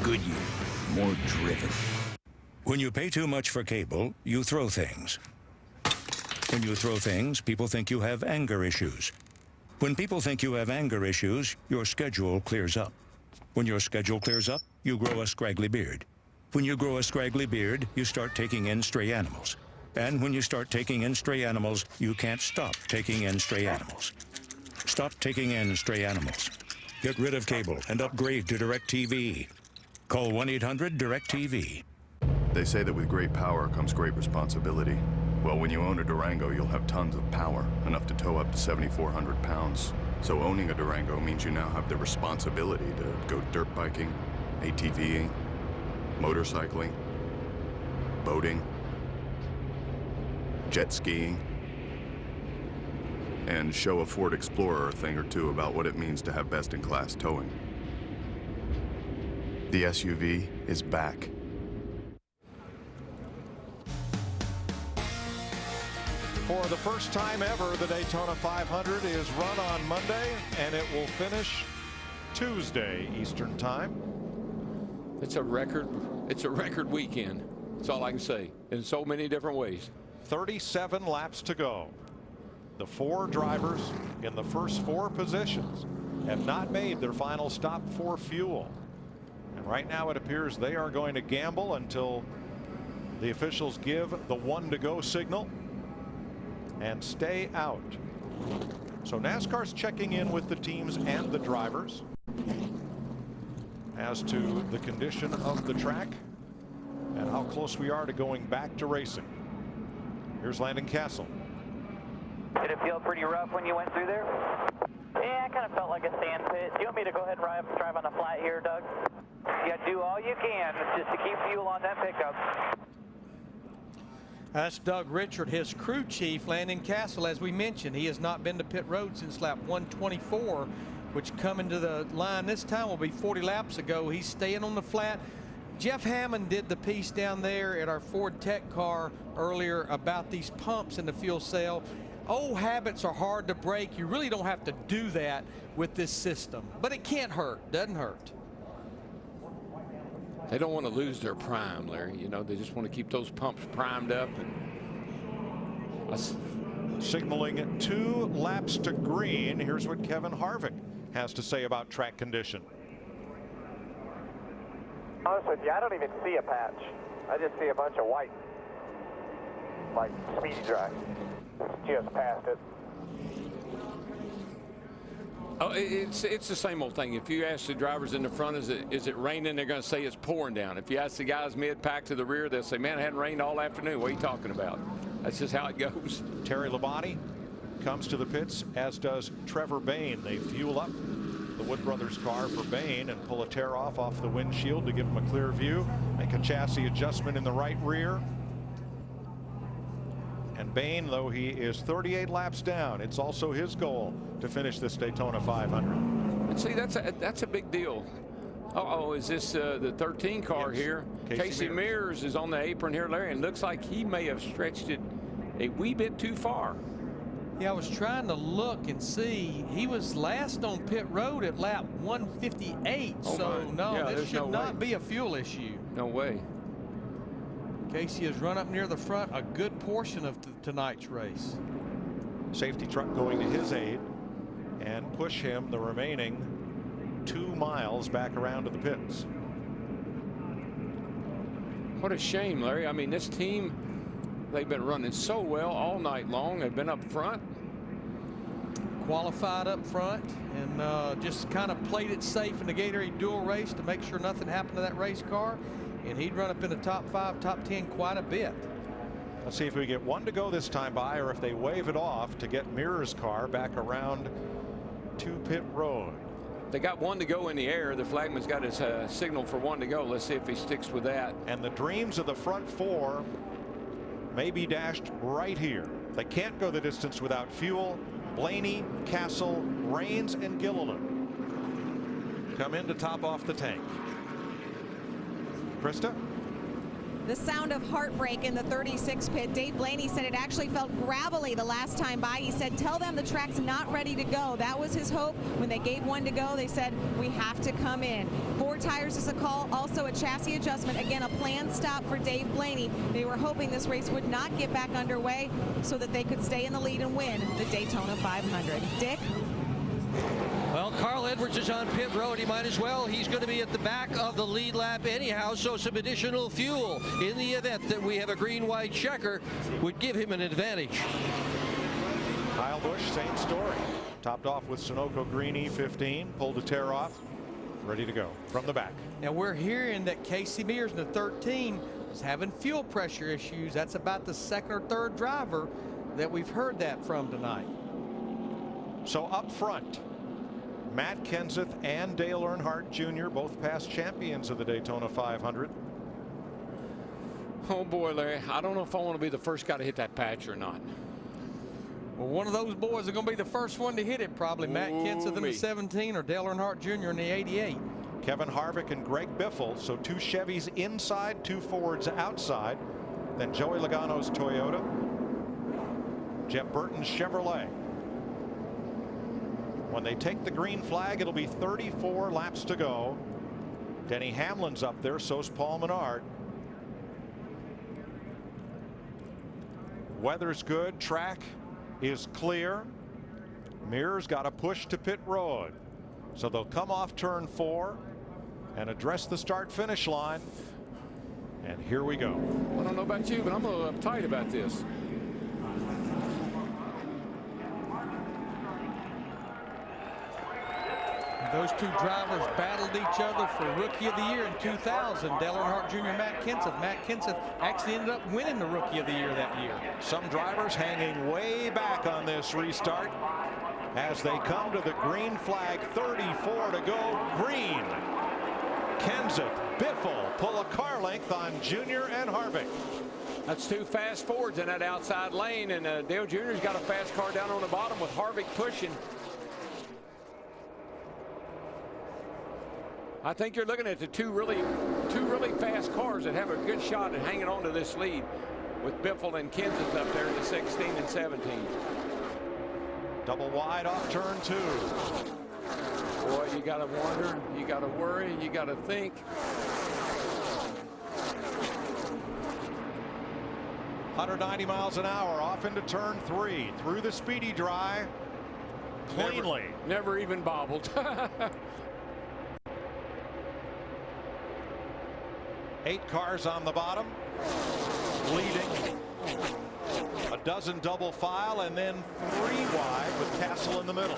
Goodyear, more driven. When you pay too much for cable, you throw things. When you throw things, people think you have anger issues. When people think you have anger issues, your schedule clears up. When your schedule clears up, you grow a scraggly beard. When you grow a scraggly beard, you start taking in stray animals. And when you start taking in stray animals, you can't stop taking in stray animals. Stop taking in stray animals. Get rid of cable and upgrade to DirecTV. Call 1-800-DirecTV. They say that with great power comes great responsibility. Well, when you own a Durango, you'll have tons of power, enough to tow up to 7,400 pounds. So owning a Durango means you now have the responsibility to go dirt biking, ATVing, motorcycling, boating, jet skiing, and show a Ford Explorer a thing or two about what it means to have best-in-class towing. The SUV is back. For the first time ever, the Daytona 500 is run on Monday, and it will finish Tuesday Eastern Time. It's a record weekend. That's all I can say, in so many different ways. 37 laps to go. The 4 drivers in the first 4 positions have not made their final stop for fuel. And right now it appears they are going to gamble until the officials give the 1 to go signal and stay out. So NASCAR's checking in with the teams and the drivers as to the condition of the track and how close we are to going back to racing. Here's Landon Castle. Did it feel pretty rough when you went through there? Yeah, I kind of felt like a sand pit. Do you want me to go ahead and drive on the flat here, Doug? Yeah, do all you can just to keep fuel on that pickup. That's Doug Richard, his crew chief. Landon Castle, as we mentioned, he has not been to pit road since lap 124, which coming to the line this time will be 40 laps ago. He's staying on the flat. Jeff Hammond did the piece down there at our Ford Tech car earlier about these pumps in the fuel cell. Old habits are hard to break. You really don't have to do that with this system, but it can't hurt, doesn't hurt. They don't want to lose their prime, Larry. You know, they just want to keep those pumps primed up. And signaling 2 laps to green. Here's what Kevin Harvick has to say about track condition. honest with you, I don't even see a patch. I just see a bunch of white, like speedy dry. Just past it. Oh, it's the same old thing. If you ask the drivers in the front, is it raining? They're going to say it's pouring down. If you ask the guys mid-pack to the rear, they'll say, man, it hadn't rained all afternoon. What are you talking about? That's just how it goes. Terry Labonte comes to the pits, as does Trevor Bayne. They fuel up the Wood Brothers car for Bayne and pull a tear off the windshield to give him a clear view. Make a chassis adjustment in the right rear. And Bayne, though he is 38 laps down, it's also his goal to finish this Daytona 500. And see, that's a big deal. Uh-oh, is this the 13 car here? Casey Mears is on the apron here, Larry, and looks like he may have stretched it a wee bit too far. Yeah, I was trying to look and see. He was last on pit road at lap 158, so no, this should not be a fuel issue. No way. Casey has run up near the front a good portion of tonight's race. Safety truck going to his aid and push him the remaining 2 miles back around to the pits. What a shame, Larry. I mean, this team, they've been running so well all night long. They've been up front. Qualified up front and just kind of played it safe in the Gatorade dual race to make sure nothing happened to that race car. And he'd run up in the top 5, top 10 quite a bit. Let's see if we get 1 to go this time by, or if they wave it off to get Mears' car back around to pit road. They got 1 to go in the air. The flagman's got his signal for 1 to go. Let's see if he sticks with that. And the dreams of the front 4 may be dashed right here. They can't go the distance without fuel. Blaney, Castle, Rains, and Gilliland come in to top off the tank. Krista? The sound of heartbreak in the 36 pit. Dave Blaney said it actually felt gravelly the last time by. He said, tell them the track's not ready to go. That was his hope. When they gave 1 to go, they said, we have to come in. 4 tires is a call, also a chassis adjustment. Again, a planned stop for Dave Blaney. They were hoping this race would not get back underway so that they could stay in the lead and win the Daytona 500. Dick? Well, Carl Edwards is on pit road. He might as well. He's going to be at the back of the lead lap anyhow, so some additional fuel in the event that we have a green-white checker would give him an advantage. Kyle Busch, same story. Topped off with Sunoco Green E15, pulled a tear off, ready to go from the back. Now we're hearing that Casey Mears in the 13 is having fuel pressure issues. That's about the 2nd or 3rd driver that we've heard that from tonight. So up front, Matt Kenseth and Dale Earnhardt Jr., both past champions of the Daytona 500. Oh boy, Larry, I don't know if I want to be the first guy to hit that patch or not. Well, one of those boys are going to be the first one to hit it, probably. Matt Kenseth in the 17 or Dale Earnhardt Jr. in the 88. Kevin Harvick and Greg Biffle, so 2 Chevys inside, 2 Fords outside. Then Joey Logano's Toyota, Jeff Burton's Chevrolet. When they take the green flag, it'll be 34 laps to go. Denny Hamlin's up there, so's Paul Menard. Weather's good, track is clear. Mears got a push to pit road. So they'll come off turn 4 and address the start finish line. And here we go. I don't know about you, but I'm a little uptight about this. Those 2 drivers battled each other for Rookie of the Year in 2000. Dale Earnhardt Jr. Matt Kenseth. Matt Kenseth actually ended up winning the Rookie of the Year that year. Some drivers hanging way back on this restart as they come to the green flag. 34 to go. Green. Kenseth, Biffle pull a car length on Jr. and Harvick. That's 2 fast Fords in that outside lane, and Dale Jr.'s got a fast car down on the bottom with Harvick pushing. I think you're looking at the two really fast cars that have a good shot at hanging on to this lead, with Biffle and Kenseth up there in the 16 and 17. Double wide off turn 2. Boy, you got to wonder, you got to worry, you got to think. 190 miles an hour off into turn 3 through the speedy dry cleanly. Never even bobbled. 8 cars on the bottom, leading. A dozen double file, and then 3 wide with Castle in the middle.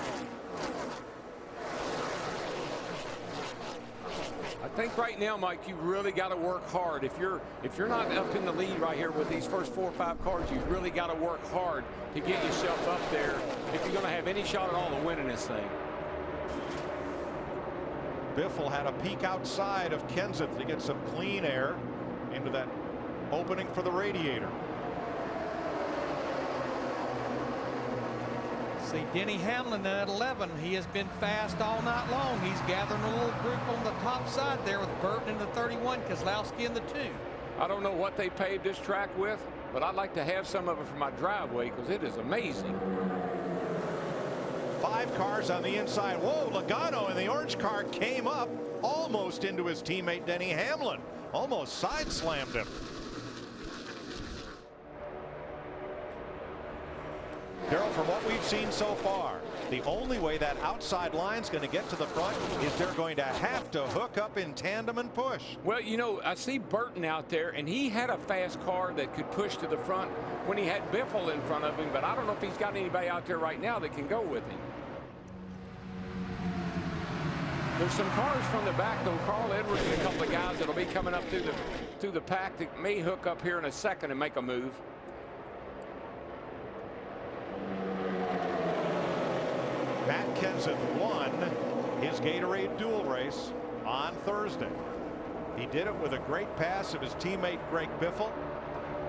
I think right now, Mike, you really got to work hard. If you're not up in the lead right here with these first 4 or 5 cars, you really got to work hard to get yourself up there if you're going to have any shot at all of winning this thing. Biffle had a peek outside of Kenseth to get some clean air into that opening for the radiator. See Denny Hamlin at 11. He has been fast all night long. He's gathering a little group on the top side there with Burton in the 31, Keselowski in the 2. I don't know what they paved this track with, but I'd like to have some of it for my driveway because it is amazing. 5 cars on the inside. Whoa, Logano in the orange car came up almost into his teammate Denny Hamlin. Almost side slammed him. Darrell, from what we've seen so far, the only way that outside line's going to get to the front is they're going to have to hook up in tandem and push. Well, you know, I see Burton out there, and he had a fast car that could push to the front when he had Biffle in front of him, but I don't know if he's got anybody out there right now that can go with him. There's some cars from the back, though. Carl Edwards and a couple of guys that'll be coming up through the pack that may hook up here in a second and make a move. Matt Kenseth won his Gatorade dual race on Thursday. He did it with a great pass of his teammate Greg Biffle.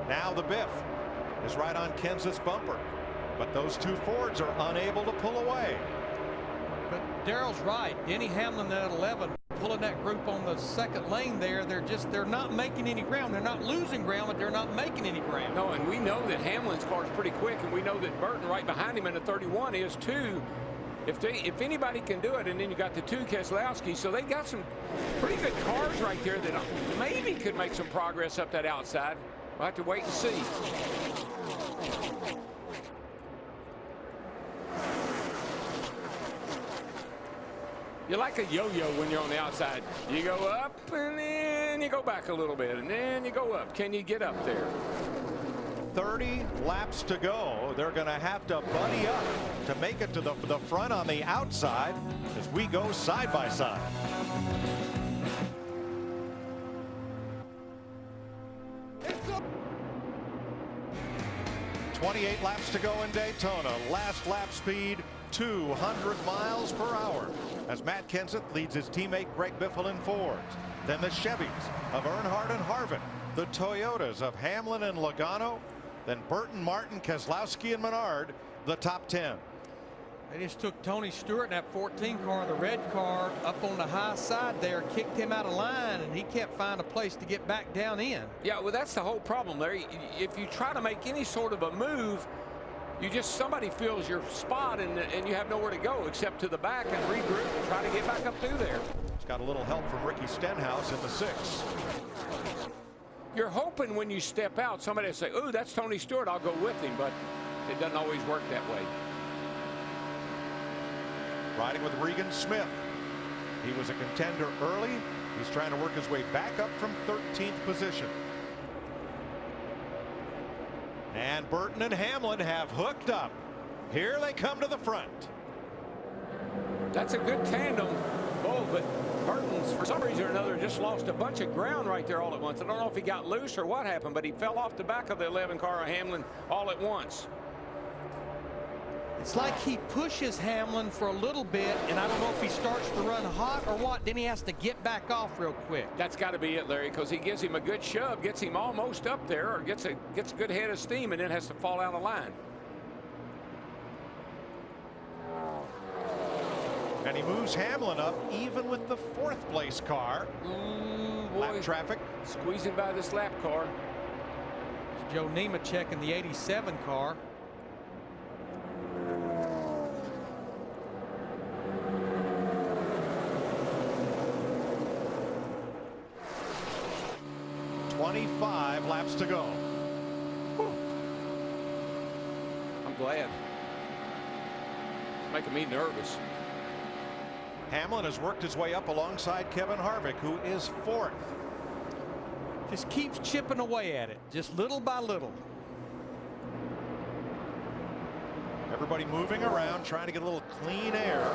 Now the Biff is right on Kenseth's bumper, but those 2 Fords are unable to pull away. But Darrell's right. Denny Hamlin at 11 pulling that group on the second lane there. They're not making any ground. They're not losing ground, but they're not making any ground. No, and we know that Hamlin's car is pretty quick, and we know that Burton right behind him in the 31 is too. If anybody can do it, and then you got the 2 Keselowski, so they got some pretty good cars right there that maybe could make some progress up that outside. We'll have to wait and see. You're like a yo-yo when you're on the outside. You go up, and then you go back a little bit, and then you go up. Can you get up there? 30 laps to go. They're going to have to buddy up to make it to the front on the outside as we go side by side. It's 28 laps to go in Daytona. Last lap speed 200 miles per hour as Matt Kenseth leads his teammate Greg Biffle in Fords. Then the Chevys of Earnhardt and Harvick, the Toyotas of Hamlin and Logano, then Burton, Martin, Keselowski, and Menard, the top 10. They just took Tony Stewart in that 14 car, the red car, up on the high side there, kicked him out of line, and he can't find a place to get back down in. Yeah, well, that's the whole problem, Larry. If you try to make any sort of a move, somebody fills your spot, and you have nowhere to go except to the back and regroup and try to get back up through there. He's got a little help from Ricky Stenhouse in the 6. You're hoping when you step out, somebody will say, "Oh, that's Tony Stewart, I'll go with him," but it doesn't always work that way. Riding with Regan Smith. He was a contender early. He's trying to work his way back up from 13th position. And Burton and Hamlin have hooked up. Here they come to the front. That's a good tandem. Oh, but Burton's, for some reason or another, just lost a bunch of ground right there all at once. I don't know if he got loose or what happened, but he fell off the back of the 11 car of Hamlin all at once. It's like he pushes Hamlin for a little bit, and I don't know if he starts to run hot or what. Then he has to get back off real quick. That's got to be it, Larry, because he gives him a good shove, gets him almost up there, or gets a good head of steam, and then has to fall out of line. And he moves Hamlin up even with the 4th place car. Lap traffic. Squeezing by this lap car. It's Joe Nemechek in the 87 car. $25 laps to go. I'm glad. It's making me nervous. Hamlin has worked his way up alongside Kevin Harvick, who is 4th. Just keeps chipping away at it, just little by little. Everybody moving around, trying to get a little clean air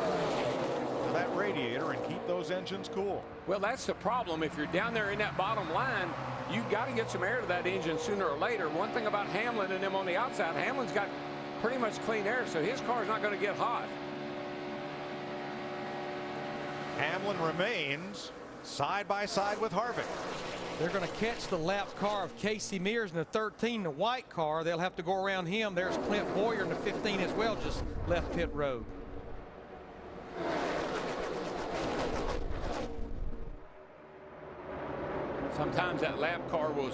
to that radiator and keep those engines cool. Well, that's the problem. If you're down there in that bottom line, you've got to get some air to that engine sooner or later. One thing about Hamlin and them on the outside, Hamlin's got pretty much clean air, so his car's not going to get hot. Hamlin remains side by side with Harvick. They're going to catch the lap car of Casey Mears in the 13, the white car. They'll have to go around him. There's Clint Boyer in the 15 as well, just left pit road. Sometimes that lap car will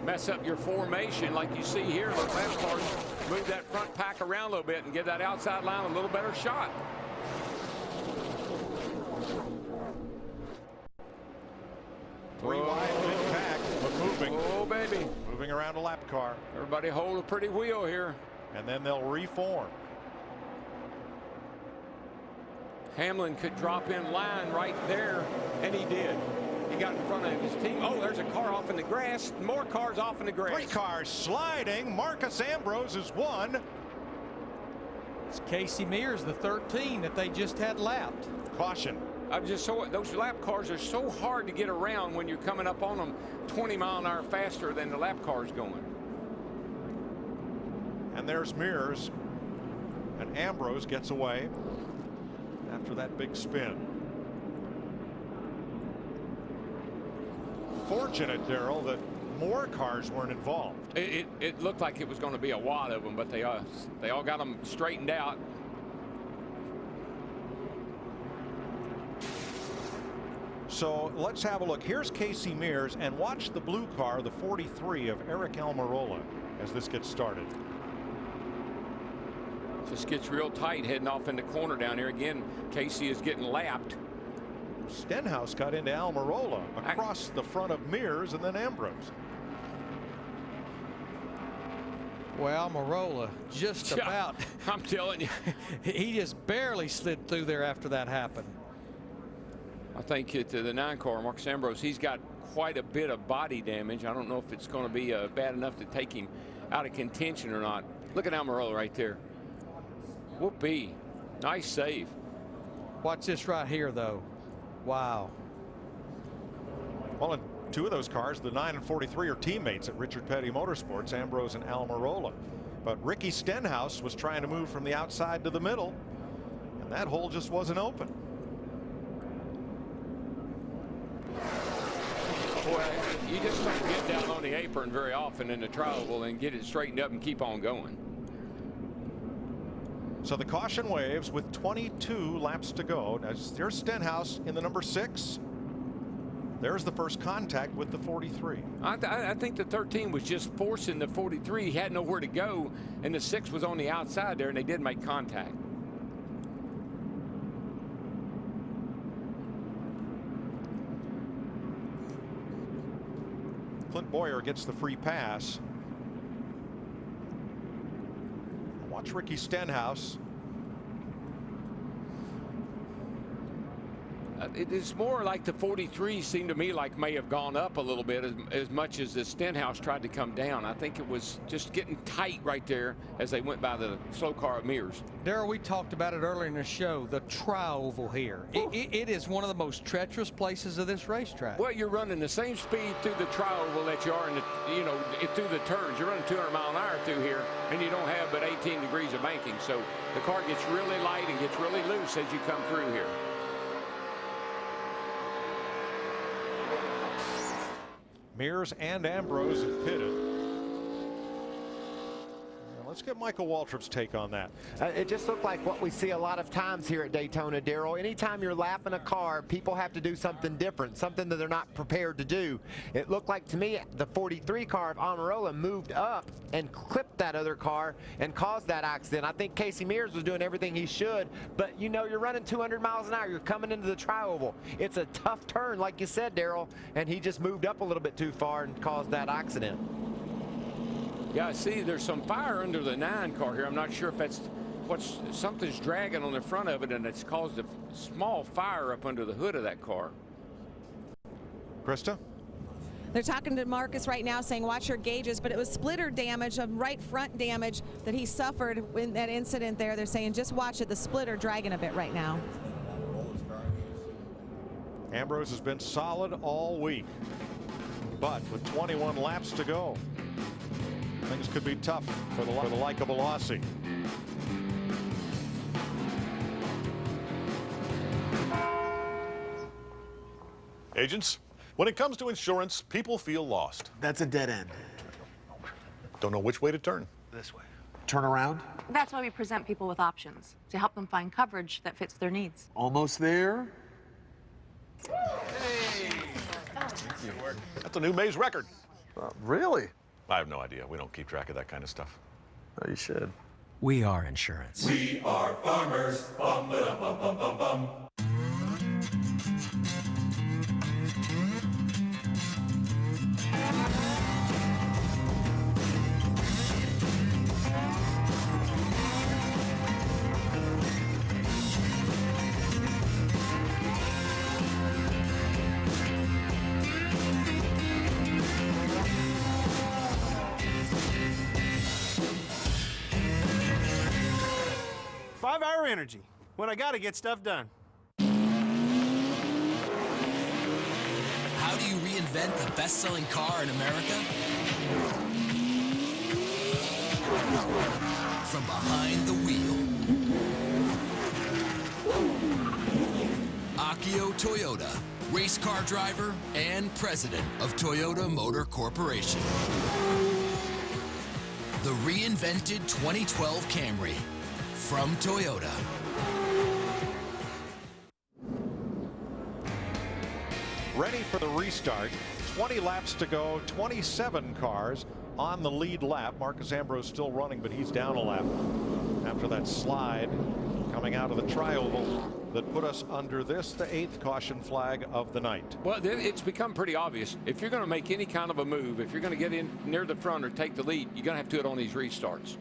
mess up your formation like you see here. The lap cars move that front pack around a little bit and give that outside line a little better shot. Three wide mid pack, but moving. Oh, baby. Moving around a lap car. Everybody hold a pretty wheel here. And then they'll reform. Hamlin could drop in line right there, and he did. He got in front of his team. Oh, there's a car off in the grass. More cars off in the grass. 3 cars sliding. Marcus Ambrose is 1. It's Casey Mears, the 13 that they just had lapped. Caution. Those lap cars are so hard to get around when you're coming up on them 20 mile an hour faster than the lap car's going. And there's Mears, and Ambrose gets away after that big spin. Fortunate, Darrell, that more cars weren't involved. It looked like it was going to be a wad of them, but they all got them straightened out. So let's have a look. Here's Casey Mears, and watch the blue car, the 43 of Eric Almirola, as this gets started. Just gets real tight heading off in the corner down here. Again, Casey is getting lapped. Stenhouse got into Almirola across the front of Mears and then Ambrose. Well, Almirola just about. I'm telling you. He just barely slid through there after that happened. I think the 9 car, Marcus Ambrose, he's got quite a bit of body damage. I don't know if it's going to be bad enough to take him out of contention or not. Look at Almirola right there. Whoopee. Nice save. Watch this right here, though. Wow. Well, in 2 of those cars, the 9 and 43 are teammates at Richard Petty Motorsports, Ambrose and Almirola. But Ricky Stenhouse was trying to move from the outside to the middle, and that hole just wasn't open. Boy, you just don't get down on the apron very often in the trial and get it straightened up and keep on going. So the caution waves with 22 laps to go. Now, there's Stenhouse in the number 6. There's the first contact with the 43. I think the 13 was just forcing the 43. He had nowhere to go, and the 6 was on the outside there, and they did make contact. Clint Boyer gets the free pass. Watch Ricky Stenhouse. It is more like the 43 seemed to me like may have gone up a little bit as much as the Stenhouse tried to come down. I think it was just getting tight right there as they went by the slow car at Mears. Darrell, we talked about it earlier in the show, the tri-oval here. It is one of the most treacherous places of this racetrack. Well, you're running the same speed through the tri-oval that you are in the, through the turns. You're running 200 mile an hour through here, and you don't have but 18 degrees of banking. So the car gets really light and gets really loose as you come through here. Mears and Ambrose have pitted. Let's get Michael Waltrip's take on that. It just looked like what we see a lot of times here at Daytona, Darrell. Anytime you're lapping a car, people have to do something different, something that they're not prepared to do. It looked like to me the 43 car of Almirola moved up and clipped that other car and caused that accident. I think Casey Mears was doing everything he should, but you're running 200 miles an hour. You're coming into the tri-oval. It's a tough turn, like you said, Darrell, and he just moved up a little bit too far and caused that accident. Yeah, I see there's some fire under the 9 car here. I'm not sure if that's something's dragging on the front of it, and it's caused a small fire up under the hood of that car. Krista? They're talking to Marcus right now saying watch your gauges, but it was splitter damage, right front damage that he suffered in that incident there. They're saying just watch it, the splitter dragging a bit right now. Ambrose has been solid all week, but with 21 laps to go, things could be tough for the likable Aussie. Agents, when it comes to insurance, people feel lost. That's a dead end. Don't know which way to turn. This way. Turn around. That's why we present people with options, to help them find coverage that fits their needs. Almost there. That's a new Maze record. Really? I have no idea. We don't keep track of that kind of stuff. Oh, you should. We are insurance. We are farmers. Bum, ba, bum, bum, bum, bum. Five-hour energy, when I gotta get stuff done. How do you reinvent the best-selling car in America? From behind the wheel. Akio Toyota, race car driver and president of Toyota Motor Corporation. The reinvented 2012 Camry. From Toyota. Ready for the restart. 20 laps to go, 27 cars on the lead lap. Marcus Ambrose still running, but he's down a lap after that slide coming out of the tri-oval that put us under this, the 8th caution flag of the night. Well, it's become pretty obvious. If you're going to make any kind of a move, if you're going to get in near the front or take the lead, you're going to have to do it on these restarts.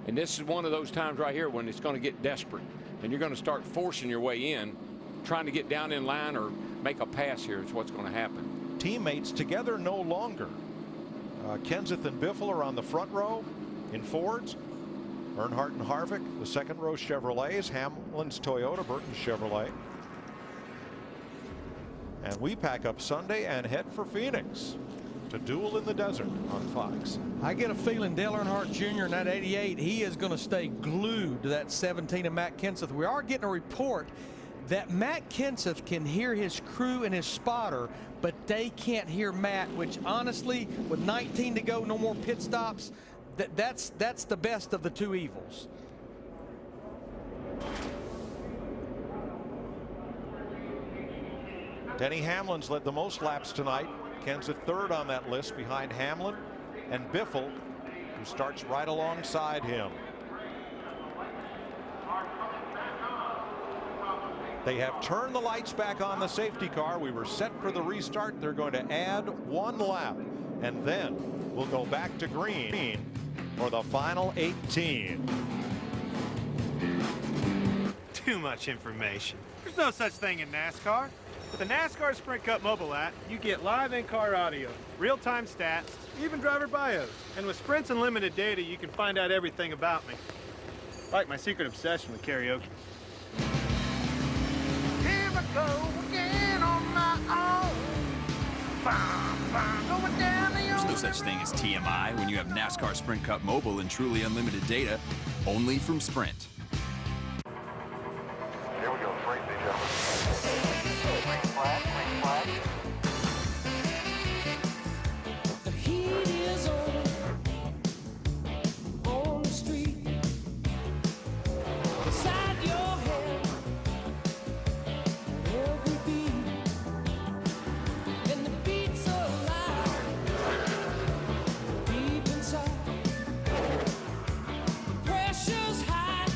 And this is one of those times right here when it's going to get desperate and you're going to start forcing your way in, trying to get down in line or make a pass here is what's going to happen. Teammates together no longer. Kenseth and Biffle are on the front row in Fords. Earnhardt and Harvick, the second row Chevrolets. Hamlin's Toyota, Burton's Chevrolet. And we pack up Sunday and head for Phoenix to duel in the desert on Fox. I get a feeling Dale Earnhardt Jr. in that 88, he is going to stay glued to that 17 of Matt Kenseth. We are getting a report that Matt Kenseth can hear his crew and his spotter, but they can't hear Matt, which honestly, with 19 to go, no more pit stops, that's the best of the two evils. Denny Hamlin's led the most laps tonight. Kenseth third on that list behind Hamlin and Biffle, who starts right alongside him. They have turned the lights back on the safety car. We were set for the restart. They're going to add one lap, and then we'll go back to green for the final 18. Too much information. There's no such thing in NASCAR. With the NASCAR Sprint Cup mobile app, you get live in-car audio, real-time stats, even driver bios. And with Sprint's unlimited data, you can find out everything about me. Like my secret obsession with karaoke. Here I go again on my own. Going down the There's no such thing as TMI when you have NASCAR Sprint Cup mobile and truly unlimited data, only from Sprint. Here we go, straight, ladies and gentlemen. Green flag, green flag. The heat is on the street. Inside your head, every beat, and the beats are alive. Deep inside, the pressure's high.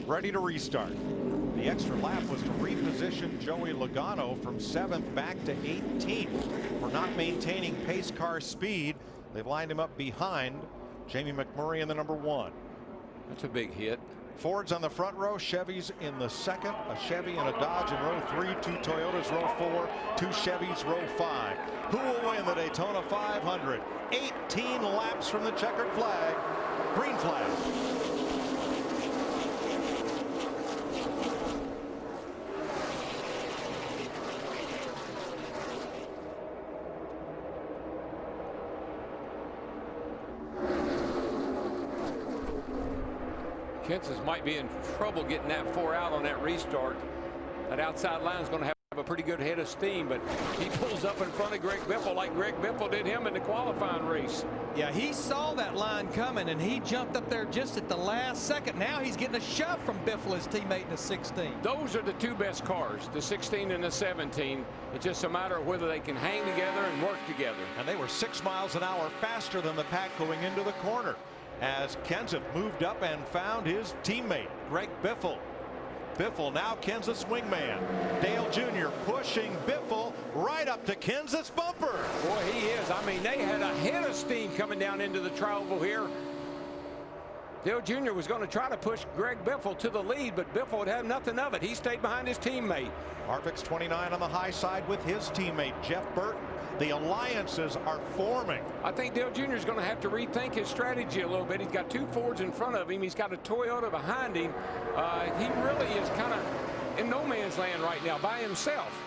ready to restart. The extra lap was to reposition Joey Logano from 7th back to 18th for not maintaining pace car speed. They've lined him up behind Jamie McMurray in the number 1. That's a big hit. Fords on the front row, Chevys in the second, a Chevy and a Dodge in row 3, 2 Toyotas row 4, 2 Chevys row 5. Who will win the Daytona 500? 18 laps from the checkered flag. Green flag. Kansas might be in trouble getting that 4 out on that restart. That outside line is going to have a pretty good head of steam, but he pulls up in front of Greg Biffle like Greg Biffle did him in the qualifying race. Yeah, he saw that line coming, and he jumped up there just at the last second. Now he's getting a shove from Biffle, his teammate in the 16. Those are the 2 best cars, the 16 and the 17. It's just a matter of whether they can hang together and work together. And they were 6 miles an hour faster than the pack going into the corner, as Kenseth moved up and found his teammate, Greg Biffle. Biffle now Kenseth's wingman. Dale Jr. pushing Biffle right up to Kenseth's bumper. Boy, he is. I mean, they had a head of steam coming down into the oval here. Dale Jr. was going to try to push Greg Biffle to the lead, but Biffle would have nothing of it. He stayed behind his teammate. Harvick's 29 on the high side with his teammate, Jeff Burton. The alliances are forming. I think Dale Jr. is going to have to rethink his strategy a little bit. He's got 2 Fords in front of him. He's got a Toyota behind him. He really is kind of in no man's land right now by himself.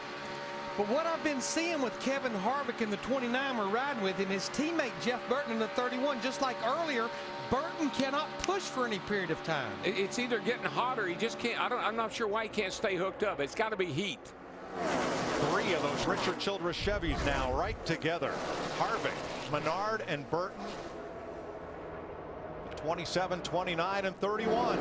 But what I've been seeing with Kevin Harvick in the 29, we're riding with him, his teammate Jeff Burton in the 31, just like earlier, Burton cannot push for any period of time. It's either getting hot or he just can't. I'm not sure why he can't stay hooked up. It's got to be heat. 3 of those Richard Childress Chevys now right together. Harvick, Menard, and Burton. 27, 29, and 31.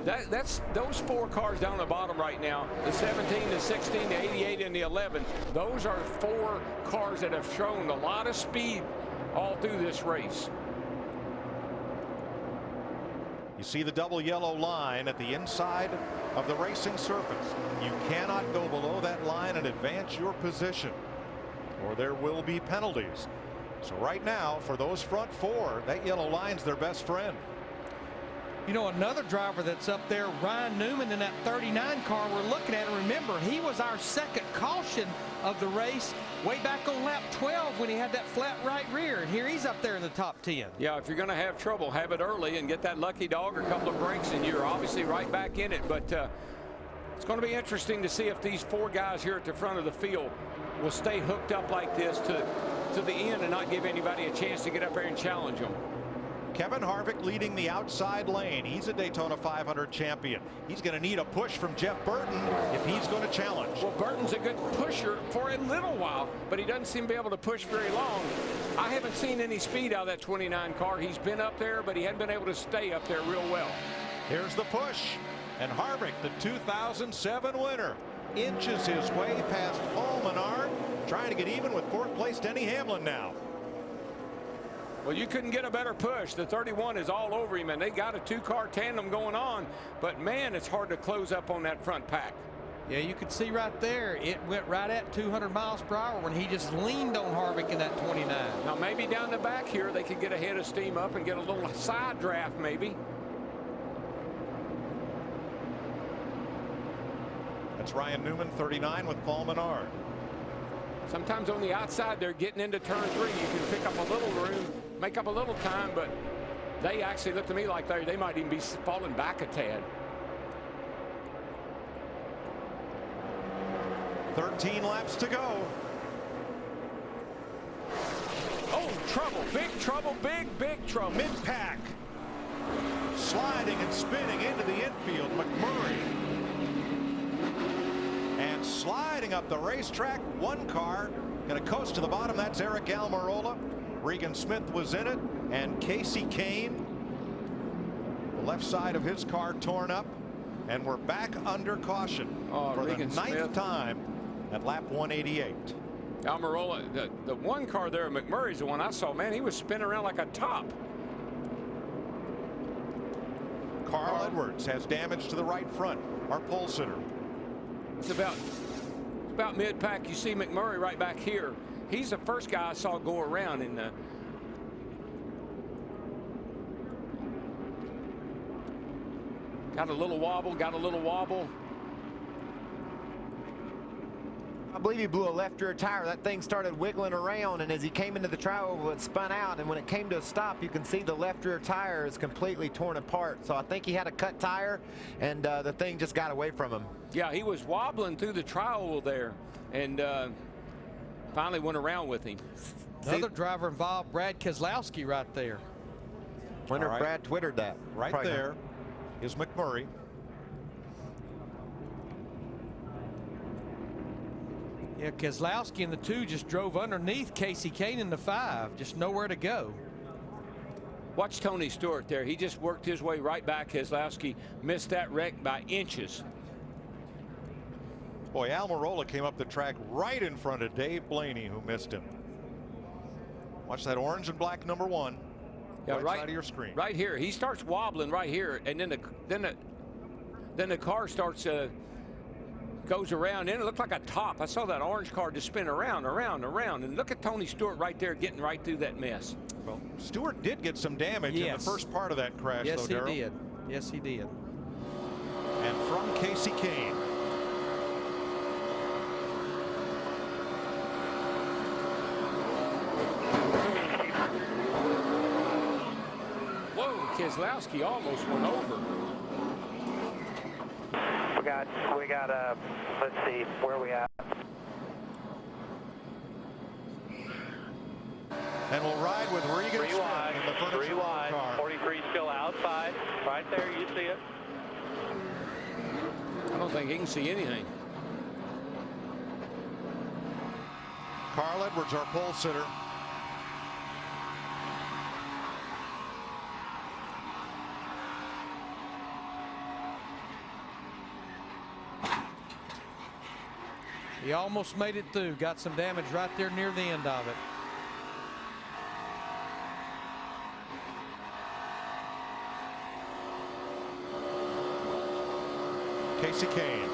That's those 4 cars down the bottom right now. The 17, the 16, the 88, and the 11. Those are 4 cars that have shown a lot of speed all through this race. You see the double yellow line at the inside of the racing surface. You cannot go below that line and advance your position, or there will be penalties. So right now, for those front 4, that yellow line's their best friend. You know, another driver that's up there, Ryan Newman in that 39 car we're looking at. And remember, he was our second caution of the race way back on lap 12 when he had that flat right rear. And here he's up there in the top 10. Yeah, if you're going to have trouble, have it early and get that lucky dog or a couple of breaks, and you're obviously right back in it. But it's going to be interesting to see if these 4 guys here at the front of the field will stay hooked up like this to the end and not give anybody a chance to get up there and challenge them. Kevin Harvick leading the outside lane. He's a Daytona 500 champion. He's going to need a push from Jeff Burton if he's going to challenge. Well, Burton's a good pusher for a little while, but he doesn't seem to be able to push very long. I haven't seen any speed out of that 29 car. He's been up there, but he hasn't been able to stay up there real well. Here's the push, and Harvick, the 2007 winner, inches his way past Paul Menard, trying to get even with 4th place Denny Hamlin now. Well, you couldn't get a better push. The 31 is all over him, and they got a 2-car tandem going on. But, man, it's hard to close up on that front pack. Yeah, you could see right there, it went right at 200 miles per hour when he just leaned on Harvick in that 29. Now, maybe down the back here, they could get a head of steam up and get a little side draft, maybe. That's Ryan Newman, 39, with Paul Menard. Sometimes on the outside, they're getting into turn 3. You can pick up a little room, make up a little time, but they actually look to me like they might even be falling back a tad. 13 laps to go. Oh, trouble, big trouble. Mid-pack. Sliding and spinning into the infield, McMurray. And sliding up the racetrack, 1 car going to coast to the bottom. That's Eric Almirola. Regan Smith was in it, and Casey Kane. The left side of his car torn up, and we're back under caution for Regan the 9th time at lap 188. Almirola, the 1 car there, McMurray's the one I saw. Man, he was spinning around like a top. Carl Edwards has damage to the right front, our pole sitter. It's about mid-pack. You see McMurray right back here. He's the first guy I saw go around in the. Got a little wobble. I believe he blew a left rear tire. That thing started wiggling around, and as he came into the tri-oval, it spun out, and when it came to a stop, you can see the left rear tire is completely torn apart. So I think he had a cut tire, and the thing just got away from him. Yeah, he was wobbling through the tri-oval there, and finally went around with him. Another driver involved, Brad Keselowski, right there. Wonder if Brad twittered that. Right Probably there is McMurray. Yeah, Keselowski and the 2 just drove underneath Casey Kane in the 5, just nowhere to go. Watch Tony Stewart there. He just worked his way right back. Keselowski missed that wreck by inches. Boy, Almirola came up the track right in front of Dave Blaney, who missed him. Watch that orange and black number 1. Yeah, right side of your screen. Right here. He starts wobbling right here, and then the car starts goes around, and it looked like a top. I saw that orange car just spin around, and look at Tony Stewart right there getting right through that mess. Well, Stewart did get some damage in the first part of that crash, yes, though, Darrell. He did. Yes, he did. And from Casey Kane. Whoa, Keselowski almost went over. We got let's see, where we at? And we'll ride with Regan Smith in the furniture 3 wide, car. 43 still outside, right there, you see it. I don't think he can see anything. Carl Edwards, our pole sitter. He almost made it through, got some damage right there near the end of it. Casey Kane.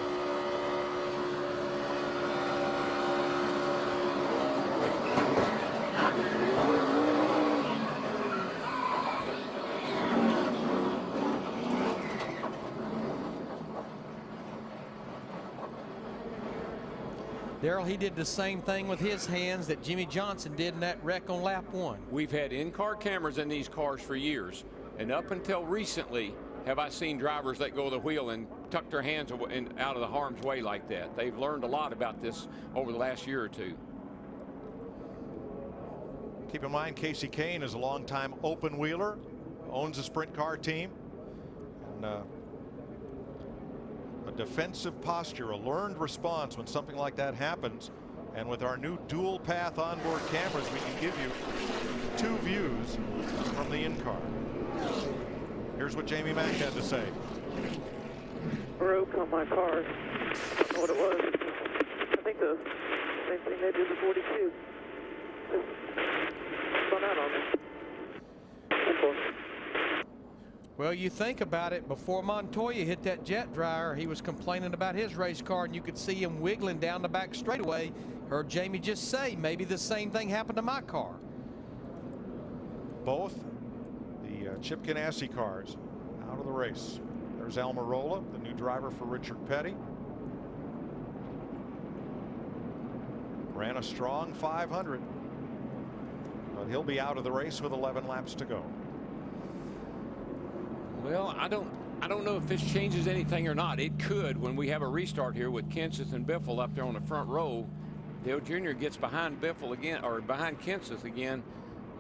Darrell, he did the same thing with his hands that Jimmy Johnson did in that wreck on lap 1. We've had in-car cameras in these cars for years, and up until recently have I seen drivers let go of the wheel and tuck their hands out of the harm's way like that. They've learned a lot about this over the last year or two. Keep in mind, Casey Kane is a longtime open wheeler, owns a sprint car team, and a defensive posture, a learned response when something like that happens. And with our new dual path onboard cameras, we can give you 2 views from the in-car. Here's what Jamie Mack had to say. Broke on my car. I don't know what it was. I think the same thing they did the 42. Just spun out on me. Well, you think about it, before Montoya hit that jet dryer, he was complaining about his race car, and you could see him wiggling down the back straightaway. Heard Jamie just say, maybe the same thing happened to my car. Both the Chip Ganassi cars out of the race. There's Almirola, the new driver for Richard Petty. Ran a strong 500, but he'll be out of the race with 11 laps to go. Well, I don't know if this changes anything or not. It could when we have a restart here with Kenseth and Biffle up there on the front row. Dale Jr. gets behind Biffle again, or behind Kenseth again.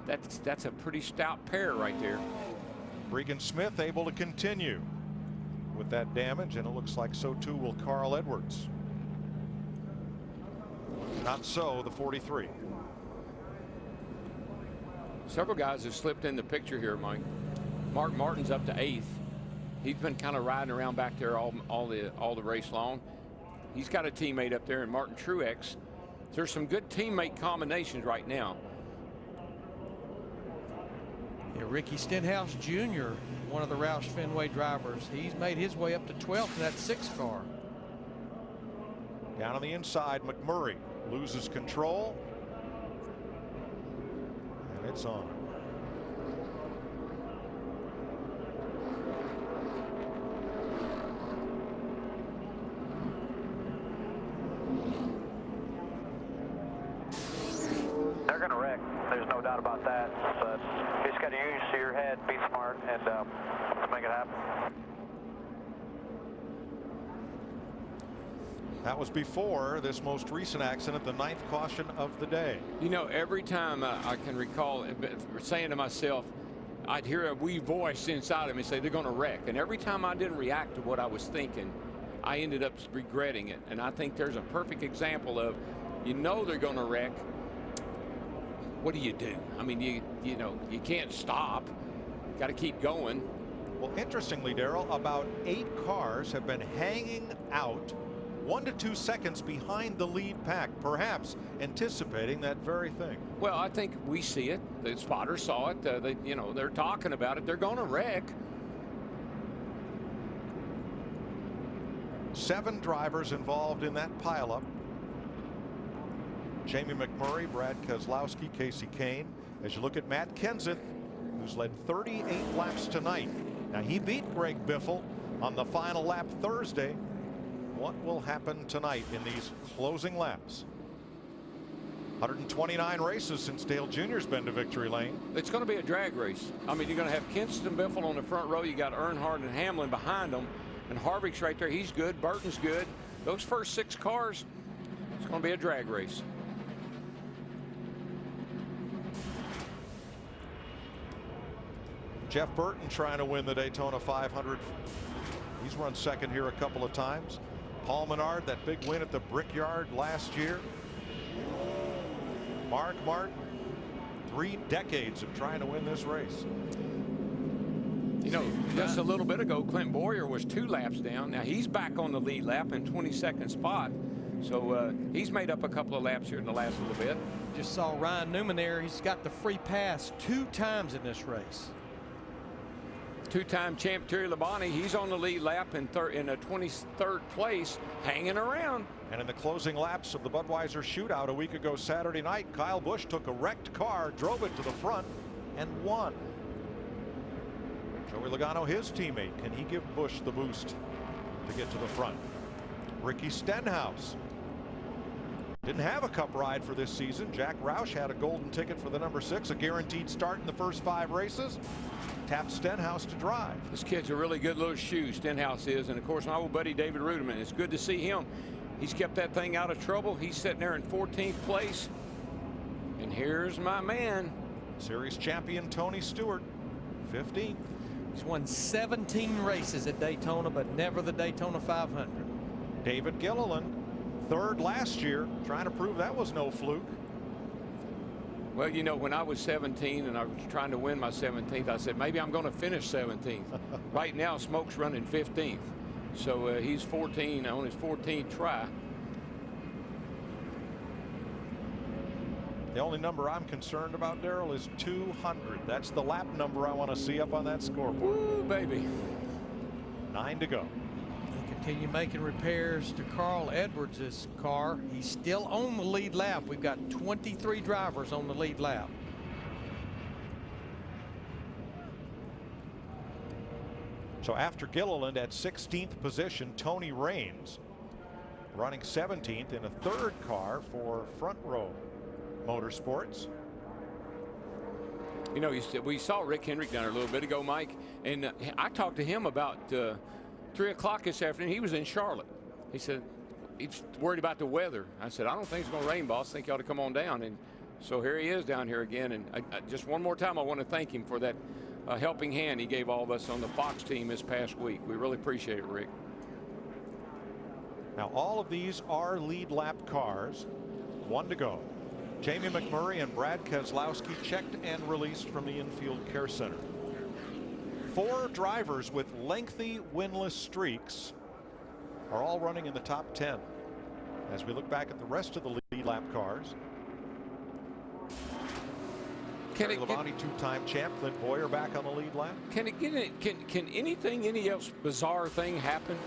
That's a pretty stout pair right there. Regan Smith able to continue with that damage, and it looks like so too will Carl Edwards. Not so the 43. Several guys have slipped in the picture here, Mike. Mark Martin's up to 8th. He's been kind of riding around back there all the race long. He's got a teammate up there in Martin Truex. There's some good teammate combinations right now. Yeah, Ricky Stenhouse Jr., one of the Roush Fenway drivers, he's made his way up to 12th in that 6 car. Down on the inside, McMurray loses control. And it's on. They're going to wreck. There's no doubt about that. But you just got to use your head, be smart, and let's make it happen. That was before this most recent accident, the 9th caution of the day. You know, every time I can recall saying to myself, I'd hear a wee voice inside of me say they're going to wreck. And every time I didn't react to what I was thinking, I ended up regretting it. And I think there's a perfect example of, you know, they're going to wreck. What do you do? I mean, you know, you can't stop. Got to keep going. Well, interestingly, Darrell, about 8 cars have been hanging out 1 to 2 seconds behind the lead pack, perhaps anticipating that very thing. Well, I think we see it. The spotters saw it. You know, they're talking about it. They're going to wreck. 7 drivers involved in that pileup. Jamie McMurray, Brad Keselowski, Casey Kane. As you look at Matt Kenseth, who's led 38 laps tonight. Now, he beat Greg Biffle on the final lap Thursday. What will happen tonight in these closing laps? 129 races since Dale Jr.'s been to victory lane. It's going to be a drag race. I mean, you're going to have Kenseth and Biffle on the front row. You got Earnhardt and Hamlin behind them. And Harvick's right there. He's good. Burton's good. Those first 6 cars, it's going to be a drag race. Jeff Burton trying to win the Daytona 500. He's run second here a couple of times. Paul Menard, that big win at the Brickyard last year. Mark Martin, 3 decades of trying to win this race. You know, just a little bit ago, Clint Boyer was 2 laps down. Now he's back on the lead lap in 22nd spot. So he's made up a couple of laps here in the last little bit. Just saw Ryan Newman there. He's got the free pass 2 times in this race. 2-time champ Terry Labonte, he's on the lead lap in a 23rd place, hanging around. And in the closing laps of the Budweiser shootout a week ago Saturday night, Kyle Busch took a wrecked car, drove it to the front, and won. Joey Logano, his teammate, can he give Busch the boost to get to the front? Ricky Stenhouse didn't have a cup ride for this season. Jack Roush had a golden ticket for the number 6, a guaranteed start in the first 5 races. Tapped Stenhouse to drive. This kid's a really good little shoe, Stenhouse is. And of course, my old buddy David Ruderman. It's good to see him. He's kept that thing out of trouble. He's sitting there in 14th place. And here's my man. Series champion Tony Stewart, 15th. He's won 17 races at Daytona, but never the Daytona 500. David Gilliland, 3rd last year, trying to prove that was no fluke. Well, you know, when I was 17 and I was trying to win my 17th, I said, maybe I'm going to finish 17th. Right now, Smoke's running 15th. So he's 14 on his 14th try. The only number I'm concerned about, Darrell, is 200. That's the lap number I want to see up on that scoreboard. Ooh, baby. 9 to go. Continue making repairs to Carl Edwards' car. He's still on the lead lap. We've got 23 drivers on the lead lap. So after Gilliland at 16th position, Tony Raines running 17th in a 3rd car for Front Row Motorsports. You know, we saw Rick Hendrick down there a little bit ago, Mike, and I talked to him about 3 o'clock this afternoon. He was in Charlotte. He said he's worried about the weather. I said, I don't think it's going to rain, boss. I think you ought to come on down. And so here he is down here again. And just one more time, I want to thank him for that helping hand he gave all of us on the Fox team this past week. We really appreciate it, Rick. Now, all of these are lead lap cars. 1 to go. Jamie McMurray and Brad Keselowski checked and released from the infield care center. 4 drivers with lengthy winless streaks are all running in the top 10. As we look back at the rest of the lead lap cars, Can Terry Labonte, two-time champ, Clint Boyer back on the lead lap. Can any else bizarre thing happen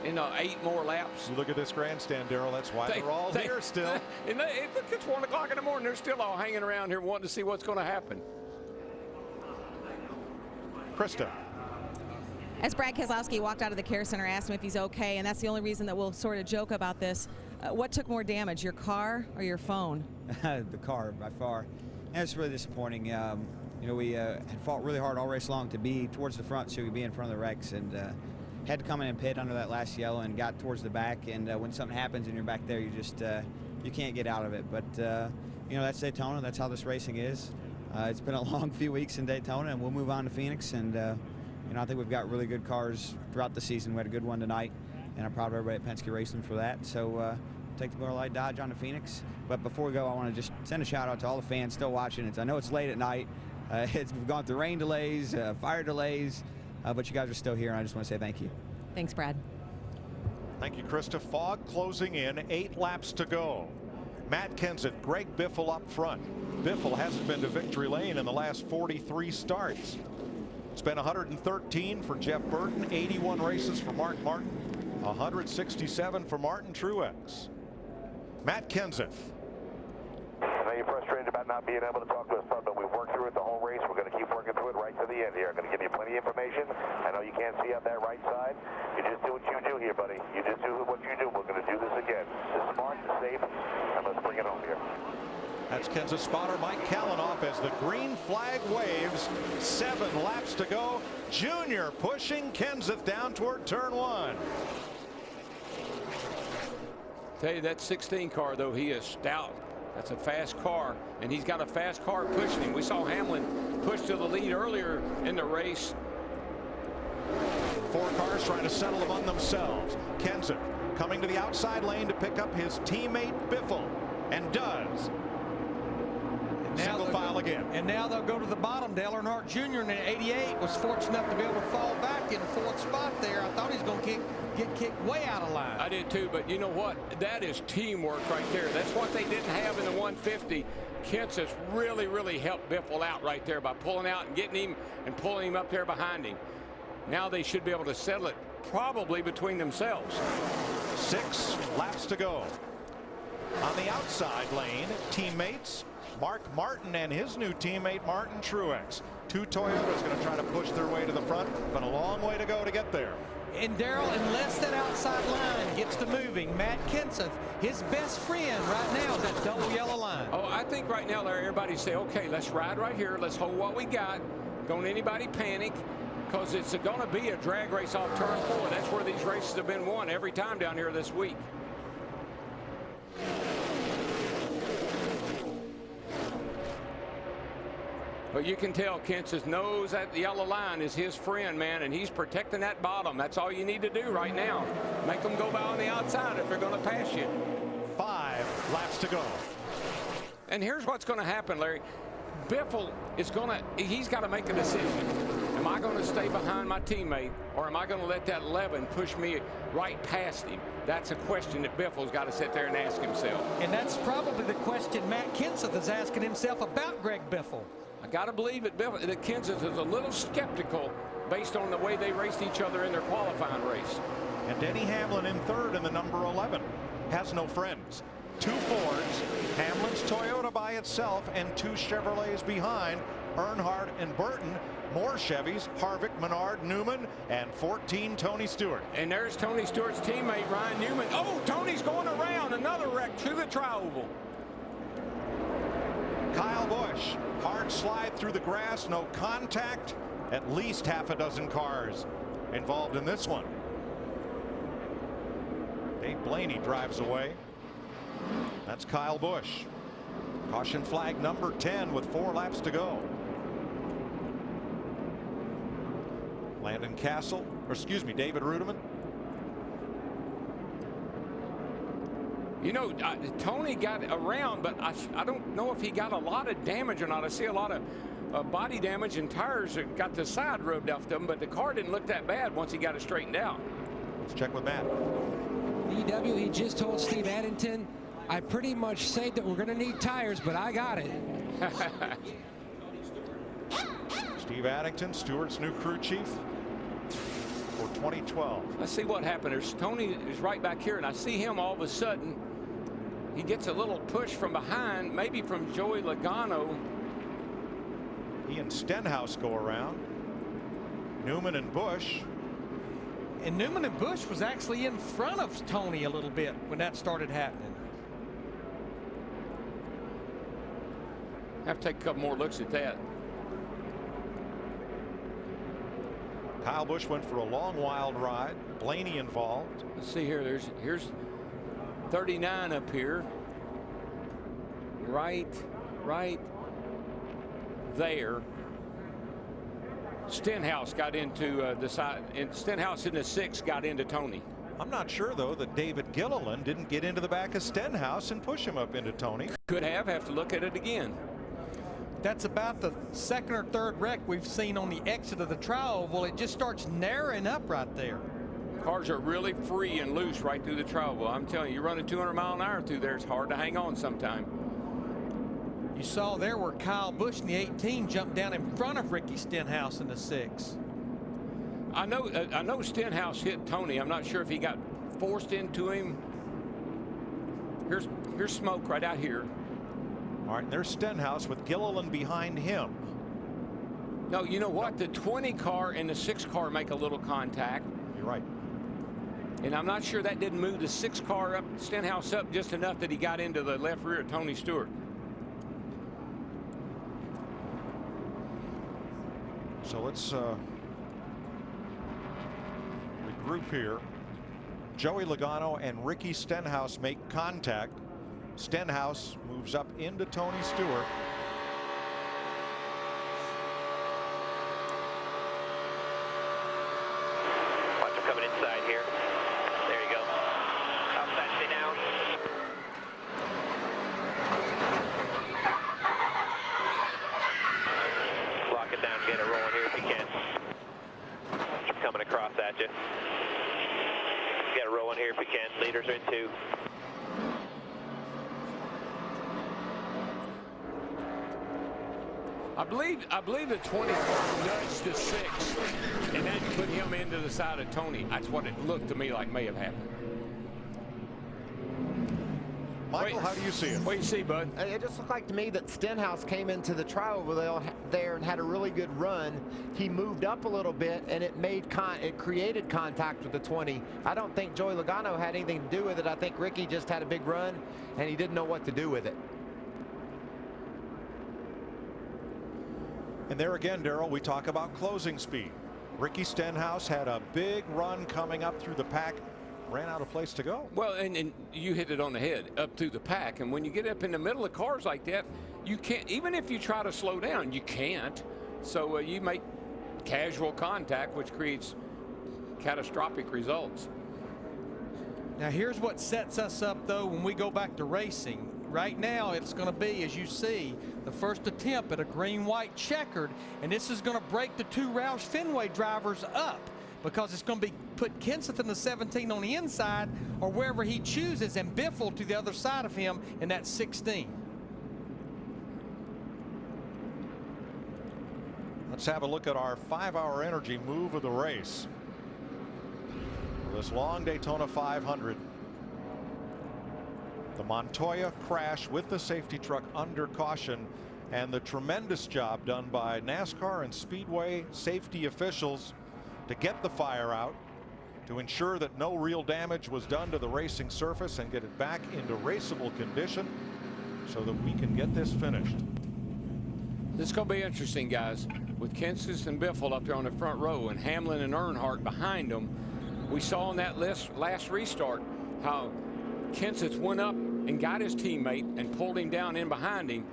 in 8 more laps? You look at this grandstand, Darrell. That's why they're all here still. And look, it's 1 o'clock in the morning. They're still all hanging around here wanting to see what's going to happen. Krista. As Brad Keselowski walked out of the care center, I asked him if he's okay, and that's the only reason that we'll sort of joke about this. What took more damage, your car or your phone? The car, by far. And it's really disappointing. You know, we had fought really hard all race long to be towards the front so we'd be in front of the wrecks, and had to come in and pit under that last yellow and got towards the back. And when something happens and you're back there, you just you can't get out of it. But you know, that's Daytona. That's how this racing is. It's been a long few weeks in Daytona, and we'll move on to Phoenix. And you know, I think we've got really good cars throughout the season. We had a good one tonight, and I'm proud of everybody at Penske Racing for that. So take the Miller Lite Dodge on to Phoenix. But before we go, I want to just send a shout out to all the fans still watching. I know it's late at night. We've gone through rain delays, fire delays, but you guys are still here, and I just want to say thank you. Thanks, Brad. Thank you, Krista. Fog closing in, 8 laps to go. Matt Kenseth, Greg Biffle up front. Biffle hasn't been to victory lane in the last 43 starts. It's been 113 for Jeff Burton, 81 races for Mark Martin, 167 for Martin Truex. Matt Kenseth. I know you're frustrated about not being able to talk to us, bud, but we've worked through it the whole race. We're going to keep working through it right to the end here. I'm going to give you plenty of information. I know you can't see out that right side. You just do what you do here, buddy. You just do what you do. We're going to do this again. It's smart, it's safe, and let's bring it home here. That's Kenseth spotter Mike Kalanoff as the green flag waves. 7 laps to go. Junior pushing Kenseth down toward turn 1. Tell you, that 16 car, though, he is stout. That's a fast car, and he's got a fast car pushing him. We saw Hamlin push to the lead earlier in the race. 4 cars trying to settle among themselves. Kenseth coming to the outside lane to pick up his teammate Biffle, and does. Single file again. And now they'll go to the bottom. Dale Earnhardt Jr. in 88 was fortunate enough to be able to fall back in 4th spot there. I thought he was going to get kicked way out of line. I did too, but you know what? That is teamwork right there. That's what they didn't have in the 150. Kenseth really helped Biffle out right there by pulling out and getting him and pulling him up there behind him. Now they should be able to settle it probably between themselves. 6 laps to go. On the outside lane, teammates Mark Martin and his new teammate Martin Truex. 2 Toyotas going to try to push their way to the front, but a long way to go to get there. And Darrell, unless that outside line gets to moving, Matt Kenseth, his best friend right now is that double yellow line. Oh, I think right now, Larry, everybody say, okay, let's ride right here. Let's hold what we got. Don't anybody panic, because it's going to be a drag race off turn 4. That's where these races have been won every time down here this week. But you can tell Kenseth knows that the yellow line is his friend, man, and he's protecting that bottom. That's all you need to do right now. Make them go by on the outside if they're going to pass you. 5 laps to go. And here's what's going to happen, Larry. Biffle is he's got to make a decision. Am I going to stay behind my teammate, or am I going to let that 11 push me right past him? That's a question that Biffle's got to sit there and ask himself. And that's probably the question Matt Kenseth is asking himself about Greg Biffle. I got to believe that Kenseth is a little skeptical based on the way they raced each other in their qualifying race. And Denny Hamlin in 3rd in the number 11. Has no friends. 2 Fords, Hamlin's Toyota by itself, and 2 Chevrolets behind, Earnhardt and Burton. More Chevys, Harvick, Menard, Newman, and 14 Tony Stewart. And there's Tony Stewart's teammate, Ryan Newman. Oh, Tony's going around. Another wreck to the tri-oval. Kyle Busch, hard slide through the grass, no contact. At least half a dozen cars involved in this one. Dave Blaney drives away. That's Kyle Busch. Caution flag number 10 with 4 laps to go. Landon Castle, or excuse me, David Rudiman. You know, Tony got around, but I don't know if he got a lot of damage or not. I see a lot of body damage and tires that got the side rubbed off them, but the car didn't look that bad once he got it straightened out. Let's check with Matt. EW, he just told Steve Addington, I pretty much said that we're going to need tires, but I got it. Steve Addington, Stewart's new crew chief for 2012. Let's see what happened. There's Tony is right back here, and I see him all of a sudden. He gets a little push from behind, maybe from Joey Logano. He and Stenhouse go around. Newman and Bush. And Newman and Bush was actually in front of Tony a little bit when that started happening. Have to take a couple more looks at that. Kyle Busch went for a long, wild ride. Blaney involved. Let's see here. Here's 39 up here. Right there. Stenhouse got into the side, and Stenhouse in the 6 got into Tony. I'm not sure, though, that David Gilliland didn't get into the back of Stenhouse and push him up into Tony. Could have to look at it again. That's about the second or third wreck we've seen on the exit of the tri-oval. It just starts narrowing up right there. Cars are really free and loose right through the tri-oval. I'm telling you, you're running 200 miles an hour through there. It's hard to hang on sometime. You saw there where Kyle Busch in the 18 jumped down in front of Ricky Stenhouse in the 6. I know Stenhouse hit Tony. I'm not sure if he got forced into him. Here's smoke right out here. All right, there's Stenhouse with Gilliland behind him. No, you know what? The 20 car and the 6 car make a little contact. You're right. And I'm not sure that didn't move the 6 car up, Stenhouse up just enough that he got into the left rear of Tony Stewart. So let's regroup here. Joey Logano and Ricky Stenhouse make contact. Stenhouse moves up into Tony Stewart. Watch him coming inside here. There you go. Outside, stay down. Lock it down, get it rolling here if you can. Watch him coming across at you. Get it rolling here if you can. Leaders are in 2. I believe the 20 car nudged the 6, and then put him into the side of Tony. That's what it looked to me like may have happened. Michael, how do you see it? What do you see, bud? It just looked like to me that Stenhouse came into the tri-oval there and had a really good run. He moved up a little bit, and it created contact with the 20. I don't think Joey Logano had anything to do with it. I think Ricky just had a big run, and he didn't know what to do with it. And there again, Darrell, we talk about closing speed. Ricky Stenhouse had a big run coming up through the pack, ran out of place to go. Well, and you hit it on the head, up through the pack. And when you get up in the middle of cars like that, you can't, even if you try to slow down, you can't. So you make casual contact, which creates catastrophic results. Now here's what sets us up, though, when we go back to racing. Right now, it's going to be, as you see, the first attempt at a green-white checkered, and this is going to break the 2 Roush Fenway drivers up, because it's going to be put Kenseth in the 17 on the inside or wherever he chooses, and Biffle to the other side of him in that 16. Let's have a look at our 5-hour energy move of the race. This long Daytona 500. The Montoya crash with the safety truck under caution, and the tremendous job done by NASCAR and Speedway safety officials to get the fire out, to ensure that no real damage was done to the racing surface and get it back into raceable condition so that we can get this finished. This is going to be interesting, guys. With Kenseth and Biffle up there on the front row and Hamlin and Earnhardt behind them, we saw in that last restart how Kenseth went up and got his teammate and pulled him down in behind him.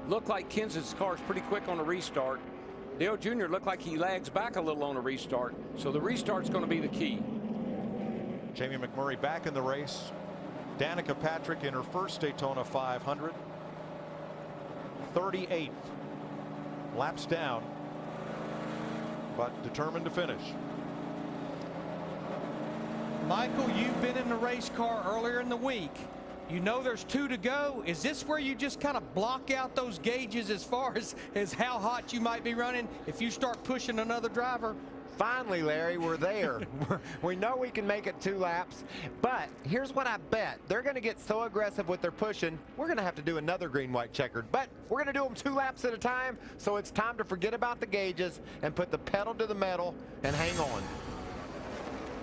Looked like Kenseth's car is pretty quick on the restart. Dale Jr. looked like he lags back a little on the restart, so the restart's going to be the key. Jamie McMurray back in the race. Danica Patrick in her first Daytona 500. 38th. Laps down, but determined to finish. Michael, you've been in the race car earlier in the week. You know there's 2 to go. Is this where you just kind of block out those gauges as far as how hot you might be running if you start pushing another driver? Finally, Larry, we're there. We know we can make it 2 laps, but here's what I bet. They're going to get so aggressive with their pushing, we're going to have to do another green-white checkered, but we're going to do them 2 laps at a time, so it's time to forget about the gauges and put the pedal to the metal and hang on.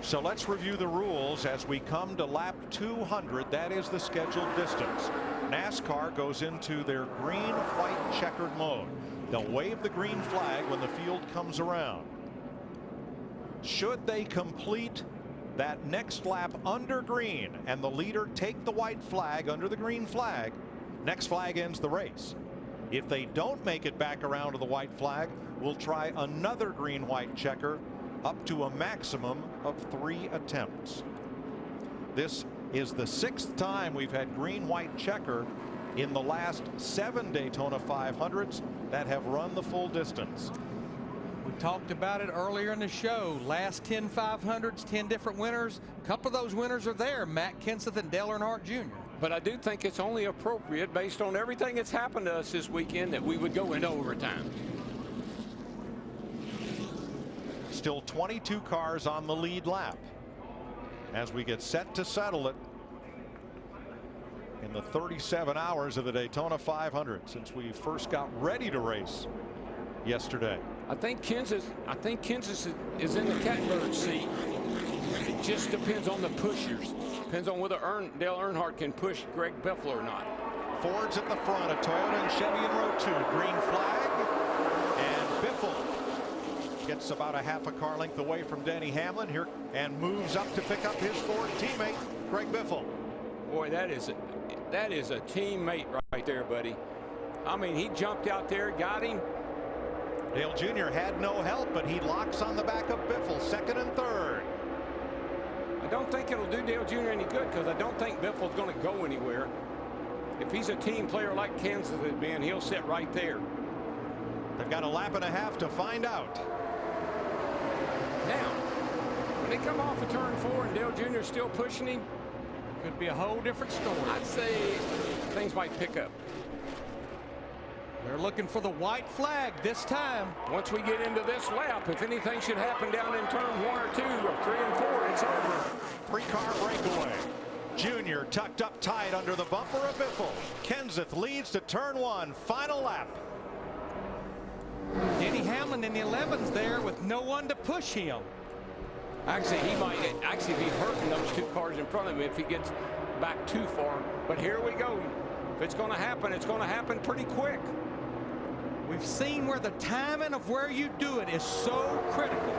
So let's review the rules as we come to lap 200. That is the scheduled distance. NASCAR goes into their green-white checkered mode. They'll wave the green flag when the field comes around. Should they complete that next lap under green and the leader take the white flag under the green flag, next flag ends the race. If they don't make it back around to the white flag, we'll try another green-white checker up to a maximum of 3 attempts. This is the 6th time we've had green-white checker in the last 7 Daytona 500s that have run the full distance. We talked about it earlier in the show. Last 10 500s, 10 different winners. A couple of those winners are there, Matt Kenseth and Dale Earnhardt Jr. But I do think it's only appropriate, based on everything that's happened to us this weekend, that we would go into overtime. Still 22 cars on the lead lap as we get set to settle it in the 37 hours of the Daytona 500 since we first got ready to race yesterday. I think Kenseth is in the catbird seat. It just depends on the pushers. Depends on whether Dale Earnhardt can push Greg Biffle or not. Ford's at the front, a Toyota and Chevy in row 2. Green flag, and Biffle gets about a half a car length away from Denny Hamlin here and moves up to pick up his Ford teammate, Greg Biffle. Boy, that is a teammate right there, buddy. I mean, he jumped out there, got him. Dale Jr. had no help, but he locks on the back of Biffle, 2nd and 3rd. I don't think it'll do Dale Jr. any good because I don't think Biffle's going to go anywhere. If he's a team player like Kenseth has been, he'll sit right there. They've got a lap and a half to find out. Now, when they come off of turn 4 and Dale Jr. is still pushing him, could be a whole different story. I'd say things might pick up. They're looking for the white flag this time. Once we get into this lap, if anything should happen down in turn 1 or 2 or 3 and 4, it's over. 3-car breakaway. Junior tucked up tight under the bumper of Biffle. Kenseth leads to turn 1, final lap. Denny Hamlin in the 11s there with no one to push him. Actually, he might actually be hurting those 2 cars in front of him if he gets back too far. But here we go. If it's going to happen, it's going to happen pretty quick. We've seen where the timing of where you do it is so critical.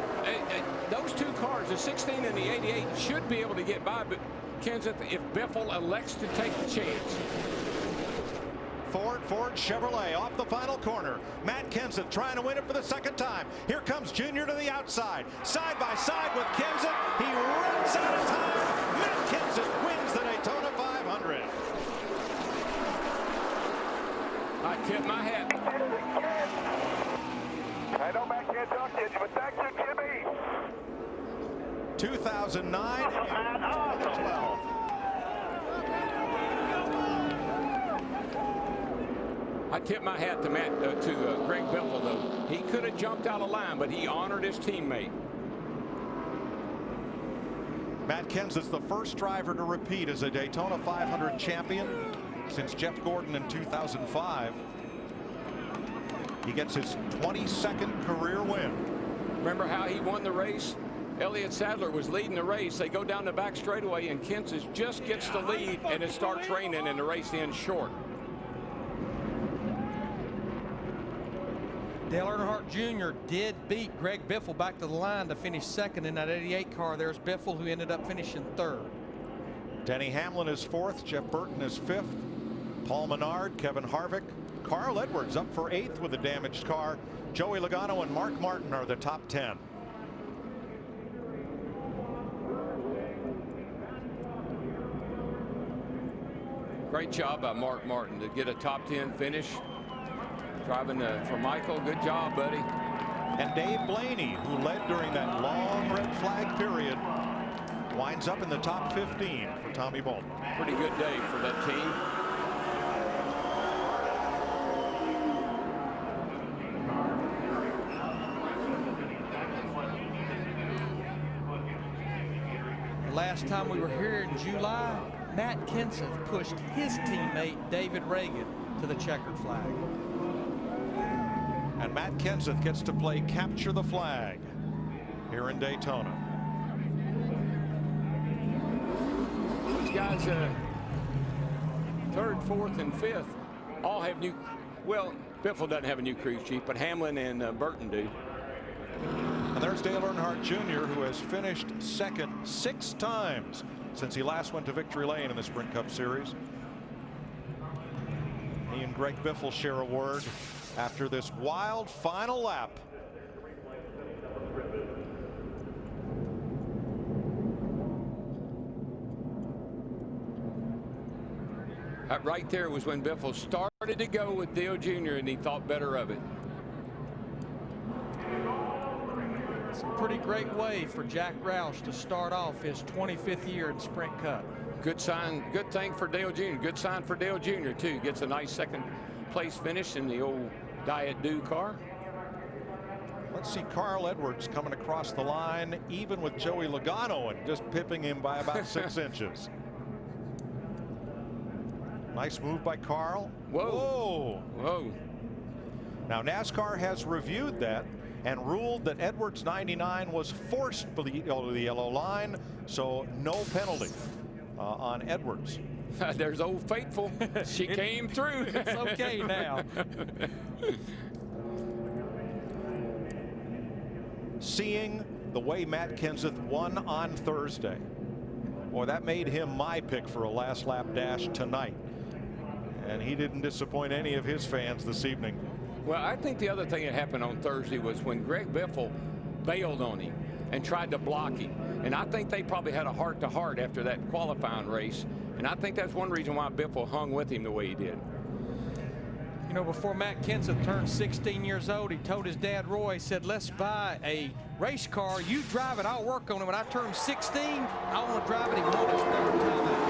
Those 2 cars, the 16 and the 88, should be able to get by Kenseth if Biffle elects to take the chance. Ford Chevrolet off the final corner. Matt Kenseth trying to win it for the 2nd time. Here comes Junior to the outside. Side by side with Kenseth. He runs out of time. Matt Kenseth wins the Daytona 500. I tip my hat. I know Matt can't talk to you, but thank you, Jimmy. 2009 and 2012. I tip my hat to Greg Biffle, though. He could have jumped out of line, but he honored his teammate. Matt Kenseth's the first driver to repeat as a Daytona 500 champion since Jeff Gordon in 2005. He gets his 22nd career win. Remember how he won the race? Elliott Sadler was leading the race. They go down the back straightaway, and Kenseth just gets the lead, and it starts raining, and the race ends short. Dale Earnhardt Jr. did beat Greg Biffle back to the line to finish 2nd in that 88 car. There's Biffle, who ended up finishing 3rd. Denny Hamlin is 4th. Jeff Burton is 5th. Paul Menard, Kevin Harvick, Carl Edwards up for 8th with a damaged car. Joey Logano and Mark Martin are the top 10. Great job by Mark Martin to get a top 10 finish. Driving for Michael. Good job, buddy. And Dave Blaney, who led during that long red flag period, winds up in the top 15 for Tommy Bolton. Pretty good day for that team. The last time we were here in July, Matt Kenseth pushed his teammate David Reagan to the checkered flag. And Matt Kenseth gets to play capture the flag here in Daytona. These guys, third, fourth, and fifth, all have new. Well, Biffle doesn't have a new crew chief, but Hamlin and Burton do. And there's Dale Earnhardt Jr., who has finished second 6 times since he last went to victory lane in the Sprint Cup Series. He and Greg Biffle share a word after this wild final lap. Right there was when Biffle started to go with Dale Jr. and he thought better of it. It's a pretty great way for Jack Roush to start off his 25th year in Sprint Cup. Good sign, good thing for Dale Jr. Good sign for Dale Jr. too. Gets a nice second place finish in the old Diet Dew car. Let's see Carl Edwards coming across the line, even with Joey Logano, and just pipping him by about 6 inches. Nice move by Carl. Whoa. Whoa. Now NASCAR has reviewed that and ruled that Edwards 99 was forced below the yellow line, so no penalty on Edwards. There's Old Faithful. She came through. It's okay now. Seeing the way Matt Kenseth won on Thursday, boy, that made him my pick for a last lap dash tonight. And he didn't disappoint any of his fans this evening. Well, I think the other thing that happened on Thursday was when Greg Biffle bailed on him and tried to block him. And I think they probably had a heart-to-heart after that qualifying race. And I think that's one reason why Biffle hung with him the way he did. You know, before Matt Kenseth turned 16 years old, he told his dad, Roy, said, let's buy a race car. You drive it, I'll work on it. When I turn 16, I want to drive it. He won his 3rd time out.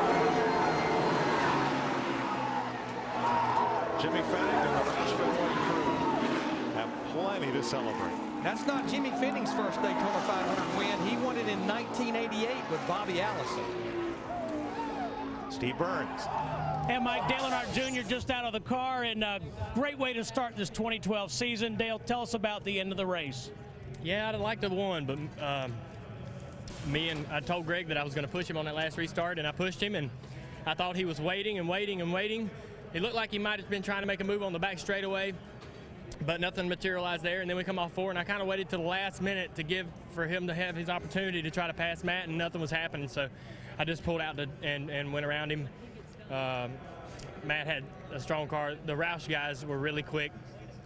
Jimmy Fennig and the Roush Fenway crew have plenty to celebrate. That's not Jimmy Fenning's first Daytona 500 win. He won it in 1988 with Bobby Allison. Steve Burns. And Mike, Dale Earnhardt Jr. just out of the car, and a great way to start this 2012 season. Dale, tell us about the end of the race. Yeah, I'd have liked to have won, but I told Greg that I was going to push him on that last restart, and I pushed him, and I thought he was waiting and waiting and waiting. It looked like he might have been trying to make a move on the back straightaway, but nothing materialized there. And then we come off 4, and I kind of waited to the last minute for him to have his opportunity to try to pass Matt, and nothing was happening. So I just pulled out and went around him. Matt had a strong car. The Roush guys were really quick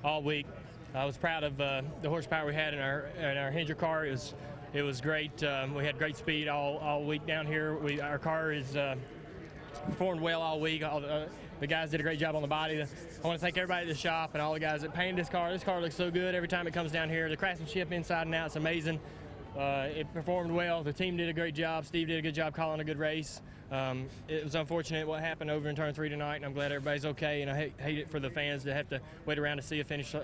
all week. I was proud of the horsepower we had in our Hendrick car. It was great. We had great speed all week down here. Our car is performed well all week. The guys did a great job on the body. I want to thank everybody at the shop and all the guys that painted this car. This car looks so good every time it comes down here. The craftsmanship inside and out is amazing. It performed well. The team did a great job. Steve did a good job calling a good race. It was unfortunate what happened over in turn 3 tonight, and I'm glad everybody's okay. And I hate it for the fans to have to wait around to see a finish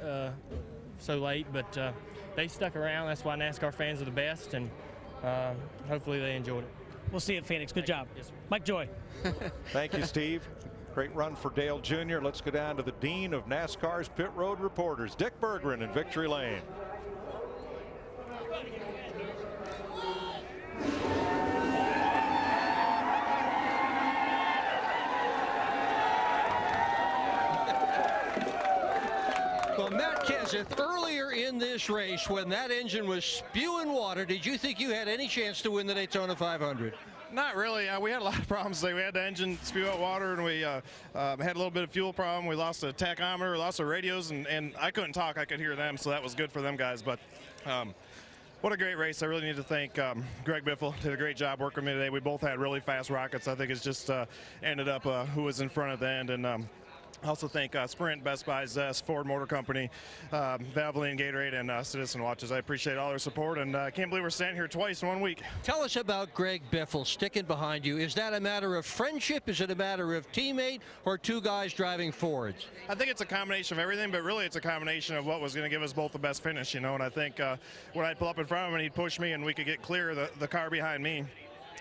so late, but they stuck around. That's why NASCAR fans are the best, and hopefully they enjoyed it. We'll see you at Phoenix. Good job. Yes, sir. Mike Joy. Thank you, Steve. Great run for Dale Jr. Let's go down to the Dean of NASCAR's Pit Road Reporters, Dick Berggren in Victory Lane. Well, Matt Kenseth, earlier in this race, when that engine was spewing water, did you think you had any chance to win the Daytona 500? Not really. We had a lot of problems today. We had the engine spew out water, and we had a little bit of fuel problem. We lost the tachometer, we lost the radios, and I couldn't talk. I could hear them, so that was good for them guys. But what a great race. I really need to thank Greg Biffle. Did a great job working with me today. We both had really fast rockets. I think it's just ended up who was in front at the end. And I also thank Sprint, Best Buy, Zest, Ford Motor Company, Valvoline, Gatorade, and Citizen Watches. I appreciate all their support, and I can't believe we're standing here twice in 1 week. Tell us about Greg Biffle sticking behind you. Is that a matter of friendship? Is it a matter of teammate, or two guys driving Fords? I think it's a combination of everything, but really it's a combination of what was going to give us both the best finish, you know. And I think when I'd pull up in front of him and he'd push me and we could get clear of the car behind me,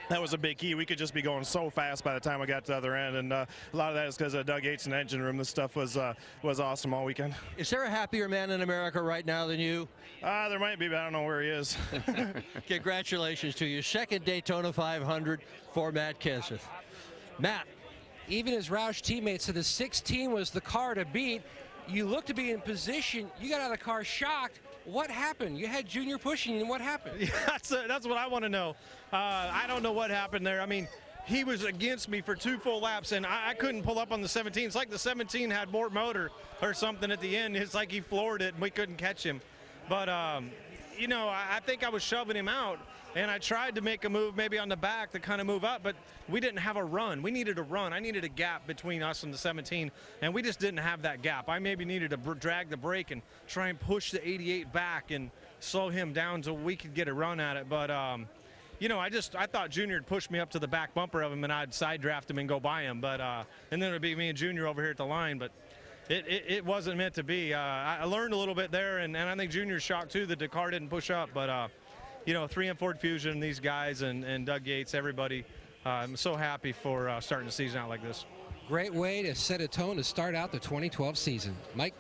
that was a big key. We could just be going so fast by the time we got to the other end, and a lot of that is because of Doug Yates and the engine room. This stuff was awesome all weekend. Is there a happier man in America right now than you? There might be, but I don't know where he is. Congratulations to you. Second Daytona 500 for Matt Kenseth. Matt. Even his Roush teammates said the 16 was the car to beat. You look to be in position. You got out of the car shocked. What happened? You had Junior pushing, and what happened? Yeah, that's what I want to know. I don't know what happened there. I mean, he was against me for 2 full laps, and I couldn't pull up on the 17. It's like the 17 had more motor or something at the end. It's like he floored it, and we couldn't catch him. But, you know, I think I was shoving him out, and I tried to make a move maybe on the back to kind of move up, but we didn't have a run. We needed a run. I needed a gap between us and the 17, and we just didn't have that gap. I maybe needed to drag the brake and try and push the 88 back and slow him down so we could get a run at it. But, you know, I thought Junior would push me up to the back bumper of him, and I'd side draft him and go by him. But and then it would be me and Junior over here at the line. But it wasn't meant to be. I learned a little bit there, and I think Junior's shocked too that the car didn't push up. But you know, 3M Ford Fusion, these guys, and Doug Yates, everybody, I'm so happy for starting the season out like this. Great way to set a tone to start out the 2012 season. Mike?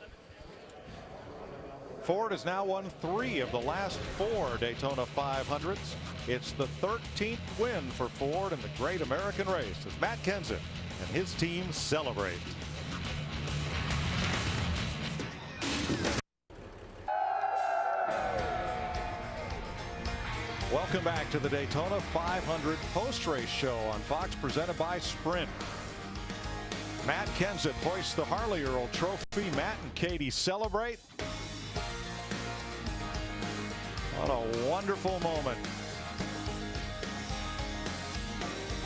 Ford has now won 3 of the last 4 Daytona 500s. It's the 13th win for Ford in the Great American Race as Matt Kenseth and his team celebrate. Welcome back to the Daytona 500 post-race show on Fox, presented by Sprint. Matt Kenseth hoists the Harley Earl Trophy. Matt and Katie celebrate. What a wonderful moment.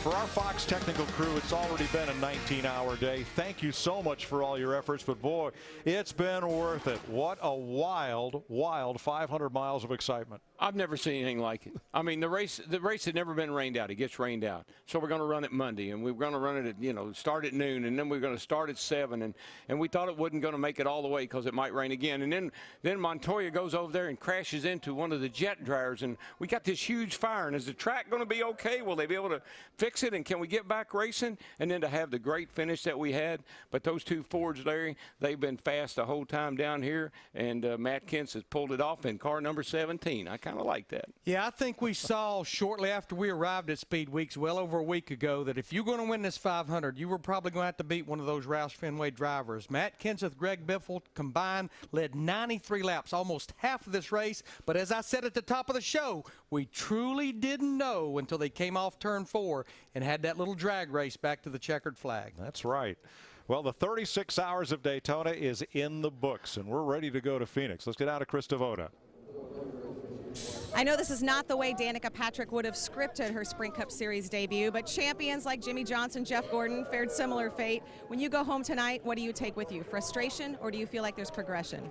For our Fox technical crew, it's already been a 19-hour day. Thank you so much for all your efforts, but boy, it's been worth it. What a wild, wild 500 miles of excitement. I've never seen anything like it. I mean, the race had never been rained out. It gets rained out. So we're going to run it Monday, and we're going to run it at, you know, start at noon, and then we're going to start at 7, and we thought it wasn't going to make it all the way because it might rain again. And then Montoya goes over there and crashes into one of the jet dryers, and we got this huge fire. And is the track going to be okay? Will they be able to fix it, and can we get back racing? And then to have the great finish that we had. But those 2 Fords, Larry, they've been fast the whole time down here, and Matt Kenseth pulled it off in car number 17. I kind of like that. Yeah, I think we saw shortly after we arrived at Speed Weeks, well over a week ago, that if you're going to win this 500, you were probably going to have to beat one of those Roush Fenway drivers. Matt Kenseth, Greg Biffle combined led 93 laps, almost half of this race. But as I said at the top of the show, we truly didn't know until they came off turn 4 and had that little drag race back to the checkered flag. That's right. Well, the 36 hours of Daytona is in the books, and we're ready to go to Phoenix. Let's get out of Chris Devoda. I know this is not the way Danica Patrick would have scripted her Sprint Cup Series debut, but champions like Jimmy Johnson, Jeff Gordon fared similar fate. When you go home tonight, what do you take with you? Frustration, or do you feel like there's progression?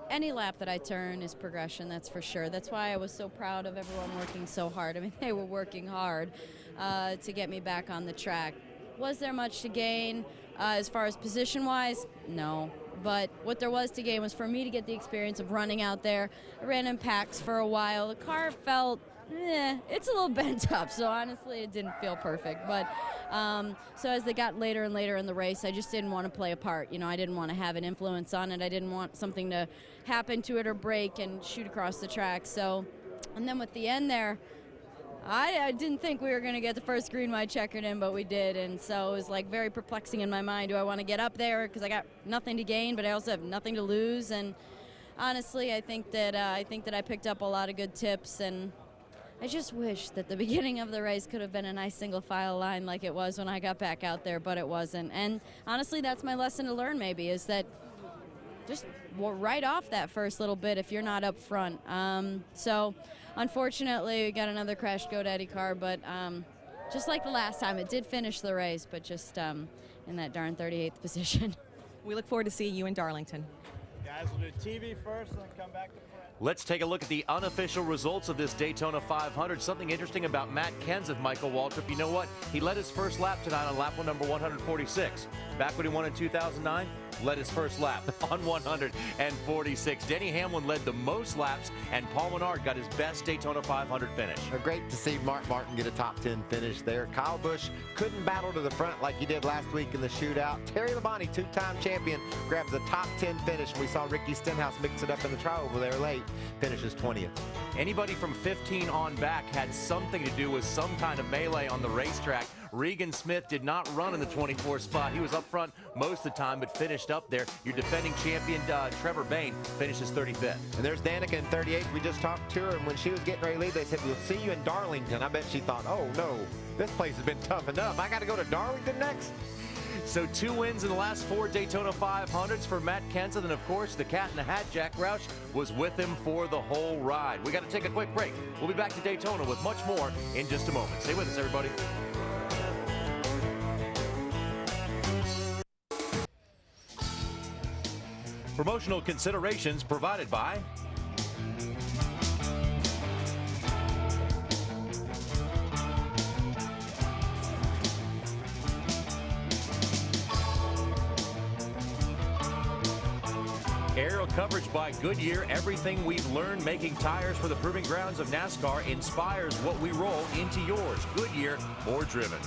Any lap that I turn is progression, that's for sure. That's why I was so proud of everyone working so hard. I mean, they were working hard to get me back on the track. Was there much to gain as far as position-wise? No. But what there was to gain was for me to get the experience of running out there. I ran in packs for a while. The car felt, it's a little bent up, so honestly it didn't feel perfect. But so as they got later and later in the race, I just didn't want to play a part. You know, I didn't want to have an influence on it. I didn't want something to happen to it or break and shoot across the track. So, and then with the end there, I didn't think we were going to get the first green light checkered in, but we did, and so it was like very perplexing in my mind. Do I want to get up there because I got nothing to gain, but I also have nothing to lose? And honestly, I think that I picked up a lot of good tips, and I just wish that the beginning of the race could have been a nice single file line like it was when I got back out there, but it wasn't. And honestly, that's my lesson to learn maybe, is that just right off that first little bit if you're not up front. So unfortunately, we got another crash GoDaddy car, but just like the last time, it did finish the race, but just in that darn 38th position. We look forward to seeing you in Darlington. Guys, we'll do TV first and then come back to print. Let's take a look at the unofficial results of this Daytona 500. Something interesting about Matt Kenseth, Michael Waltrip. You know what? He led his first lap tonight on lap number 146. Back when he won in 2009, led his first lap on 146. Denny Hamlin led the most laps, and Paul Menard got his best Daytona 500 finish. Great to see Mark Martin get a top 10 finish there. Kyle Busch couldn't battle to the front like he did last week in the shootout. Terry Labonte, two-time champion, grabs a top 10 finish. We saw Ricky Stenhouse mix it up in the trial over there late, finishes 20th. Anybody from 15 on back had something to do with some kind of melee on the racetrack. Regan Smith did not run in the 24th spot. He was up front most of the time, but finished up there. Your defending champion, Trevor Bayne, finishes 35th. And there's Danica in 38th. We just talked to her, and when she was getting ready to leave, they said, we'll see you in Darlington. I bet she thought, oh, no, this place has been tough enough. I got to go to Darlington next? So 2 wins in the last 4 Daytona 500s for Matt Kenseth, and of course the cat in the hat, Jack Roush, was with him for the whole ride. We got to take a quick break. We'll be back to Daytona with much more in just a moment. Stay with us, everybody. Promotional considerations provided by aerial coverage by Goodyear. Everything we've learned making tires for the proving grounds of NASCAR inspires what we roll into yours. Goodyear, more driven.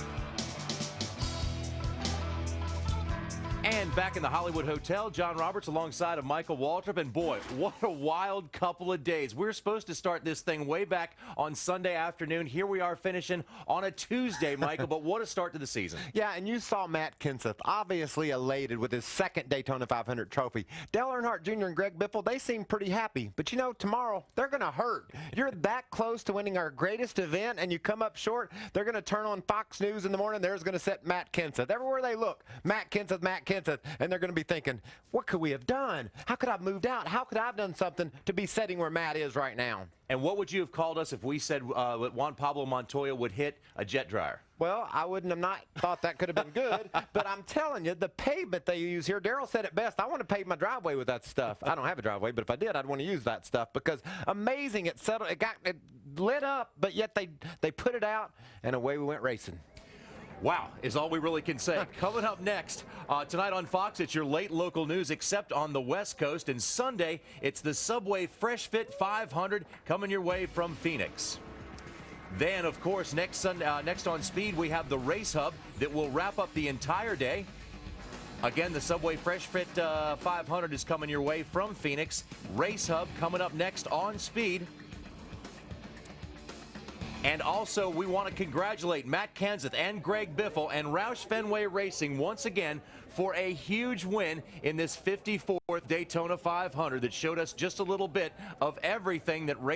And back in the Hollywood Hotel, John Roberts alongside of Michael Waltrip. And boy, what a wild couple of days. We were supposed to start this thing way back on Sunday afternoon. Here we are finishing on a Tuesday, Michael, but what a start to the season. Yeah, and you saw Matt Kenseth obviously elated with his second Daytona 500 trophy. Dale Earnhardt Jr. and Greg Biffle, they seem pretty happy. But you know, tomorrow, they're going to hurt. You're that close to winning our greatest event, and you come up short, they're going to turn on Fox News in the morning. There's going to set Matt Kenseth. Everywhere they look, Matt Kenseth, Matt Kenseth. And they're going to be thinking, what could we have done? How could I have moved out? How could I have done something to be sitting where Matt is right now? And what would you have called us if we said Juan Pablo Montoya would hit a jet dryer? Well, I wouldn't have not thought that could have been good, but I'm telling you, the pavement they use here, Darrell said it best, I want to pave my driveway with that stuff. I don't have a driveway, but if I did, I'd want to use that stuff because amazing, it settled, it lit up, but yet they put it out, and away we went racing. Wow, is all we really can say. Coming up next, tonight on Fox, it's your late local news, except on the West Coast. And Sunday, it's the Subway Fresh Fit 500 coming your way from Phoenix. Then, of course, next on Speed, we have the Race Hub that will wrap up the entire day. Again, the Subway Fresh Fit 500 is coming your way from Phoenix. Race Hub coming up next on Speed. And also, we want to congratulate Matt Kenseth and Greg Biffle and Roush Fenway Racing once again for a huge win in this 54th Daytona 500 that showed us just a little bit of everything that racing